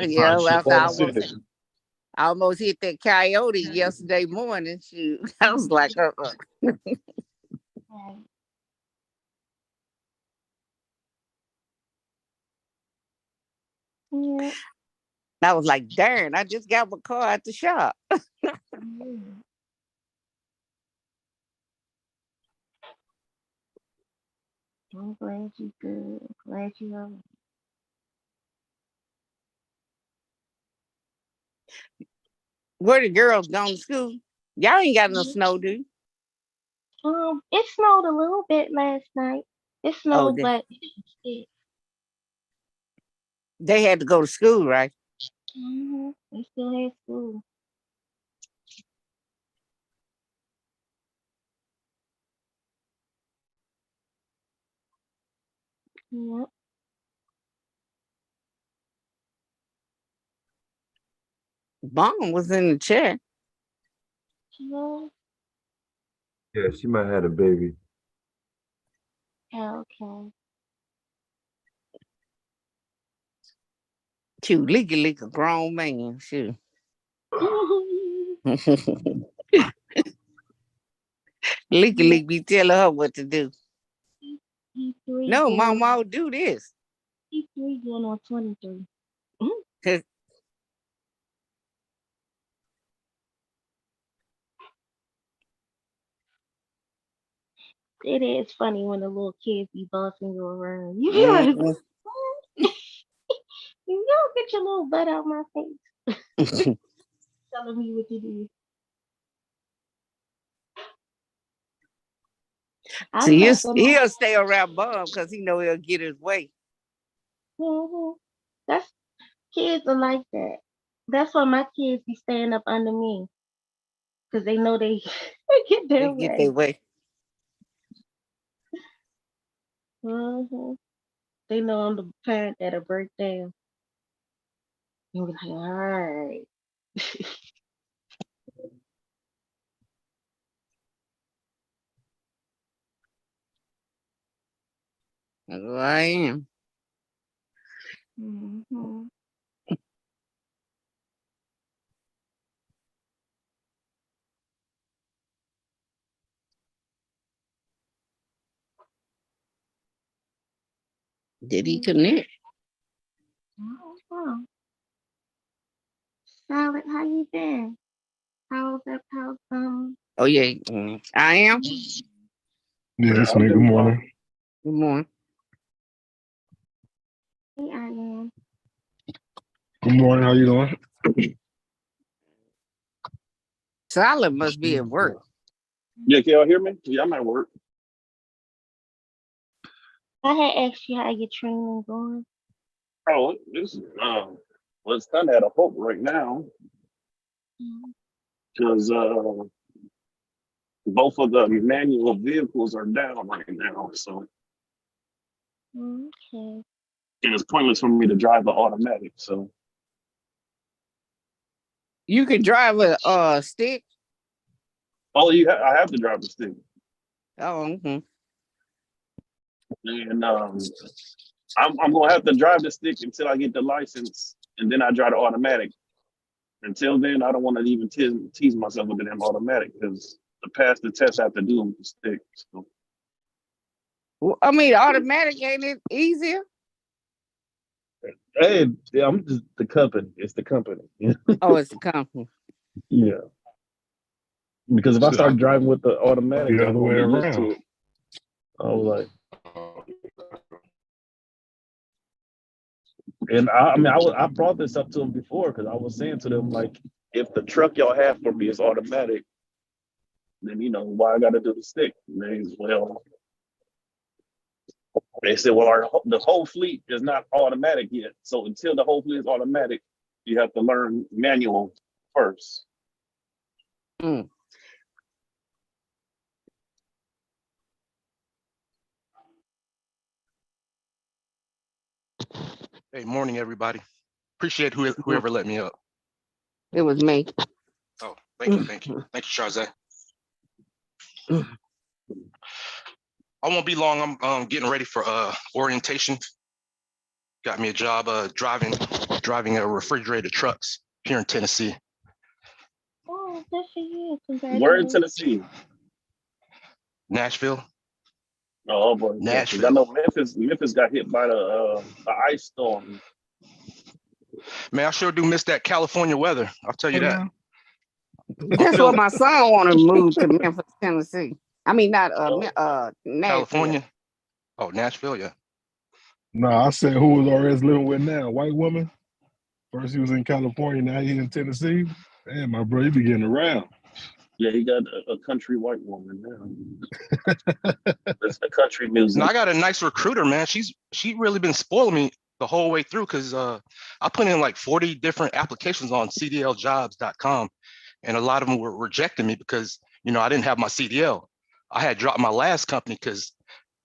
Yeah, She after falling sick. I almost hit that coyote yesterday morning. Shoot, I was like, Right. Yeah. I was like, darn, I just got my car at the shop. Yeah. I'm glad you good. I'm glad you are. Where the girls gone to school? Y'all ain't got no snow, do you? It snowed a little bit last night. It Oh, snowed, but they had to go to school, right? they still had school. Yep. Bomb was in the chair. Yeah. Yeah, she might have had a baby. Okay. Shoot, leaky, a grown man. Shoot. Leaky be telling her what to do. He's three No, going. mama, I'll do this. He's three going on 23. It is funny when the little kids be bossing you around. You be like, Mhm. you don't get your little butt out my face, telling me what to do. I See, left them. he'll stay around Bob because he know he'll get his way. That's kids are like that. That's why my kids be staying up under me because they know they get They their get their way. way. They know I'm the parent that'll break down. And be like, all right. I am. Mhm. Did he connect? Oh, Charlotte, how you been? How's Oh, yeah. I am. Yes, man. Good morning. Good morning. morning. How you doing? Silent must be at work. Yeah, can y'all hear me? Yeah, I'm at work. I had asked you how your training going. Oh, this well, it's kind of at a hope right now because both of the manual vehicles are down right now. So Okay. it's pointless for me to drive the automatic. So You can drive a stick. I have to drive the stick, Oh, and I'm gonna have to drive the stick until I get the license, and then I drive the automatic. Until then, I don't want to even tease myself with the damn automatic because to pass the test, I have to do them with the stick. So. well, I mean, automatic ain't it easier? Hey, yeah, I'm just the company. It's the company. Oh, it's a company. Yeah. Because if I start driving with the automatic, The I'm other way gonna get used around. to it. I was like, and I mean, I brought this up to them before because I was saying to them like, if the truck y'all have for me is automatic, then why I got to do the stick? And they said, well, the whole fleet is not automatic yet. So until the whole fleet is automatic, you have to learn manual first. Mm. Hey, morning, everybody. Appreciate whoever let me up. It was me. Oh, thank you, Chazé. I won't be long. I'm getting ready for orientation. Got me a job driving a refrigerated trucks here in Tennessee. Oh, good for you. Where in Congratulations. Tennessee? Nashville. Oh boy, Nashville. I know Memphis got hit by the ice storm. Man, I sure do miss that California weather. I'll tell you that. That's what my son want to move to Memphis, Tennessee. I mean, not Nashville. California. Oh, Nashville, yeah. No, I said who was RS living with now? White woman? First he was in California, now he's in Tennessee. Man, my bro, you be getting around. Yeah, he got a country white woman now. That's the country music. No, I got a nice recruiter, man. She really been spoiling me the whole way through because I put in like 40 different applications on cdljobs.com, and a lot of them were rejecting me because I didn't have my CDL. I had dropped my last company because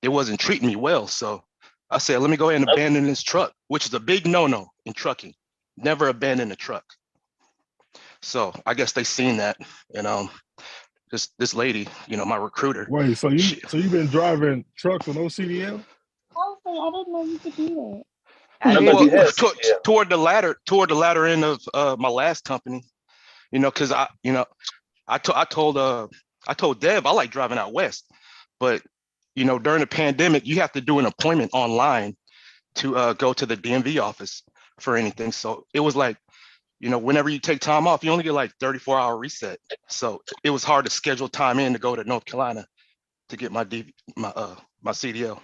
it wasn't treating me well. So I said, let me go ahead and abandon this truck, which is a big no-no in trucking. Never abandon a truck. So I guess they seen that, and this lady, my recruiter. Wait, so you've been driving trucks with no CDL? Okay, I didn't know you could do Well, toward the latter end of my last company, because I told Deb I like driving out west, but during the pandemic you have to do an appointment online to go to the DMV office for anything. So it was like, whenever you take time off, you only get like 34-hour reset. So it was hard to schedule time in to go to North Carolina to get my CDL.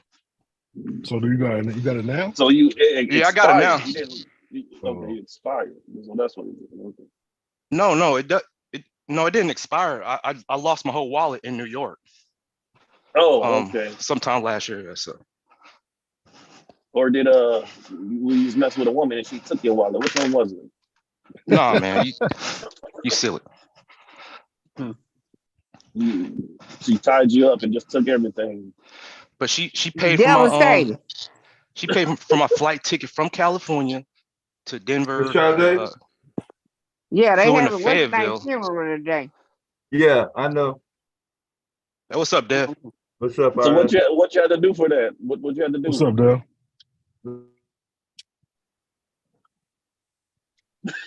So do you got it now? So yeah, I got it now. It expired. So that's what it is. Okay. No, it didn't expire. I lost my whole wallet in New York. Oh, okay. Sometime last year. So. Or did we was messing with a woman and she took your wallet? Which one was it? Nah, man, you silly. She tied you up and just took everything. But she paid for my she paid for my flight ticket from California to Denver. Yeah, they flew have into a Fayetteville. Thanksgiving today. Yeah, I know. Hey, what's up, Dev? What's up? So what you had to do for that? What you had to do? What's up, Dev?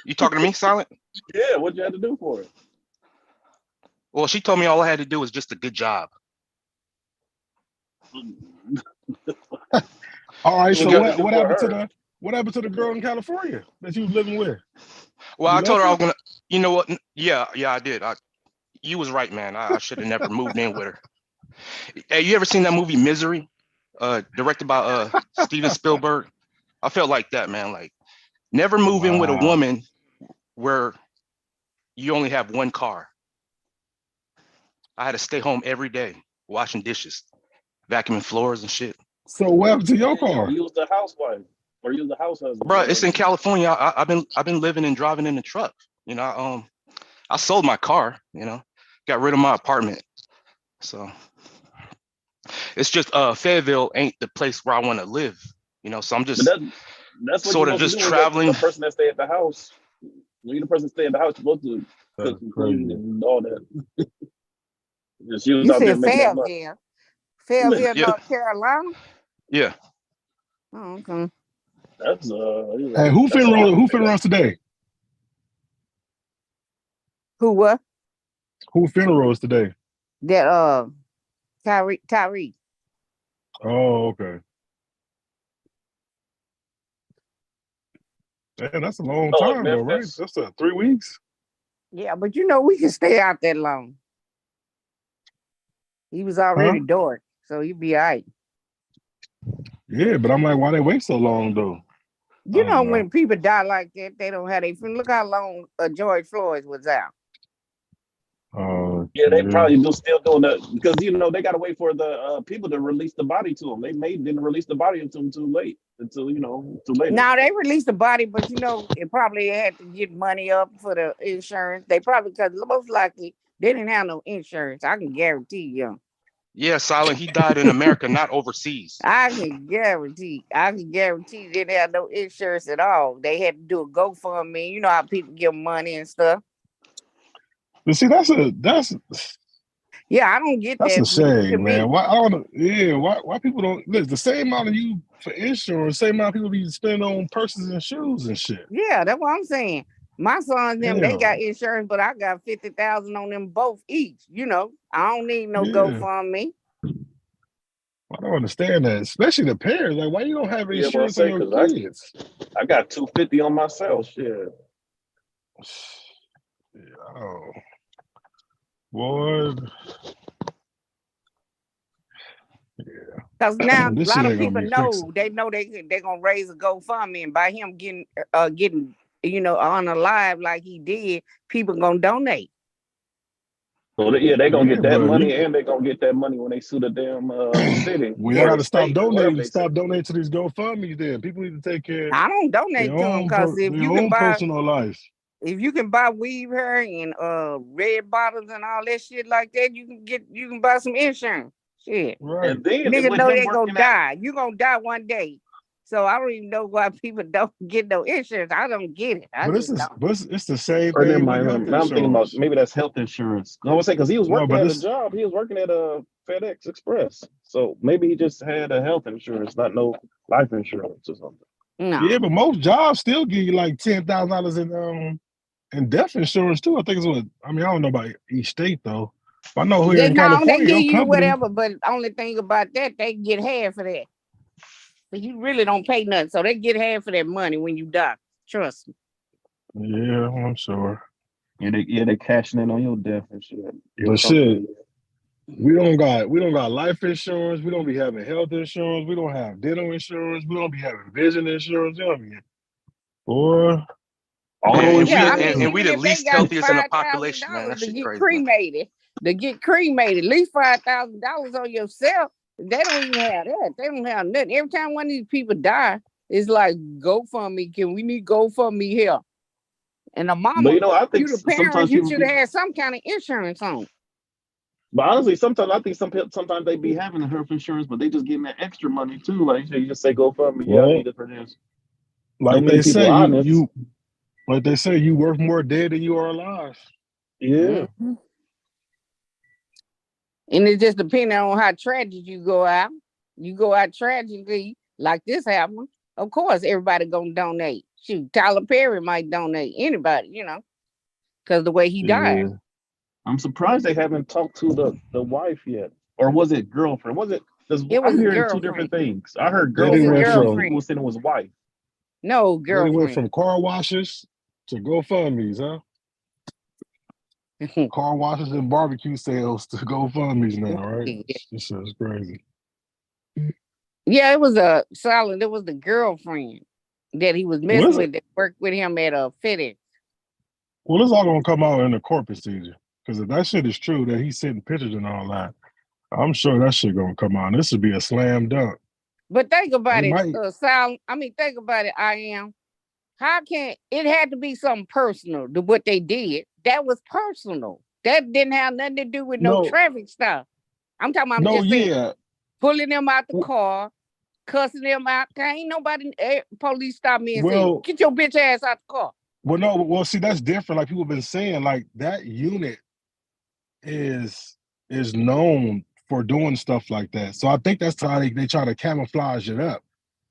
You talking to me, Silent? Yeah, what you had to do for it? Well, she told me all I had to do was just a good job. All right, so what happened to the girl in California that you was living with? Well, I told her I was gonna. You know what? Yeah, I did. You was right, man. I should have never moved in with her. Hey, you ever seen that movie Misery, directed by Steven Spielberg? I felt like that, man. Like Never move in with a Wow. woman where you only have one car. I had to stay home every day washing dishes, vacuuming floors and shit. So what happened to your Yeah, car? you was the housewife or you was the house husband. Bro, it's in California. I've been living and driving in the truck. You know, I sold my car. You know, got rid of my apartment. So it's just Fayetteville ain't the place where I want to live. You know, so I'm But just that's what you're sort of supposed to just do when you're traveling. the person that stay at the house. When you're the person that stay at the house, you're supposed to That's cook and clean crazy. and all that. And she was You out there said making that money. Fayetteville, Yeah, North Carolina. yeah. Oh, okay. That's Hey, who that's finna roll? Who everything. finna roll today? Who what? Who finna rolls today? That Tyree. Oh, okay. Damn, that's a long Oh, in time though, right? Memphis. That's 3 weeks. Yeah, but you know we can stay out that long. He was Huh? already dork, so he'd be all right. Yeah, but I'm like, why they wait so long though? You I know, don't know. when people die like that, they don't have their friend. Look how long George Floyd was out. Yeah, they Yeah. probably still doing that because they got to wait for the people to release the body to them. They didn't release the body until too late, too later. Now they released the body, but it probably had to get money up for the insurance. They probably, because most likely they didn't have no insurance. I can guarantee you. Yeah, Silent, he died in America, not overseas. I can guarantee they didn't have no insurance at all. They had to do a GoFundMe. You know how people give money and stuff. But see, that's Yeah, I don't get that. a To shame, me, man. Why I don't why people don't look the same amount of you for insurance, same amount of people be spending on purses and shoes and shit. yeah, that's what I'm saying. My sons, them, they Damn. got insurance, but I got 50,000 on them both each. I don't need no Yeah. GoFundMe. I don't understand that, especially the parents. Like, why you don't have Yeah, well, insurance on say your because kids? I got 250 on myself. Shit. Yeah, oh, boy. Because now a This lot shit of ain't gonna people be fixing. they know they're gonna raise a GoFundMe, and by him getting on alive like he did, people gonna donate. So they gonna Yeah, get that but money, and they gonna get that money when they sue the damn city we or got the to stop state or whatever donating. they say. Stop donating to these GoFundMe's. Then people need to take care of I don't their donate to them own because their own personal life. if you can buy weave hair and red bottles and all that shit like that, you can buy some insurance. Shit. Right. And then Niggas with know him they gonna working at die. You gonna die one day. So I don't even know why people don't get no insurance. I don't get it. I But just don't. it's the same or never thing with mind. health Now I'm thinking about insurance. maybe that's health insurance. I was say because he was No, working but at a this job. He was working at a FedEx Express. So maybe he just had a health insurance, not no life insurance or something. No. yeah, but most jobs still give you like $10,000 in death insurance too. I think it's what I don't know about each state though. But I know here in They California, give your you company. whatever, but only thing about that, they get half of that. But you really don't pay nothing. So they get half of that money when you die. Trust me. Yeah, I'm sure. Yeah, they cashing in on your death and shit. But shit, we don't got life insurance. We don't be having health insurance. We don't have dental insurance. We don't be having vision insurance. You know what I mean? Boy, auto insurance. And we even the if they least got healthiest in the population, man. $5,000 That to shit get crazy. cremated, at least $5,000 on yourself. They don't even have that. They don't have nothing. Every time one of these people die, it's like GoFundMe. We need GoFundMe here? And the mama, I think you the parent, sometimes you people should have had some kind of insurance on. But honestly, sometimes I think sometimes they be having the health insurance, but they just getting that extra money too. Like you just say, go for me. Yeah, I need it for this. Like many they people say, honest. like they say, you worth more dead than you are alive. Yeah. Mm-hmm. And it just depends on how tragic you go out. You go out tragically, like this happened. Of course, everybody gonna donate. Shoot, Tyler Perry might donate. Anybody, because the way he died. I'm surprised they haven't talked to the wife yet, or was it girlfriend? Was it? Because It was I'm hearing girlfriend. two different things. I heard They girlfriend. went People saying it was wife. No, They girlfriend. went from car washes to GoFundMe's, huh? Car washes and barbecue sales to GoFundMe's now, right? This is crazy. Yeah, it was It was the girlfriend. that he was Well, messing it's, with that worked with him at a FedEx. well, it's all gonna come out in the court procedure. Because if that shit is true, that he's sending pictures and all that, I'm sure that shit gonna come out. This would be a slam dunk. But think They about it, might. Sal. I mean, think about it. I am. How can it had to be something personal to what they did? That was personal. That didn't have nothing to do with no No, traffic stuff. I'm talking about, I'm no, just saying, yeah. pulling them out the W- car, cussing them out. Ain't nobody, police stop me and say, Well, get your bitch ass out the car. well, no, well, see, that's different. Like people have been saying, like that unit is known for doing stuff like that. So I think that's how they try to camouflage it up.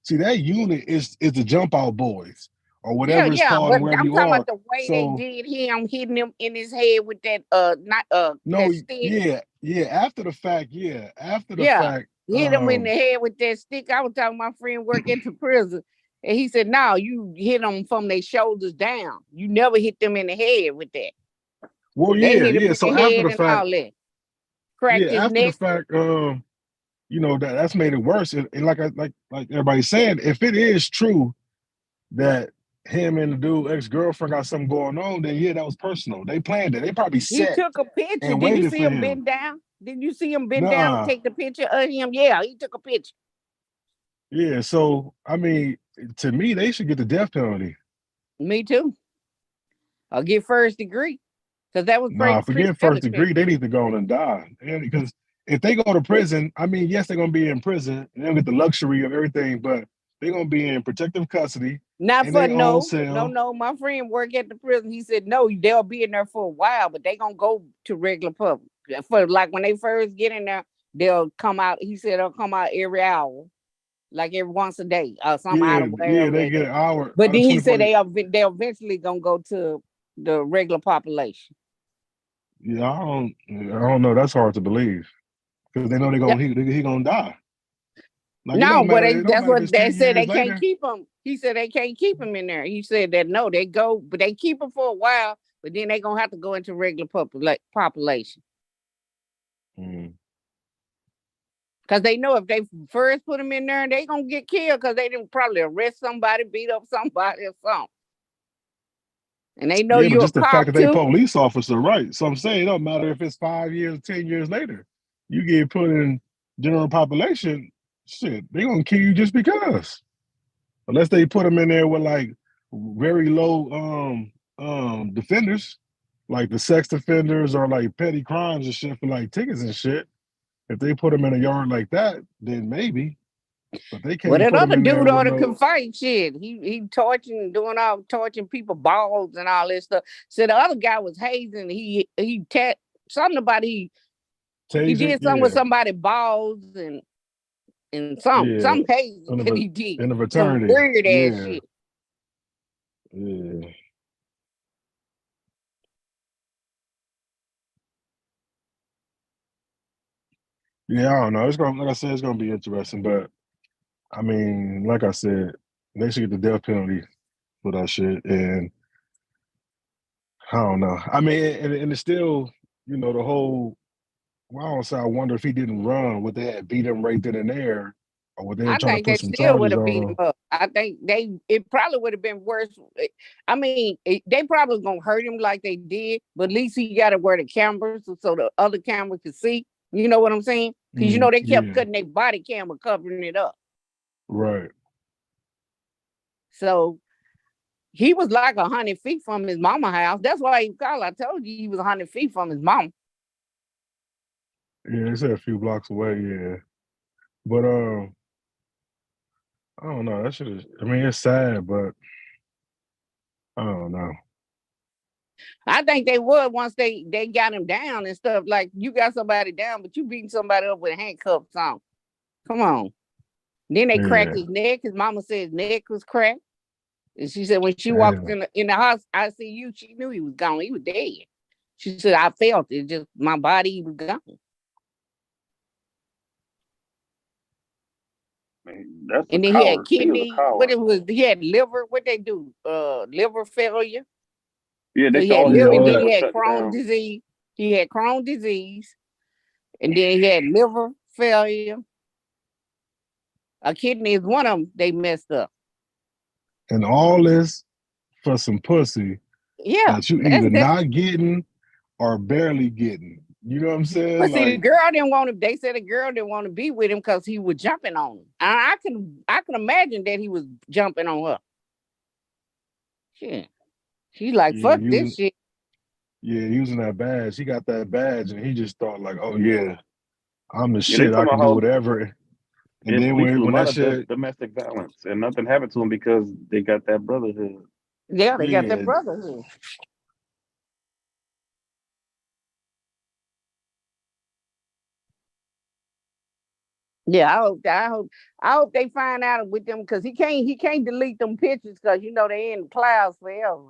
See, that unit is the jump out boys or Yeah, whatever it's yeah, called but and wherever I'm you talking about are. the way they So did him, hitting him in his head with that, not, no, that stick. yeah. After the fact, yeah. After the Yeah, fact, hit him in the head with that stick. I was talking to my friend work at the prison, and he said, "No, you hit them from their shoulders down. You never hit them in the head with that. well, They yeah, hit him yeah. in the So after head the and fact, all that. Cracked yeah, his after the neck. fact, you know that's made it worse. And like everybody's saying, if it is true that him and the dude ex-girlfriend got something going on, then yeah, that was personal. They planned it. They probably He set took a picture. and Did you waited see for him him. bend down? Did you see him bend down and Nah, take the picture of him? Yeah, he took a picture. yeah. So I mean, to me, they should get the death penalty. Me too. I'll get first degree because that was Nah, forget first premeditated. degree. They need to go on and die. And because if they go to prison, I mean, yes, they're gonna be in prison and they'll get the luxury of everything, but they're gonna be in protective custody Not in for their own no. cell. My friend work at the prison. He said no, they'll be in there for a while, but they gonna go to regular public. For like when they first get in there, they'll come out. He said they'll come out every hour, like every once a day or some out of Yeah, wherever they they get at. an hour But out of then he said 24. they're eventually gonna go to the regular population. Yeah, I don't know. That's hard to believe because they know they're Yep. gonna he gonna die. Like No, but it don't that's matter if what it's they 10 said. They years can't later. keep him. He said they can't keep him in there. He said that no, they go, but they keep him for a while. But then they gonna have to go into regular population because they know if they first put him in there, they gonna get killed because they didn't probably arrest somebody, beat up somebody or something. And they know Yeah, but you're a just the fact cop that they too. police officer, right? So I'm saying it don't matter if it's 5 years, 10 years later. You get put in general population, shit, they gonna kill you just because. Unless they put them in there with like very low defenders, like the sex offenders or like petty crimes and shit for like tickets and shit. If they put them in a yard like that, then maybe. But they Well, can't that put them other in there dude with ought to can no fight shit. He torching, doing all torching people balls and all this stuff. So the other guy was hazing. He something about he taser. did something with Yeah, somebody balls and yeah. some hazing In that he did. the Some fraternity. weird ass Yeah, shit. yeah. Yeah, I don't know. It's gonna, like I said, it's gonna be interesting. But I mean, like I said, they should get the death penalty for that shit. And I don't know. I mean, and it's still, the whole. Well, I don't say. I wonder if he didn't run, would they have beat him right then and there, or would they have I tried to think put they some still would charges have on beat him him? up. I think it probably would have been worse. I mean, they probably gonna hurt him like they did, but at least he got to wear the cameras so the other camera could see. You know what I'm saying? Because they kept Yeah, cutting their body camera covering it up. right. So he was like 100 feet from his mama house. That's why he called. I told you he was 100 feet from his mom. Yeah, they said a few blocks away. Yeah, but I don't know. That shit is. I mean, it's sad, but I don't know. I think they would once they got him down and stuff. Like you got somebody down, but you beating somebody up with handcuffs on. Come on. Then they cracked Yeah, his neck. His mama said his neck was cracked. And she said when she walked damn. in the house, ICU, she knew he was gone. He was dead. She said, I felt it. Just my body, he was gone. Man, that's a And then he had coward. He was a kidney, coward. he had liver, what they do? Liver failure. Yeah, So they he said had all his liver, and Yeah, then organs he were had shutting Crohn's down. disease. He had Crohn's disease. And then he had liver failure. A kidney is one of them they messed up. And all this for some pussy Yeah, that you either not getting or barely getting. You know what I'm saying? But see, the Like, girl didn't want to. They said the girl didn't want to be with him because he was jumping on him. I can imagine that he was jumping on her. Shit, she's like, yeah, fuck this shit. Yeah, using that badge. He got that badge and he just thought like, oh yeah, I'm the Yeah, shit. I can do whatever. And It then leads to a when lot that of shit, domestic violence, and nothing happened to him because they got that brotherhood. Yeah, they got that yeah, brotherhood. Yeah, I hope they find out with them because he can't delete them pictures because you know they in the clouds forever.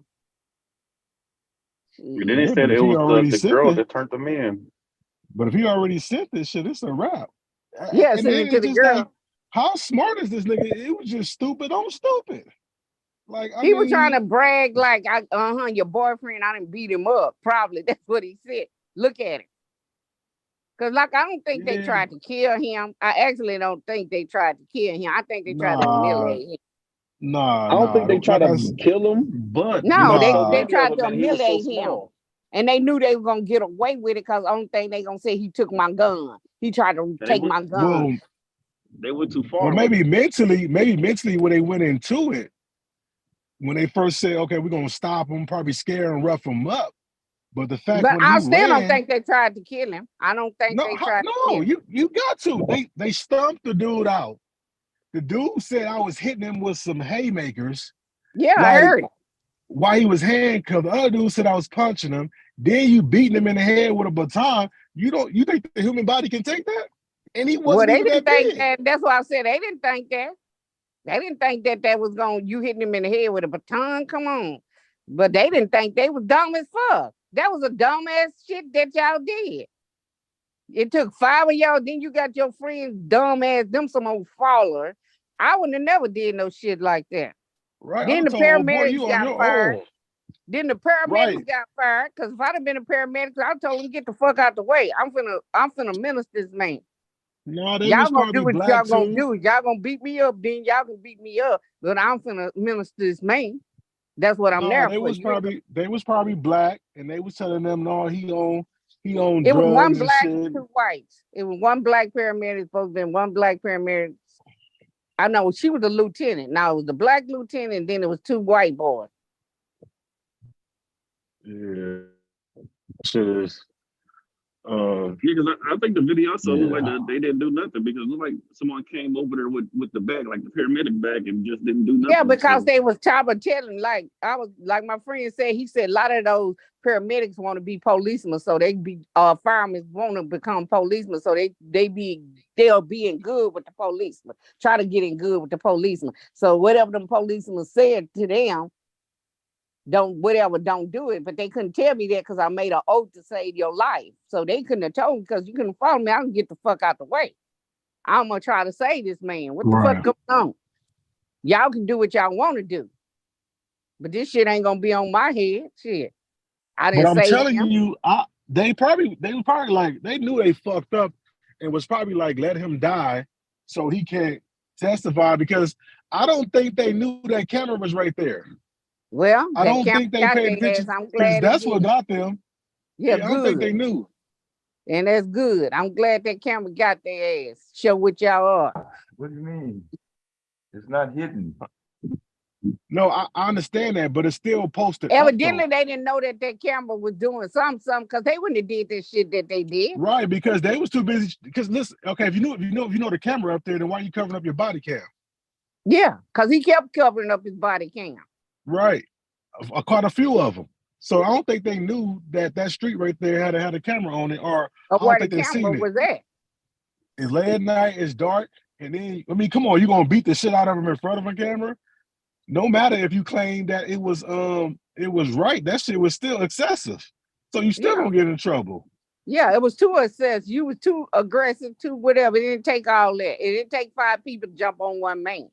And then they yeah, said but it if he was already the sent girl it, that turned them in. but if he already sent this shit, it's a wrap. Yeah, And send then it to it's the just like, girl. how smart is this nigga? It was just stupid on stupid. Like, I He was trying to mean, brag like, your boyfriend, I didn't beat him up. Probably that's what he said. Look at it. Cause like I don't think they yeah, tried to kill him. I actually don't think they tried to kill him. I think they tried to nah, humiliate him. I don't think they tried Like to kill him, but it No, was they so nah, they many of tried them, to and he was so humiliate him. small. And they knew they were gonna get away with it because the only thing they gonna say he took my gun. He tried to They take went, my gun. they went too well, far with it. maybe mentally when they went into it, when they first said, okay, we're gonna stop him, probably scare and rough him up. But the fact But when I he still don't ran, think they tried to kill him. I don't think they tried to kill him. you got to. They stumped the dude out. The dude said I was hitting him with some haymakers. Yeah, I Like heard it. while he was handcuffed, the other dude said I was punching him. Then you beating him in the head with a baton. You think the human body can take that? And he Well, wasn't they even didn't that think big. that. That's why I said they didn't think that. They didn't think that was you hitting him in the head with a baton. Come on. But they didn't think they was dumb as fuck. That was a dumbass shit that y'all did. It took 5 of y'all, then you got your friends dumbass, them some old followers. I wouldn't have never did no shit like that. Right. I Then would the told old boy, paramedics you on got your fired. own. Then the paramedics Right. got fired. Cause if I'd have been a paramedic, I told them get the fuck out the way. I'm finna minister this man. No, they Y'all was gonna do probably what black y'all gonna too. do. Y'all gonna beat me up, then y'all can beat me up. But I'm finna minister this man. That's what I'm No, there for. they was probably black, and they was telling them no, he on It was one drugs and black and shit. 2 whites. It was one black paramedic, supposed to be one black paramedic. I know she was a lieutenant. Now it was the black lieutenant, and then it was 2 white boys. Yeah, shit is. Yeah, because I think the video I saw looked like Yeah. they didn't do nothing because it looked like someone came over there with the bag, like the paramedic bag, and just didn't do nothing. Yeah, because So they was telling, like my friend said, he said a lot of those paramedics want to be policemen, so they be firemen want to become policemen, so they'll be in good with the policemen, try to get in good with the policemen. So whatever them policemen said to them, don't do it. But they couldn't tell me that because I made an oath to save your life. So they couldn't have told me because you couldn't follow me. I can get the fuck out the way. I'm gonna try to save this man. What the fuck going on? Y'all can do what y'all want to do. But this shit ain't gonna be on my head. Shit. I But didn't I'm say telling him. you, they was probably like they knew they fucked up and was probably like let him die so he can't testify because I don't think they knew that camera was right there. Well, I that don't camera think they got paid their ass. attention I'm because glad it that's what did. got them. Yeah, I don't think good. they knew. And that's good. I'm glad that camera got their ass. Show what y'all are. What do you mean? It's not hidden. No, I understand that, but it's still posted Evidently, up, they didn't know that camera was doing something, because they wouldn't have did this shit that they did. Right, because they was too busy. Because listen, okay, if you know the camera up there, then why are you covering up your body cam? Yeah, because he kept covering up his body cam. Right, I caught a few of them. So I don't think they knew that street right there had a camera on it, or I where don't the think they camera seen it. was at. It's late at night, it's dark, and then come on, you gonna beat the shit out of them in front of a camera? No matter if you claim that it was right, that shit was still excessive. So you still gonna get in trouble. Yeah, it was too excessive. You was too aggressive, too whatever. It didn't take all that. It didn't take 5 people to jump on one man.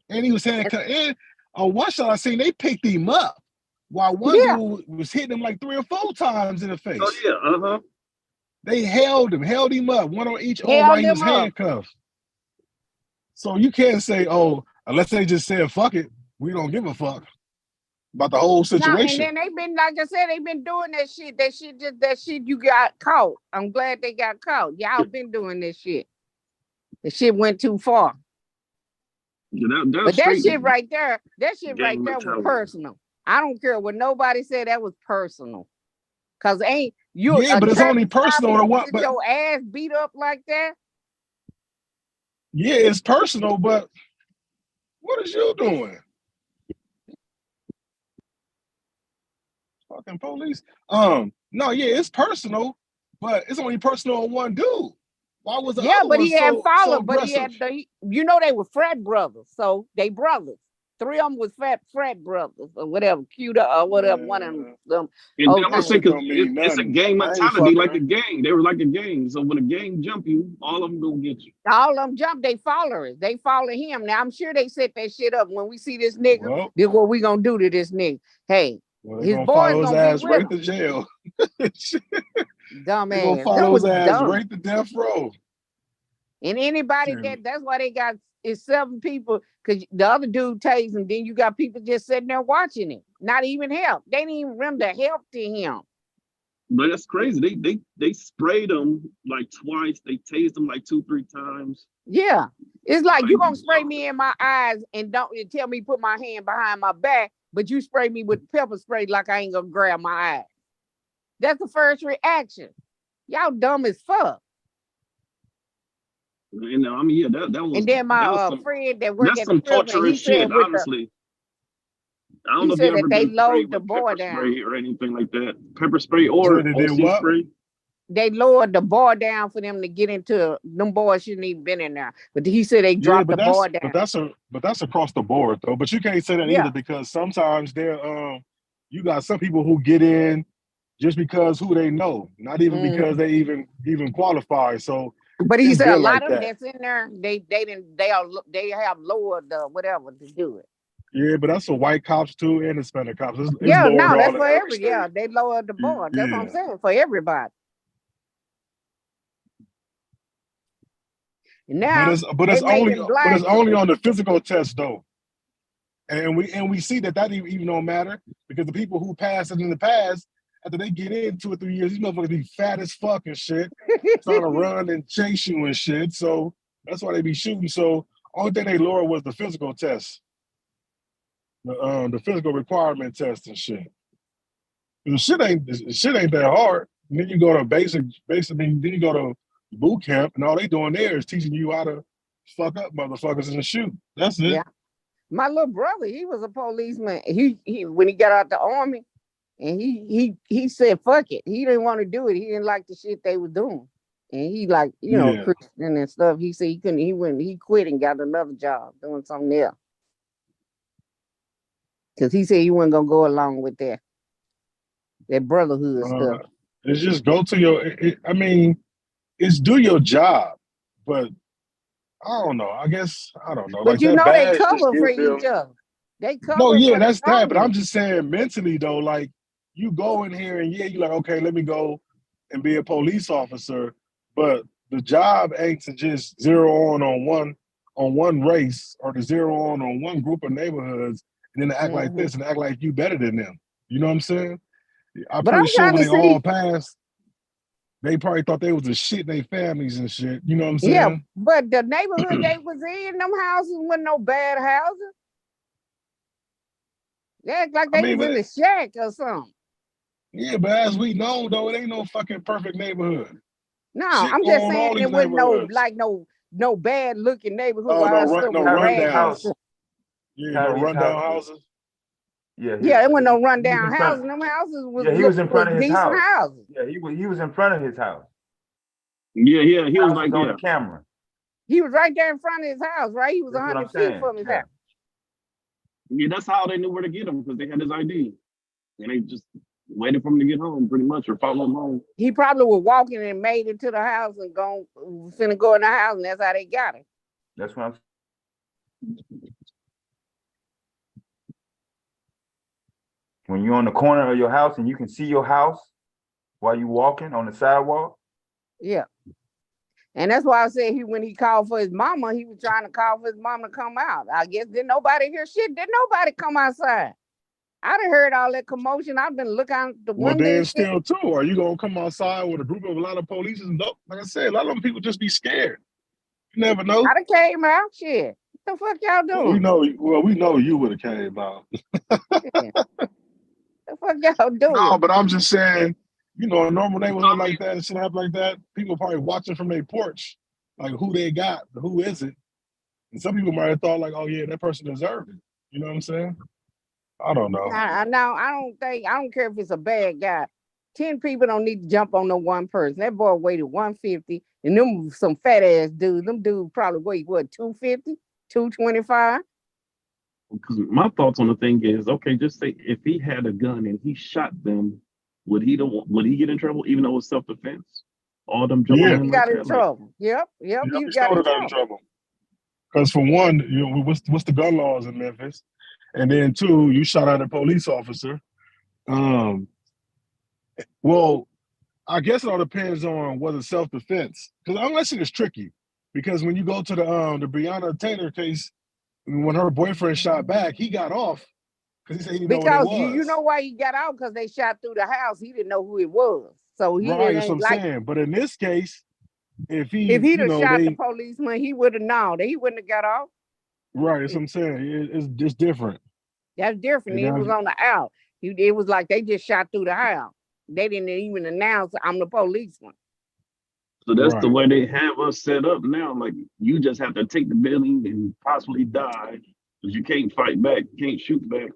And he was handcuffed. And on one shot I seen they picked him up while one dude was hitting him like 3 or 4 times in the face. Oh yeah, They held him up, one on each arm while he was handcuffed. So you can't say, oh, unless they just said fuck it, we don't give a fuck about the whole No, and situation. then they've been, like I said, they've been doing that shit. That shit you got caught. I'm glad they got caught. Y'all been doing this shit. The shit went too far. Yeah, But that straight shit right there, gang was mentality. personal. I don't care what nobody said, that was personal. Cause ain't you Yeah, a but it's only traffic stop personal and to you what? get But your ass beat up like that? yeah, it's personal. But what is you doing? Fucking police. No, yeah, it's personal, but it's only personal on one dude. Why was the Yeah, other but one he had so followed, but he aggressive? had you know, they were frat brothers, so they brothers. 3 of them was frat brothers or whatever, cuter or whatever. One of them. And Old I'm thing. saying, because Don't mean it's a nothing. gang I ain't mentality, like a fucking. gang. They were like a gang. So when a gang jump you, all of them gonna get you. All of them jump, they followers. They follow him. Now I'm sure they set that shit up. When we see this nigga, Well, this what we gonna do to this nigga. Hey, they're his gonna boys follow his gonna be ass with right him. to jail. Dumb They're gonna ass. That follow was his ass dumb. right to death row. And anybody that's why they got is 7 people, because the other dude tased him. Then you got people just sitting there watching him, not even help. They didn't even render help to him. But that's crazy. They sprayed him like twice. They tased him like 2-3 times. Yeah, it's like Like, you gonna spray me in my eyes and don't tell me put my hand behind my back, but you spray me with pepper spray like I ain't gonna grab my eyes. That's the first reaction. Y'all dumb as fuck. And I mean, yeah, that was. And then that was my some, friend that worked that's at the some prison, torturous he said shit. with the Honestly, I don't he know if you said ever that they been sprayed lowered the with bar pepper down. spray or anything like that. Pepper spray So or they did OC what? spray. They lowered the bar down for them to get into. Them boys shouldn't even been in there. But he said they Yeah, dropped the bar down. but that's across the board though. But you can't say that Yeah. either, because sometimes you got some people who get in just because who they know, not even because they even qualify. So But he it's said a been lot like of them that. that's in there, they have lowered the whatever to do it. Yeah, but that's for white cops too and Hispanic cops. It's Yeah, lowered no, all that's in for every every. state. Yeah, they lowered the bar. That's what I'm Yeah. saying, for everybody. Now But they it's making black. only on the physical test though. And we see that even don't matter, because the people who passed it in the past, after they get in 2 or 3 years, these motherfuckers be fat as fuck and shit, trying to run and chase you and shit. So that's why they be shooting. So only thing they lowered was the physical test, the physical requirement test and shit. The shit ain't that hard. And then you go to basic, then you go to boot camp, and all they doing there is teaching you how to fuck up motherfuckers in the shoot. That's it. Yeah. My little brother, he was a policeman. He when he got out the army, and he said fuck it. He didn't want to do it. He didn't like the shit they were doing. And he like, Yeah. Christian and stuff. He said he quit and got another job doing something else. Cause he said he wasn't gonna go along with that brotherhood stuff. It's just go to your. I mean, it's do your job, but I don't know. I guess I don't know. But Like that they badge just cover for gives them. each other. They cover No, yeah, for the that's that. But I'm government. just saying mentally though. Like you go in here and yeah, you're like, okay, let me go and be a police officer, but the job ain't to just zero on one race, or to zero on one group of neighborhoods and then to act like this and act like you better than them. You know what I'm saying? I'm But pretty I'm sure trying when to they all see. passed, they probably thought they was the shit in their families and shit. You know what I'm Yeah, saying? but the neighborhood they was in, them houses wasn't no bad houses. They act like I they mean, was in the shack or something. yeah, but as we know, though, it ain't no fucking perfect neighborhood. No, Shit I'm go just on saying all it these wasn't neighborhoods. no bad looking neighborhood Oh, where our stuff no was Tyree's ragged and house. stuff. Yeah, no Tyree's rundown house. houses. Yeah, Yeah, it wasn't no he was rundown in houses. front. Them houses was Yeah, he was in front of his decent house. houses. Yeah, he was in front of his house. Yeah. He was House like, is on yeah. the camera. He was right there in front of his house, right? He was That's what 100 I'm feet saying. from his Yeah. house. Yeah, that's how they knew where to get him, because they had his ID. And they just waited for him to get home, pretty much, or follow him home. He probably was walking and made it to the house and finna go in the house, and that's how they got him. That's what I'm saying. When you're on the corner of your house and you can see your house while you're walking on the sidewalk. Yeah. And that's why I said when he called for his mama, he was trying to call for his mama to come out. I guess didn't nobody hear shit. Didn't nobody come outside. I done heard all that commotion. I've been looking out the Well, window. then still too, are you gonna come outside with a group of a lot of police and stuff? Like I said, a lot of them people just be scared. You never know. I done came out. Shit. What the fuck y'all doing? We know you would have came out. Yeah. The fuck y'all doing? No, but I'm just saying, a normal neighborhood like that, and shit happen like that, people probably watching from their porch, like who they got, who is it? And some people might have thought like, oh yeah, that person deserved it. You know what I'm saying? I don't know. I don't care if it's a bad guy. 10 people don't need to jump on no one person. That boy weighted 150, and them some fat ass dudes. Them dudes probably weigh what, 250, 225? Because my thoughts on the thing is, okay, just say if he had a gun and he shot them, would he get in trouble even though it's self-defense? All them jumping Yeah. in You like got in that, trouble. Yep, He you still got in would've got in trouble. trouble. Because for one, what's the gun laws in Memphis? And then two, you shot at a police officer. Well, I guess it all depends on whether self-defense. Because unless it is tricky. Because when you go to the Breonna Taylor case, when her boyfriend shot back, he got off because he said he didn't know what it Because was. you know why he got out? Because they shot through the house. He didn't know who it was. So he Right, that's what didn't I'm like. saying. But in this case, if If he'd have shot the policeman, he would have known that he wouldn't have got off. Right, that's what I'm saying. It's just different. That's different. And It was on the out. It was like they just shot through the house. They didn't even announce I'm the policeman. So that's the way they have us set up now. Like you just have to take the building and possibly die because you can't fight back, you can't shoot back.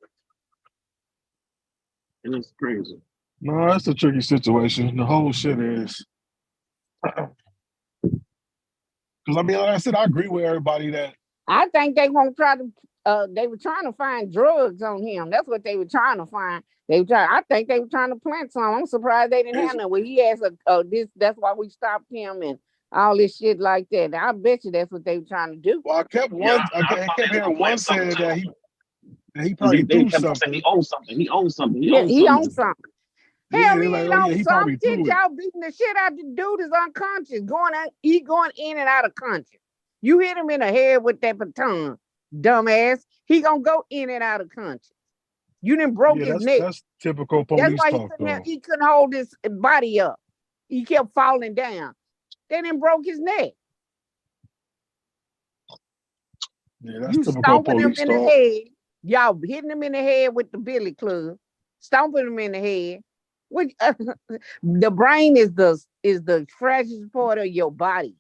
And it's crazy. No, that's a tricky situation. The whole shit is. Because I mean, like I said, I agree with everybody that. I think they won't try to. They were trying to find drugs on him. That's what they were trying to find. I think they were trying to plant some. I'm surprised they didn't have none. Well, he has this. That's why we stopped him and all this shit like that. I bet you that's what they were trying to do. Well, I kept hearing one saying that he probably they threw kept something. saying he owns something. He owns something. He owns something. Hell, he ain't on he some probably shit. threw it. Y'all beating the shit out the dude is unconscious. He going in and out of conscious. You hit him in the head with that baton, dumbass. He gonna go in and out of conscious. You done broke his neck. That's typical police talk, though. He couldn't hold his body up. He kept falling down. They done broke his neck. Yeah, that's you typical stomping him police in the talk. head. Y'all hitting him in the head with the billy club, stomping him in the head. Which, the brain is the fragile part of your body.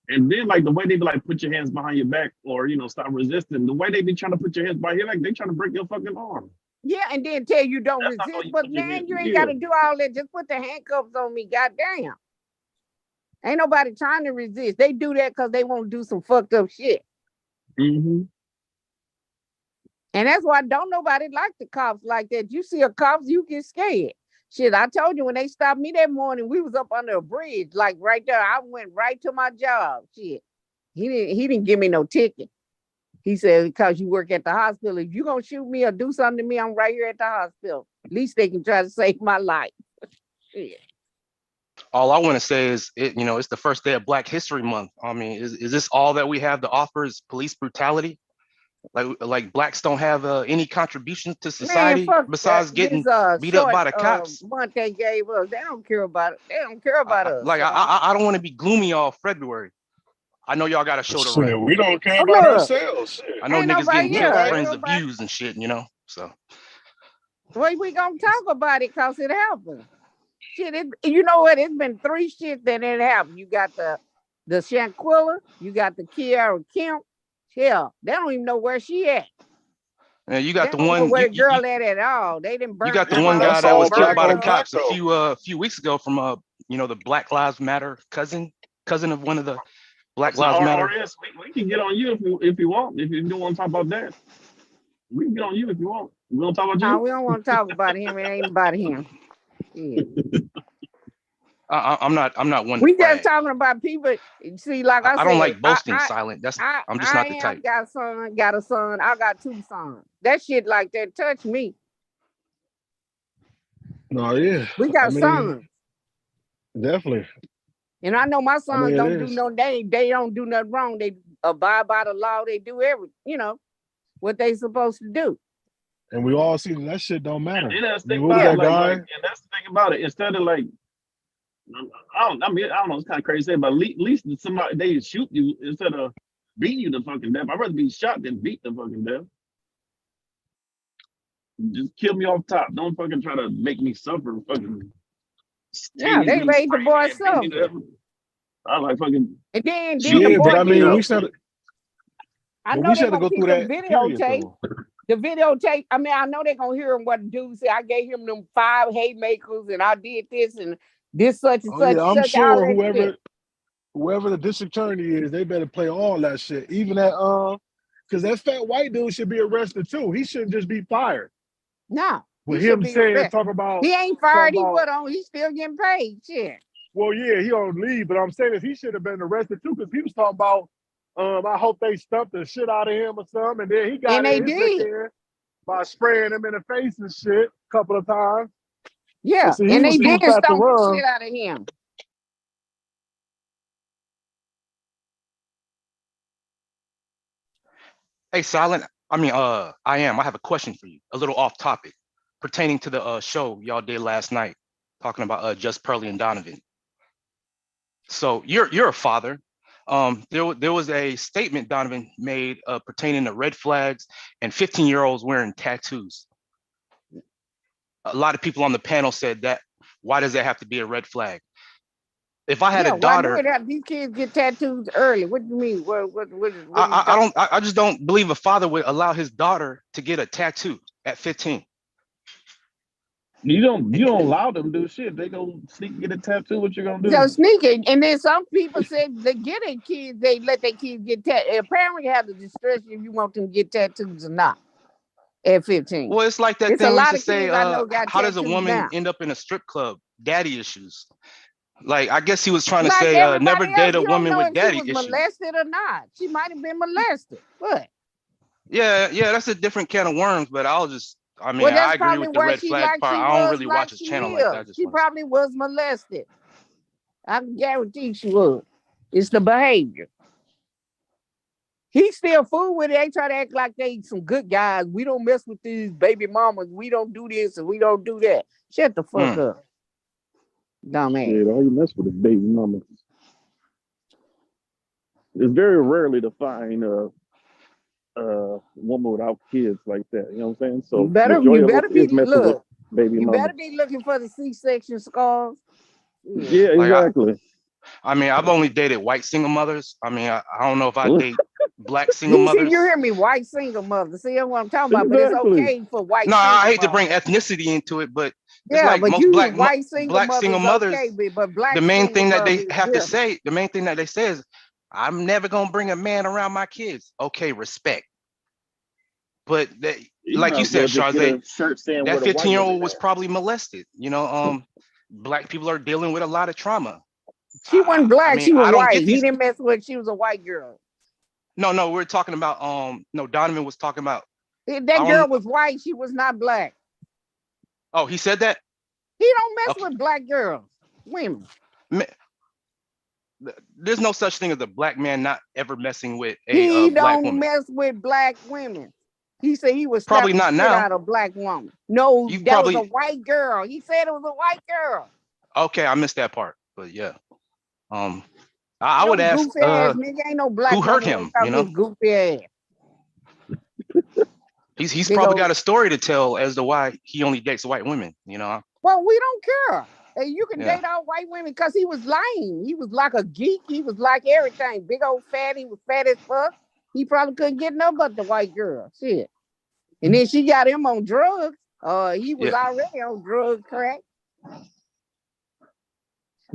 And then like the way they be like put your hands behind your back or stop resisting, the way they be trying to put your hands behind your back, they trying to break your fucking arm. Yeah, and then tell you don't resist, but man, you ain't gotta do all that. Just put the handcuffs on me, goddamn. Ain't nobody trying to resist. They do that because they want to do some fucked up shit. Mm-hmm. And that's why don't nobody like the cops like that. You see a cop, you get scared. Shit, I told you when they stopped me that morning, we was up under a bridge, like right there. I went right to my job. Shit. He didn't give me no ticket. He said, because you work at the hospital, if you gonna shoot me or do something to me, I'm right here at the hospital. At least they can try to save my life. Shit. All I want to say is, it's the first day of Black History Month. I mean, is this all that we have to offer is police brutality? Like blacks don't have any contributions to society besides getting beat up by the cops. Month they gave us, they don't care about it. They don't care about us. Like I don't want to be gloomy all February. I know y'all got to show the right. We don't care about ourselves. Shit. I know niggas getting killed, friends abused and shit. So. Well, we gonna talk about it because it happened. Shit, you know what? It's been 3 shit that it happened. You got the Shanquilla, you got the Kiara Kemp. Hell, they don't even know where she at. Yeah, you got they the one know where the girl at all. They didn't burn. You got the one guy that was killed by the cops a few weeks ago from the Black Lives Matter cousin of one of the Black Lives Matter. We can get on you if you want. If you don't want to talk about that, we can get on you if you want. We don't talk about you. No, we don't want to talk about him. It ain't about him. Yeah. I'm not one. We just talking about people. See, like I said, I don't like boasting silent. I'm just not the type. Got a son. I got 2 sons. That shit like that touch me. No, yeah. We got sons. Definitely. And I know my I sons mean, it don't do is. they don't do nothing wrong. They abide by the law. They do what they supposed to do. And we all see that shit don't matter. And that's I the mean, thing what was about it. that Like, guy? and that's the thing about it. Instead of like, I don't know. It's kind of crazy to say, but at least somebody they shoot you instead of beating you to fucking death. I'd rather be shot than beat to fucking death. Just kill me off top. Don't fucking try to make me suffer. Fucking Yeah, tase they me, made the spray me, boy and beat me to suffer. death. I like fucking And then the shoot Yeah, me, boy but I take me get mean, it. out. I we know should they're have to gonna go keep through the that period videotape. though. The videotape. I mean, I know they're gonna hear what the dude said. I gave him them 5 haymakers, and I did this and this, such and Oh such, yeah, I'm such, all sure that shit. whoever the district attorney is, they better play all that shit. Even that because that fat white dude should be arrested too. He shouldn't just be fired. No, he With should him be saying arrested. He ain't talking fired. He about put on. He's still getting paid. Shit. well, yeah, he on leave, but I'm saying is he should have been arrested too, because he was talking about I hope they stumped the shit out of him or something. And then he And got they in his lick did. in by spraying him in the face and shit a couple of times. Yeah, But see, and they he did was fast to stomp the run. shit out of him. Hey, Silent. I have a question for you, a little off topic, pertaining to the show y'all did last night, talking about Just Pearly and Donovan. So you're a father. There was a statement Donovan made pertaining to red flags and 15-year-olds wearing tattoos. A lot of people on the panel said that. Why does that have to be a red flag? If I had a Why do daughter, it have these kids get tattoos early? What do you mean? What are you talking? I just don't believe a father would allow his daughter to get a tattoo at 15. You don't allow them to do shit. They go sneak and get a tattoo. What you gonna So do? sneaking, and then some people said they get their kids, they let their kids get tattoos. Apparently, have the discretion if you want them to get tattoos or not at 15. Well, it's like that It's a thing we used lot to of say, kids I know got how does a tattoos woman now. end up in a strip club? Daddy issues. Like, I guess he was trying to Like say, never everybody else, date a you don't woman know with if she daddy was issues. molested or not. She might have been molested. What? Yeah, that's a different can of worms, but Well, that's I agree probably with the where red she flag like part. she I don't was, really like watch his she channel like that. I is. just She want to probably was molested. I can guarantee she was. It's the behavior. He still fool with it. They try to act like they some good guys. We don't mess with these baby mamas. We don't do this and we don't do that. Shut the fuck up, dumbass. Shit, all you mess with is baby mama. It's very rarely to find a woman without kids like that. You know what I'm saying? So You better majority of be us is messing with baby You mama. better be looking for the C-section scars. Yeah, Like, exactly. I've only dated white single mothers. I don't know if I date black single You mothers. hear me? White single mother. See, that's what I'm talking about. But it's Exactly. okay for white. No, single I hate to mothers. bring ethnicity into it, but it's Yeah, like but most you black white single single mothers mothers. okay, but black The main single thing that mother they is have to different. say, the main thing that they say is, I'm never gonna bring a man around my kids. Okay, respect. But like you said, Charze, shirt saying that what a white 15-year-old woman was at. probably molested. Black people are dealing with a lot of trauma. She wasn't black. She was I don't white. get He these. didn't mess with. She was a white girl. No, we're talking about no, Donovan was talking about That girl was white. She was not black. Oh, he said that? He don't mess with black girls, women. There's no such thing as a black man not ever messing with He black don't woman. mess with black women. He said he was probably not now. Out of a black woman. No, that was a white girl. He said it was a white girl. Okay, I missed that part, but yeah. I would ask goofy ass nigga, ain't no black who hurt him, his goofy ass. He's probably got a story to tell as to why he only dates white women, Well, we don't care. Hey, you can date all white women because he was lame. He was like a geek. He was like everything. Big old fat. He was fat as fuck. He probably couldn't get no but the white girl. Shit. And then she got him on drugs. He was already on drugs, crack.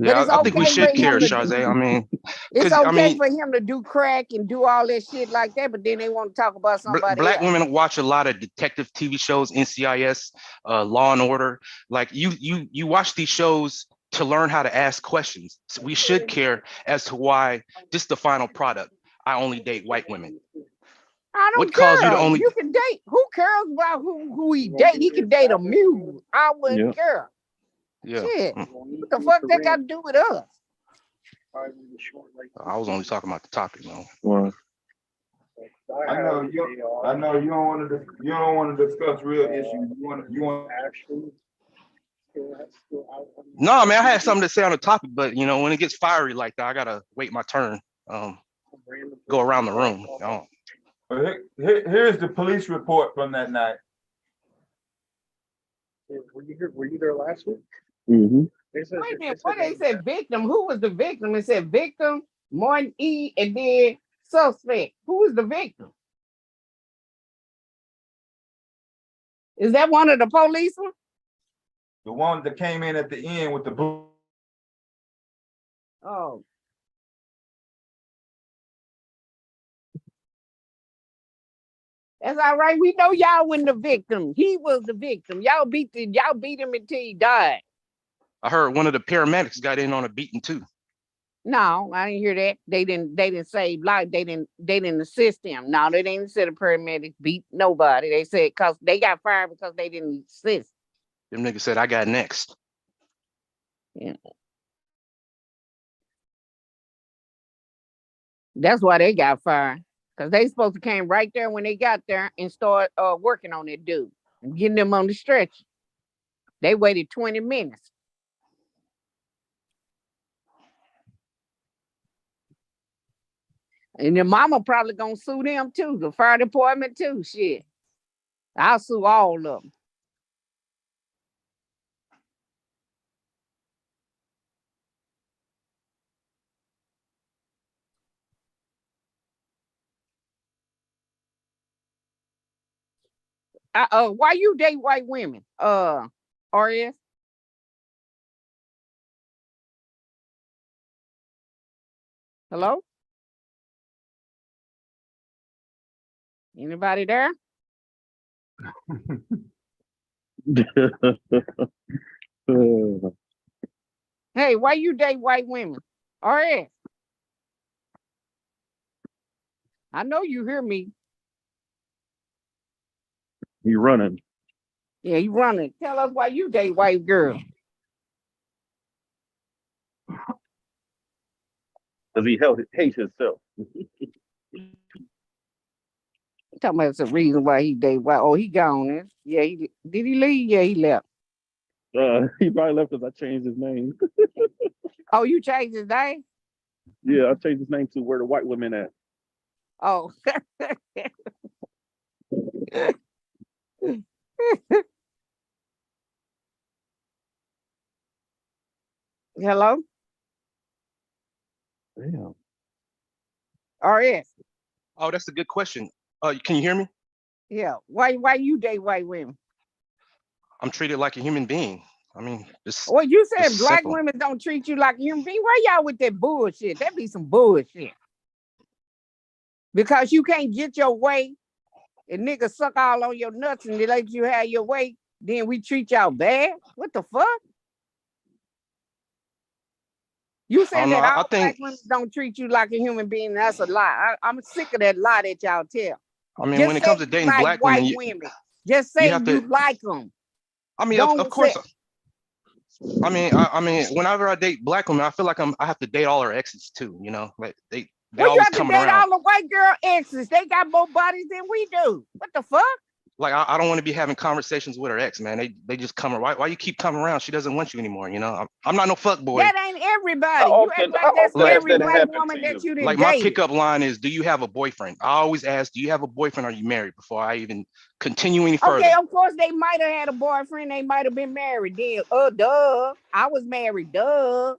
Yeah, I think we should care, Charze. It's okay for him to do crack and do all that shit like that, but then they want to talk about somebody black else. women watch a lot of detective TV shows, NCIS, Law and Order. Like you watch these shows to learn how to ask questions. So we should care as to why this is the final product. I only date white women. I don't care. You can date. Who cares about who he date? He can date a mule. I wouldn't care. Yeah. Shit. What the fuck that got to do with us? I was only talking about the topic, man. Well, I know you don't want to. You don't want to discuss real issues. You want. No, man, I had something to say on the topic, but you know, when it gets fiery like that, I gotta wait my turn. Go around the room. Here's the police report from that night. Were you there last week? mm-hmm. Wait a minute, what they said victim? Who was the victim? It said victim, Martin E, and then suspect. Who was the victim? Is that one of the policemen? The one that came in at the end with the blue. Oh. That's all right. We know y'all wasn't the victim. He was the victim. Y'all beat him until he died. I heard one of the paramedics got in on a beating too. No, I didn't hear that. They didn't say like they didn't assist him. No, they didn't say the paramedics beat nobody. They said because they got fired because they didn't assist. Them niggas said I got next. Yeah. That's why they got fired. Because they supposed to came right there when they got there and start working on that dude and getting them on the stretcher. They waited 20 minutes. And your mama probably gonna sue them too, the fire department too, shit. I'll sue all of them. Why you date white women? RS? Hello? Anybody there? Hey, why you date white women? RS? I know you hear me. You running. Yeah, you running. Tell us why you date white girls. Because he hates himself. Talking about it's a reason why he date white. Oh, he gone. Yeah, did he leave? Yeah, he left. He probably left because I changed his name. Oh, you changed his name? Yeah, I changed his name to Where the White Women At. Oh. Hello? Damn. RS. Oh, that's a good question. Can you hear me? Yeah. Why you date white women? I'm treated like a human being. I mean, it's Well, you said it's black simple. women don't treat you like a human being. Why y'all with that bullshit? That be some bullshit. Because you can't get your way and niggas suck all on your nuts and they let you have your way, then we treat y'all bad? What the fuck? You said that all black women don't treat you like a human being. That's a lie. I'm sick of that lie that y'all tell. I mean, Just when it comes to you dating like black white women, just say you have you to like them. I mean, of course. I mean, whenever I date black women, I feel like I have to date all her exes too. You know, like they Well, you always have to coming date around. all the white girl exes. They got more bodies than we do. What the fuck? Like I don't want to be having conversations with her ex, man. They just come around. Why you keep coming around? She doesn't want you anymore. You know, I'm not no fuck boy. That ain't everybody. You act like that's every white woman that you didn't like my date. pickup line is, do you have a boyfriend? I always ask, do you have a boyfriend? Or are you married? Before I even continue any further. Okay, of course they might have had a boyfriend. They might have been married. Then, duh. I was married. Duh.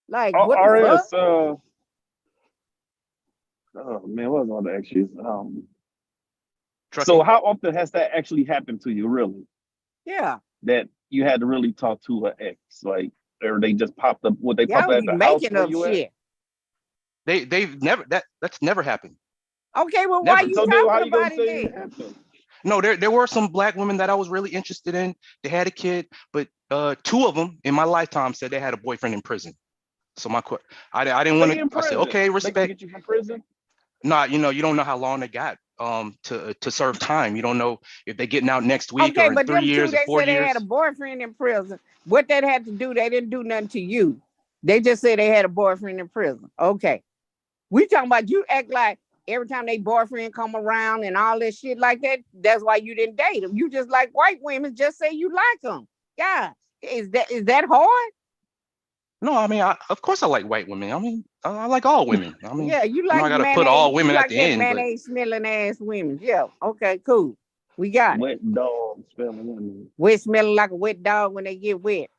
Like what the fuck? Oh man, what was all the extras? So how often has that actually happened to you, really? Yeah. That you had to really talk to an ex, like, or they just popped up? Would they pop up at the house where you at? They've never that's never happened. Okay, well, Never. why you talking about it then? No, there were some black women that I was really interested in. They had a kid, but 2 of them in my lifetime said they had a boyfriend in prison. So I didn't want to. I said, okay, respect. They get you from prison? Nah, you know, you don't know how long they got to serve time. You don't know if they're getting out next week Okay, or in but 3 them two, years or they 4 said they had a years. boyfriend in prison. What that had to do, they didn't do nothing to you. They just said they had a boyfriend in prison. Okay. We talking about you act like every time they boyfriend come around and all this shit like that, that's why you didn't date them. You just like white women, just say you like them. God, is that hard? No, I mean, of course I like white women. I mean, I like all women. I mean, Yeah, you I like gotta put mayonnaise, all you women at like the that end, but mayonnaise smelling ass women. Yeah, okay, cool. We got it. Wet dog smelling women. Wet smelling like a wet dog when they get wet.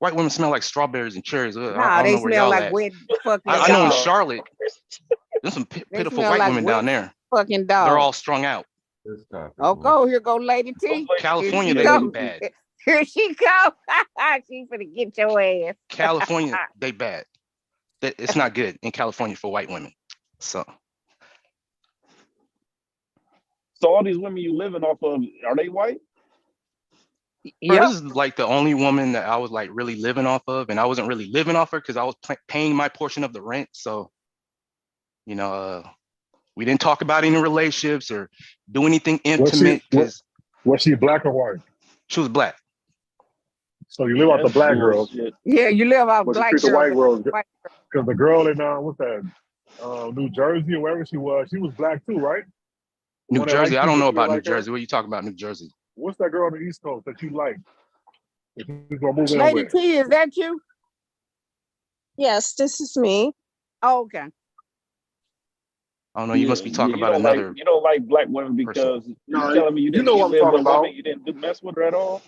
white women smell like strawberries and cherries. I Nah, don't they know where smell y'all like at. wet fucking I know in dog. Charlotte, there's some They pitiful smell white like women wet down there. fucking They're dog. all strung out. This topic, Oh, boy. go here, go Lady T. California, Here they she look go. bad. Here she go. She finna get your ass. California, they bad. It's not good in California for white women. So all these women you living off of, are they white? bro, Yep. this is like the only woman that I was like really living off of, and I wasn't really living off her because I was paying my portion of the rent. So, you know, we didn't talk about any relationships or do anything intimate because Was she black or white? she was black. So you live off the That's black girls, bullshit. Yeah, you live off but you black treat the girls. white girls White because the girl in what's that? New Jersey or wherever she was black too, right? The New one that likes Jersey, I you, don't but know you don't about New like her. Jersey. What are you talking about, New Jersey? What's that girl on the East Coast that you like? That you gonna move in Lady with? T, is that you? Yes, this is me. Oh, okay. I don't know. You must be talking You about another don't like black women person. because No, you telling me you you didn't know you what I'm live talking with women, about. you didn't mess with her at all.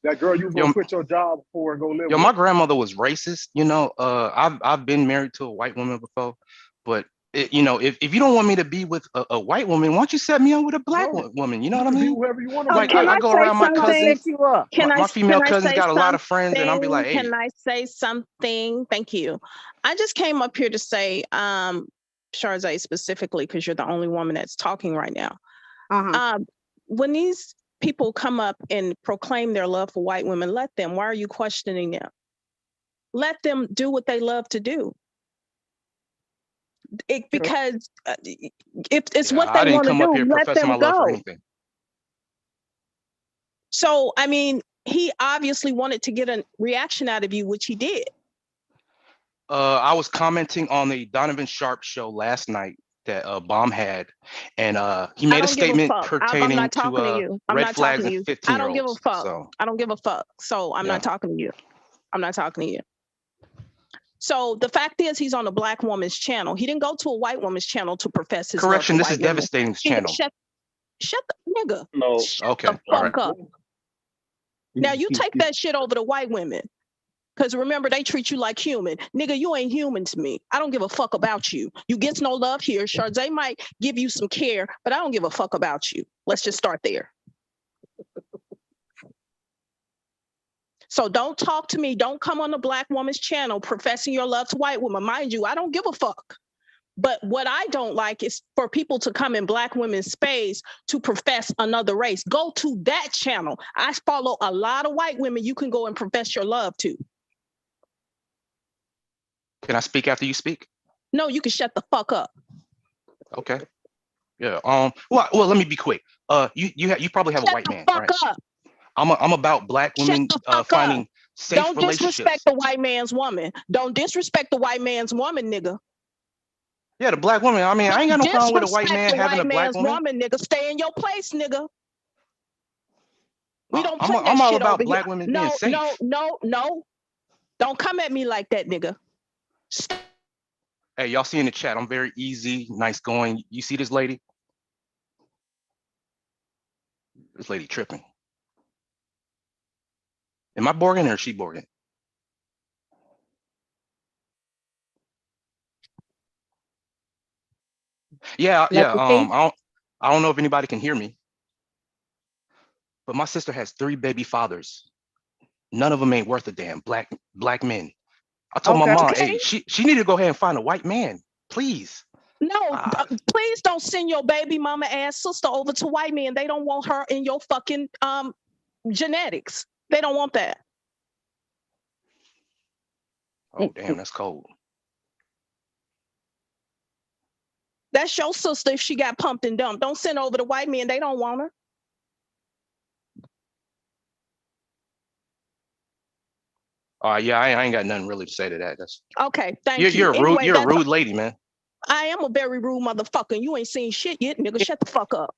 That girl you was Yo, gonna quit your job for and go live Yo, with. my grandmother was racist. You know, I've been married to a white woman before, but you know, if you don't want me to be with a white woman, why don't you set me up with a black No, woman? You know you what I can be mean? whoever you want to Oh, be Like can with. I I go say around my I'm gonna something? set cousins. you up. My female Can I cousins say got a lot of friends, and I'll be like, something? hey, Can I say something? Thank you. I just came up here to say, Charzay specifically, because you're the only woman that's talking right now. When these people come up and proclaim their love for white women, let them. Why are you questioning them? Let them do what they love to do. Because if it's yeah, what I they didn't want to come up do, here let professing them my love for go. anything. So, I mean, he obviously wanted to get a reaction out of you, which he did. I was commenting on the Donovan Sharp show last night that Bomb had, and he made a statement I'm pertaining not talking to to you. I'm red not talking flags to and you. 15-year-olds. So I don't give a fuck. So I'm yeah. not talking to you. I'm not talking to you. So the fact is, he's on a black woman's channel. He didn't go to a white woman's channel to profess his Correction, love this for is white women. Devastating's channel. Shut the nigga. No. Shut Okay, the all fuck right. up. Now you take that shit over to white women. Because remember, they treat you like human. Nigga, you ain't human to me. I don't give a fuck about you. You get no love here. Charzay might give you some care, but I don't give a fuck about you. Let's just start there. So don't talk to me. Don't come on the black woman's channel professing your love to white women. Mind you, I don't give a fuck. But what I don't like is for people to come in black women's space to profess another race. Go to that channel. I follow a lot of white women you can go and profess your love to. Can I speak after you speak? No, you can shut the fuck up. Okay. Yeah. Well, let me be quick. You probably have a white man, right? Up. I'm about black women finding safe Don't relationships. disrespect the white man's woman. Don't disrespect the white man's woman, nigga. Yeah, the black woman. I mean, I ain't got no problem with a white man having a black woman. Nigga. Stay in your place, nigga. We don't play that I'm all shit about over black here. women being safe. No. Don't come at me like that, nigga. Hey, y'all see in the chat, I'm very easy, nice going. You see this lady? This lady tripping. Am I Borgin or is she Borgin? Yeah. I don't know if anybody can hear me, but my sister has 3 baby fathers. None of them ain't worth a damn. Black men. I told my mom, hey, she need to go ahead and find a white man, please. No, please don't send your baby mama ass sister over to white men. They don't want her in your fucking genetics. They don't want that. Oh, damn, that's cold. That's your sister if she got pumped and dumped. Don't send her over to white men. They don't want her. Yeah, I ain't got nothing really to say to that. That's Okay, thank you. you're a rude, Anyway, you're a rude lady, man. I am a very rude motherfucker. You ain't seen shit yet, nigga. Shut the fuck up.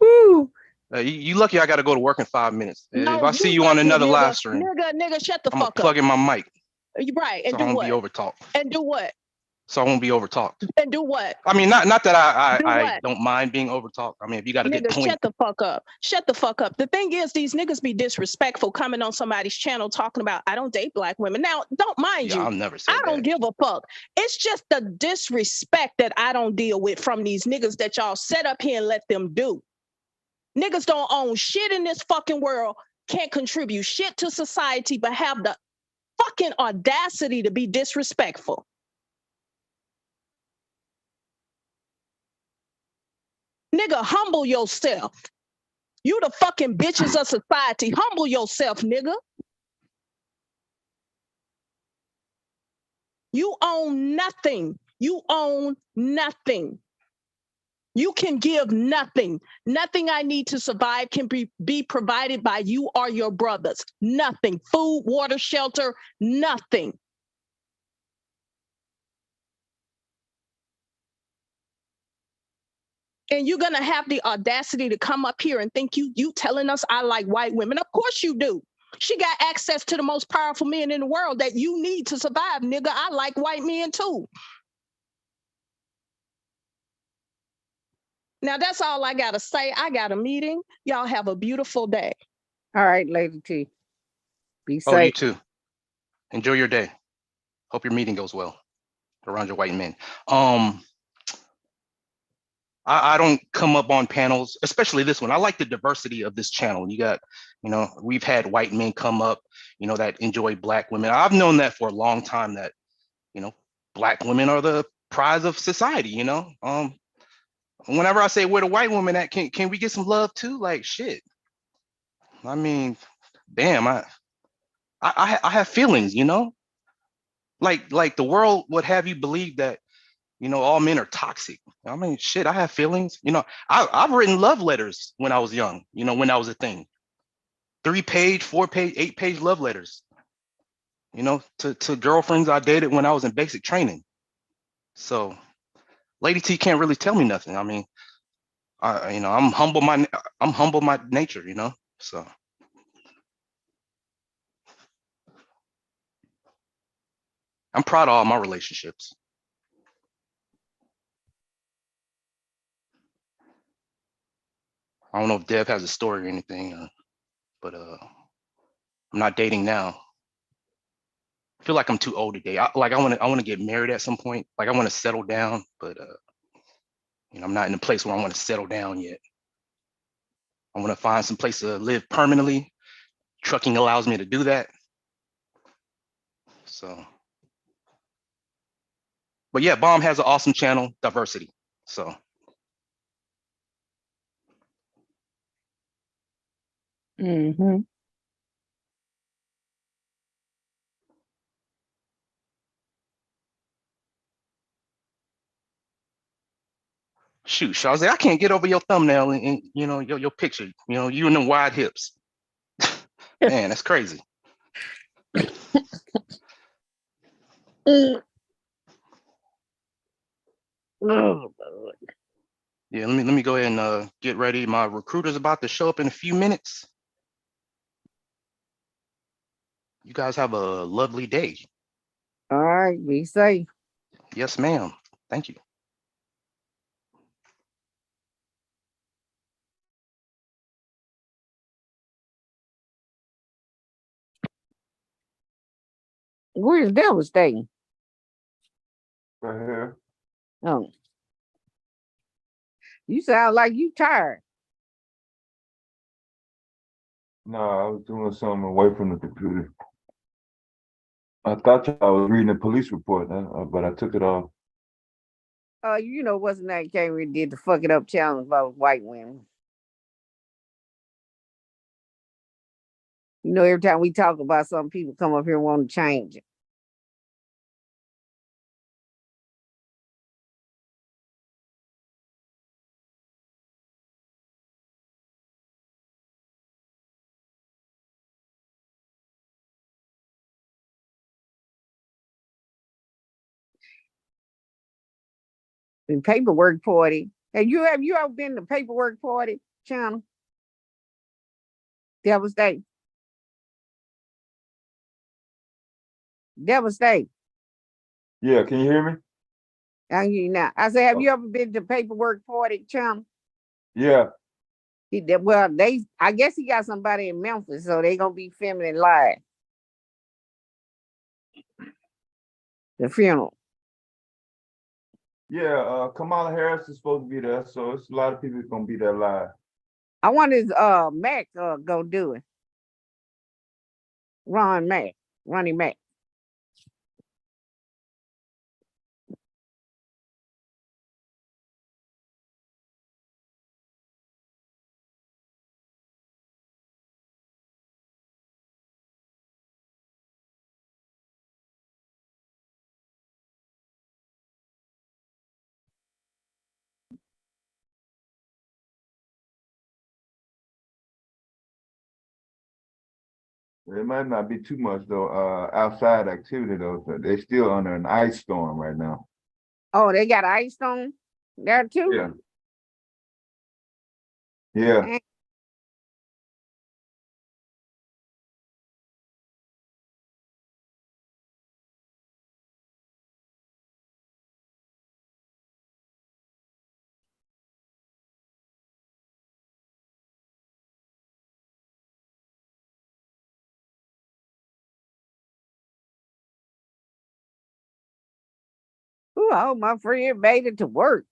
Woo. You lucky I got to go to work in 5 minutes. No, If I see you on lucky, another nigga. live stream, Nigga, shut the I'm gonna fuck plug up. in my mic You right, so and I do won't what? be overtalked. And do what? So I won't be overtalked. And do what? I mean, not that Do I what? don't mind being overtalked. I mean, if you got a good Nigga, point. shut the fuck up. Shut the fuck up. The thing is, these niggas be disrespectful coming on somebody's channel talking about, I don't date black women. Now, don't mind Yeah, you. I'll never say I that. don't give a fuck. It's just the disrespect that I don't deal with from these niggas that y'all set up here and let them do. Niggas don't own shit in this fucking world, can't contribute shit to society, but have the fucking audacity to be disrespectful. Nigga, humble yourself. You the fucking bitches of society. Humble yourself, nigga. You own nothing. You own nothing. You can give nothing. Nothing I need to survive can be provided by you or your brothers. Nothing. Food, water, shelter, nothing. And you're gonna have the audacity to come up here and think you telling us I like white women. Of course you do. She got access to the most powerful men in the world that you need to survive, nigga. I like white men too. Now that's all I gotta say. I got a meeting. Y'all have a beautiful day. All right, Lady T. Be Oh, you safe. too. Enjoy your day. Hope your meeting goes well around your white men. I don't come up on panels, especially this one. I like the diversity of this channel. You got, we've had white men come up, that enjoy black women. I've known that for a long time that, black women are the prize of society, Whenever I say where the white woman at, can we get some love too? Like shit. I mean, damn, I have feelings, like the world would have you believe that all men are toxic. I mean, shit, I have feelings. I've written love letters when I was young, when that was a thing. 3-page, 4-page, 8-page love letters, to girlfriends I dated when I was in basic training. So Lady T can't really tell me nothing. I mean, I'm humble my nature, so. I'm proud of all my relationships. I don't know if Dev has a story or anything, but I'm not dating now. I feel like I'm too old to date. I want to get married at some point. Like I want to settle down, but I'm not in a place where I want to settle down yet. I want to find some place to live permanently. Trucking allows me to do that. So, but yeah, Bomb has an awesome channel, diversity. So. Mm-hmm. Shoot, Shawzy, I can't get over your thumbnail and your picture. You and them wide hips. Man, that's crazy. Oh, Lord. Yeah, let me go ahead and get ready. My recruiter's about to show up in a few minutes. You guys have a lovely day. All right, be safe. Yes, ma'am. Thank you. Where's Devil staying? Right here. Oh. You sound like you tired. No, I was doing something away from the computer. I thought I was reading a police report, but I took it off. What's the name came and did the fuck it up challenge about white women. Every time we talk about something, people come up here and want to change it. The paperwork party. Have you ever been to paperwork party, Channel? Devastate. Devastate. Yeah, can you hear me? I hear you now. I said, have Oh, you ever been to paperwork party, Channel? yeah. Well, I guess he got somebody in Memphis, so they gonna be filming it live. The funeral. Yeah, Kamala Harris is supposed to be there, so it's a lot of people gonna be there live. I wonder if Mac go do it. Ronnie Mac. It might not be too much though, outside activity though. But they still under an ice storm right now. Oh, they got ice on there too? Yeah. Yeah. Eh, Ooh, I hope my friend made it to work.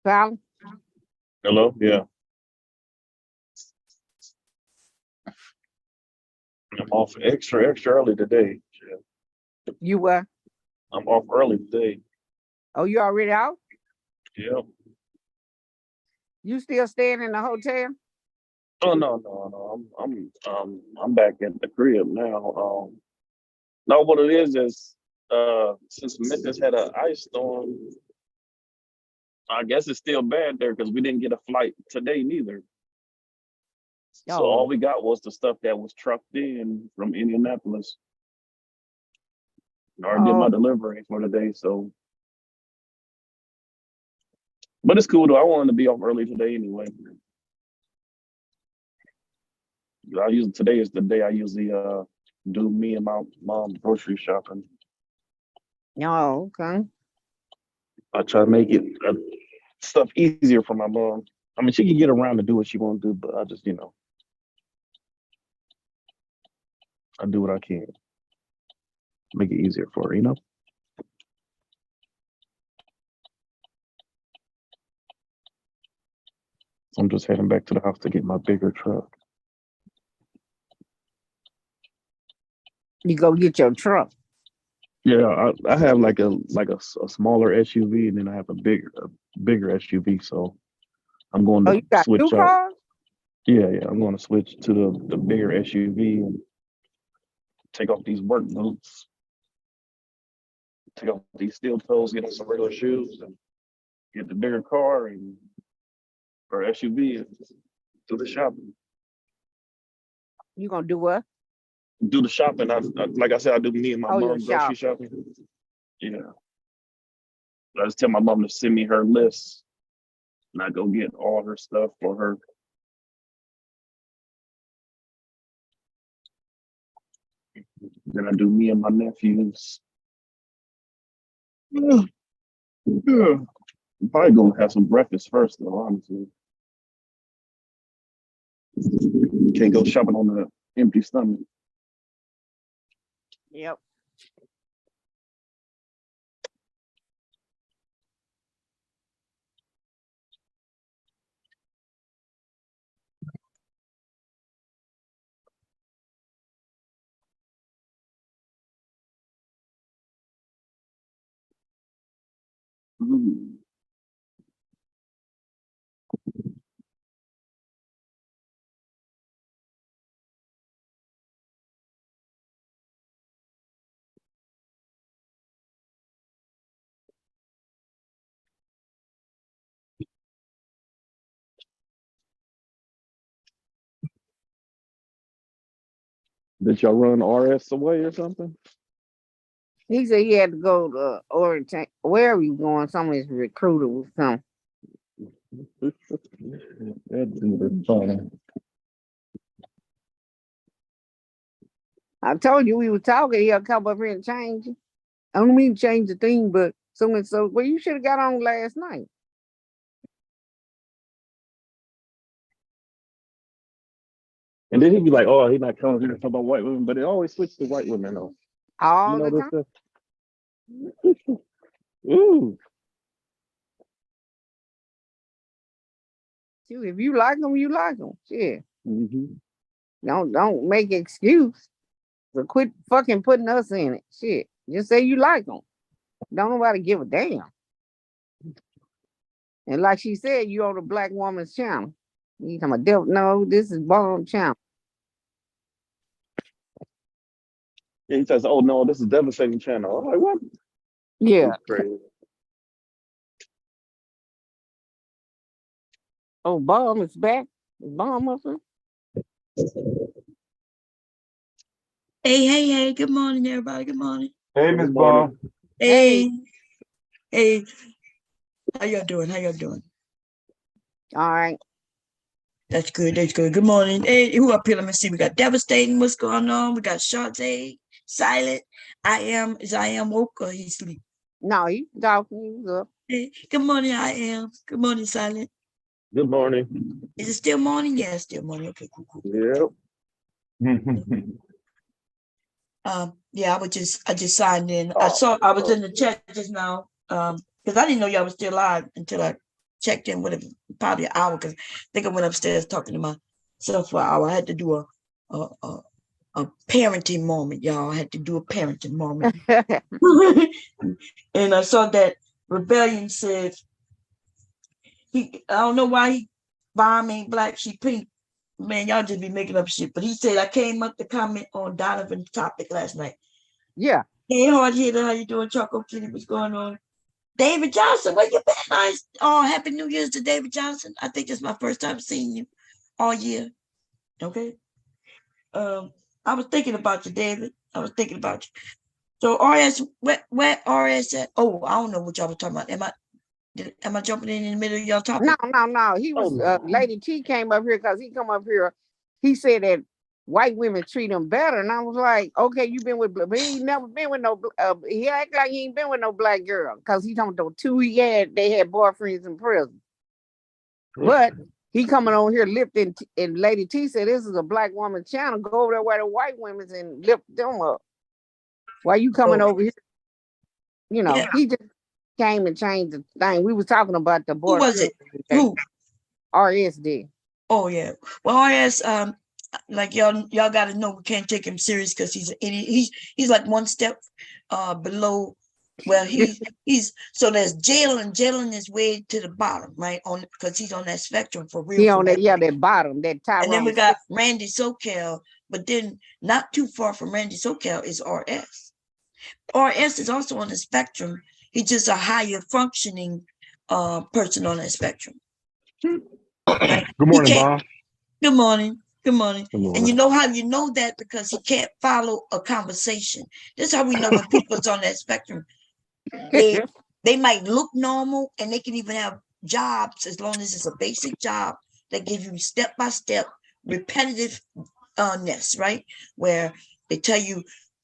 Val, Hello? Yeah. I'm off extra early today. Yeah. you were? I'm off early today. Oh, you already out? Yeah. You still staying in the hotel? Oh no. I'm back at the crib now. No, what it is since Memphis had an ice storm, I guess it's still bad there because we didn't get a flight today neither. So all Oh, we got was the stuff that was trucked in from Indianapolis. I already did oh, my delivery for the day, so but it's cool though. I wanted to be off early today anyway. Today is the day I usually do me and my mom grocery shopping. oh, okay. I try to make it stuff easier for my mom. I mean, she can get around to do what she want to do, but I just, I do what I can. Make it easier for her, I'm just heading back to the house to get my bigger truck. You go get your truck. Yeah, I have like a smaller SUV, and then I have a bigger SUV. So I'm going Oh, to you got two switch out. cars? Yeah, I'm going to switch to the bigger SUV and take off these work boots, take off these steel toes, get on some regular shoes, and get the bigger car or SUV and do the shopping. You gonna do what? Do the shopping. Like I said, I do me and my Oh, your mom grocery shop. shopping. Yeah. I just tell my mom to send me her list and I go get all her stuff for her. Then I do me and my nephews. Yeah. I'm probably gonna have some breakfast first, though. Honestly, you can't go shopping on an empty stomach. Yep. Mm. Did y'all run RS away or something? He said he had to go to orientate wherever you going. Some of his recruiter was something. That's funny. I told you we were talking. He'll come up here and change it. I don't mean change the thing, but so and so. Well, you should have got on last night. And then he'd be like, "Oh, he's not coming here to talk about white women," but it always switched to white women, though. All You the know time. this stuff? Ooh. Shoot, if you like them, you like them. Shit. Mm-hmm. Don't make excuse. So quit fucking putting us in it. Shit. Just say you like them. Don't nobody give a damn. And like she said, you on the Black Woman's channel. You talking about devil? No, this is Bomb channel. Yeah, he says, "Oh no, this is devastating channel." I'm like, what? Yeah. It's crazy. Oh, Bomb is back. Is Bomb up there? Hey, good morning, everybody. Good morning. Hey, Miss Ball. Hey. Hey. How y'all doing? All right. That's good. Good morning. Hey, who up here? Let me see. We got Devastating. What's going on? We got Shantae, Silent. Is I am woke or he sleep? No, he talking. He's up. Hey, good morning, I am. Good morning, Silent. Good morning. Is it still morning? Yeah, it's still morning. Okay, cool. Yep. Yeah, I just signed in. I was in the chat just now. Because I didn't know y'all was still live until I checked in with it probably an hour, because I think I went upstairs talking to myself for an hour. I had to do a parenting moment, y'all. I had to do a parenting moment. And I saw that Rebellion said I don't know why he bomb ain't black, she pink. Man, y'all just be making up shit. But he said I came up to comment on Donovan's topic last night. Yeah. Hey, hard hitter, how you doing? Choco Kitty, what's going on? David Johnson, where you been? Nice. Oh, happy New Year's to David Johnson. I think it's my first time seeing you all year. Okay. I was thinking about you, David. I was thinking about you. So RS, where RS at? Oh, I don't know what y'all were talking about. Am I jumping in the middle of y'all topic? No. He was Lady T came up here because he come up here. He said that white women treat him better, and I was like, okay, you been with, but he never been with no. He act like he ain't been with no black girl because he talking about two they had boyfriends in prison. But he coming on here lifting, and Lady T said this is a black woman channel. Go over there where the white women's and lift them up. Why you coming over here? You know, he just came and changed the thing. We was talking about the board. Who was it? Who? RS did. Oh yeah. Well, RS, like y'all got to know we can't take him serious because he's an idiot. He's like one step below. Well, he's so there's jailing his way to the bottom, right? On because he's on that spectrum for real. He on that, that bottom, that Tyrone. And then we got Randy SoCal, but then not too far from Randy SoCal is RS. RS is also on the spectrum. He's just a higher functioning person on that spectrum. Good morning, Bob. Good morning. And you know how you know that? Because he can't follow a conversation. This is how we know when people's on that spectrum. They might look normal and they can even have jobs as long as it's a basic job that gives you step-by-step repetitiveness, right? Where they tell you,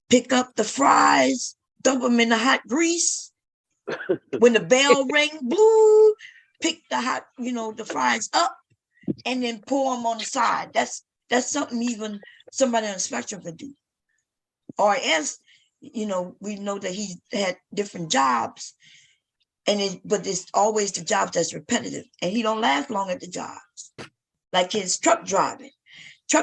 pick up the fries, dump them in the hot grease, When the bell ring, blue, pick the hot, the fries up and then pour them on the side. That's something even somebody on the spectrum could do. Or else, we know that he had different jobs, but it's always the job that's repetitive, and he don't last long at the jobs. Like his truck driving. He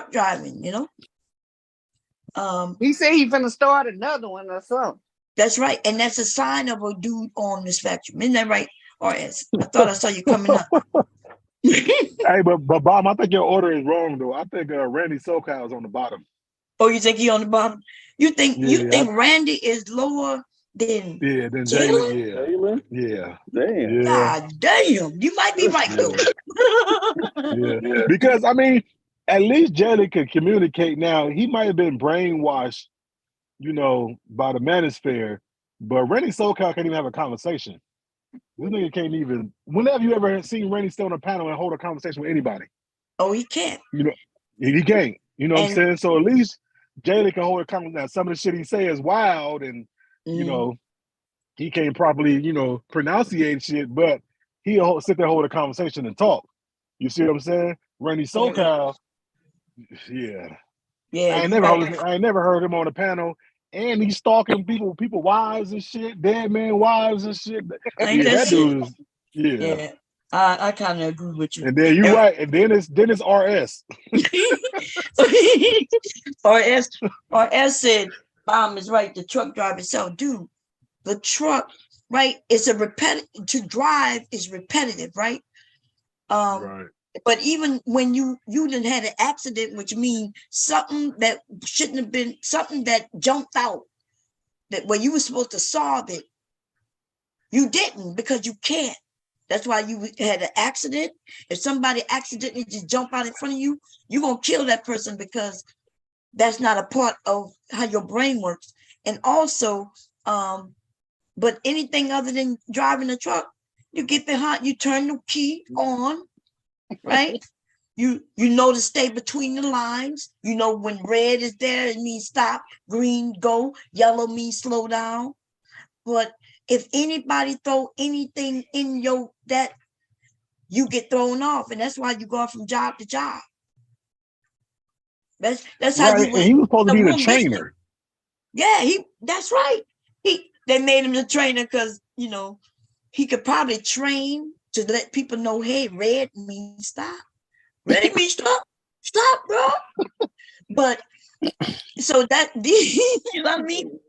said he finna start another one or something. That's right, and that's a sign of a dude on the spectrum. Isn't that right? Or else I thought I saw you coming up. Hey, but Bob, I think your order is wrong though. I think Randy SoCal is on the bottom. Oh, you think he on the bottom? You think Randy is lower than than Jalen? Yeah. Damn. God damn, you might be right though. Yeah. Because I mean, at least Jalen could communicate now. He might have been brainwashed, by the manosphere, but Randy SoCal can't even have a conversation. This nigga can't even. When have you ever seen Randy stay on a panel and hold a conversation with anybody? Oh, he can't. He can't. You know what I'm saying? So at least Jalen can hold a conversation. Now, some of the shit he say is wild, and he can't properly, pronunciate shit, but he'll sit there, hold a conversation, and talk. You see what I'm saying? Randy SoCal, yeah. I ain't never heard him on a panel, and he's stalking people wives and shit, dead man wives and shit. That dude is, yeah. I kind of agree with you. And then you're right, and then it's RS. RS said, "Bomb is right. The truck driver itself, dude. The truck, right? It's to drive is repetitive, right? Right. But even when you done had an accident, which means something that shouldn't have been, something that jumped out, that where you were supposed to solve it, you didn't because you can't. That's why you had an accident. If somebody accidentally just jump out in front of you, you're gonna kill that person because that's not a part of how your brain works. And also, but anything other than driving a truck, you get behind, you turn the key on, right? You know to stay between the lines. You know when red is there, it means stop, green, go, yellow means slow down. But if anybody throw anything in that, you get thrown off, and that's why you go from job to job. That's how right. And he was supposed to be the trainer. Yeah, that's right. They made him the trainer because he could probably train to let people know, hey, red means stop. Red means stop, bro. But so that you know what I mean?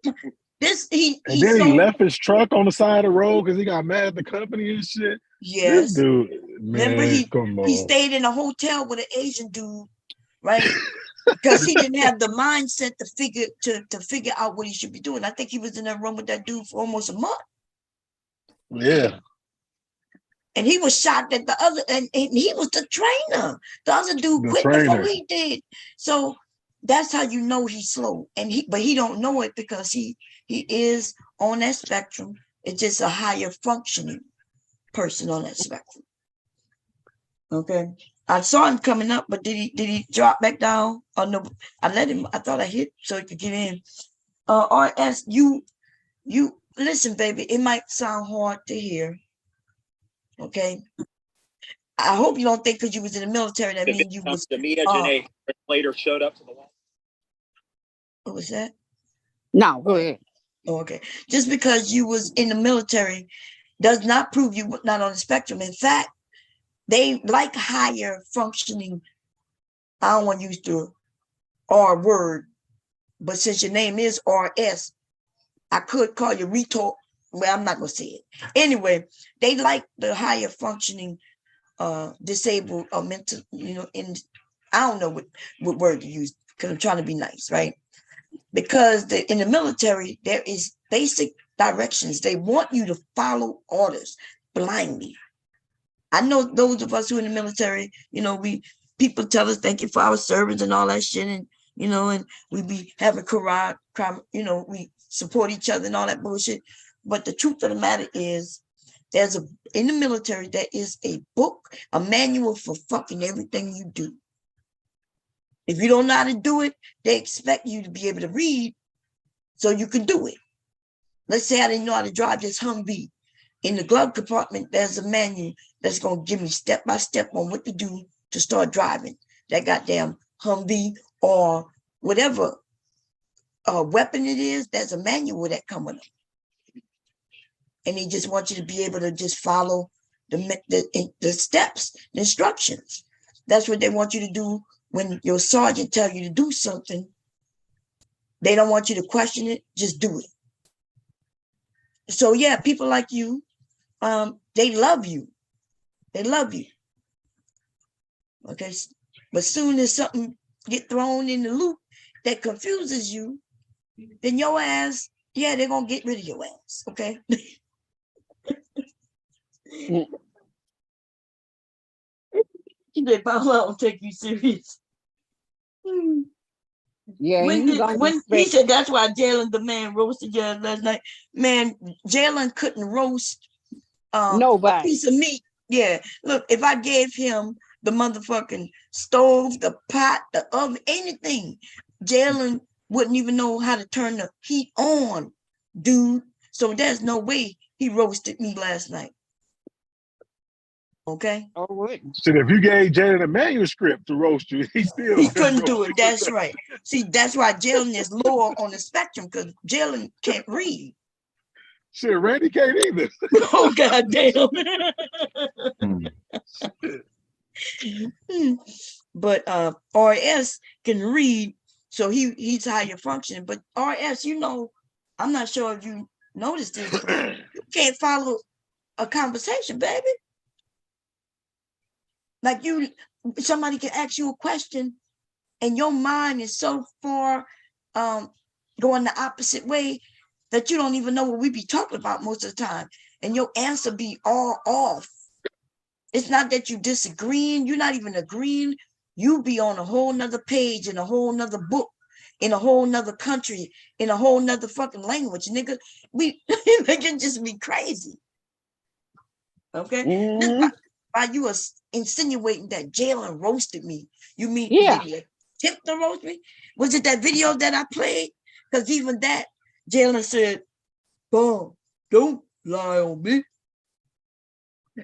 He left his truck on the side of the road because he got mad at the company and shit. Yes. This dude, man, remember he stayed in a hotel with an Asian dude, right? Because he didn't have the mindset to figure out what he should be doing. I think he was in that room with that dude for almost a month. Yeah. And he was shocked at the other, and he was the trainer. The other dude quit before he did. So that's how you know he's slow. But he don't know it because he is on that spectrum. It's just a higher functioning person on that spectrum. Okay. I saw him coming up, but did he drop back down? Oh no, I let him. I thought I hit so he could get in. RS, you listen, baby. It might sound hard to hear. Okay. I hope you don't think because you was in the military that means you was. Demita Janae later showed up to the wall. What was that? No, go ahead. Oh, okay. Just because you was in the military does not prove you were not on the spectrum. In fact, they like higher functioning. I don't want to use the R word, but since your name is RS, I could call you retort. Well, I'm not gonna say it. Anyway, they like the higher functioning disabled or mental, in I don't know what word to use because I'm trying to be nice, right? Because in the military, there is basic directions. They want you to follow orders blindly. I know those of us who are in the military, people tell us thank you for our service and all that shit, and and we be having camaraderie, we support each other and all that bullshit. But the truth of the matter is, in the military, there is a book, a manual for fucking everything you do. If you don't know how to do it, they expect you to be able to read so you can do it. Let's say I didn't know how to drive this Humvee. In the glove compartment, there's a manual that's gonna give me step by step on what to do to start driving that goddamn Humvee or whatever weapon it is. There's a manual that comes with it, and they just want you to be able to just follow the steps, the instructions. That's what they want you to do when your sergeant tells you to do something. They don't want you to question it, just do it. So yeah, people like you, they love you. They love you. Okay. But soon as something get thrown in the loop that confuses you, then your ass, yeah, they're gonna get rid of your ass. Okay. They probably don't take you serious. Yeah, When he said that's why Jalen the man roasted you last night. Man, Jalen couldn't roast a nobody. piece of meat. Yeah, look, if I gave him the motherfucking stove, the pot, the oven, anything, Jalen wouldn't even know how to turn the heat on, dude. So there's no way he roasted me last night. Okay. Oh, what? So if you gave Jalen a manuscript to roast you, he couldn't do it. That's right. See, that's why Jalen is lower on the spectrum, because Jalen can't read. Shit, Randy can't either. Oh god damn. But RS can read, so he's higher functioning. But RS, you know, I'm not sure if you noticed this, but you can't follow a conversation, baby. Like somebody can ask you a question and your mind is so far going the opposite way that you don't even know what we be talking about most of the time. And your answer be all off. It's not that you disagreeing, you're not even agreeing. You be on a whole nother page in a whole nother book, in a whole nother country, in a whole nother fucking language, nigga. They can just be crazy. Okay? By you are insinuating that Jalen roasted me. You mean did he attempt to roast me? Was it that video that I played? Because even that, Jalen said, "Boom, don't lie on me."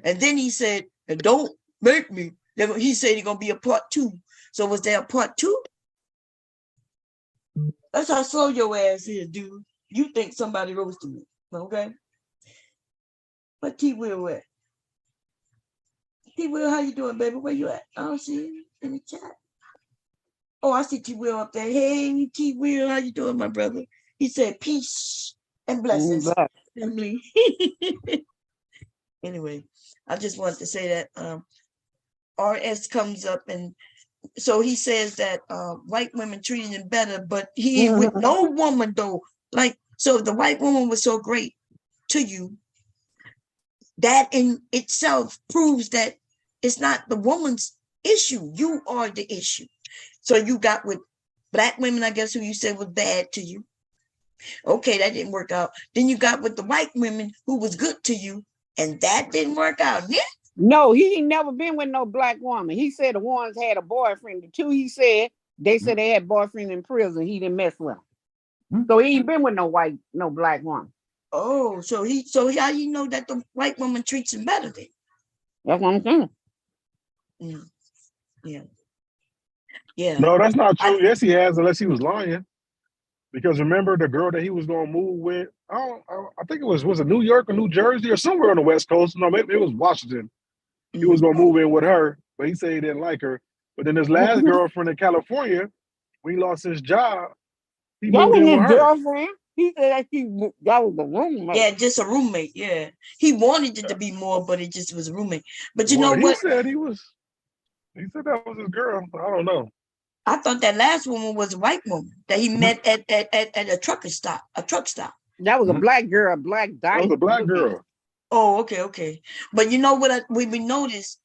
And then he said, "And don't make me." He said he's gonna be a part 2. So was there a part 2? That's how slow your ass is, dude. You think somebody roasted me, okay? But T Will at? T Will, how you doing, baby? Where you at? I don't see you in the chat. Oh, I see T Will up there. Hey, T Will, how you doing, my brother? He said peace and blessings, family. Anyway, I just wanted to say that RS comes up, and so he says that white women treated him better, but he ain't with no woman though. Like, so if the white woman was so great to you, that in itself proves that it's not the woman's issue. You are the issue. So you got with black women, I guess, who you said was bad to you. Okay, that didn't work out. Then you got with the white women who was good to you, and that didn't work out. Yeah. No, he ain't never been with no black woman. He said the ones had a boyfriend. The two he said, they said they had boyfriend in prison. He didn't mess with them. So he ain't been with no black woman. Oh, so how you know that the white woman treats him better then? That's what I'm saying. Yeah. No, that's not true. Yes, he has, unless he was lying. Because remember the girl that he was gonna move with? I think it was it New York or New Jersey or somewhere on the West Coast? No, maybe it was Washington. He was gonna move in with her, but he said he didn't like her. But then his last girlfriend in California, when he lost his job, he moved in with her. Girlfriend. He said that was a roommate. Yeah, just a roommate. Yeah, he wanted it to be more, but it just was a roommate. But you know what? He said that was his girl. I don't know. I thought that last woman was a white woman that he met at a truck stop. That was a black girl, black dyke. That was a black girl. Oh, okay. But you know what? We noticed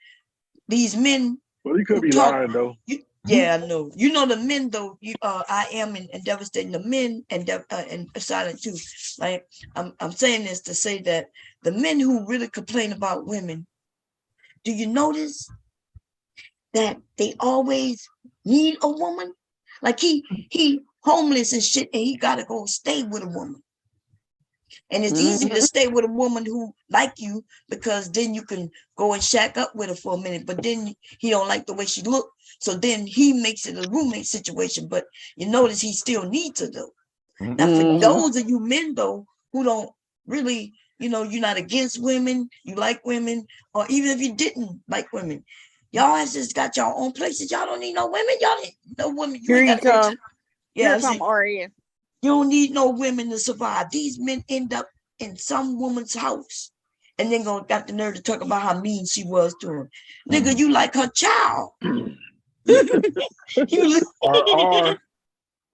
these men. Well, he could be lying though. Yeah, I know. You know the men though. I am and devastating the men and silent too. Like I'm saying this to say that the men who really complain about women, do you notice that they always need a woman? Like he homeless and shit, and he gotta go stay with a woman. And it's easy to stay with a woman who like you because then you can go and shack up with her for a minute, but then he don't like the way she look. So then he makes it a roommate situation, but you notice he still needs her though. Now for those of you men though, who don't really, you know, you're not against women, you like women, or even if you didn't like women, y'all has just got your own places. Y'all don't need no women. Y'all need no women. You Here ain't you got to go come. to, yeah, Here come RS. you don't need no women to survive. These men end up in some woman's house and then got the nerve to talk about how mean she was to him. Nigga, you like her child.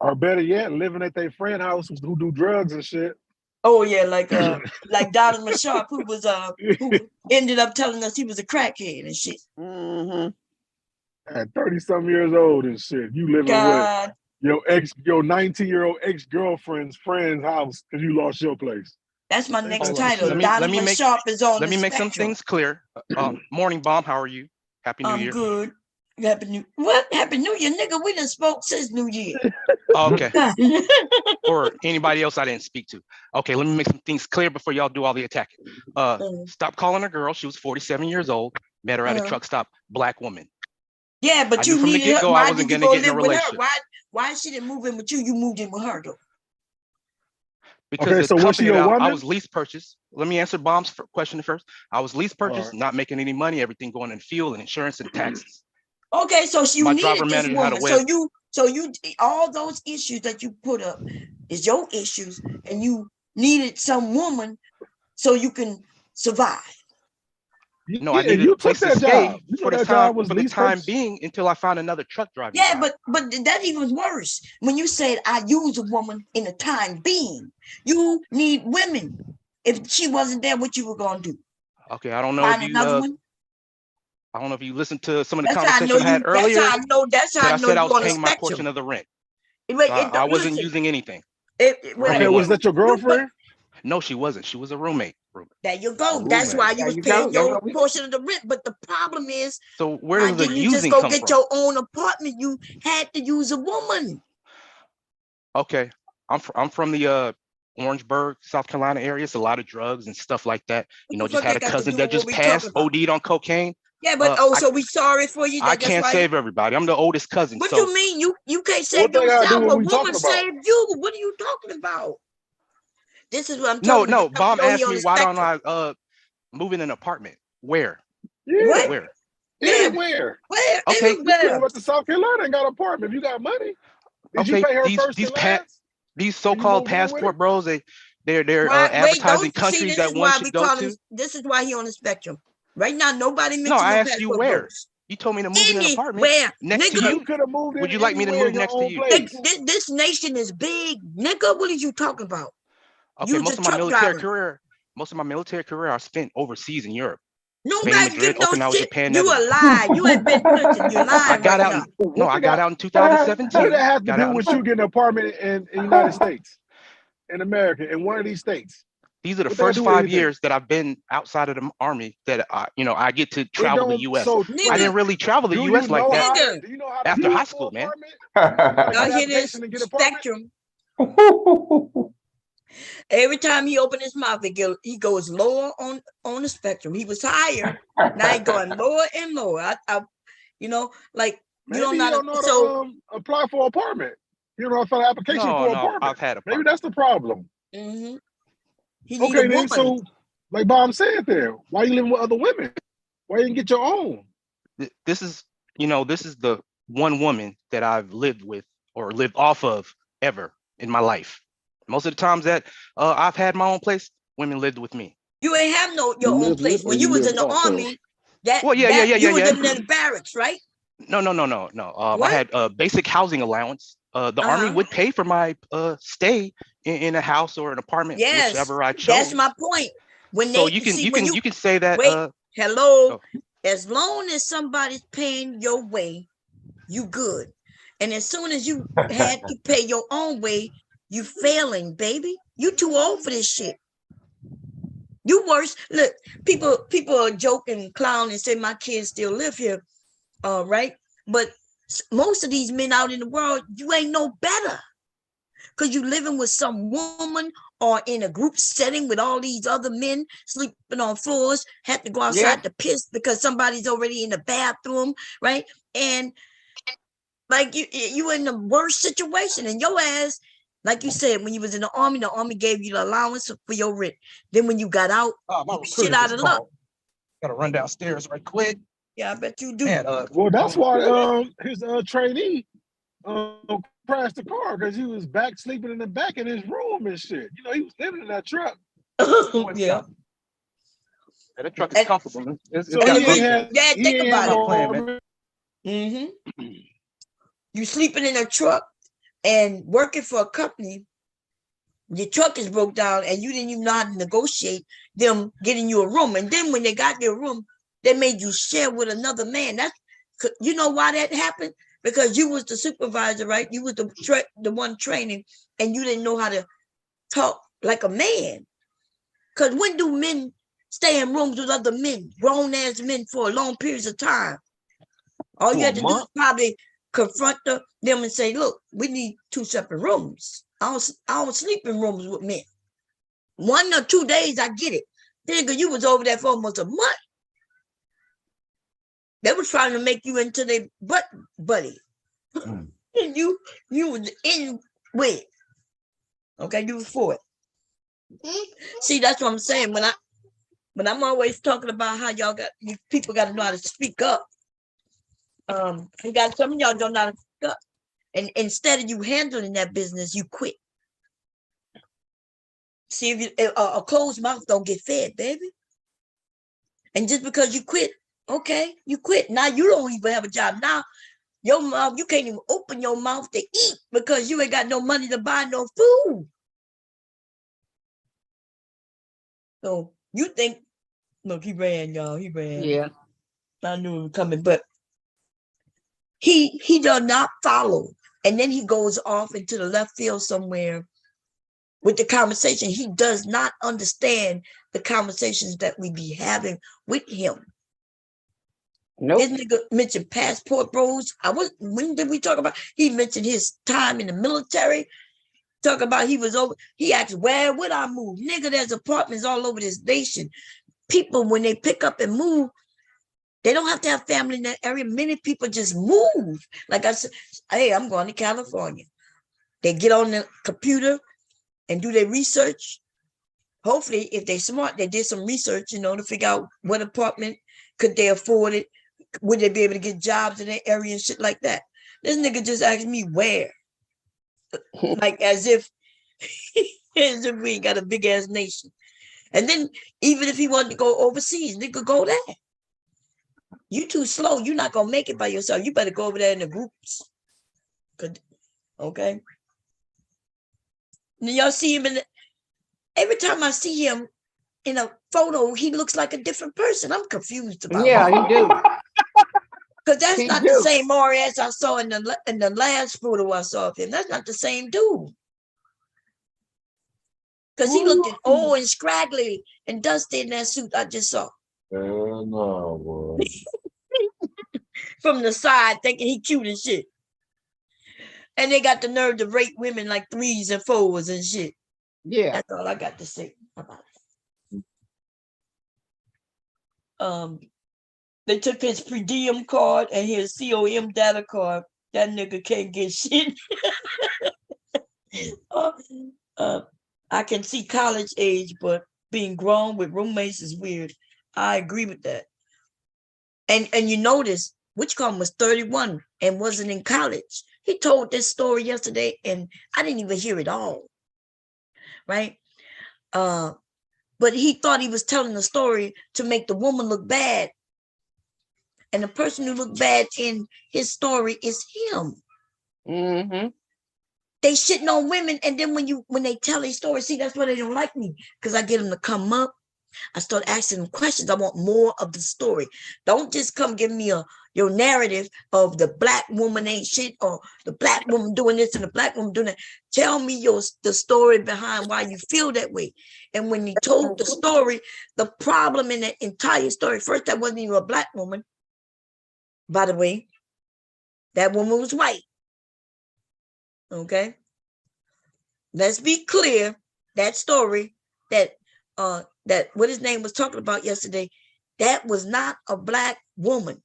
Or better yet, living at their friend house who do drugs and shit. Oh yeah, like Donald Mashar, who ended up telling us he was a crackhead and shit. At 30-something years old and shit. You living with your 19-year-old ex-girlfriend's friend's house because you lost your place. That's my next title. Let me make some things clear. Morning Bomb, how are you? Happy New Year. I'm good. Happy New Year, nigga. We done spoke since New Year. Okay. Or anybody else I didn't speak to. Okay, let me make some things clear before y'all do all the attacking. Stop calling her girl. She was 47 years old. Met her at a truck stop. Black woman. Yeah, but you needed her. Why did you go live with her? Why she didn't move in with you? You moved in with her though. Because the company that I was lease purchased. Let me answer Bomb's question first. I was lease purchased, not making any money. Everything going in fuel and insurance and taxes. Okay, so you needed this woman. So you all those issues that you put up is your issues, and you needed some woman so you can survive. No, I needed a place to stay for the time being until I found another truck driver. Yeah, but that even worse. When you said I use a woman in the time being, you need women. If she wasn't there, what you were gonna do? Okay, I don't know Find if you another one? I don't know if you listened to some of the conversation I had earlier. That's how I know I was you're on the paying my spectrum. portion of the rent. I wasn't using anything. Okay, was that your girlfriend? No, she wasn't. She was a roommate. There you go. That's why you was paying your portion of the rent. But the problem is, so where does the you using just go come get from? your own apartment? You had to use a woman. Okay, I'm from the Orangeburg, South Carolina area. It's a lot of drugs and stuff like that. You know, just had a cousin that just passed, OD'd on cocaine. Yeah, but so we sorry for you. I can't save everybody. I'm the oldest cousin. What do you mean? You can't save yourself. A woman saved you. What are you talking about? This is what I'm talking about. No. Bomb asked me why don't I move in an apartment? Where? Yeah. Where? Yeah, where? Okay. You went to South Carolina and got an apartment. If you got money. Did you pay her first and last? These so-called passport bros, they're advertising countries that one should go to. This is why he on the spectrum. Right now, nobody mentioned I asked you where. Bros. You told me to move in an apartment next to you. Could have moved in. Would you like me to move next to you? This nation is big, nigga. What are you talking about? Okay, most of my military career I spent overseas in Europe. Nobody Spain, Madrid, give no Okinawa, shit. Japan, You a lie. You ain't been listen. You lying. I got out. I got out in 2017. What did that have to do with you getting an apartment in the United States, in America, in one of these states? These are the first 5 years that I've been outside of the Army that I get to travel the U.S. I didn't really travel the U.S. like that after high school, man. Y'all hear this spectrum? Every time he opened his mouth, he goes lower on the spectrum. He was higher, now he's going lower and lower. You don't know to apply for an apartment. You don't know for the application for an apartment. I've had maybe that's the problem. Mm-hmm. Okay, then so like Bob said there, why are you living with other women? Why you didn't get your own? This is the one woman that I've lived with or lived off of ever in my life. Most of the times that I've had my own place, women lived with me. You ain't have your own place when you was in the Army. You were living in the barracks, right? No. I had basic housing allowance. The Army would pay for my stay in a house or an apartment, whichever I chose. That's my point. You can say that. Wait, hello. As long as somebody's paying your way, you good. And as soon as you had to pay your own way, you failing, baby. You too old for this shit. You worse. Look, people are joking, clown, and say my kids still live here, right? But most of these men out in the world, you ain't no better. because you living with some woman or in a group setting with all these other men sleeping on floors, had to go outside to piss because somebody's already in the bathroom, right? And like you in the worst situation, and your ass, like you said, when you was in the army gave you the allowance for your rent. Then when you got out, my you shit recruiter out just of luck. called. Gotta run downstairs right quick. Yeah, I bet you do. And, Well, that's why his trainee crashed the car because he was back sleeping in the back of his room and shit. You know, he was living in that truck. Yeah. And the truck is comfortable. So think about it. Mm-hmm. You sleeping in a truck and working for a company. Your truck is broke down and you didn't even know how to negotiate them getting you a room. And then when they got their room, they made you share with another man. That's, you know why that happened? Because you was the supervisor, right? You was the one training, and you didn't know how to talk like a man. Because when do men stay in rooms with other men, grown ass men, for long periods of time? All you had to do is probably confront them and say, look, we need 2 separate rooms. I don't sleep in rooms with men. 1 or 2 days, I get it. Nigga, you was over there for almost a month. They was trying to make you into their buddy. And you was in with. Okay, you was for it. See, that's what I'm saying. When I'm always talking about how you people got to know how to speak up. Some of y'all don't know how to speak up. And instead of you handling that business, you quit. See, if a closed mouth don't get fed, baby. And just because you quit, okay, you quit. Now you don't even have a job. Now your mouth, you can't even open your mouth to eat because you ain't got no money to buy no food. So you think, look, he ran, y'all. He ran. Yeah. I knew he was coming, but he does not follow. And then he goes off into the left field somewhere with the conversation. He does not understand the conversations that we be having with him. Nope. This nigga mentioned passport bros. When did we talk about? He mentioned his time in the military. Talk about he was over. He asked, where would I move? Nigga, there's apartments all over this nation. People, when they pick up and move, they don't have to have family in that area. Many people just move. Like I said, hey, I'm going to California. They get on the computer and do their research. Hopefully, if they're smart, they did some research, to figure out what apartment could they afford it. Would they be able to get jobs in that area and shit like that? This nigga just asked me where. Like as if we ain't got a big ass nation. And then even if he wanted to go overseas, nigga, go there. You too slow. You're not gonna make it by yourself. You better go over there in the groups. Okay. And y'all see him every time I see him in a photo, he looks like a different person. I'm confused about Yeah, him. he do. Because that's He not do. the same Maury I saw in the last photo I saw of him. That's not the same dude. Because he looked old and scraggly and dusty in that suit I just saw. No, boy. From the side, thinking he cute and shit. And they got the nerve to rate women like 3s and 4s and shit. Yeah. That's all I got to say about it. They took his per diem card and his COM data card. That nigga can't get shit. I can see college age, but being grown with roommates is weird. I agree with that. And you notice Whichcomb was 31 and wasn't in college. He told this story yesterday and I didn't even hear it all. Right? But he thought he was telling the story to make the woman look bad. And the person who looked bad in his story is him. Mm-hmm. They shitting on women, and then when they tell their story, see, that's why they don't like me, because I get them to come up. I start asking them questions. I want more of the story. Don't just come give me your narrative of the black woman ain't shit, or the black woman doing this and the black woman doing that. Tell me the story behind why you feel that way. And when he told the story, the problem in the entire story, first, that wasn't even a black woman. By the way, that woman was white. Okay. let's be clear, that story that what his name was talking about yesterday, that was not a black woman.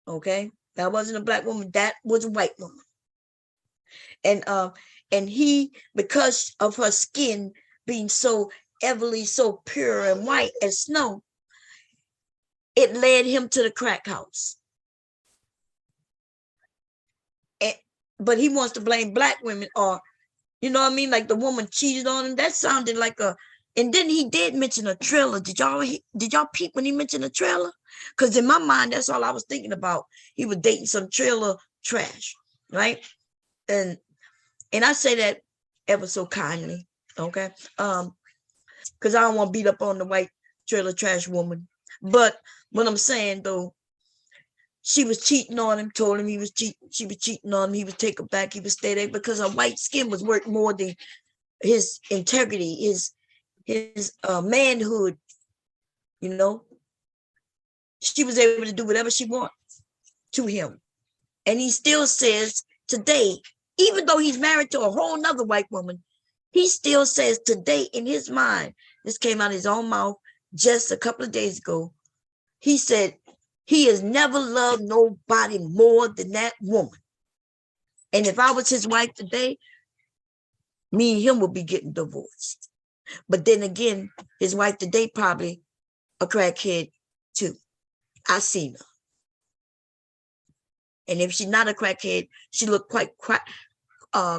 Okay, that wasn't a black woman, that was a white woman. And he, because of her skin being so heavily so pure and white as snow, it led him to the crack house. But he wants to blame black women, or you know what I mean, like the woman cheated on him. That sounded like a. And then he did mention a trailer. Did y'all peep when he mentioned a trailer? Because in my mind, that's all I was thinking about. He was dating some trailer trash, right? And I say that ever so kindly, okay? Because I don't want to beat up on the white trailer trash woman. But what I'm saying though, she was cheating on him, told him he was cheating. She was cheating on him. He would take her back. He would stay there because her white skin was worth more than his integrity, his manhood. You know, she was able to do whatever she wanted to him. And he still says today, even though he's married to a whole nother white woman, he still says today in his mind, this came out of his own mouth just a couple of days ago, he said he has never loved nobody more than that woman. And if I was his wife today, me and him would be getting divorced. But then again, his wife today probably a crackhead too. I seen her. And if she's not a crackhead, she looked quite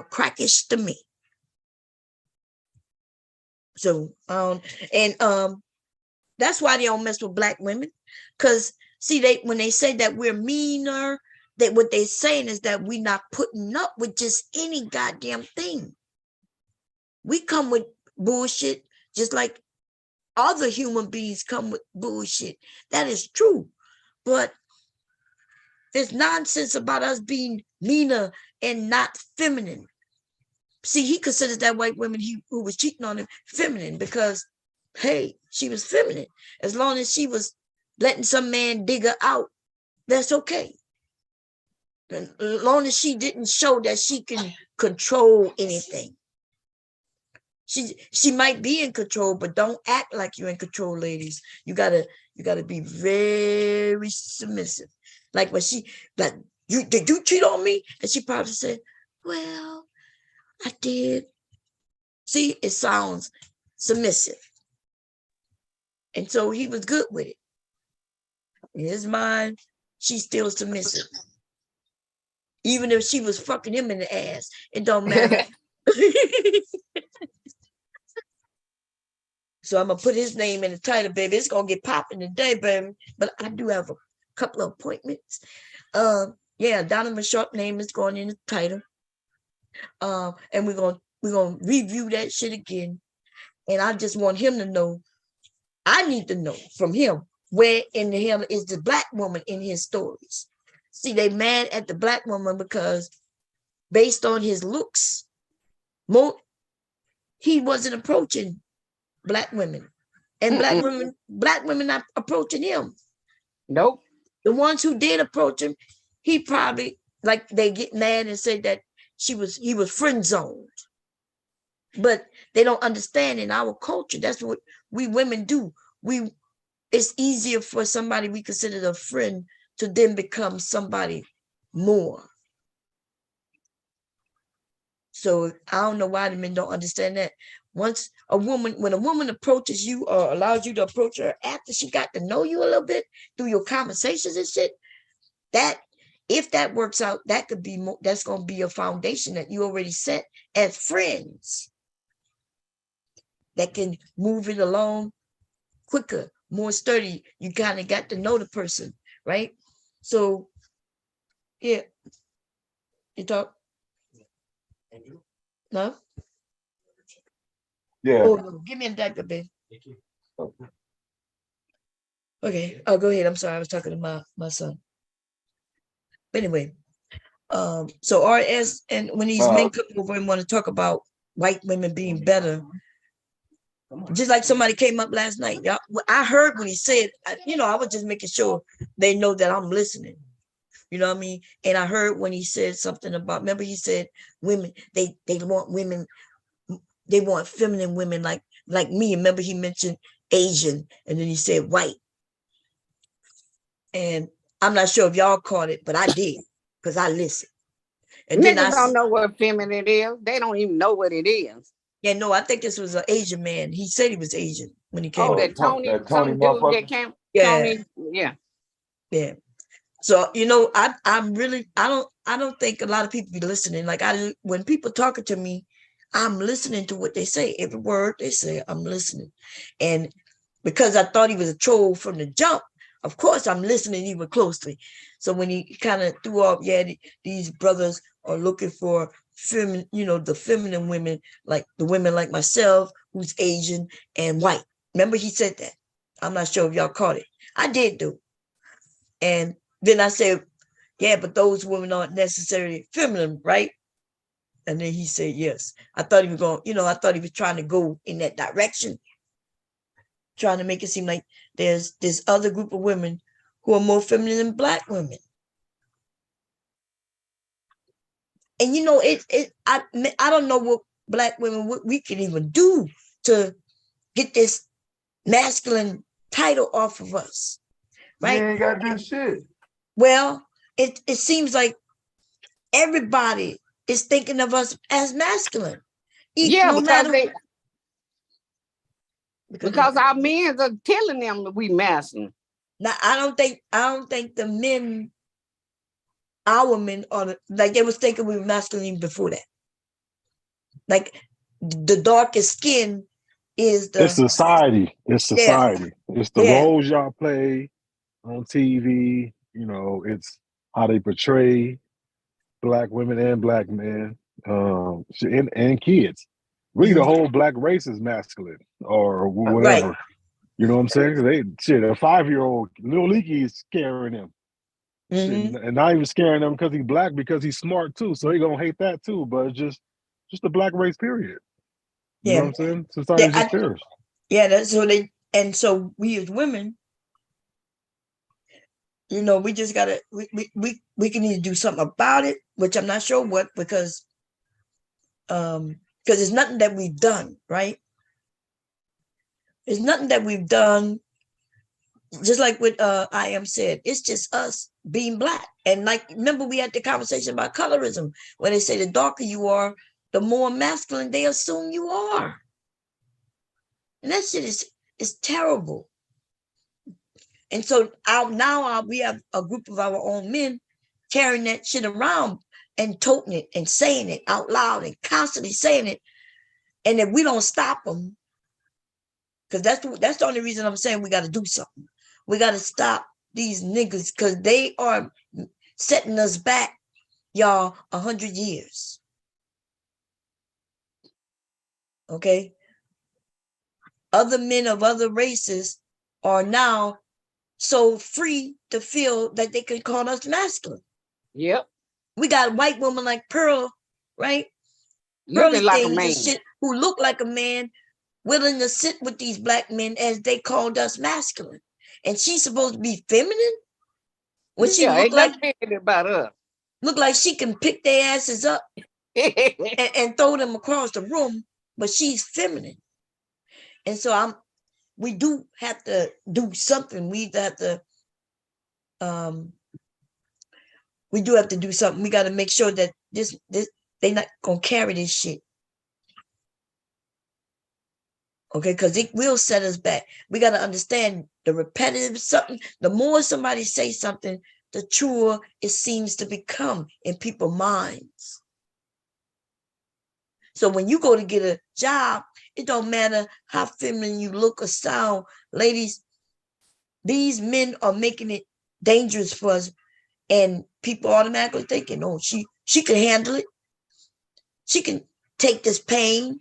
crackish to me. So, that's why they don't mess with black women. Because, see, when they say that we're meaner, that what they're saying is that we're not putting up with just any goddamn thing. We come with bullshit just like other human beings come with bullshit. That is true. But there's nonsense about us being meaner and not feminine. See, he considers that white woman who was cheating on him feminine because, hey, she was feminine. As long as she was letting some man dig her out, that's okay. And as long as she didn't show that she can control anything. She might be in control, but don't act like you're in control, ladies. You gotta be very submissive. Like when did you cheat on me? And she probably said, well, I did. See, it sounds submissive. And so he was good with it. In his mind, she's still submissive. Even if she was fucking him in the ass, it don't matter. So I'm going to put his name in the title, baby. It's going to get popping today, baby. But I do have a couple of appointments. Yeah, Donovan Sharp name is going in the title. And we're gonna review that shit again. And I just want him to know, I need to know from him, where in the hell is the black woman in his stories? See, they mad at the black woman because based on his looks, he wasn't approaching black women. And black women not approaching him. Nope. The ones who did approach him, he probably, like, they get mad and say that he was friend zoned. But they don't understand in our culture. That's what we women do. It's easier for somebody we consider a friend to then become somebody more. So I don't know why the men don't understand that. When a woman approaches you or allows you to approach her after she got to know you a little bit through your conversations and shit, that if that works out, that's going to be a foundation that you already set as friends that can move it along quicker, more sturdy. You kind of got to know the person, right? So, yeah. You talk? No? Yeah. Oh, give me a diaper, babe. Okay. Oh, go ahead. I'm sorry. I was talking to my son. But anyway, so RS, and when these men come over and want to talk about white women being better, just like somebody came up last night. I heard when he said, I was just making sure they know that I'm listening. You know what I mean? And I heard when he said something about, remember he said women, they want women, they want feminine women like me. Remember he mentioned Asian, and then he said white. And I'm not sure if y'all caught it, but I did, because I listened. And then Niggas don't know what feminine is. They don't even know what it is. Yeah, no, I think this was an Asian man. He said he was Asian when he came. Oh, up. that Tony, Tony some dude motherfucker. that came. Yeah. Tony, yeah. Yeah. So, you know, I'm really, I don't think a lot of people be listening. Like when people talking to me, I'm listening to what they say. Every word they say, I'm listening. And because I thought he was a troll from the jump, of course I'm listening even closely. So when he kind of threw up, these brothers are looking for feminine, you know, the feminine women, like the women like myself, who's Asian and white. Remember he said that. I'm not sure if y'all caught it. I did do. And then I said, yeah, but those women aren't necessarily feminine, right? And then he said, yes. I thought he was going, you know, I thought he was trying to go in that direction, trying to make it seem like there's this other group of women who are more feminine than Black women. And, you know, I don't know what Black women, what we can even do to get this masculine title off of us, right? You ain't got to do shit. Well, it seems like everybody is thinking of us as masculine. Yeah, no because matter because our men are telling them that we masculine. Now I don't think the men, our men, are like they was thinking we were masculine before that. Like the darkest skin is the It's society. It's society. It's the roles y'all play on TV. You know, it's how they portray Black women and Black men, and kids. Really, the whole Black race is masculine or whatever. Right. You know what I'm saying? A 5-year-old Lil Leaky is scaring him. And not even scaring him because he's Black, because he's smart too. So he gonna hate that too. But it's just the Black race, period. You know what I'm saying? Society just fears. Yeah, that's so so we as women, you know, we just gotta we can either do something about it, which I'm not sure what, because it's nothing that we've done, right? It's nothing that we've done. Just like what I am said, it's just us being Black. And like, remember we had the conversation about colorism, where they say the darker you are, the more masculine they assume you are. And that shit is terrible. And so now we have a group of our own men carrying that shit around and toting it and saying it out loud and constantly saying it. And if we don't stop them, because that's the only reason I'm saying we got to do something. We got to stop these niggas, because they are setting us back, y'all, 100 years. Okay? Other men of other races are now so free to feel that they can call us masculine. Yep. We got a white woman like Pearl, right? Looking like a man. Shit, who look like a man, willing to sit with these Black men as they called us masculine. And she's supposed to be feminine? When she look like about us. Look like she can pick their asses up and throw them across the room, but she's feminine. And so we do have to do something. We have to do something. We got to make sure that this they're not gonna carry this shit. Okay, because it will set us back. We got to understand the repetitive something. The more somebody say something, the truer it seems to become in people's minds. So when you go to get a job, it don't matter how feminine you look or sound. Ladies, these men are making it dangerous for us. And people automatically thinking, oh, she can handle it. She can take this pain.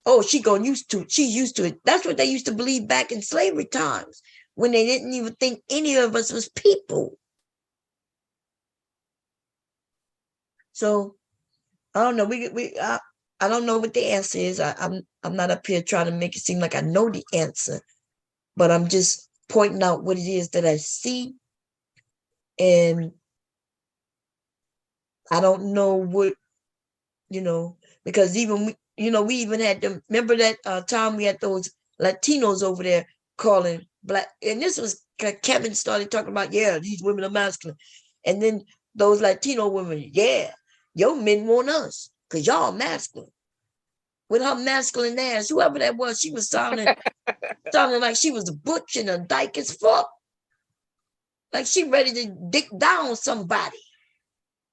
Oh, she's used to it. That's what they used to believe back in slavery times, when they didn't even think any of us was people. So I don't know. I don't know what the answer is. I'm not up here trying to make it seem like I know the answer, but I'm just pointing out what it is that I see. And I don't know what, because even we even had them. Remember that time we had those Latinos over there calling black, and this was Kevin started talking about, yeah, these women are masculine, and then those Latino women, yeah, your men want us because y'all masculine. With her masculine ass, whoever that was, she was sounding like she was a butch and a dyke as fuck. Like she ready to dick down somebody,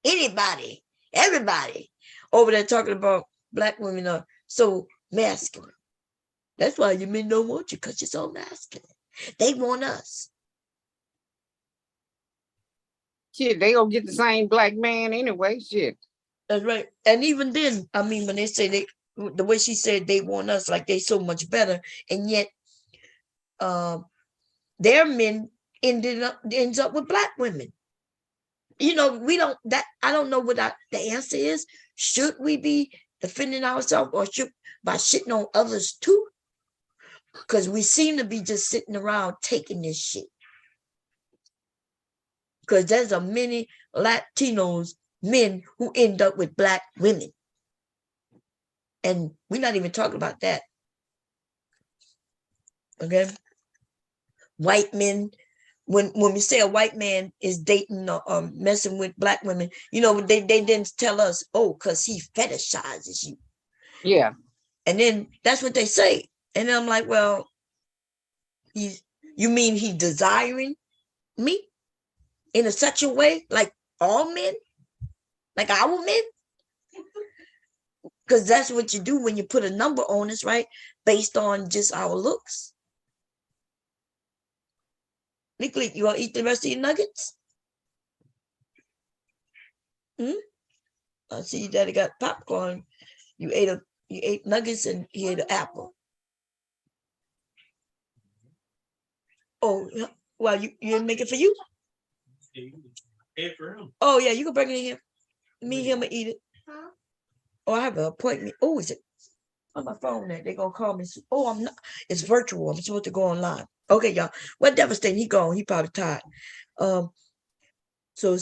anybody, everybody over there talking about black women are so masculine. That's why your men don't want you, because you're so masculine. They want us. Shit, they gonna get the same black man anyway. Shit. That's right. And even then, I mean, when they say the way she said they want us, like they so much better, and yet their men ends up with black women. We don't, I don't know what the answer is. Should we be defending ourselves, or should by shitting on others too? Because we seem to be just sitting around taking this shit. Because there's a many Latinos men who end up with black women. And we're not even talking about that. Okay? White men, when we say a white man is dating or messing with black women, they didn't tell us, oh, because he fetishizes you. Yeah. And then that's what they say. And then I'm like, well, you mean he desiring me in a sexual way, like all men, like our men? Because that's what you do when you put a number on us, right? Based on just our looks. Nick, you want to eat the rest of your nuggets? I see Daddy got popcorn. You ate nuggets and he ate an apple. Oh, well, you didn't make it for you? Oh, yeah, you can bring it in here. Me and him will eat it. Oh, I have an appointment. Oh, is it on my phone? They're going to call me. Oh, I'm not. It's virtual. I'm supposed to go online. Okay, y'all. Well, devastating. He gone. He probably tired. So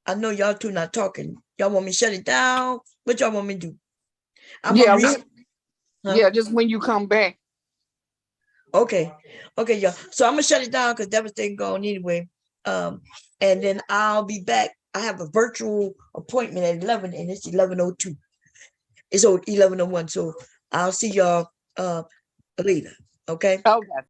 I know y'all two not talking. Y'all want me to shut it down? What y'all want me to do? Yeah, just when you come back. Okay, y'all. So I'm gonna shut it down because devastating gone anyway. And then I'll be back. I have a virtual appointment at 11, and it's 11:02. It's 11:01. So I'll see y'all later. Okay. Okay.